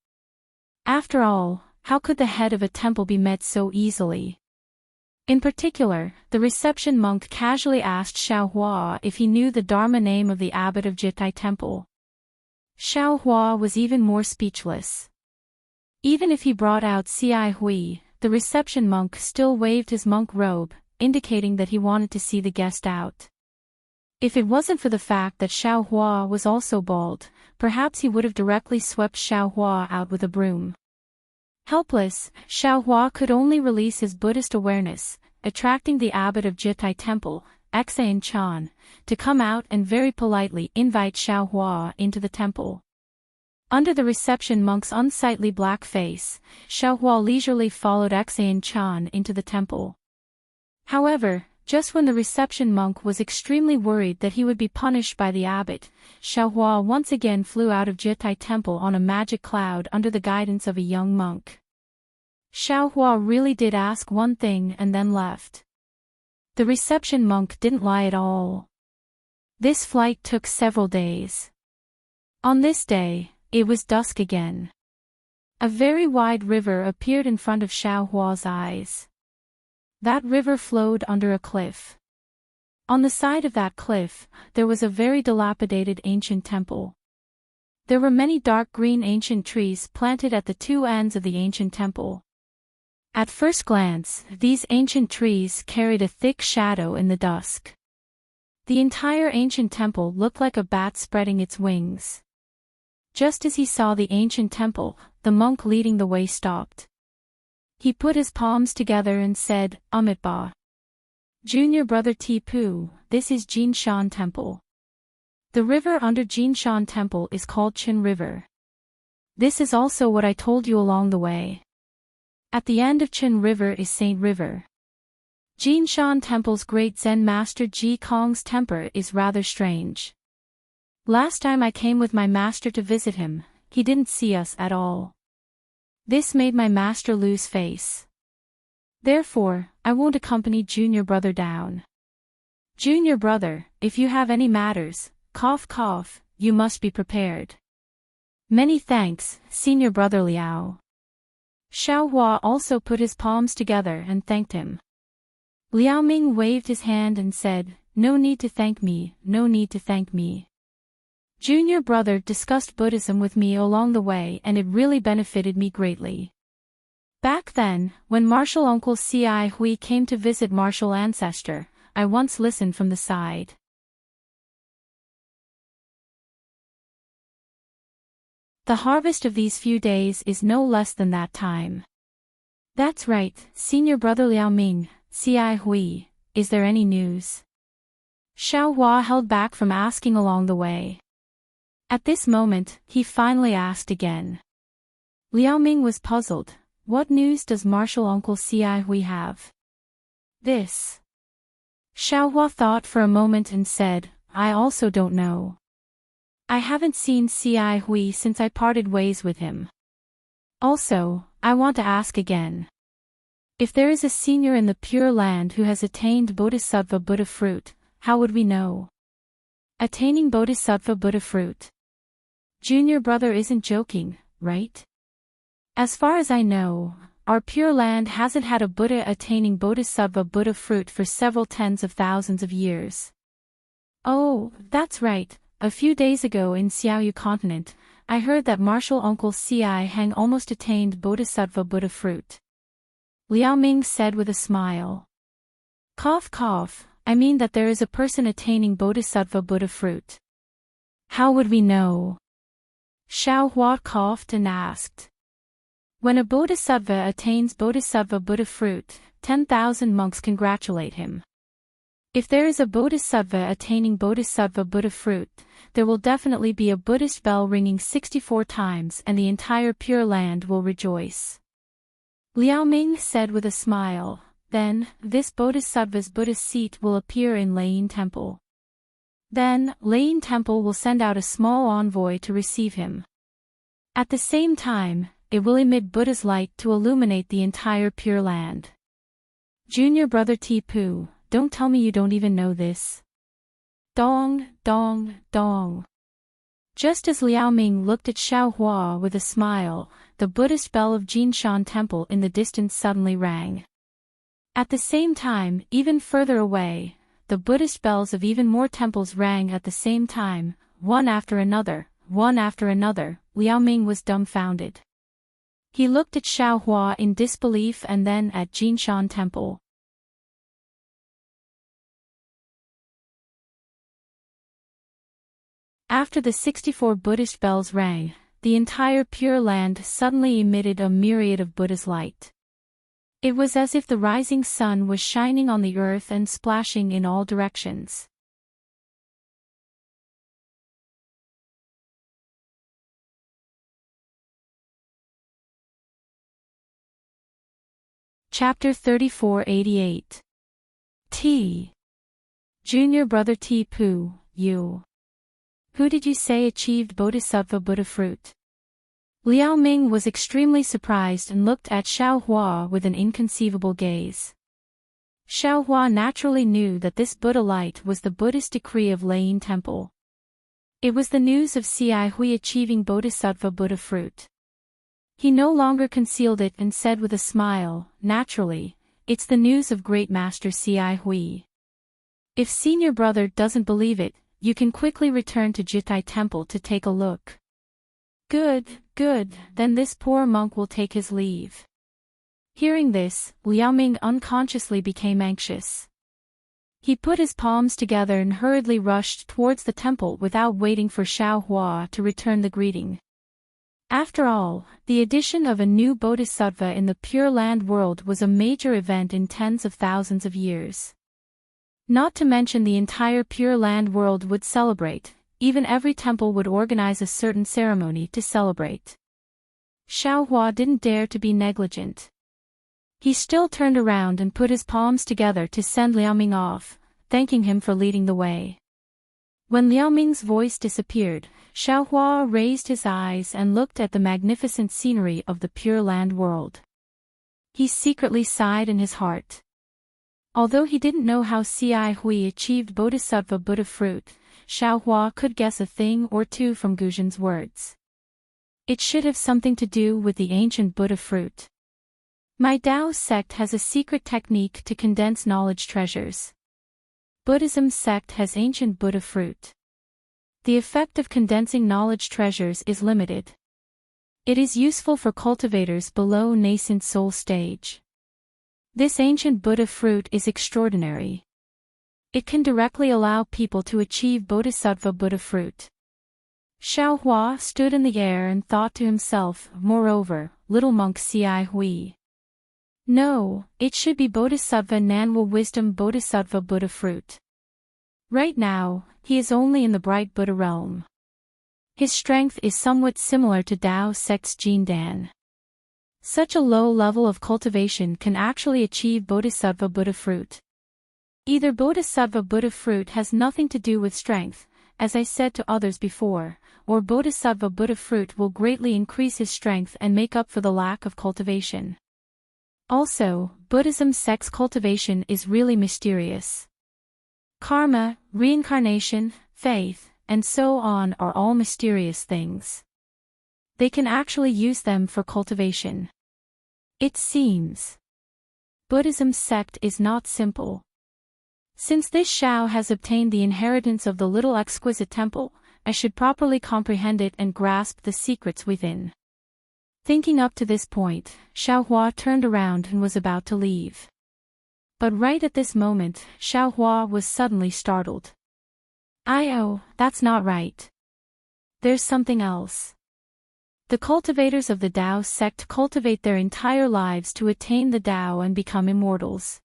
After all, how could the head of a temple be met so easily? In particular, the reception monk casually asked Xiaohua if he knew the Dharma name of the abbot of Jitai Temple. Xiaohua was even more speechless. Even if he brought out Ci Hui, the reception monk still waved his monk robe, indicating that he wanted to see the guest out. If it wasn't for the fact that Xiaohua was also bald, perhaps he would have directly swept Xiaohua out with a broom. Helpless, Xiaohua could only release his Buddhist awareness, attracting the abbot of Jitai Temple, Enchanting, to come out and very politely invite Xiaohua into the temple. Under the reception monk's unsightly black face, Xiaohua leisurely followed Enchanting into the temple. However, just when the reception monk was extremely worried that he would be punished by the abbot, Xiaohua once again flew out of Jitai Temple on a magic cloud under the guidance of a young monk. Xiaohua really did ask one thing and then left. The reception monk didn't lie at all. This flight took several days. On this day, it was dusk again. A very wide river appeared in front of Xiaohua's eyes. That river flowed under a cliff. On the side of that cliff, there was a very dilapidated ancient temple. There were many dark green ancient trees planted at the two ends of the ancient temple. At first glance, these ancient trees carried a thick shadow in the dusk. The entire ancient temple looked like a bat spreading its wings. Just as he saw the ancient temple, the monk leading the way stopped. He put his palms together and said, "Amitabha. Junior brother Tipu, this is Jinshan Temple. The river under Jinshan Temple is called Qin River. This is also what I told you along the way. At the end of Qin River is Saint River. Jinshan Temple's great Zen master Ji Kong's temper is rather strange. Last time I came with my master to visit him, he didn't see us at all. This made my master lose face. Therefore, I won't accompany junior brother down. Junior brother, if you have any matters, cough cough, you must be prepared. Many thanks, senior brother Liao." Xiaohua also put his palms together and thanked him. Liao Ming waved his hand and said, "No need to thank me, no need to thank me. Junior brother discussed Buddhism with me along the way and it really benefited me greatly. Back then, when Martial Uncle Ci Hui came to visit Martial Ancestor, I once listened from the side. The harvest of these few days is no less than that time. That's right, Senior Brother Liao Ming, Ci Hui, is there any news? Xiao Hua held back from asking along the way. At this moment, he finally asked again. Liao Ming was puzzled. What news does Martial Uncle Ci Hui have? This. Xiao Hua thought for a moment and said, I also don't know. I haven't seen Ci Hui since I parted ways with him. Also, I want to ask again. If there is a senior in the Pure Land who has attained Bodhisattva Buddha fruit, how would we know? Attaining Bodhisattva Buddha fruit. Junior brother isn't joking, right? As far as I know, our Pure Land hasn't had a Buddha attaining Bodhisattva Buddha fruit for several tens of thousands of years. Oh, that's right. A few days ago in Xiaoyu continent, I heard that Martial Uncle Ci Hang almost attained Bodhisattva Buddha fruit. Liao Ming said with a smile. Cough cough, I mean that there is a person attaining Bodhisattva Buddha fruit. How would we know? Xiao Hua coughed and asked. When a Bodhisattva attains Bodhisattva Buddha fruit, 10,000 monks congratulate him. If there is a Bodhisattva attaining Bodhisattva Buddha fruit, there will definitely be a Buddhist bell ringing 64 times and the entire Pure Land will rejoice. Liao Ming said with a smile, then, this Bodhisattva's Buddhist seat will appear in Lane Temple. Then, Lane Temple will send out a small envoy to receive him. At the same time, it will emit Buddha's light to illuminate the entire Pure Land. Junior brother Tipu, don't tell me you don't even know this. Dong, dong, dong. Just as Liao Ming looked at Xiao Hua with a smile, the Buddhist bell of Jinshan Temple in the distance suddenly rang. At the same time, even further away, the Buddhist bells of even more temples rang at the same time, one after another, one after another. Liao Ming was dumbfounded. He looked at Xiao Hua in disbelief and then at Jinshan Temple. After the 64 Buddhist bells rang, the entire Pure Land suddenly emitted a myriad of Buddha's light. It was as if the rising sun was shining on the earth and splashing in all directions. Chapter 3488. T. Junior brother Tipu, you. Who did you say achieved Bodhisattva Buddha fruit? Liao Ming was extremely surprised and looked at Xiao Hua with an inconceivable gaze. Xiao Hua naturally knew that this Buddha light was the Buddhist decree of Lane Temple. It was the news of Ci Hui achieving Bodhisattva Buddha fruit. He no longer concealed it and said with a smile, naturally, it's the news of Great Master Ci Hui. If senior brother doesn't believe it, you can quickly return to Jitai Temple to take a look. Good, good, then this poor monk will take his leave. Hearing this, Liao Ming unconsciously became anxious. He put his palms together and hurriedly rushed towards the temple without waiting for Xiao Hua to return the greeting. After all, the addition of a new bodhisattva in the Pure Land world was a major event in tens of thousands of years. Not to mention the entire Pure Land world would celebrate, even every temple would organize a certain ceremony to celebrate. Xiao Hua didn't dare to be negligent. He still turned around and put his palms together to send Liao Ming off, thanking him for leading the way. When Liao Ming's voice disappeared, Xiao Hua raised his eyes and looked at the magnificent scenery of the Pure Land world. He secretly sighed in his heart. Although he didn't know how Ci Hui achieved Bodhisattva Buddha fruit, Xiao Hua could guess a thing or two from Guzhen's words. It should have something to do with the ancient Buddha fruit. My Dao sect has a secret technique to condense knowledge treasures. Buddhism sect has ancient Buddha fruit. The effect of condensing knowledge treasures is limited. It is useful for cultivators below nascent soul stage. This ancient Buddha fruit is extraordinary. It can directly allow people to achieve Bodhisattva Buddha fruit. Xiao Hua stood in the air and thought to himself, moreover, little monk Cai Hui. No, it should be Bodhisattva Nanwa Wisdom Bodhisattva Buddha fruit. Right now, he is only in the bright Buddha realm. His strength is somewhat similar to Tao sect's Jin Dan. Such a low level of cultivation can actually achieve Bodhisattva Buddha fruit. Either Bodhisattva Buddha fruit has nothing to do with strength, as I said to others before, or Bodhisattva Buddha fruit will greatly increase his strength and make up for the lack of cultivation. Also, Buddhism sect's cultivation is really mysterious. Karma, reincarnation, faith, and so on are all mysterious things. They can actually use them for cultivation. It seems. Buddhism sect is not simple. Since this Xiao has obtained the inheritance of the little exquisite temple, I should properly comprehend it and grasp the secrets within. Thinking up to this point, Xiao Hua turned around and was about to leave. But right at this moment, Xiao Hua was suddenly startled. Oh, that's not right. There's something else. The cultivators of the Tao sect cultivate their entire lives to attain the Tao and become immortals.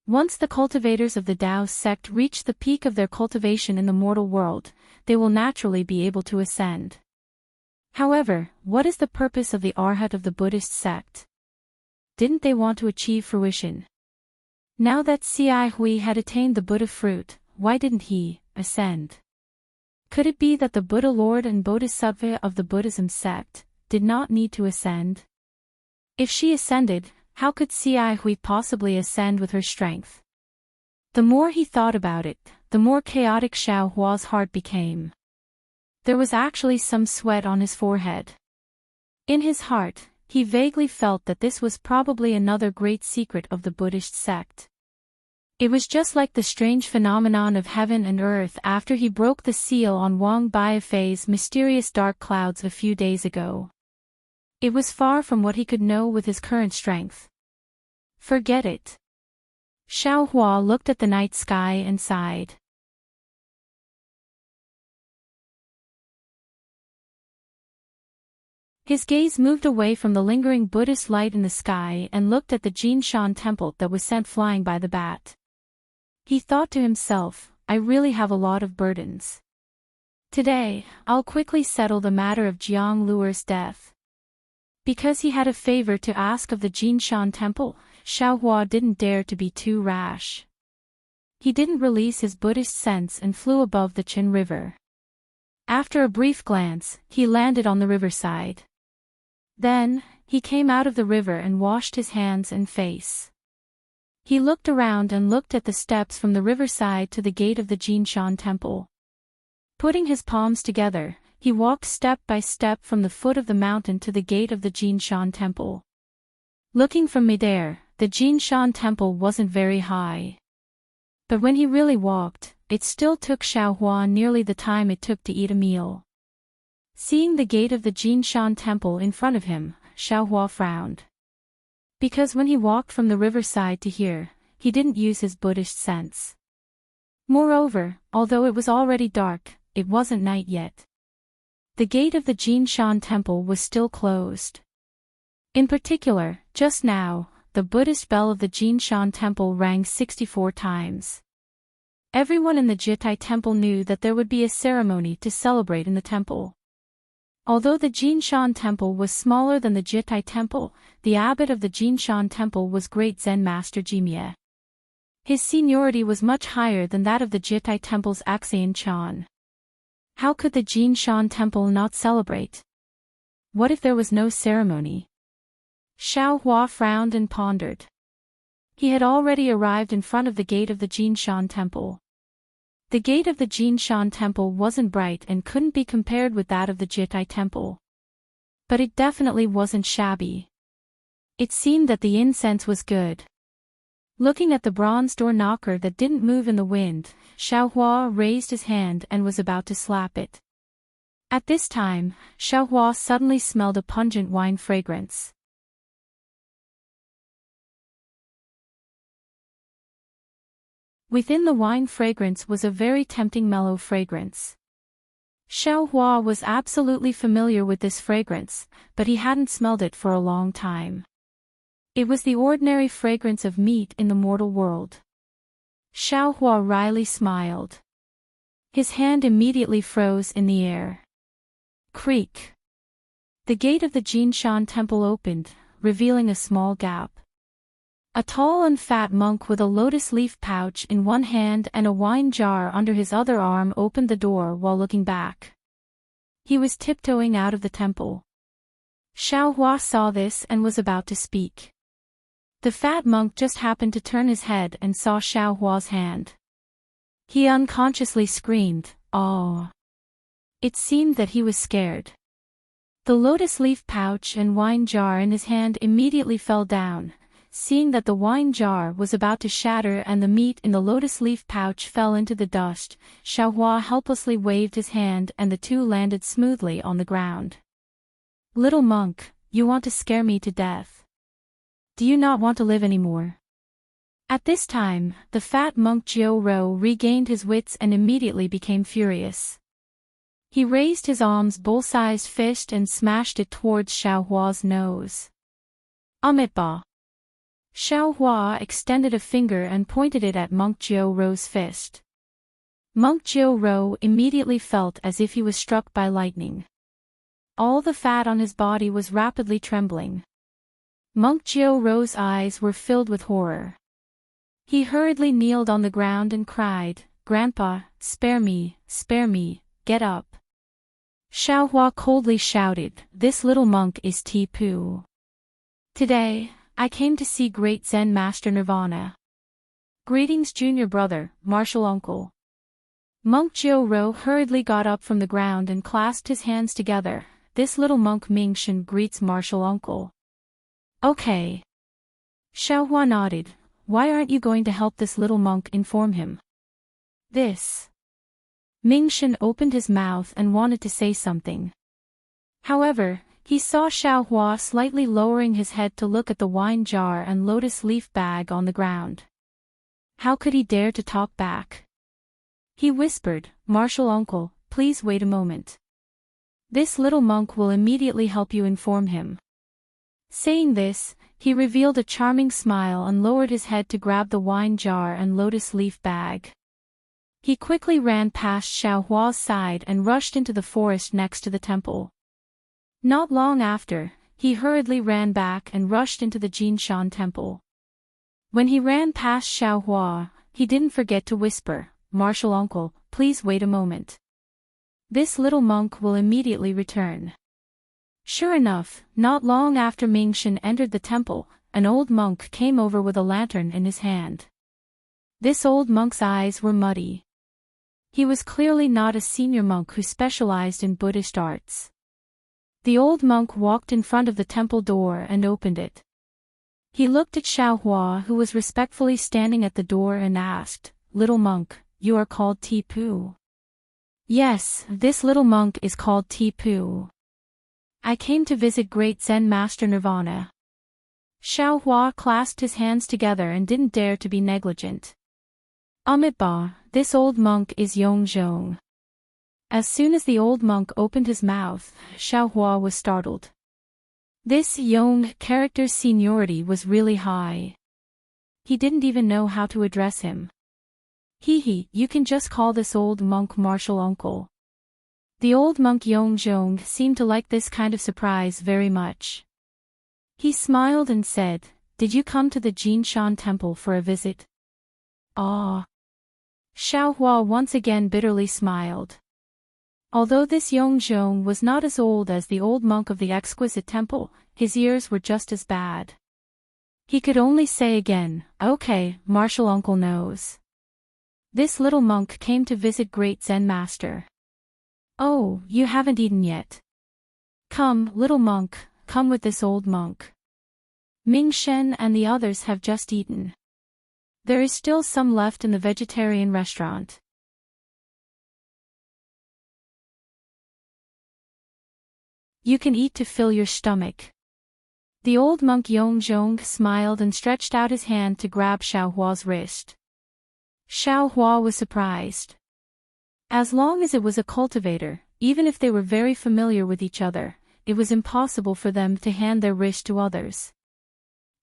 Once the cultivators of the Tao sect reach the peak of their cultivation in the mortal world, they will naturally be able to ascend. However, what is the purpose of the Arhat of the Buddhist sect? Didn't they want to achieve fruition? Now that Cai Hui had attained the Buddha fruit, why didn't he ascend? Could it be that the Buddha Lord and Bodhisattva of the Buddhism sect did not need to ascend? If she ascended, how could Cai Hui possibly ascend with her strength? The more he thought about it, the more chaotic Xiao Hua's heart became. There was actually some sweat on his forehead. In his heart, he vaguely felt that this was probably another great secret of the Buddhist sect. It was just like the strange phenomenon of heaven and earth after he broke the seal on Wang Biafei's mysterious dark clouds a few days ago. It was far from what he could know with his current strength. Forget it. Xiao Hua looked at the night sky and sighed. His gaze moved away from the lingering Buddhist light in the sky and looked at the Jinshan temple that was sent flying by the bat. He thought to himself, I really have a lot of burdens. Today, I'll quickly settle the matter of Jiang Luer's death. Because he had a favor to ask of the Jinshan temple, Xiao Hua didn't dare to be too rash. He didn't release his Buddhist sense and flew above the Qin River. After a brief glance, he landed on the riverside. Then, he came out of the river and washed his hands and face. He looked around and looked at the steps from the riverside to the gate of the Jinshan temple. Putting his palms together, he walked step by step from the foot of the mountain to the gate of the Jinshan temple. Looking from midair, the Jinshan temple wasn't very high. But when he really walked, it still took Xiao Hua nearly the time it took to eat a meal. Seeing the gate of the Jinshan temple in front of him, Xiao Hua frowned. Because when he walked from the riverside to here, he didn't use his Buddhist sense. Moreover, although it was already dark, it wasn't night yet. The gate of the Jinshan temple was still closed. In particular, just now, the Buddhist bell of the Jinshan temple rang 64 times. Everyone in the Jitai temple knew that there would be a ceremony to celebrate in the temple. Although the Jinshan temple was smaller than the Jitai temple, the abbot of the Jinshan temple was great Zen master Jimie. His seniority was much higher than that of the Jitai temple's Axayan Chan. How could the Jinshan temple not celebrate? What if there was no ceremony? Xiao Hua frowned and pondered. He had already arrived in front of the gate of the Jinshan temple. The gate of the Jinshan temple wasn't bright and couldn't be compared with that of the Jitai temple. But it definitely wasn't shabby. It seemed that the incense was good. Looking at the bronze door knocker that didn't move in the wind, Xiaohua raised his hand and was about to slap it. At this time, Xiaohua suddenly smelled a pungent wine fragrance. Within the wine fragrance was a very tempting mellow fragrance. Xiaohua was absolutely familiar with this fragrance, but he hadn't smelled it for a long time. It was the ordinary fragrance of meat in the mortal world. Xiaohua wryly smiled. His hand immediately froze in the air. Creak. The gate of the Jinshan temple opened, revealing a small gap. A tall and fat monk with a lotus leaf pouch in one hand and a wine jar under his other arm opened the door while looking back. He was tiptoeing out of the temple. Xiaohua saw this and was about to speak. The fat monk just happened to turn his head and saw Xiaohua's hand. He unconsciously screamed, "Oh!" It seemed that he was scared. The lotus leaf pouch and wine jar in his hand immediately fell down. Seeing that the wine jar was about to shatter and the meat in the lotus leaf pouch fell into the dust, Xiaohua helplessly waved his hand and the two landed smoothly on the ground. "Little monk, you want to scare me to death. Do you not want to live anymore?" At this time, the fat monk Jiao Ro regained his wits and immediately became furious. He raised his alms bowl-sized fist and smashed it towards Xiaohua's nose. "Amitba." Xiaohua extended a finger and pointed it at Monk Jiao Ro's fist. Monk Jiao Ro immediately felt as if he was struck by lightning. All the fat on his body was rapidly trembling. Monk Jiao Ro's eyes were filled with horror. He hurriedly kneeled on the ground and cried, "Grandpa, spare me, get up." Xiaohua coldly shouted, "This little monk is Tipu. Today, I came to see great Zen Master Nirvana. Greetings junior brother, martial uncle." Monk Jiao Ro hurriedly got up from the ground and clasped his hands together. "This little monk Mingshan greets martial uncle." "Okay." Xiaohua nodded. "Why aren't you going to help this little monk inform him?" "This." Mingshan opened his mouth and wanted to say something. However, he saw Xiaohua slightly lowering his head to look at the wine jar and lotus leaf bag on the ground. How could he dare to talk back? He whispered, "Martial uncle, please wait a moment. This little monk will immediately help you inform him." Saying this, he revealed a charming smile and lowered his head to grab the wine jar and lotus leaf bag. He quickly ran past Xiaohua's side and rushed into the forest next to the temple. Not long after, he hurriedly ran back and rushed into the Jinshan temple. When he ran past Xiaohua, he didn't forget to whisper, "Martial uncle, please wait a moment. This little monk will immediately return." Sure enough, not long after Mingshan entered the temple, an old monk came over with a lantern in his hand. This old monk's eyes were muddy. He was clearly not a senior monk who specialized in Buddhist arts. The old monk walked in front of the temple door and opened it. He looked at Xiaohua who was respectfully standing at the door and asked, "Little monk, you are called Tipu?" "Yes, this little monk is called Tipu. I came to visit great Zen Master Nirvana." Xiaohua clasped his hands together and didn't dare to be negligent. "Amitba, this old monk is Yongzhong." As soon as the old monk opened his mouth, Xiaohua was startled. This Yong character's seniority was really high. He didn't even know how to address him. "Hee, you can just call this old monk martial uncle." The old monk Yongzhong seemed to like this kind of surprise very much. He smiled and said, "Did you come to the Jinshan temple for a visit?" "Ah." Xiaohua once again bitterly smiled. Although this Yongzhong was not as old as the old monk of the exquisite temple, his ears were just as bad. He could only say again, "Okay, martial uncle knows. This little monk came to visit great Zen master." "Oh, you haven't eaten yet. Come, little monk, come with this old monk. Mingshan and the others have just eaten." There is still some left in the vegetarian restaurant. You can eat to fill your stomach. The old monk Yongzhong smiled and stretched out his hand to grab Xiaohua's wrist. Xiaohua was surprised. As long as it was a cultivator, even if they were very familiar with each other, it was impossible for them to hand their wrist to others.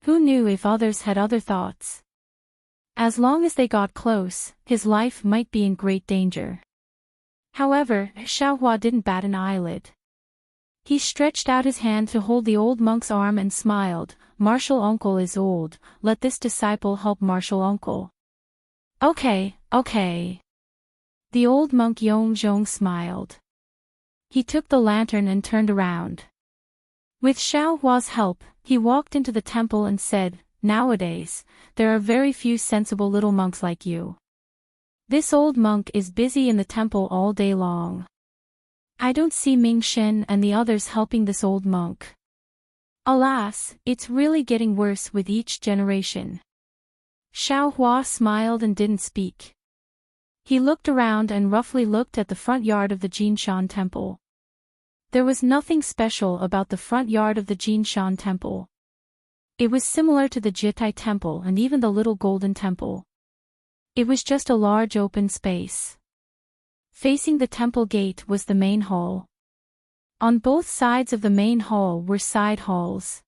Who knew if others had other thoughts? As long as they got close, his life might be in great danger. However, Xiaohua didn't bat an eyelid. He stretched out his hand to hold the old monk's arm and smiled. Martial uncle is old, let this disciple help martial uncle. Okay. The old monk Yongzhong smiled. He took the lantern and turned around. With Xiaohua's help, he walked into the temple and said, "Nowadays, there are very few sensible little monks like you. This old monk is busy in the temple all day long. I don't see Ming Shen and the others helping this old monk. Alas, it's really getting worse with each generation." Xiaohua smiled and didn't speak. He looked around and roughly looked at the front yard of the Jinshan temple. There was nothing special about the front yard of the Jinshan temple. It was similar to the Jitai temple and even the little golden temple. It was just a large open space. Facing the temple gate was the main hall. On both sides of the main hall were side halls.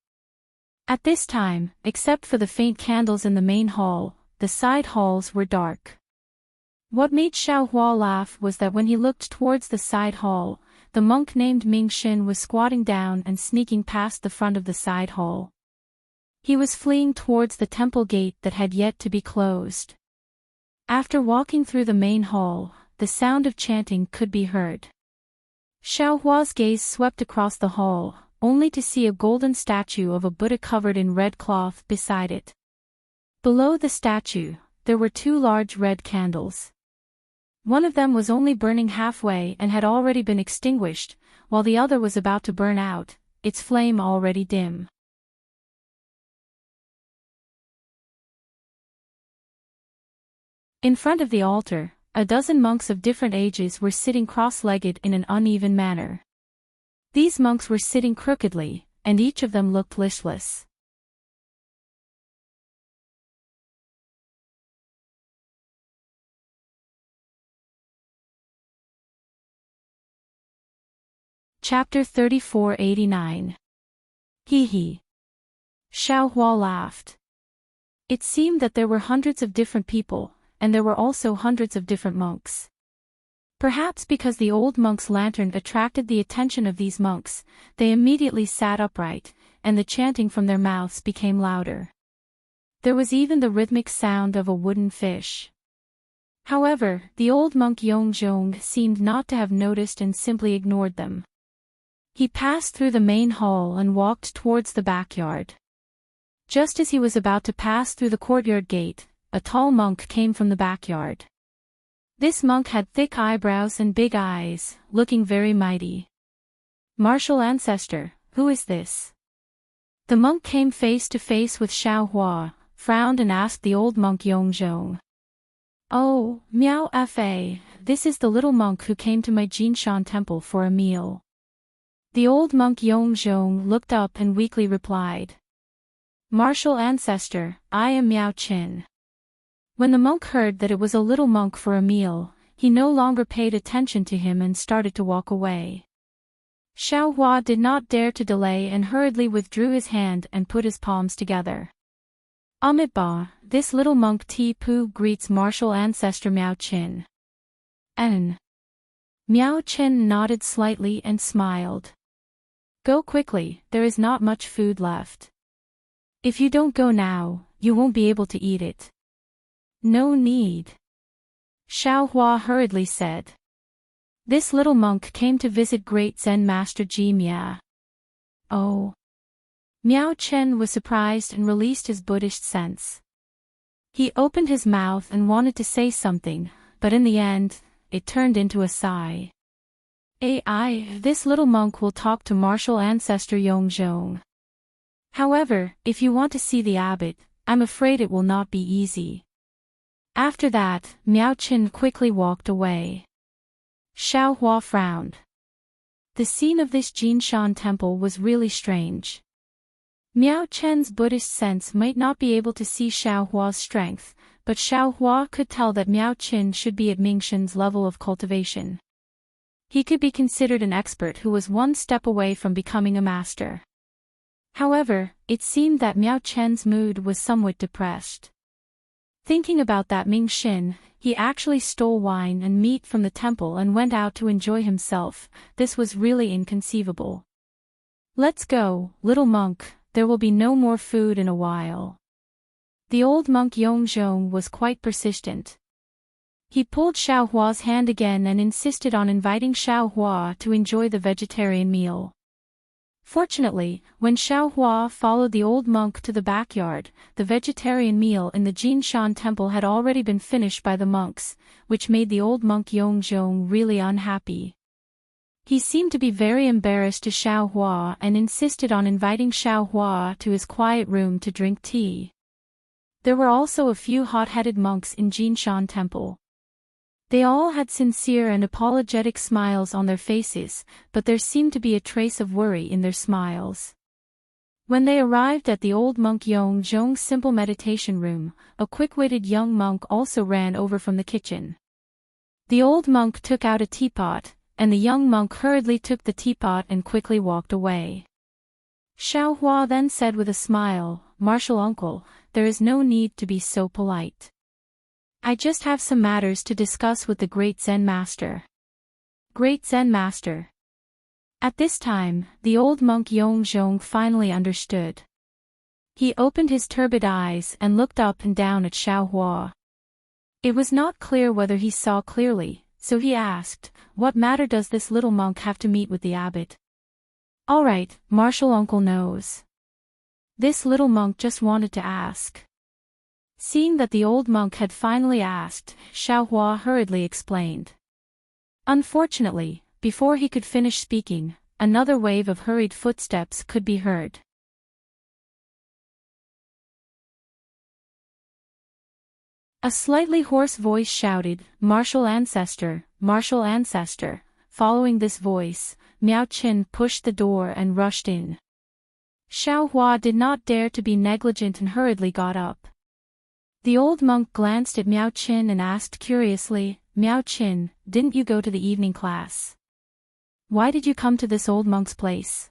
At this time, except for the faint candles in the main hall, the side halls were dark. What made Xiaohua laugh was that when he looked towards the side hall, the monk named Ming Shen was squatting down and sneaking past the front of the side hall. He was fleeing towards the temple gate that had yet to be closed. After walking through the main hall, the sound of chanting could be heard. Xiaohua's gaze swept across the hall, only to see a golden statue of a Buddha covered in red cloth beside it. Below the statue, there were two large red candles. One of them was only burning halfway and had already been extinguished, while the other was about to burn out, its flame already dim. In front of the altar, a dozen monks of different ages were sitting cross-legged in an uneven manner. These monks were sitting crookedly, and each of them looked listless. Chapter 3489. Hee. Xiaohua laughed. It seemed that there were hundreds of different people, and there were also hundreds of different monks. Perhaps because the old monk's lantern attracted the attention of these monks, they immediately sat upright, and the chanting from their mouths became louder. There was even the rhythmic sound of a wooden fish. However, the old monk Yongzhong seemed not to have noticed and simply ignored them. He passed through the main hall and walked towards the backyard. Just as he was about to pass through the courtyard gate, a tall monk came from the backyard. This monk had thick eyebrows and big eyes, looking very mighty. "Martial ancestor, who is this?" The monk came face to face with Xiaohua, frowned and asked the old monk Yongzhong. "Oh, Miao Fa, this is the little monk who came to my Jinshan temple for a meal." The old monk Yongzhong looked up and weakly replied. "Martial ancestor, I am Miao Qin." When the monk heard that it was a little monk for a meal, he no longer paid attention to him and started to walk away. Xiaohua did not dare to delay and hurriedly withdrew his hand and put his palms together. "Amitabha, this little monk Ti-Pu greets martial ancestor Miao Qin." Miao Qin nodded slightly and smiled. "Go quickly, there is not much food left. If you don't go now, you won't be able to eat it." "No need," Xiaohua hurriedly said. This little monk came to visit great Zen master Ji Mia. "Oh." Miao Chen was surprised and released his Buddhist sense. He opened his mouth and wanted to say something, but in the end, it turned into a sigh. This little monk will talk to martial ancestor Yongzhong. However, if you want to see the abbot, I'm afraid it will not be easy. After that, Miao Qin quickly walked away. Xiao Hua frowned. The scene of this Jinshan temple was really strange. Miao Chen's Buddhist sense might not be able to see Xiao Hua's strength, but Xiao Hua could tell that Miao Qin should be at Mingxin's level of cultivation. He could be considered an expert who was one step away from becoming a master. However, it seemed that Miao Chen's mood was somewhat depressed. Thinking about that Mingxin, he actually stole wine and meat from the temple and went out to enjoy himself. This was really inconceivable. Let's go, little monk, there will be no more food in a while. The old monk Yongzhong was quite persistent. He pulled Xiao Hua's hand again and insisted on inviting Xiao Hua to enjoy the vegetarian meal. Fortunately, when Xiao Hua followed the old monk to the backyard, the vegetarian meal in the Jinshan temple had already been finished by the monks, which made the old monk Yongzhong really unhappy. He seemed to be very embarrassed to Xiao Hua and insisted on inviting Xiao Hua to his quiet room to drink tea. There were also a few hot-headed monks in Jinshan temple. They all had sincere and apologetic smiles on their faces, but there seemed to be a trace of worry in their smiles. When they arrived at the old monk Yongzhong's simple meditation room, a quick-witted young monk also ran over from the kitchen. The old monk took out a teapot, and the young monk hurriedly took the teapot and quickly walked away. Xiao Hua then said with a smile, "Martial uncle, there is no need to be so polite. I just have some matters to discuss with the great Zen master." Great Zen master. At this time, the old monk Yongzhong finally understood. He opened his turbid eyes and looked up and down at Xiao Hua. It was not clear whether he saw clearly, so he asked, "What matter does this little monk have to meet with the abbot?" "All right, martial uncle knows." This little monk just wanted to ask. Seeing that the old monk had finally asked, Xiao Hua hurriedly explained. Unfortunately, before he could finish speaking, another wave of hurried footsteps could be heard. A slightly hoarse voice shouted, "Martial ancestor, martial ancestor." Following this voice, Miao Qin pushed the door and rushed in. Xiao Hua did not dare to be negligent and hurriedly got up. The old monk glanced at Miao Qin and asked curiously, "Miao Qin, didn't you go to the evening class? Why did you come to this old monk's place?"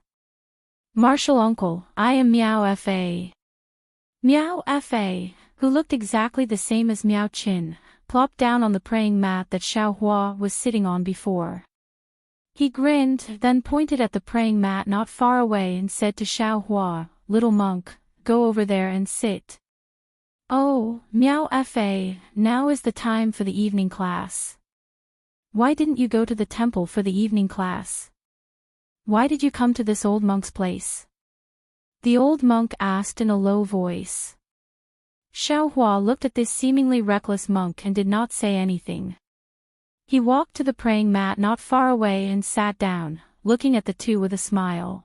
"Martial uncle, I am Miao Fa." Miao Fa, who looked exactly the same as Miao Qin, plopped down on the praying mat that Xiao Hua was sitting on before. He grinned, then pointed at the praying mat not far away and said to Xiao Hua, "Little monk, go over there and sit." "Oh, Miao Fa, now is the time for the evening class. Why didn't you go to the temple for the evening class? Why did you come to this old monk's place?" the old monk asked in a low voice. Xiao Hua looked at this seemingly reckless monk and did not say anything. He walked to the praying mat not far away and sat down, looking at the two with a smile.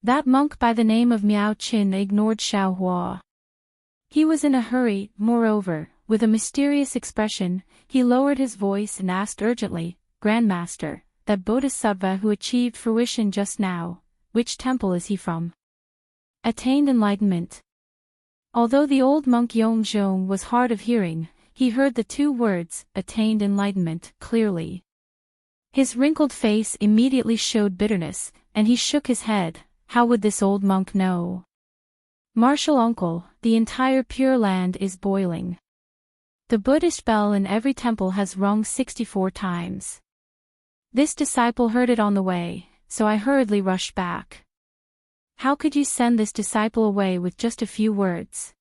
That monk by the name of Miao Qin ignored Xiao Hua. He was in a hurry, moreover, with a mysterious expression, he lowered his voice and asked urgently, "Grandmaster, that bodhisattva who achieved fruition just now, which temple is he from?" "Attained enlightenment." Although the old monk Yongzhong was hard of hearing, he heard the two words, "attained enlightenment," clearly. His wrinkled face immediately showed bitterness, and he shook his head. How would this old monk know? "Martial uncle, the entire Pure Land is boiling. The Buddhist bell in every temple has rung 64 times. This disciple heard it on the way, so I hurriedly rushed back." "How could you send this disciple away with just a few words?"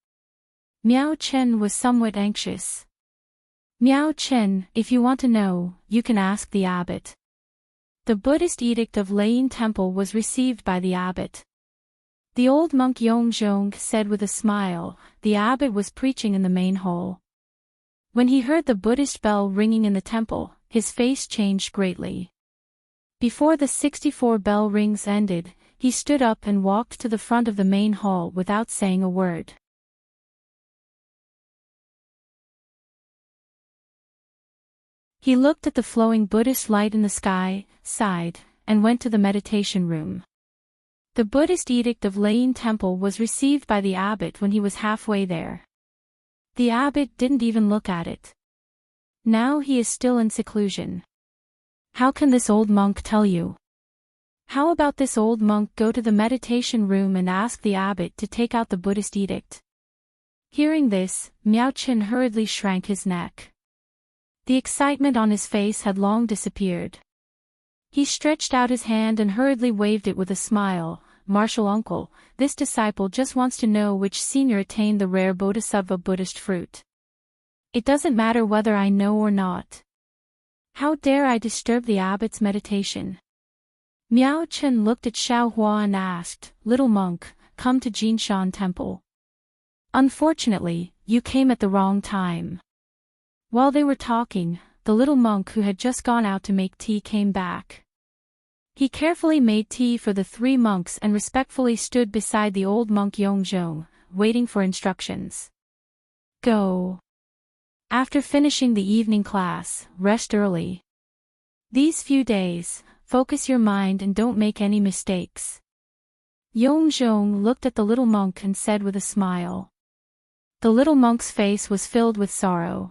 Miao Qin was somewhat anxious. "Miao Qin, if you want to know, you can ask the abbot." The Buddhist edict of Layin Temple was received by the abbot. The old monk Yongzhong said with a smile, the abbot was preaching in the main hall. When he heard the Buddhist bell ringing in the temple, his face changed greatly. Before the 64 bell rings ended, he stood up and walked to the front of the main hall without saying a word. He looked at the flowing Buddhist light in the sky, sighed, and went to the meditation room. The Buddhist edict of laying temple was received by the abbot when he was halfway there. The abbot didn't even look at it. Now he is still in seclusion. How can this old monk tell you? How about this old monk go to the meditation room and ask the abbot to take out the Buddhist edict? Hearing this, Miao Chen hurriedly shrank his neck. The excitement on his face had long disappeared. He stretched out his hand and hurriedly waved it with a smile. Martial uncle, this disciple just wants to know which senior attained the rare Bodhisattva Buddhist fruit. It doesn't matter whether I know or not. How dare I disturb the abbot's meditation? Miao Chen looked at Xiaohua and asked, "Little monk, come to Jinshan Temple." Unfortunately, you came at the wrong time. While they were talking, the little monk who had just gone out to make tea came back. He carefully made tea for the 3 monks and respectfully stood beside the old monk Yongzhong, waiting for instructions. Go. After finishing the evening class, rest early. These few days, focus your mind and don't make any mistakes. Yongzhong looked at the little monk and said with a smile. The little monk's face was filled with sorrow.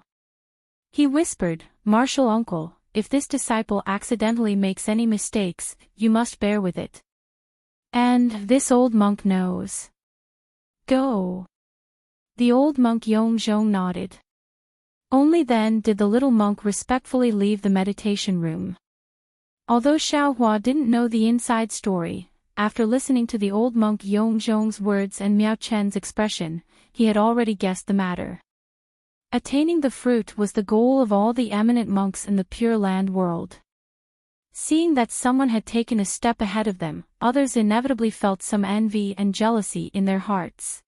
He whispered, "Martial uncle, if this disciple accidentally makes any mistakes, you must bear with it. And this old monk knows. Go." The old monk Yongzhong nodded. Only then did the little monk respectfully leave the meditation room. Although Xiaohua didn't know the inside story, after listening to the old monk Yongzhong's words and Miao Chen's expression, he had already guessed the matter. Attaining the fruit was the goal of all the eminent monks in the Pure Land world. Seeing that someone had taken a step ahead of them, others inevitably felt some envy and jealousy in their hearts.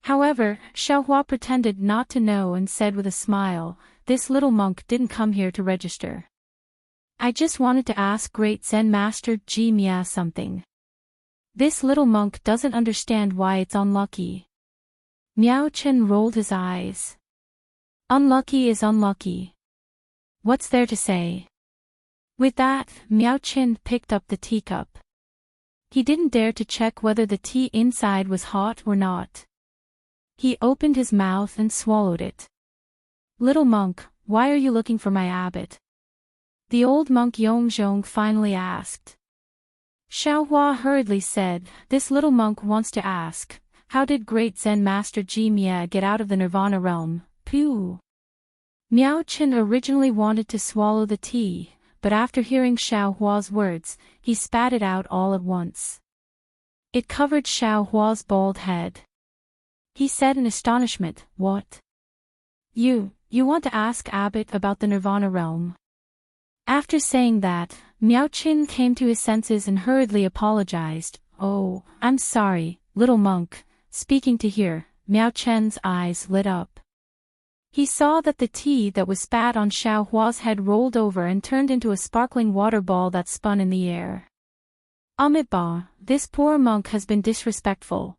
However, Xiaohua pretended not to know and said with a smile, "This little monk didn't come here to register. I just wanted to ask great Zen Master Dreamy something. This little monk doesn't understand why it's unlucky." Miao Chen rolled his eyes. Unlucky is unlucky. What's there to say? With that, Miao Chen picked up the teacup. He didn't dare to check whether the tea inside was hot or not. He opened his mouth and swallowed it. "Little monk, why are you looking for my abbot?" the old monk Yongzhong finally asked. Xiaohua hurriedly said, "This little monk wants to ask, how did great Zen Master Dreamy get out of the Nirvana realm? Phew." Miao Chen originally wanted to swallow the tea, but after hearing Xiaohua's words, he spat it out all at once. It covered Xiaohua's bald head. He said in astonishment, "What? You want to ask abbot about the Nirvana realm?" After saying that, Miao Chen came to his senses and hurriedly apologized. "Oh, I'm sorry, little monk." Speaking to hear, Miao Chen's eyes lit up. He saw that the tea that was spat on Xiaohua's head rolled over and turned into a sparkling water ball that spun in the air. Amitabha, this poor monk has been disrespectful.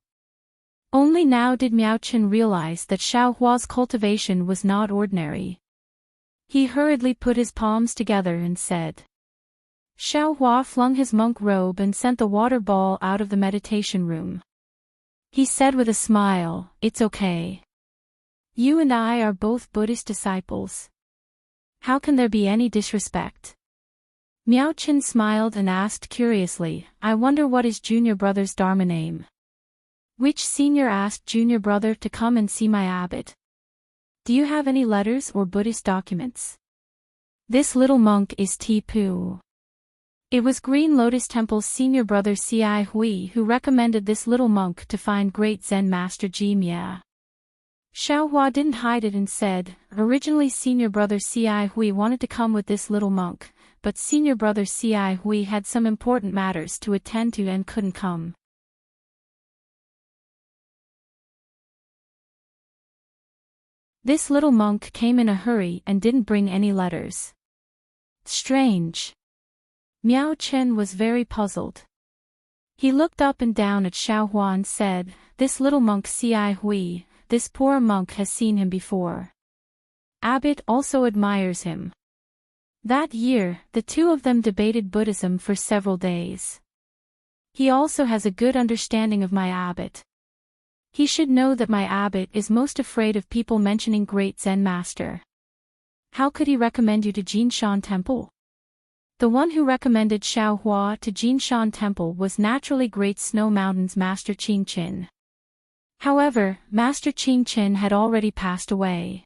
Only now did Miao Chen realize that Xiaohua's cultivation was not ordinary. He hurriedly put his palms together and said. Xiaohua flung his monk robe and sent the water ball out of the meditation room. He said with a smile, "It's okay. You and I are both Buddhist disciples. How can there be any disrespect?" Miao Chen smiled and asked curiously, "I wonder what is junior brother's Dharma name? Which senior asked junior brother to come and see my abbot? Do you have any letters or Buddhist documents?" This little monk is Tipu. It was Green Lotus Temple's senior brother Ci Hui who recommended this little monk to find great Zen Master Dreamy. Xiaohua didn't hide it and said, originally senior brother Ci Hui wanted to come with this little monk, but senior brother Ci Hui had some important matters to attend to and couldn't come. This little monk came in a hurry and didn't bring any letters. Strange. Miao Chen was very puzzled. He looked up and down at Xiaohua and said, "This little monk Ci Hui, this poor monk has seen him before. Abbot also admires him. That year, the two of them debated Buddhism for several days. He also has a good understanding of my abbot. He should know that my abbot is most afraid of people mentioning great Zen master. How could he recommend you to Jinshan Temple? The one who recommended Xiaohua to Jinshan Temple was naturally Great Snow Mountain's Master Qingqin. However, Master Qingqin had already passed away.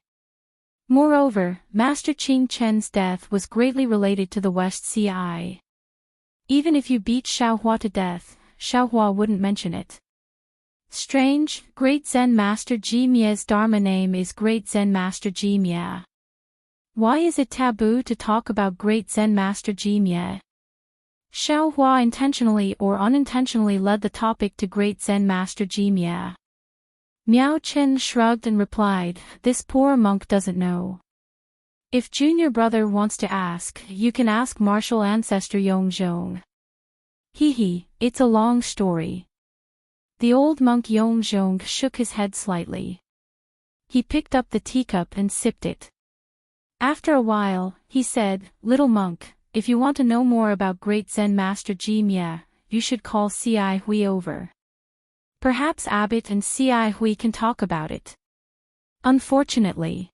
Moreover, Master Qingqin's death was greatly related to the West Ci. Even if you beat Xiaohua to death, Xiaohua wouldn't mention it. Strange, Great Zen Master Jimie's Dharma name is Great Zen Master Jimie. Why is it taboo to talk about Great Zen Master Jimie? Xiaohua intentionally or unintentionally led the topic to Great Zen Master Jimie. Miao Chen shrugged and replied, "This poor monk doesn't know. If junior brother wants to ask, you can ask martial ancestor Yongzhong." Hee, it's a long story. The old monk Yongzhong shook his head slightly. He picked up the teacup and sipped it. After a while, he said, "Little monk, if you want to know more about Great Zen Master Jimie, you should call Ci Hui over. Perhaps Abbot and Ci Hui can talk about it." Unfortunately.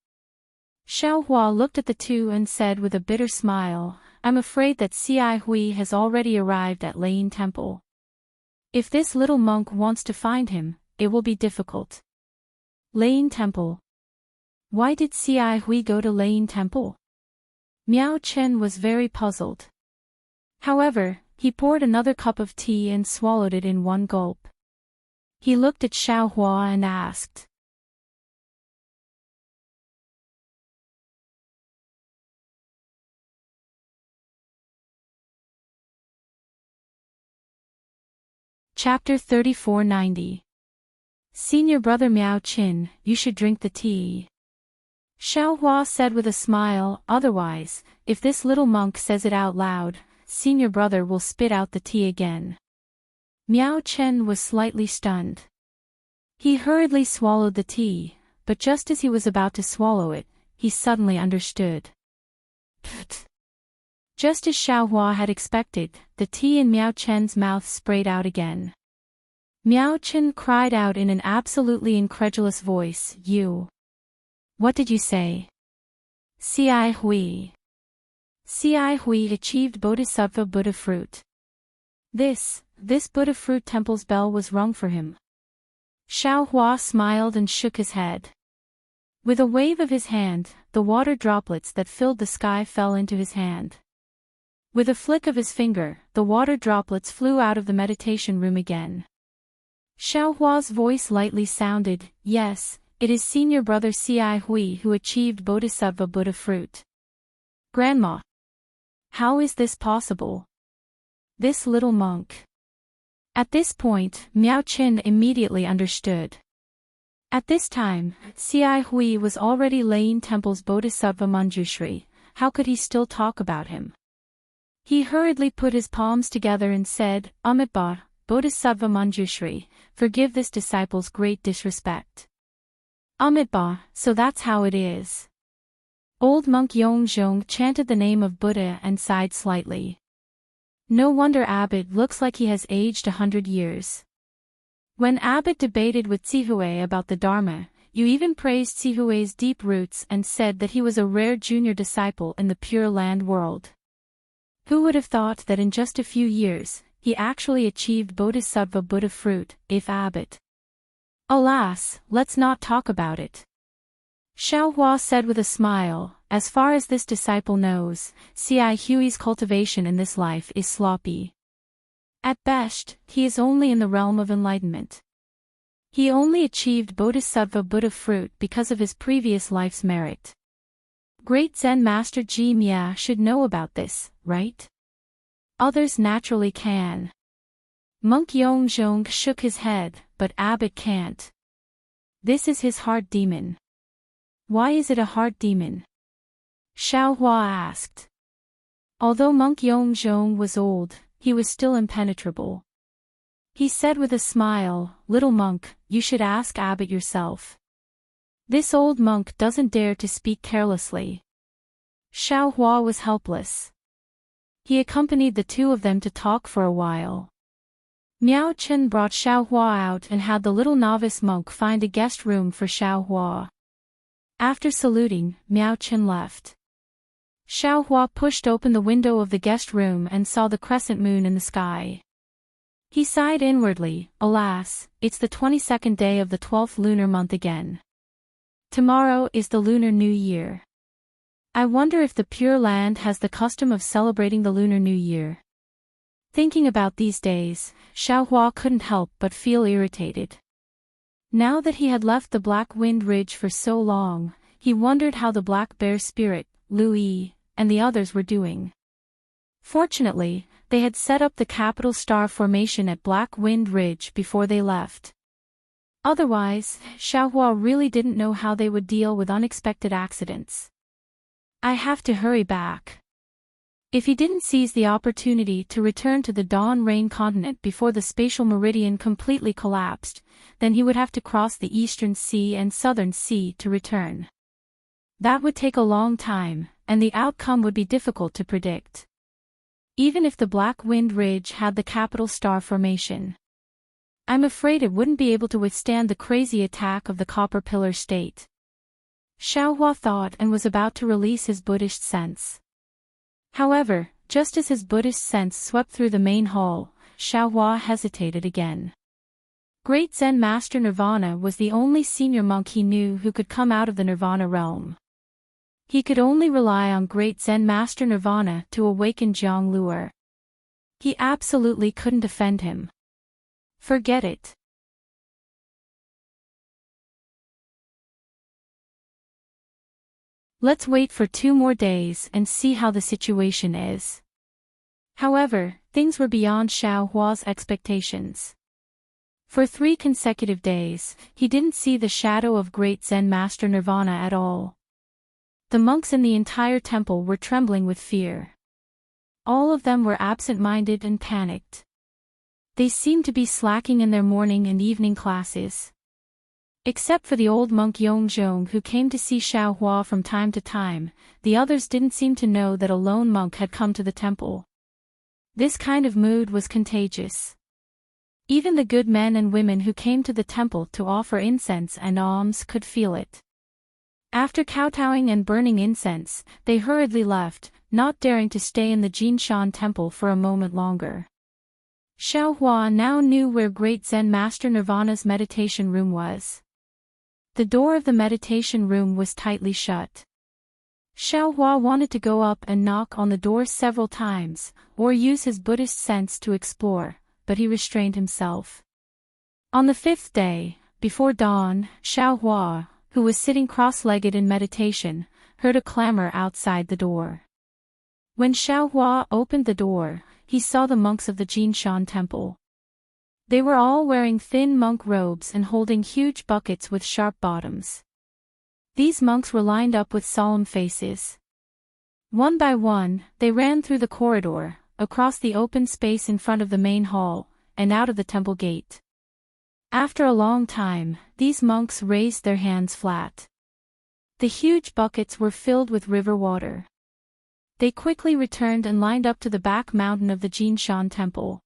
Xiaohua looked at the two and said with a bitter smile, "I'm afraid that Ci Hui has already arrived at Lane Temple. If this little monk wants to find him, it will be difficult." Lane Temple. Why did Ci Hui go to Lane Temple? Miao Chen was very puzzled. However, he poured another cup of tea and swallowed it in one gulp. He looked at Xiaohua and asked, Chapter 3490. Senior brother Miao Qin, you should drink the tea. Xiaohua said with a smile, otherwise, if this little monk says it out loud, senior brother will spit out the tea again. Miao Chen was slightly stunned. He hurriedly swallowed the tea, but just as he was about to swallow it, he suddenly understood. Pfft. Just as Xiaohua had expected, the tea in Miao Chen's mouth sprayed out again. Miao Chen cried out in an absolutely incredulous voice, "You! What did you say?" Ci Hui. Ci Hui achieved Bodhisattva Buddha fruit. This Buddha fruit temple's bell was rung for him. Xiaohua smiled and shook his head. With a wave of his hand, the water droplets that filled the sky fell into his hand. With a flick of his finger, the water droplets flew out of the meditation room again. Xiaohua's voice lightly sounded, "Yes, it is senior brother Ci Hui who achieved Bodhisattva Buddha fruit." Grandma. How is this possible? This little monk. At this point, Miao Qin immediately understood. At this time, Ci Hui was already Lane Temple's Bodhisattva Manjushri. How could he still talk about him? He hurriedly put his palms together and said, "Amitabha, Bodhisattva Manjushri, forgive this disciple's great disrespect." Amitabha, so that's how it is. Old monk Yongzhong chanted the name of Buddha and sighed slightly. No wonder Abbot looks like he has aged 100 years. When Abbot debated with Zihui about the Dharma, you even praised Zihui's deep roots and said that he was a rare junior disciple in the Pure Land world. Who would have thought that in just a few years, he actually achieved Bodhisattva Buddha fruit, if Abbot? Alas, let's not talk about it. Xiaohua said with a smile, as far as this disciple knows, Ci Hui's cultivation in this life is sloppy. At best, he is only in the realm of enlightenment. He only achieved Bodhisattva Buddha fruit because of his previous life's merit. Great Zen Master Jimie should know about this, right? Others naturally can. Monk Yongzhong shook his head, but Abbot can't. This is his heart demon. Why is it a heart demon? Xiaohua asked. Although Monk Yongzhong was old, he was still impenetrable. He said with a smile, "Little monk, you should ask Abbot yourself. This old monk doesn't dare to speak carelessly." Xiaohua was helpless. He accompanied the two of them to talk for a while. Miao Chen brought Xiaohua out and had the little novice monk find a guest room for Xiaohua. After saluting, Miao Chen left. Xiaohua pushed open the window of the guest room and saw the crescent moon in the sky. He sighed inwardly, alas, it's the 22nd day of the 12th lunar month again. Tomorrow is the Lunar New Year. I wonder if the Pure Land has the custom of celebrating the Lunar New Year. Thinking about these days, Xiaohua couldn't help but feel irritated. Now that he had left the Black Wind Ridge for so long, he wondered how the Black Bear Spirit, Louis, and the others were doing. Fortunately, they had set up the capital star formation at Black Wind Ridge before they left. Otherwise, Xiaohua really didn't know how they would deal with unexpected accidents. I have to hurry back. If he didn't seize the opportunity to return to the Dawn Rain continent before the spatial meridian completely collapsed, then he would have to cross the Eastern Sea and Southern Sea to return. That would take a long time, and the outcome would be difficult to predict. Even if the Black Wind Ridge had the capital star formation, I'm afraid it wouldn't be able to withstand the crazy attack of the Copper Pillar State. Xiaohua thought and was about to release his Buddhist sense. However, just as his Buddhist sense swept through the main hall, Xiaohua hesitated again. Great Zen Master Nirvana was the only senior monk he knew who could come out of the Nirvana realm. He could only rely on Great Zen Master Nirvana to awaken Jiang Luer. He absolutely couldn't offend him. Forget it. Let's wait for 2 more days and see how the situation is. However, things were beyond Xiaohua's expectations. For 3 consecutive days, he didn't see the shadow of Great Zen Master Nirvana at all. The monks in the entire temple were trembling with fear. All of them were absent-minded and panicked. They seemed to be slacking in their morning and evening classes. Except for the old monk Yongzhong who came to see Xiaohua from time to time, the others didn't seem to know that a lone monk had come to the temple. This kind of mood was contagious. Even the good men and women who came to the temple to offer incense and alms could feel it. After kowtowing and burning incense, they hurriedly left, not daring to stay in the Jinshan temple for a moment longer. Xiaohua now knew where Great Zen Master Nirvana's meditation room was. The door of the meditation room was tightly shut. Xiaohua wanted to go up and knock on the door several times, or use his Buddhist sense to explore, but he restrained himself. On the 5th day, before dawn, Xiaohua, who was sitting cross-legged in meditation, heard a clamor outside the door. When Xiaohua opened the door, he saw the monks of the Jinshan temple. They were all wearing thin monk robes and holding huge buckets with sharp bottoms. These monks were lined up with solemn faces. One by one, they ran through the corridor, across the open space in front of the main hall, and out of the temple gate. After a long time, these monks raised their hands flat. The huge buckets were filled with river water. They quickly returned and lined up to the back mountain of the Jinshan temple.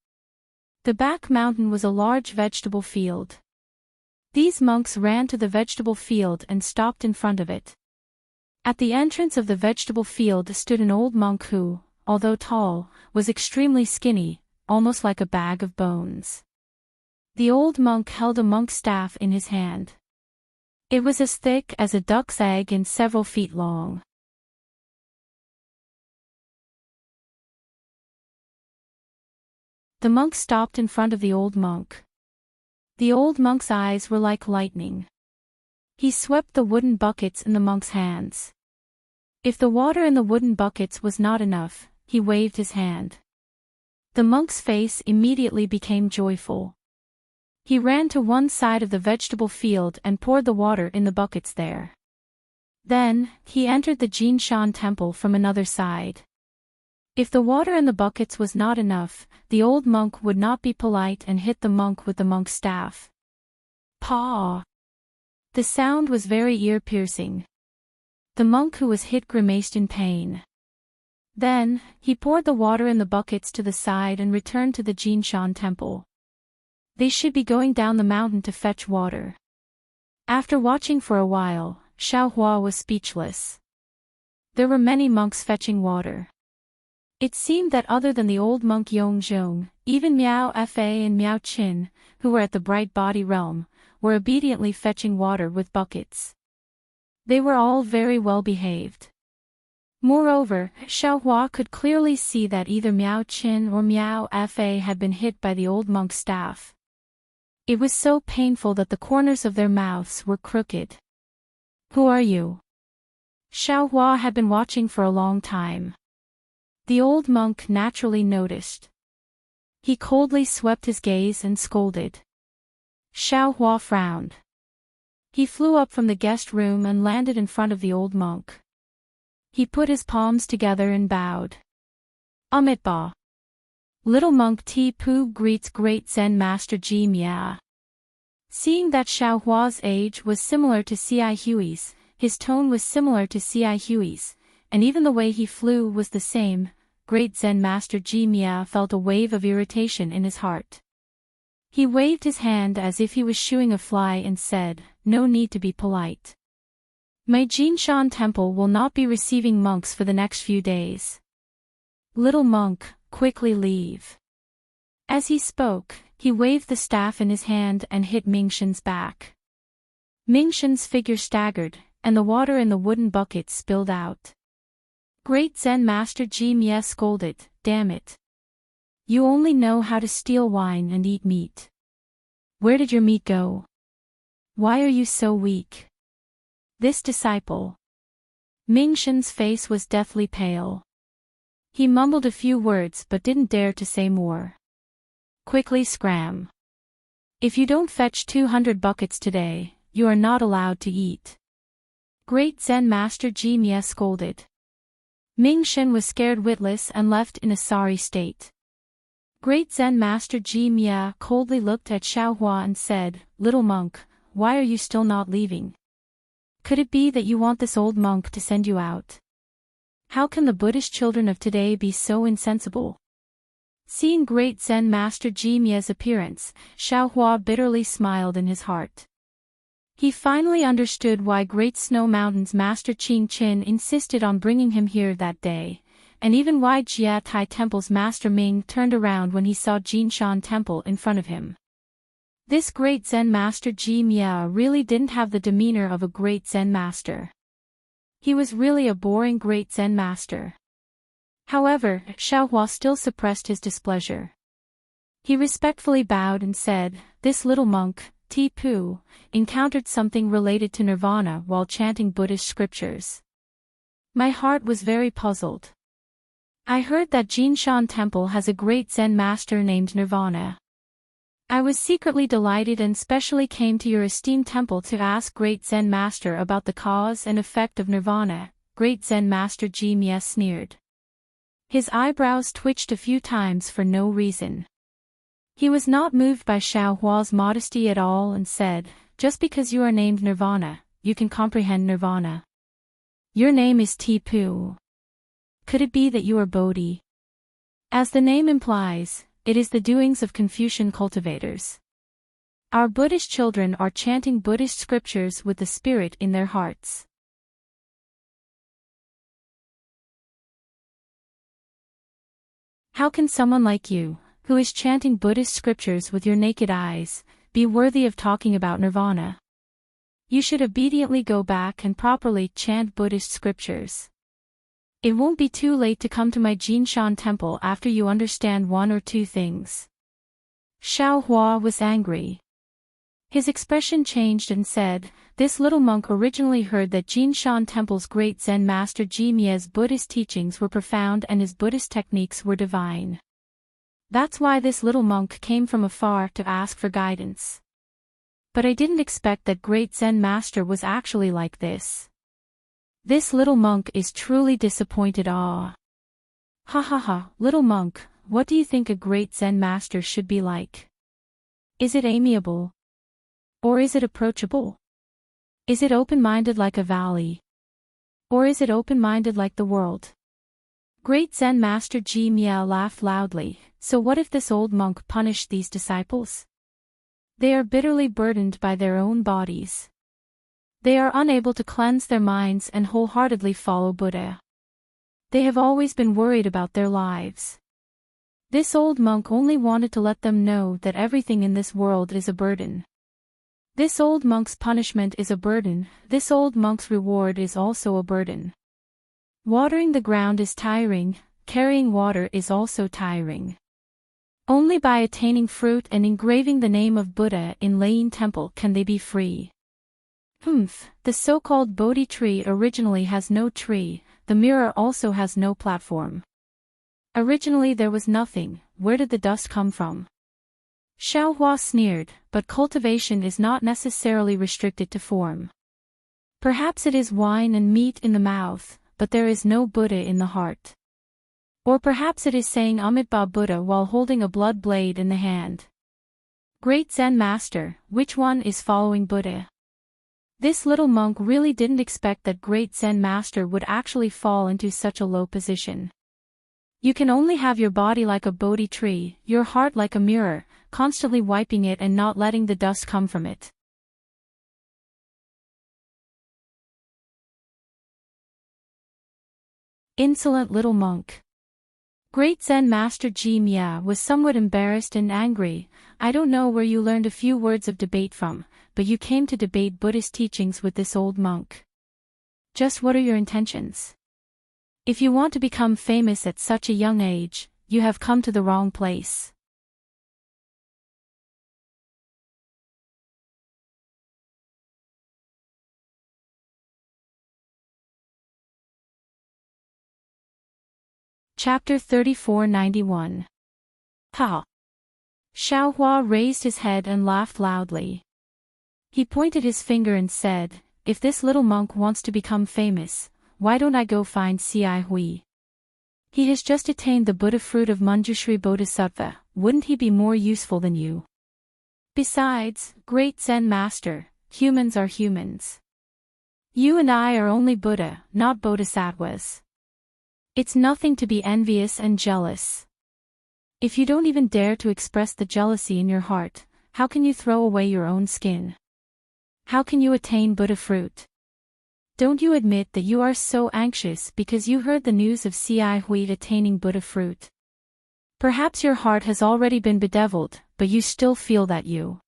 The back mountain was a large vegetable field. These monks ran to the vegetable field and stopped in front of it. At the entrance of the vegetable field stood an old monk who, although tall, was extremely skinny, almost like a bag of bones. The old monk held a monk's staff in his hand. It was as thick as a duck's egg and several feet long. The monk stopped in front of the old monk. The old monk's eyes were like lightning. He swept the wooden buckets in the monk's hands. If the water in the wooden buckets was not enough, he waved his hand. The monk's face immediately became joyful. He ran to one side of the vegetable field and poured the water in the buckets there. Then, he entered the Jinshan temple from another side. If the water in the buckets was not enough, the old monk would not be polite and hit the monk with the monk's staff. Paw! The sound was very ear-piercing. The monk who was hit grimaced in pain. Then, he poured the water in the buckets to the side and returned to the Jinshan temple. They should be going down the mountain to fetch water. After watching for a while, Xiaohua was speechless. There were many monks fetching water. It seemed that other than the old monk Yongzhong, even Miao Fa and Miao Qin, who were at the bright body realm, were obediently fetching water with buckets. They were all very well behaved. Moreover, Xiaohua could clearly see that either Miao Qin or Miao Fa had been hit by the old monk's staff. It was so painful that the corners of their mouths were crooked. "Who are you?" Xiaohua had been watching for a long time. The old monk naturally noticed. He coldly swept his gaze and scolded. Xiaohua frowned. He flew up from the guest room and landed in front of the old monk. He put his palms together and bowed. Amitabha. Little monk Ti Pu greets great Zen master Ji Mia. Seeing that Xiaohua's age was similar to C.I. Hui's, his tone was similar to C.I. Hui's, and even the way he flew was the same, great Zen master Ji Mia felt a wave of irritation in his heart. He waved his hand as if he was shooing a fly and said, "No need to be polite. My Jinshan temple will not be receiving monks for the next few days. Little monk, quickly leave." As he spoke, he waved the staff in his hand and hit Mingshen's back. Mingshen's figure staggered, and the water in the wooden bucket spilled out. Great Zen Master Ji Mie scolded, "Damn it. You only know how to steal wine and eat meat. Where did your meat go? Why are you so weak?" This disciple. Mingshen's face was deathly pale. He mumbled a few words but didn't dare to say more. "Quickly scram. If you don't fetch 200 buckets today, you are not allowed to eat." Great Zen Master Ji Mie scolded. Mingshen was scared witless and left in a sorry state. Great Zen Master Ji Mie coldly looked at Xiaohua and said, "Little monk, why are you still not leaving? Could it be that you want this old monk to send you out? How can the Buddhist children of today be so insensible?" Seeing Great Zen Master Ji Mie's appearance, Xiaohua bitterly smiled in his heart. He finally understood why Great Snow Mountain's Master Qing Qin insisted on bringing him here that day, and even why Jia Tai Temple's Master Ming turned around when he saw Jinshan Temple in front of him. This Great Zen Master Ji Mie really didn't have the demeanor of a Great Zen Master. He was really a boring Great Zen Master. However, Xiaohua still suppressed his displeasure. He respectfully bowed and said, "This little monk, Ti Pu, encountered something related to nirvana while chanting Buddhist scriptures. My heart was very puzzled. I heard that Jinshan Temple has a great Zen master named Nirvana. I was secretly delighted and specially came to your esteemed temple to ask Great Zen Master about the cause and effect of nirvana." Great Zen Master Ji Mie sneered. His eyebrows twitched a few times for no reason. He was not moved by Xiaohua's modesty at all and said, "Just because you are named Nirvana, you can comprehend nirvana. Your name is Ti Pu. Could it be that you are Bodhi? As the name implies, it is the doings of Confucian cultivators. Our Buddhist children are chanting Buddhist scriptures with the spirit in their hearts." How can someone like you, who is chanting Buddhist scriptures with your naked eyes, be worthy of talking about nirvana? You should obediently go back and properly chant Buddhist scriptures. It won't be too late to come to my Jinshan temple after you understand one or two things. Xiaohua was angry. His expression changed and said, "This little monk originally heard that Jinshan Temple's great Zen master Ji Mie's Buddhist teachings were profound and his Buddhist techniques were divine. That's why this little monk came from afar to ask for guidance. But I didn't expect that great Zen master was actually like this. This little monk is truly disappointed. Ah. Ha ha ha, little monk, what do you think a great Zen master should be like? Is it amiable? Or is it approachable? Is it open-minded like a valley? Or is it open-minded like the world? Great Zen Master Ji Miao laughed loudly. So what if this old monk punished these disciples? They are bitterly burdened by their own bodies. They are unable to cleanse their minds and wholeheartedly follow Buddha. They have always been worried about their lives. This old monk only wanted to let them know that everything in this world is a burden. This old monk's punishment is a burden, this old monk's reward is also a burden. Watering the ground is tiring, carrying water is also tiring. Only by attaining fruit and engraving the name of Buddha in Lain Temple can they be free. The so-called Bodhi tree originally has no tree, the mirror also has no platform. Originally there was nothing, where did the dust come from? Xiaohua sneered, but cultivation is not necessarily restricted to form. Perhaps it is wine and meat in the mouth, but there is no Buddha in the heart. Or perhaps it is saying Amitabha Buddha while holding a blood blade in the hand. Great Zen Master, which one is following Buddha? This little monk really didn't expect that Great Zen Master would actually fall into such a low position. You can only have your body like a Bodhi tree, your heart like a mirror, constantly wiping it and not letting the dust come from it. Insolent little monk. Great Zen Master Ji Miao was somewhat embarrassed and angry. I don't know where you learned a few words of debate from, but you came to debate Buddhist teachings with this old monk. Just what are your intentions? If you want to become famous at such a young age, you have come to the wrong place. Chapter 3491. Ha! Xiaohua raised his head and laughed loudly. He pointed his finger and said, if this little monk wants to become famous, why don't I go find Ci Hui? He has just attained the Buddha fruit of Manjushri Bodhisattva, wouldn't he be more useful than you? Besides, Great Zen Master, humans are humans. You and I are only Buddha, not Bodhisattvas. It's nothing to be envious and jealous. If you don't even dare to express the jealousy in your heart, how can you throw away your own skin? How can you attain Buddha fruit? Don't you admit that you are so anxious because you heard the news of Ci Hui attaining Buddha fruit? Perhaps your heart has already been bedeviled, but you still feel that you.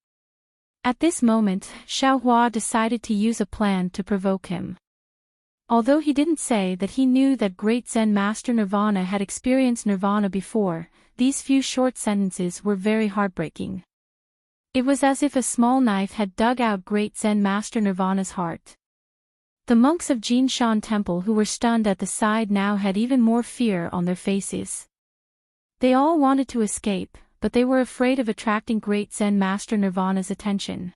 At this moment, Xiaohua decided to use a plan to provoke him. Although he didn't say that he knew that Great Zen Master Nirvana had experienced Nirvana before, these few short sentences were very heartbreaking. It was as if a small knife had dug out Great Zen Master Nirvana's heart. The monks of Jinshan Temple who were stunned at the sight now had even more fear on their faces. They all wanted to escape, but they were afraid of attracting Great Zen Master Nirvana's attention.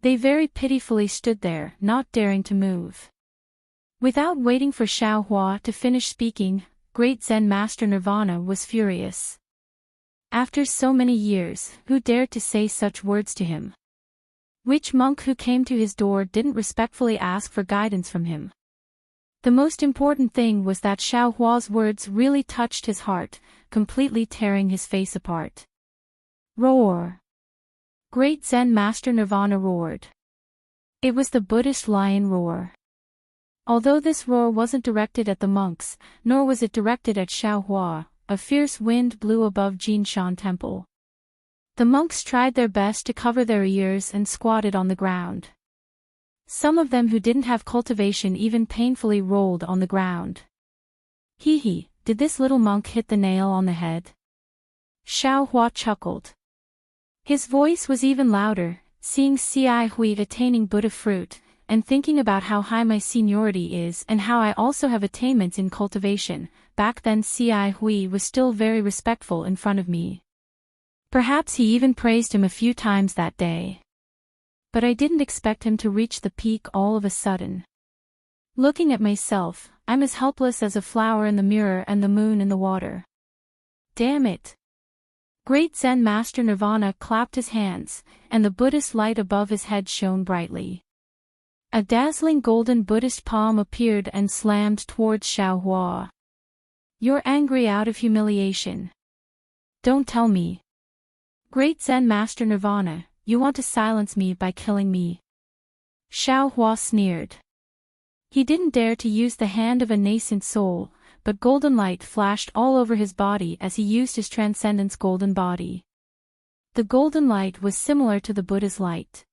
They very pitifully stood there, not daring to move. Without waiting for Xiaohua to finish speaking, Great Zen Master Nirvana was furious. After so many years, who dared to say such words to him? Which monk who came to his door didn't respectfully ask for guidance from him? The most important thing was that Xiaohua's words really touched his heart, completely tearing his face apart. Roar! Great Zen Master Nirvana roared. It was the Buddhist lion roar. Although this roar wasn't directed at the monks, nor was it directed at Xiaohua, a fierce wind blew above Jinshan Temple. The monks tried their best to cover their ears and squatted on the ground. Some of them who didn't have cultivation even painfully rolled on the ground. Hee, did this little monk hit the nail on the head? Xiaohua chuckled. His voice was even louder, seeing Ci Hui attaining Buddha fruit, and thinking about how high my seniority is and how I also have attainments in cultivation. Back then Ci Hui was still very respectful in front of me. Perhaps he even praised him a few times that day. But I didn't expect him to reach the peak all of a sudden. Looking at myself, I'm as helpless as a flower in the mirror and the moon in the water. Damn it! Great Zen Master Nirvana clapped his hands, and the Buddhist light above his head shone brightly. A dazzling golden Buddhist palm appeared and slammed towards Xiaohua. You're angry out of humiliation. Don't tell me. Great Zen Master Nirvana, you want to silence me by killing me. Xiaohua sneered. He didn't dare to use the hand of a nascent soul, but golden light flashed all over his body as he used his transcendence golden body. The golden light was similar to the Buddha's light.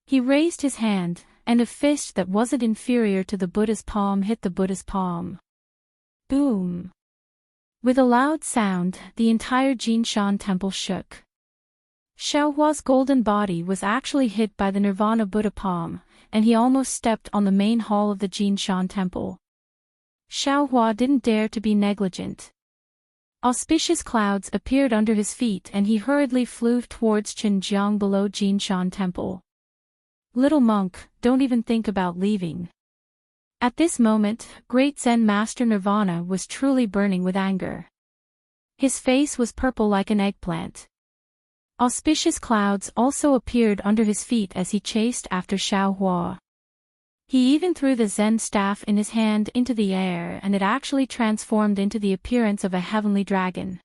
He raised his hand, and a fist that wasn't inferior to the Buddha's palm hit the Buddha's palm. Boom! With a loud sound, the entire Jinshan temple shook. Xiaohua's golden body was actually hit by the Nirvana Buddha palm, and he almost stepped on the main hall of the Jinshan temple. Xiaohua didn't dare to be negligent. Auspicious clouds appeared under his feet and he hurriedly flew towards Qinjiang below Jinshan temple. Little monk, don't even think about leaving. At this moment, Great Zen Master Nirvana was truly burning with anger. His face was purple like an eggplant. Auspicious clouds also appeared under his feet as he chased after Xiaohua. He even threw the Zen staff in his hand into the air and it actually transformed into the appearance of a heavenly dragon.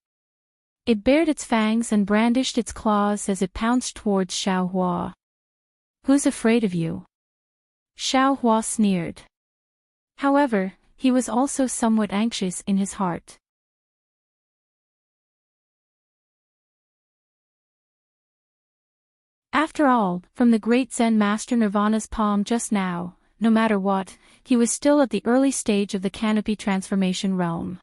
It bared its fangs and brandished its claws as it pounced towards Xiaohua. Who's afraid of you? Xiaohua sneered. However, he was also somewhat anxious in his heart. After all, from the great Zen Master Nirvana's palm just now, no matter what, he was still at the early stage of the canopy transformation realm.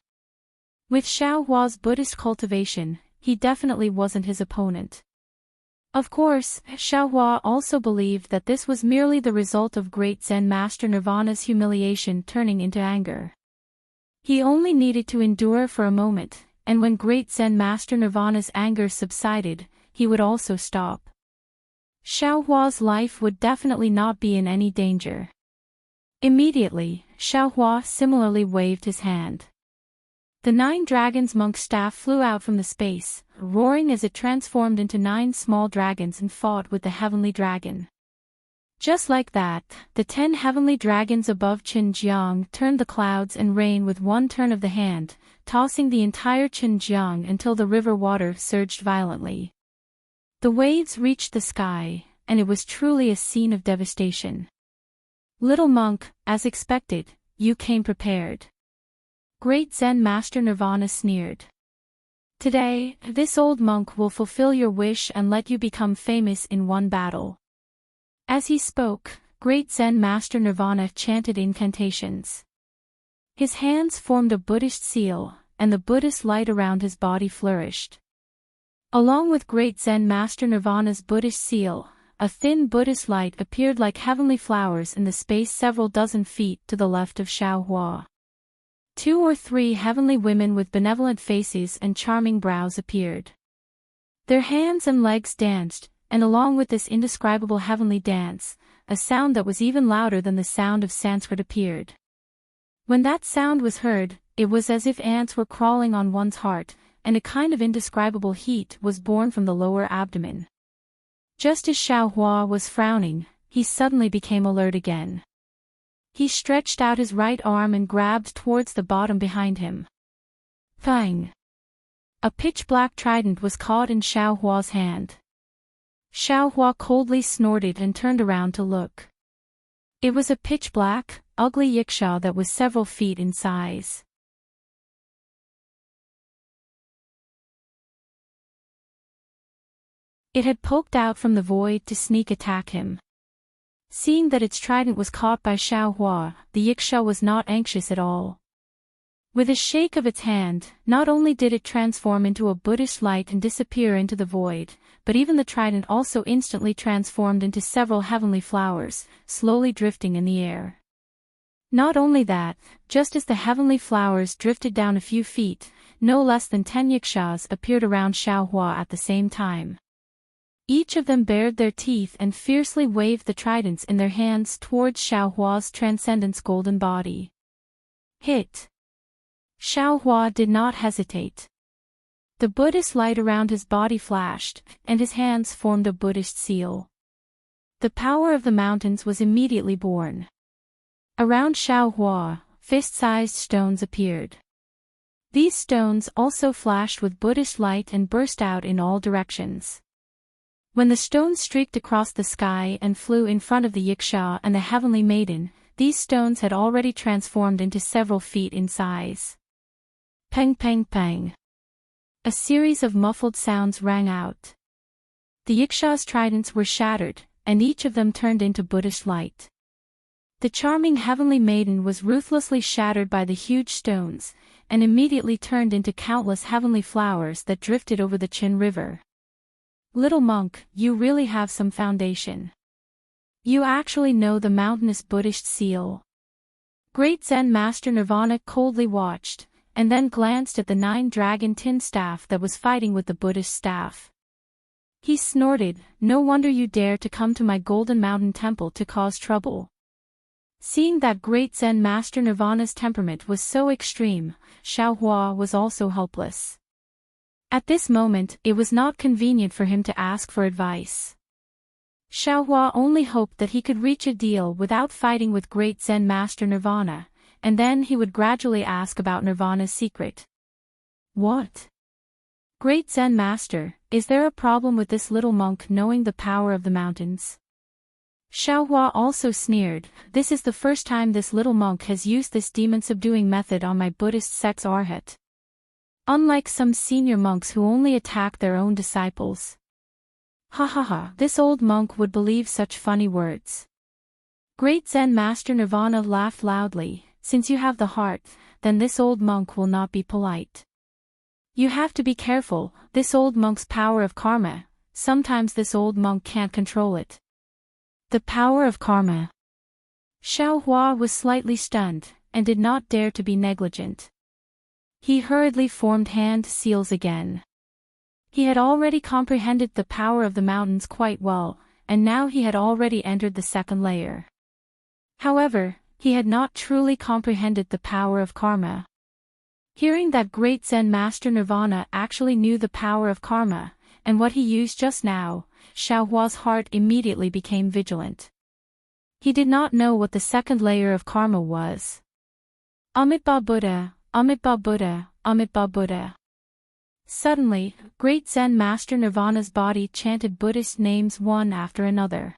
With Xiaohua's Buddhist cultivation, he definitely wasn't his opponent. Of course, Xiaohua also believed that this was merely the result of great Zen Master Nirvana's humiliation turning into anger. He only needed to endure for a moment, and when great Zen Master Nirvana's anger subsided, he would also stop. Xiaohua's life would definitely not be in any danger. Immediately, Xiaohua similarly waved his hand. The 9 dragons' monk staff flew out from the space, roaring as it transformed into 9 small dragons and fought with the heavenly dragon. Just like that, the 10 heavenly dragons above Qinjiang turned the clouds and rain with one turn of the hand, tossing the entire Qinjiang until the river water surged violently. The waves reached the sky, and it was truly a scene of devastation. Little monk, as expected, you came prepared. Great Zen Master Nirvana sneered. Today, this old monk will fulfill your wish and let you become famous in one battle. As he spoke, Great Zen Master Nirvana chanted incantations. His hands formed a Buddhist seal, and the Buddhist light around his body flourished. Along with Great Zen Master Nirvana's Buddhist seal, a thin Buddhist light appeared like heavenly flowers in the space several dozen feet to the left of Xiaohua. 2 or 3 heavenly women with benevolent faces and charming brows appeared. Their hands and legs danced, and along with this indescribable heavenly dance, a sound that was even louder than the sound of Sanskrit appeared. When that sound was heard, it was as if ants were crawling on one's heart, and a kind of indescribable heat was born from the lower abdomen. Just as Xiaohua was frowning, he suddenly became alert again. He stretched out his right arm and grabbed towards the bottom behind him. Fang! A pitch-black trident was caught in Xiaohua's hand. Xiaohua coldly snorted and turned around to look. It was a pitch-black, ugly yiksha that was several feet in size. It had poked out from the void to sneak attack him. Seeing that its trident was caught by Xiaohua, the yiksha was not anxious at all. With a shake of its hand, not only did it transform into a Buddhist light and disappear into the void, but even the trident also instantly transformed into several heavenly flowers, slowly drifting in the air. Not only that, just as the heavenly flowers drifted down a few feet, no less than 10 yikshas appeared around Xiaohua at the same time. Each of them bared their teeth and fiercely waved the tridents in their hands towards Xiaohua's transcendence golden body. Hit! Xiaohua did not hesitate. The Buddhist light around his body flashed, and his hands formed a Buddhist seal. The power of the mountains was immediately born. Around Xiaohua, fist-sized stones appeared. These stones also flashed with Buddhist light and burst out in all directions. When the stones streaked across the sky and flew in front of the Yiksha and the Heavenly Maiden, these stones had already transformed into several feet in size. Peng peng peng. A series of muffled sounds rang out. The Yiksha's tridents were shattered, and each of them turned into Buddhist light. The charming Heavenly Maiden was ruthlessly shattered by the huge stones, and immediately turned into countless heavenly flowers that drifted over the Qin River. Little monk, you really have some foundation. You actually know the mountainous Buddhist seal. Great Zen Master Nirvana coldly watched, and then glanced at the 9-dragon tin staff that was fighting with the Buddhist staff. He snorted, "No wonder you dare to come to my Golden Mountain Temple to cause trouble." Seeing that Great Zen Master Nirvana's temperament was so extreme, Xiaohua was also helpless. At this moment, it was not convenient for him to ask for advice. Xiaohua only hoped that he could reach a deal without fighting with Great Zen Master Nirvana, and then he would gradually ask about Nirvana's secret. What? Great Zen Master, is there a problem with this little monk knowing the power of the mountains? Xiaohua also sneered, "This is the first time this little monk has used this demon-subduing method on my Buddhist sect's arhat. Unlike some senior monks who only attack their own disciples. Ha ha ha, this old monk would believe such funny words." Great Zen Master Nirvana laughed loudly, "Since you have the heart, then this old monk will not be polite. You have to be careful, this old monk's power of karma, sometimes this old monk can't control it." The power of karma. Xiaohua was slightly stunned, and did not dare to be negligent. He hurriedly formed hand seals again. He had already comprehended the power of the mountains quite well, and now he had already entered the second layer. However, he had not truly comprehended the power of karma. Hearing that Great Zen Master Nirvana actually knew the power of karma, and what he used just now, Xiaohua's heart immediately became vigilant. He did not know what the second layer of karma was. Amitabha Buddha, Amitabha Buddha, Amitabha Buddha. Suddenly, Great Zen Master Nirvana's body chanted Buddhist names one after another.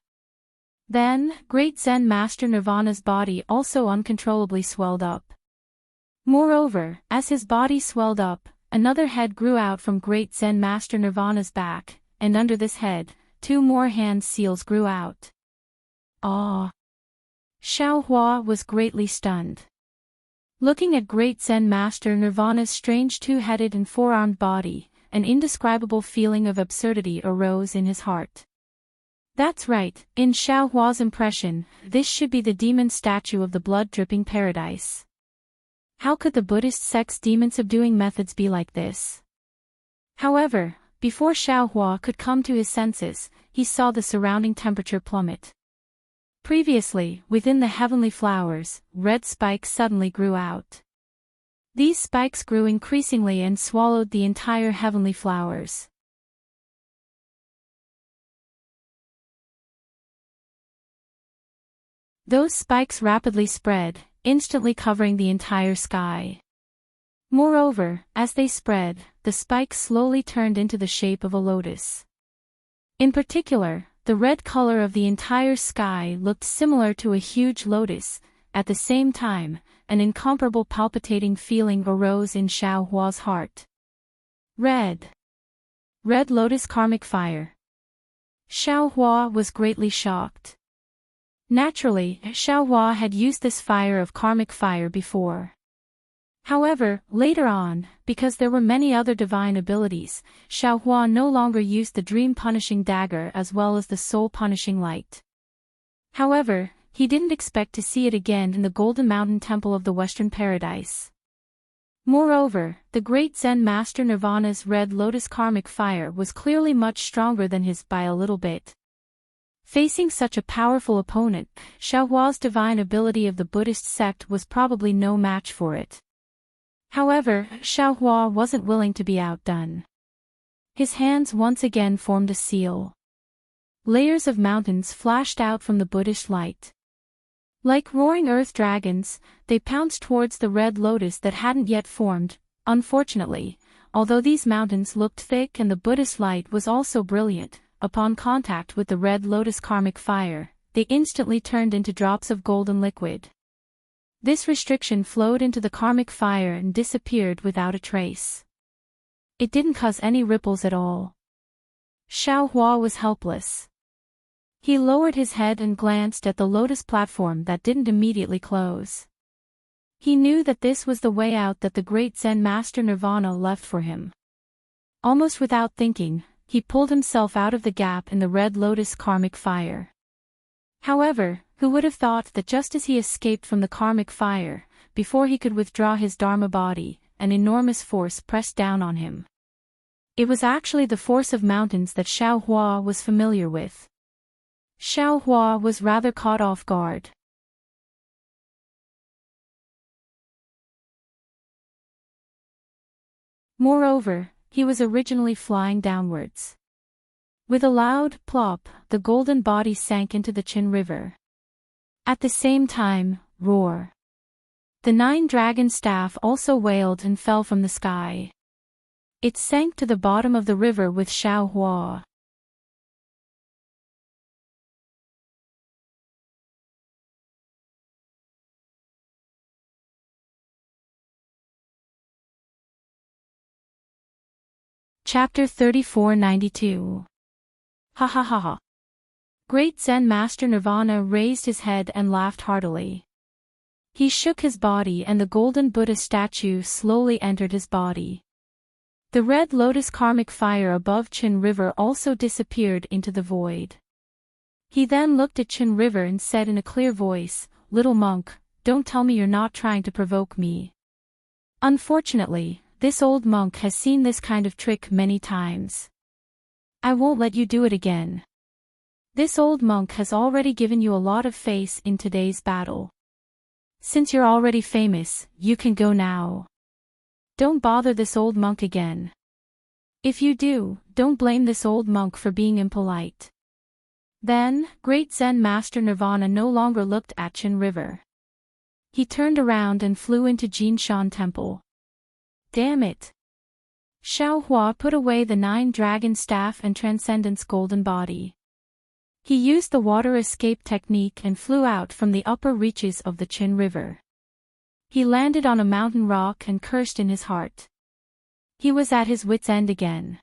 Then, Great Zen Master Nirvana's body also uncontrollably swelled up. Moreover, as his body swelled up, another head grew out from Great Zen Master Nirvana's back, and under this head, 2 more hand seals grew out. Ah! Xiaohua was greatly stunned. Looking at Great Zen Master Nirvana's strange 2-headed and 4-armed body, an indescribable feeling of absurdity arose in his heart. That's right, in Xiaohua's impression, this should be the demon statue of the blood-dripping paradise. How could the Buddhist sect's demon-subduing methods be like this? However, before Xiaohua could come to his senses, he saw the surrounding temperature plummet. Previously, within the heavenly flowers, red spikes suddenly grew out. These spikes grew increasingly and swallowed the entire heavenly flowers. Those spikes rapidly spread, instantly covering the entire sky. Moreover, as they spread, the spikes slowly turned into the shape of a lotus. In particular, the red color of the entire sky looked similar to a huge lotus. At the same time, an incomparable palpitating feeling arose in Xiaohua's heart. Red. Red lotus karmic fire. Xiaohua was greatly shocked. Naturally, Xiaohua had used this fire of karmic fire before. However, later on, because there were many other divine abilities, Xiaohua no longer used the dream-punishing dagger as well as the soul-punishing light. However, he didn't expect to see it again in the Golden Mountain Temple of the Western Paradise. Moreover, the great Zen Master Nirvana's red lotus karmic fire was clearly much stronger than his by a little bit. Facing such a powerful opponent, Xiaohua's divine ability of the Buddhist sect was probably no match for it. However, Xiaohua wasn't willing to be outdone. His hands once again formed a seal. Layers of mountains flashed out from the Buddhist light. Like roaring earth dragons, they pounced towards the red lotus that hadn't yet formed. Unfortunately, although these mountains looked thick and the Buddhist light was also brilliant, upon contact with the red lotus karmic fire, they instantly turned into drops of golden liquid. This restriction flowed into the karmic fire and disappeared without a trace. It didn't cause any ripples at all. Xiaohua was helpless. He lowered his head and glanced at the lotus platform that didn't immediately close. He knew that this was the way out that the great Zen master Nirvana left for him. Almost without thinking, he pulled himself out of the gap in the red lotus karmic fire. However, who would have thought that just as he escaped from the karmic fire, before he could withdraw his Dharma body, an enormous force pressed down on him. It was actually the force of mountains that Xiaohua was familiar with. Xiaohua was rather caught off guard. Moreover, he was originally flying downwards. With a loud plop, the golden body sank into the Qin River. At the same time, roar. The 9-dragon staff also wailed and fell from the sky. It sank to the bottom of the river with Xiaohua. Chapter 3492. Ha ha ha ha. Great Zen Master Nirvana raised his head and laughed heartily. He shook his body and the golden Buddha statue slowly entered his body. The red lotus karmic fire above Qin River also disappeared into the void. He then looked at Qin River and said in a clear voice, "Little monk, don't tell me you're not trying to provoke me." Unfortunately, this old monk has seen this kind of trick many times. I won't let you do it again. This old monk has already given you a lot of face in today's battle. Since you're already famous, you can go now. Don't bother this old monk again. If you do, don't blame this old monk for being impolite. Then, great Zen Master Nirvana no longer looked at Qin River. He turned around and flew into Jinshan Temple. Damn it! Xiaohua put away the 9-dragon staff and Transcendence golden body. He used the water escape technique and flew out from the upper reaches of the Qin River. He landed on a mountain rock and cursed in his heart. He was at his wit's end again.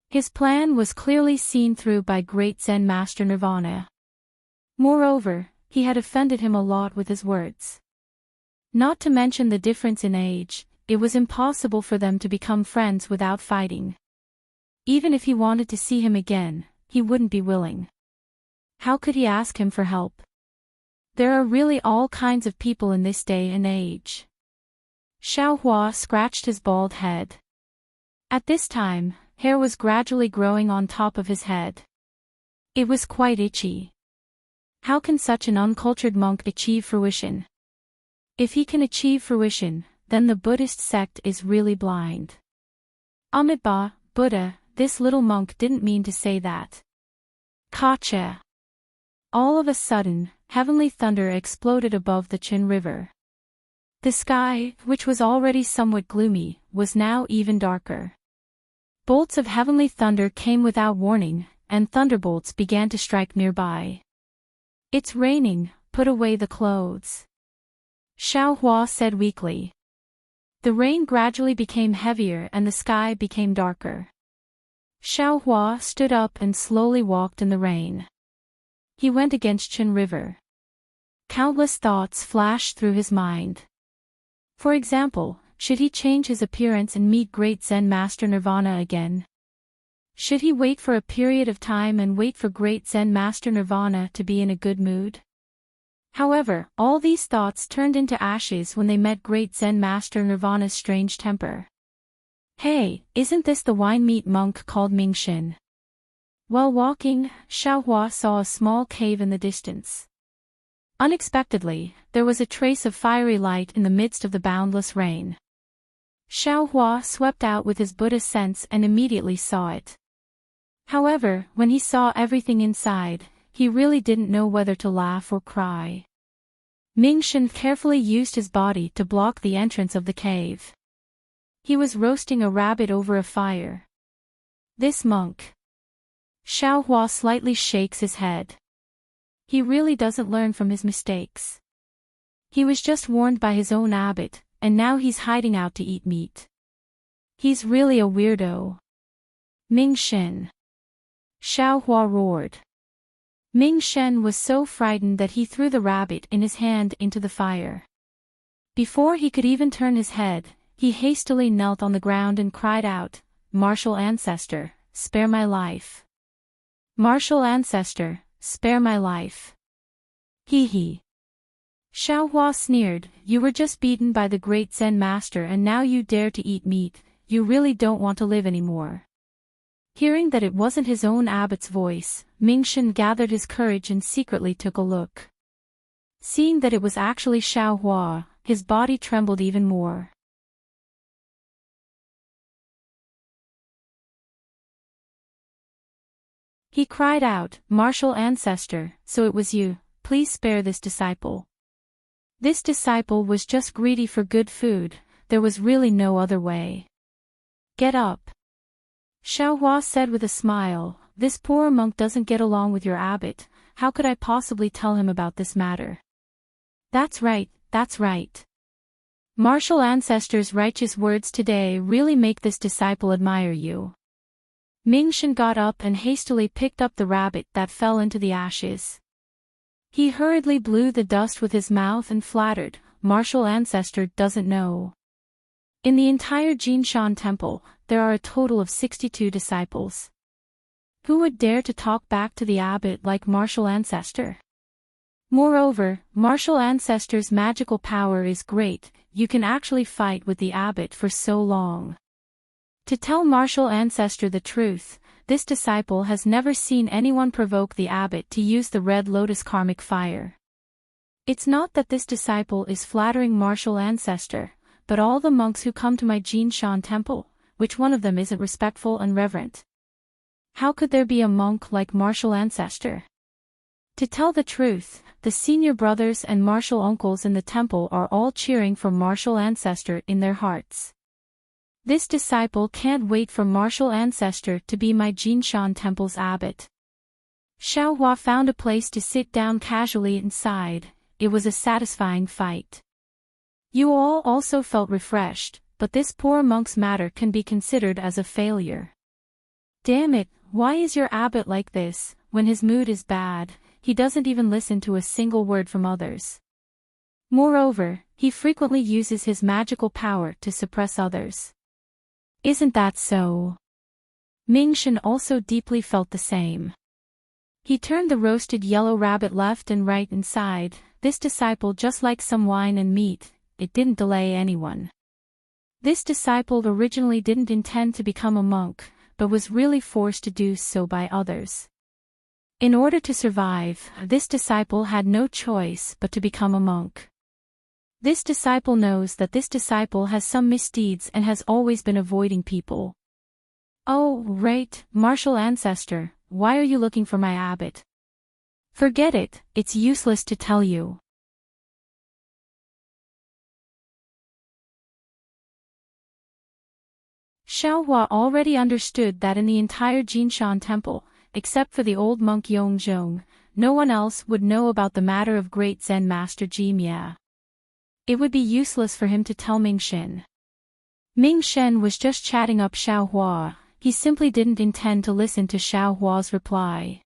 His plan was clearly seen through by great Zen Master Nirvana. Moreover, he had offended him a lot with his words. Not to mention the difference in age, it was impossible for them to become friends without fighting. Even if he wanted to see him again, he wouldn't be willing. How could he ask him for help? There are really all kinds of people in this day and age. Xiaohua scratched his bald head. At this time, hair was gradually growing on top of his head. It was quite itchy. How can such an uncultured monk achieve fruition? If he can achieve fruition, then the Buddhist sect is really blind. Amitabha, Buddha, this little monk didn't mean to say that. Gotcha. All of a sudden, heavenly thunder exploded above the Qin River. The sky, which was already somewhat gloomy, was now even darker. Bolts of heavenly thunder came without warning, and thunderbolts began to strike nearby. It's raining, put away the clothes. Xiaohua said weakly. The rain gradually became heavier and the sky became darker. Xiaohua stood up and slowly walked in the rain. He went against Qin River. Countless thoughts flashed through his mind. For example, should he change his appearance and meet great Zen Master Nirvana again? Should he wait for a period of time and wait for great Zen Master Nirvana to be in a good mood? However, all these thoughts turned into ashes when they met great Zen Master Nirvana's strange temper. Hey, isn't this the wine-meat monk called Mingxin? While walking, Xiaohua saw a small cave in the distance. Unexpectedly, there was a trace of fiery light in the midst of the boundless rain. Xiaohua swept out with his Buddha sense and immediately saw it. However, when he saw everything inside, he really didn't know whether to laugh or cry. Ming-Shen carefully used his body to block the entrance of the cave. He was roasting a rabbit over a fire. This monk. Xiaohua slightly shakes his head. He really doesn't learn from his mistakes. He was just warned by his own abbot, and now he's hiding out to eat meat. He's really a weirdo. Ming-Shen. Xiaohua roared. Ming-Shen was so frightened that he threw the rabbit in his hand into the fire. Before he could even turn his head, he hastily knelt on the ground and cried out, "Martial ancestor, spare my life. Martial ancestor, spare my life." Hee hee. Xiaohua sneered, "You were just beaten by the great Zen master and now you dare to eat meat, you really don't want to live anymore." Hearing that it wasn't his own abbot's voice, Ming-Shen gathered his courage and secretly took a look. Seeing that it was actually Xiaohua, his body trembled even more. He cried out, "Martial ancestor, so it was you, please spare this disciple." This disciple was just greedy for good food, there was really no other way. "Get up," Xiaohua said with a smile, "This poor monk doesn't get along with your abbot, how could I possibly tell him about this matter?" That's right, that's right. Martial ancestor's righteous words today really make this disciple admire you. Ming-Shen got up and hastily picked up the rabbit that fell into the ashes. He hurriedly blew the dust with his mouth and flattered, "Martial ancestor doesn't know. In the entire Jinshan temple, there are a total of 62 disciples. Who would dare to talk back to the abbot like Martial ancestor? Moreover, Martial ancestor's magical power is great, you can actually fight with the abbot for so long." To tell Martial ancestor the truth, this disciple has never seen anyone provoke the abbot to use the red lotus karmic fire. It's not that this disciple is flattering Martial ancestor, but all the monks who come to my Jinshan temple, which one of them isn't respectful and reverent? How could there be a monk like Martial ancestor? To tell the truth, the senior brothers and martial uncles in the temple are all cheering for Martial ancestor in their hearts. This disciple can't wait for Martial ancestor to be my Jinshan temple's abbot. Xiaohua found a place to sit down casually inside, it was a satisfying fight. You all also felt refreshed, but this poor monk's matter can be considered as a failure. Damn it, why is your abbot like this? When his mood is bad, he doesn't even listen to a single word from others. Moreover, he frequently uses his magical power to suppress others. Isn't that so? Ming-Shen also deeply felt the same. He turned the roasted yellow rabbit left and right inside, this disciple just like some wine and meat, it didn't delay anyone. This disciple originally didn't intend to become a monk, but was really forced to do so by others. In order to survive, this disciple had no choice but to become a monk. This disciple knows that this disciple has some misdeeds and has always been avoiding people. "Oh, right, Martial ancestor, why are you looking for my abbot?" "Forget it, it's useless to tell you." Xiaohua already understood that in the entire Jinshan temple, except for the old monk Yongzhong, no one else would know about the matter of great Zen master Jimia. It would be useless for him to tell Ming-Shen. Ming-Shen was just chatting up Xiaohua, he simply didn't intend to listen to Xiaohua's reply.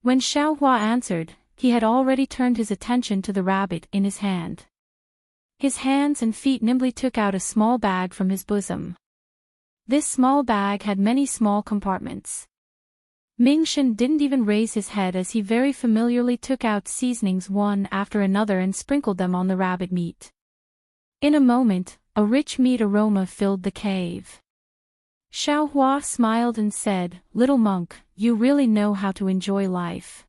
When Xiaohua answered, he had already turned his attention to the rabbit in his hand. His hands and feet nimbly took out a small bag from his bosom. This small bag had many small compartments. Ming-Shen didn't even raise his head as he very familiarly took out seasonings one after another and sprinkled them on the rabbit meat. In a moment, a rich meat aroma filled the cave. Xiaohua smiled and said, "Little monk, you really know how to enjoy life."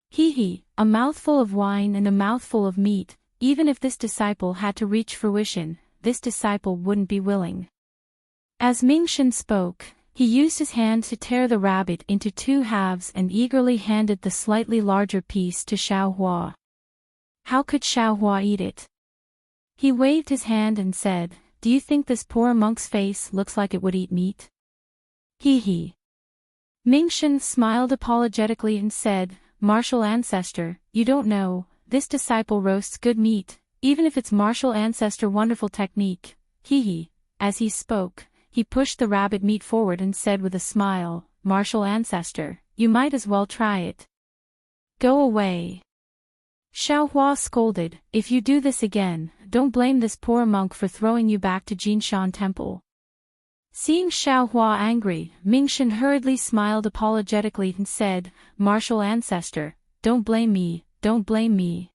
Hee hee, a mouthful of wine and a mouthful of meat, even if this disciple had to reach fruition, this disciple wouldn't be willing. As Ming-Shen spoke, He used his hand to tear the rabbit into two halves and eagerly handed the slightly larger piece to Xiaohua. How could Xiaohua eat it? He waved his hand and said, "Do you think this poor monk's face looks like it would eat meat?" Hee hee. Mingxin smiled apologetically and said, "Martial ancestor, you don't know, this disciple roasts good meat, even if it's martial ancestor wonderful technique." Hee hee. As he spoke, he pushed the rabbit meat forward and said with a smile, "Martial ancestor, you might as well try it." "Go away." Xiaohua scolded, "If you do this again, don't blame this poor monk for throwing you back to Jinshan Temple." Seeing Xiaohua angry, Mingxin hurriedly smiled apologetically and said, "Martial ancestor, don't blame me, don't blame me."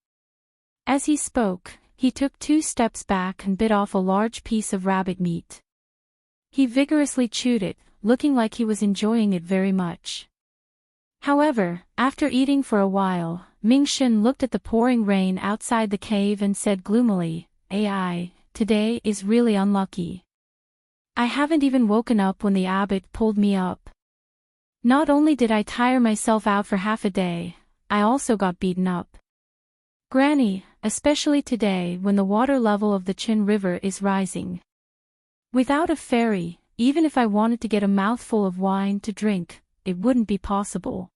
As he spoke, he took 2 steps back and bit off a large piece of rabbit meat. He vigorously chewed it, looking like he was enjoying it very much. However, after eating for a while, Mingxin looked at the pouring rain outside the cave and said gloomily, "AI, today is really unlucky. I haven't even woken up when the abbot pulled me up. Not only did I tire myself out for half a day, I also got beaten up. Granny, especially today when the water level of the Qin River is rising. Without a ferry, even if I wanted to get a mouthful of wine to drink, it wouldn't be possible.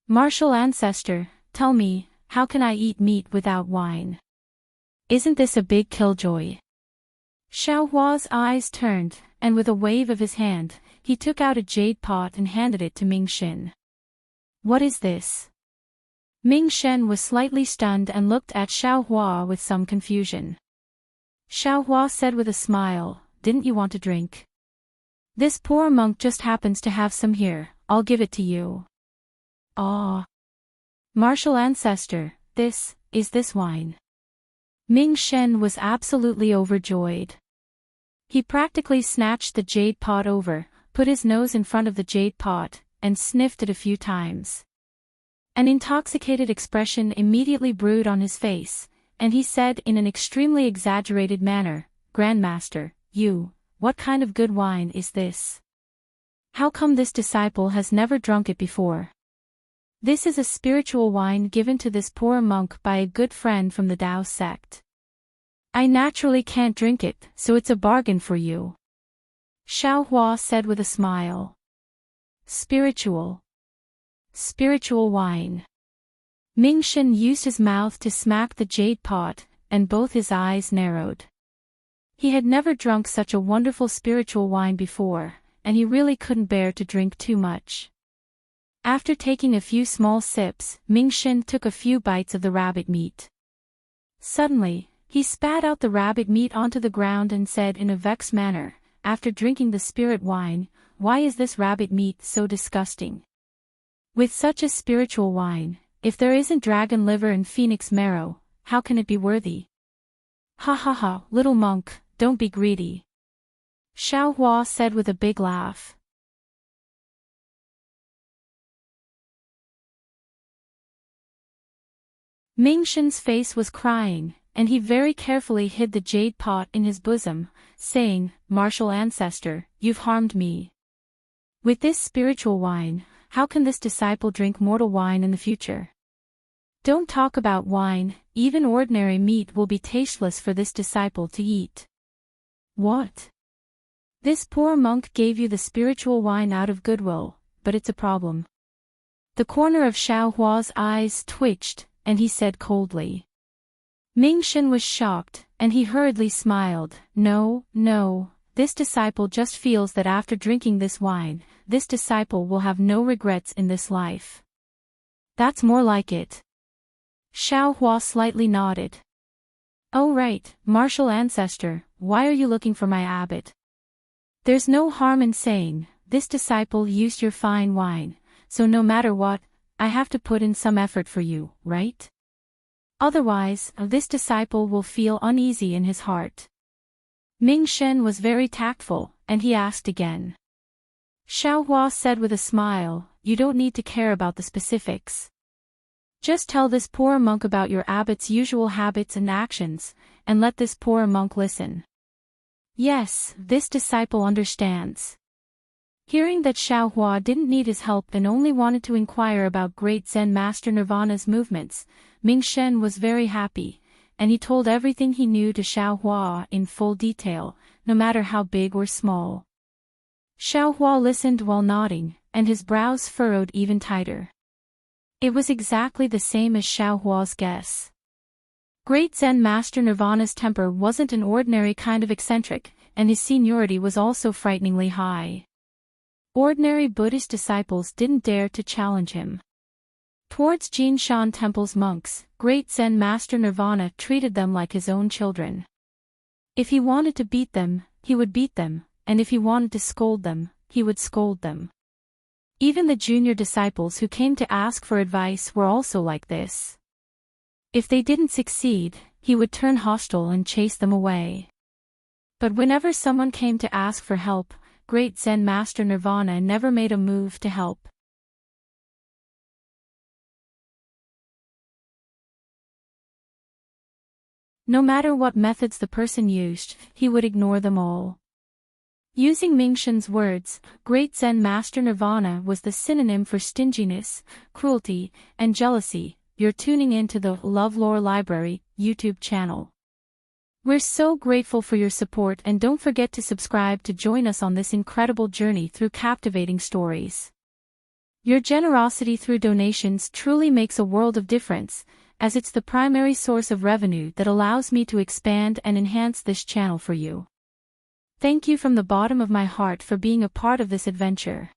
Martial ancestor, tell me, how can I eat meat without wine? Isn't this a big killjoy?" Xiaohua's eyes turned, and with a wave of his hand, he took out a jade pot and handed it to Mingxin. "What is this?" Mingxin was slightly stunned and looked at Xiaohua with some confusion. Xiaohua said with a smile, "Didn't you want to drink? This poor monk just happens to have some here, I'll give it to you." "Ah! Martial ancestor, is this wine?" Mingxin was absolutely overjoyed. He practically snatched the jade pot over, put his nose in front of the jade pot, and sniffed it a few times. An intoxicated expression immediately brewed on his face, and he said in an extremely exaggerated manner, "Grandmaster, what kind of good wine is this? How come this disciple has never drunk it before? This is a spiritual wine given to this poor monk by a good friend from the Tao sect. I naturally can't drink it, so it's a bargain for you." Xiaohua said with a smile. Spiritual wine. Mingxin used his mouth to smack the jade pot, and both his eyes narrowed. He had never drunk such a wonderful spiritual wine before, and he really couldn't bear to drink too much. After taking a few small sips, Mingxin took a few bites of the rabbit meat. Suddenly, he spat out the rabbit meat onto the ground and said in a vexed manner, after drinking the spirit wine, "Why is this rabbit meat so disgusting? With such a spiritual wine, if there isn't dragon liver and phoenix marrow, how can it be worthy? Ha ha ha, little monk, don't be greedy." Xiaohua said with a big laugh. Mingxin's face was crying, and he very carefully hid the jade pot in his bosom, saying, "Martial ancestor, you've harmed me. With this spiritual wine, how can this disciple drink mortal wine in the future? Don't talk about wine, even ordinary meat will be tasteless for this disciple to eat." "What? This poor monk gave you the spiritual wine out of goodwill, but it's a problem." The corner of Xiaohua's eyes twitched, and he said coldly. Mingxin was shocked, and he hurriedly smiled, No, this disciple just feels that after drinking this wine, this disciple will have no regrets in this life. That's more like it." Xiaohua slightly nodded. "Oh right, martial ancestor, why are you looking for my abbot? There's no harm in saying, this disciple used your fine wine, so no matter what, I have to put in some effort for you, right? Otherwise, this disciple will feel uneasy in his heart." Mingxin was very tactful, and he asked again. Xiaohua said with a smile, "You don't need to care about the specifics. Just tell this poor monk about your abbot's usual habits and actions, and let this poor monk listen. Yes, this disciple understands." Hearing that Xiaohua didn't need his help and only wanted to inquire about great Zen Master Nirvana's movements, Mingchen was very happy, and he told everything he knew to Xiaohua in full detail, no matter how big or small. Xiaohua listened while nodding, and his brows furrowed even tighter. It was exactly the same as Xiaohua's guess. Great Zen Master Nirvana's temper wasn't an ordinary kind of eccentric, and his seniority was also frighteningly high. Ordinary Buddhist disciples didn't dare to challenge him. Towards Jinshan Temple's monks, Great Zen Master Nirvana treated them like his own children. If he wanted to beat them, he would beat them, and if he wanted to scold them, he would scold them. Even the junior disciples who came to ask for advice were also like this. If they didn't succeed, he would turn hostile and chase them away. But whenever someone came to ask for help, Great Zen Master Nirvana never made a move to help. No matter what methods the person used, he would ignore them all. Using Mingchen's words, Great Zen Master Nirvana was the synonym for stinginess, cruelty, and jealousy. You're tuning into the LoveLore Library YouTube channel. We're so grateful for your support, and don't forget to subscribe to join us on this incredible journey through captivating stories. Your generosity through donations truly makes a world of difference, as it's the primary source of revenue that allows me to expand and enhance this channel for you. Thank you from the bottom of my heart for being a part of this adventure.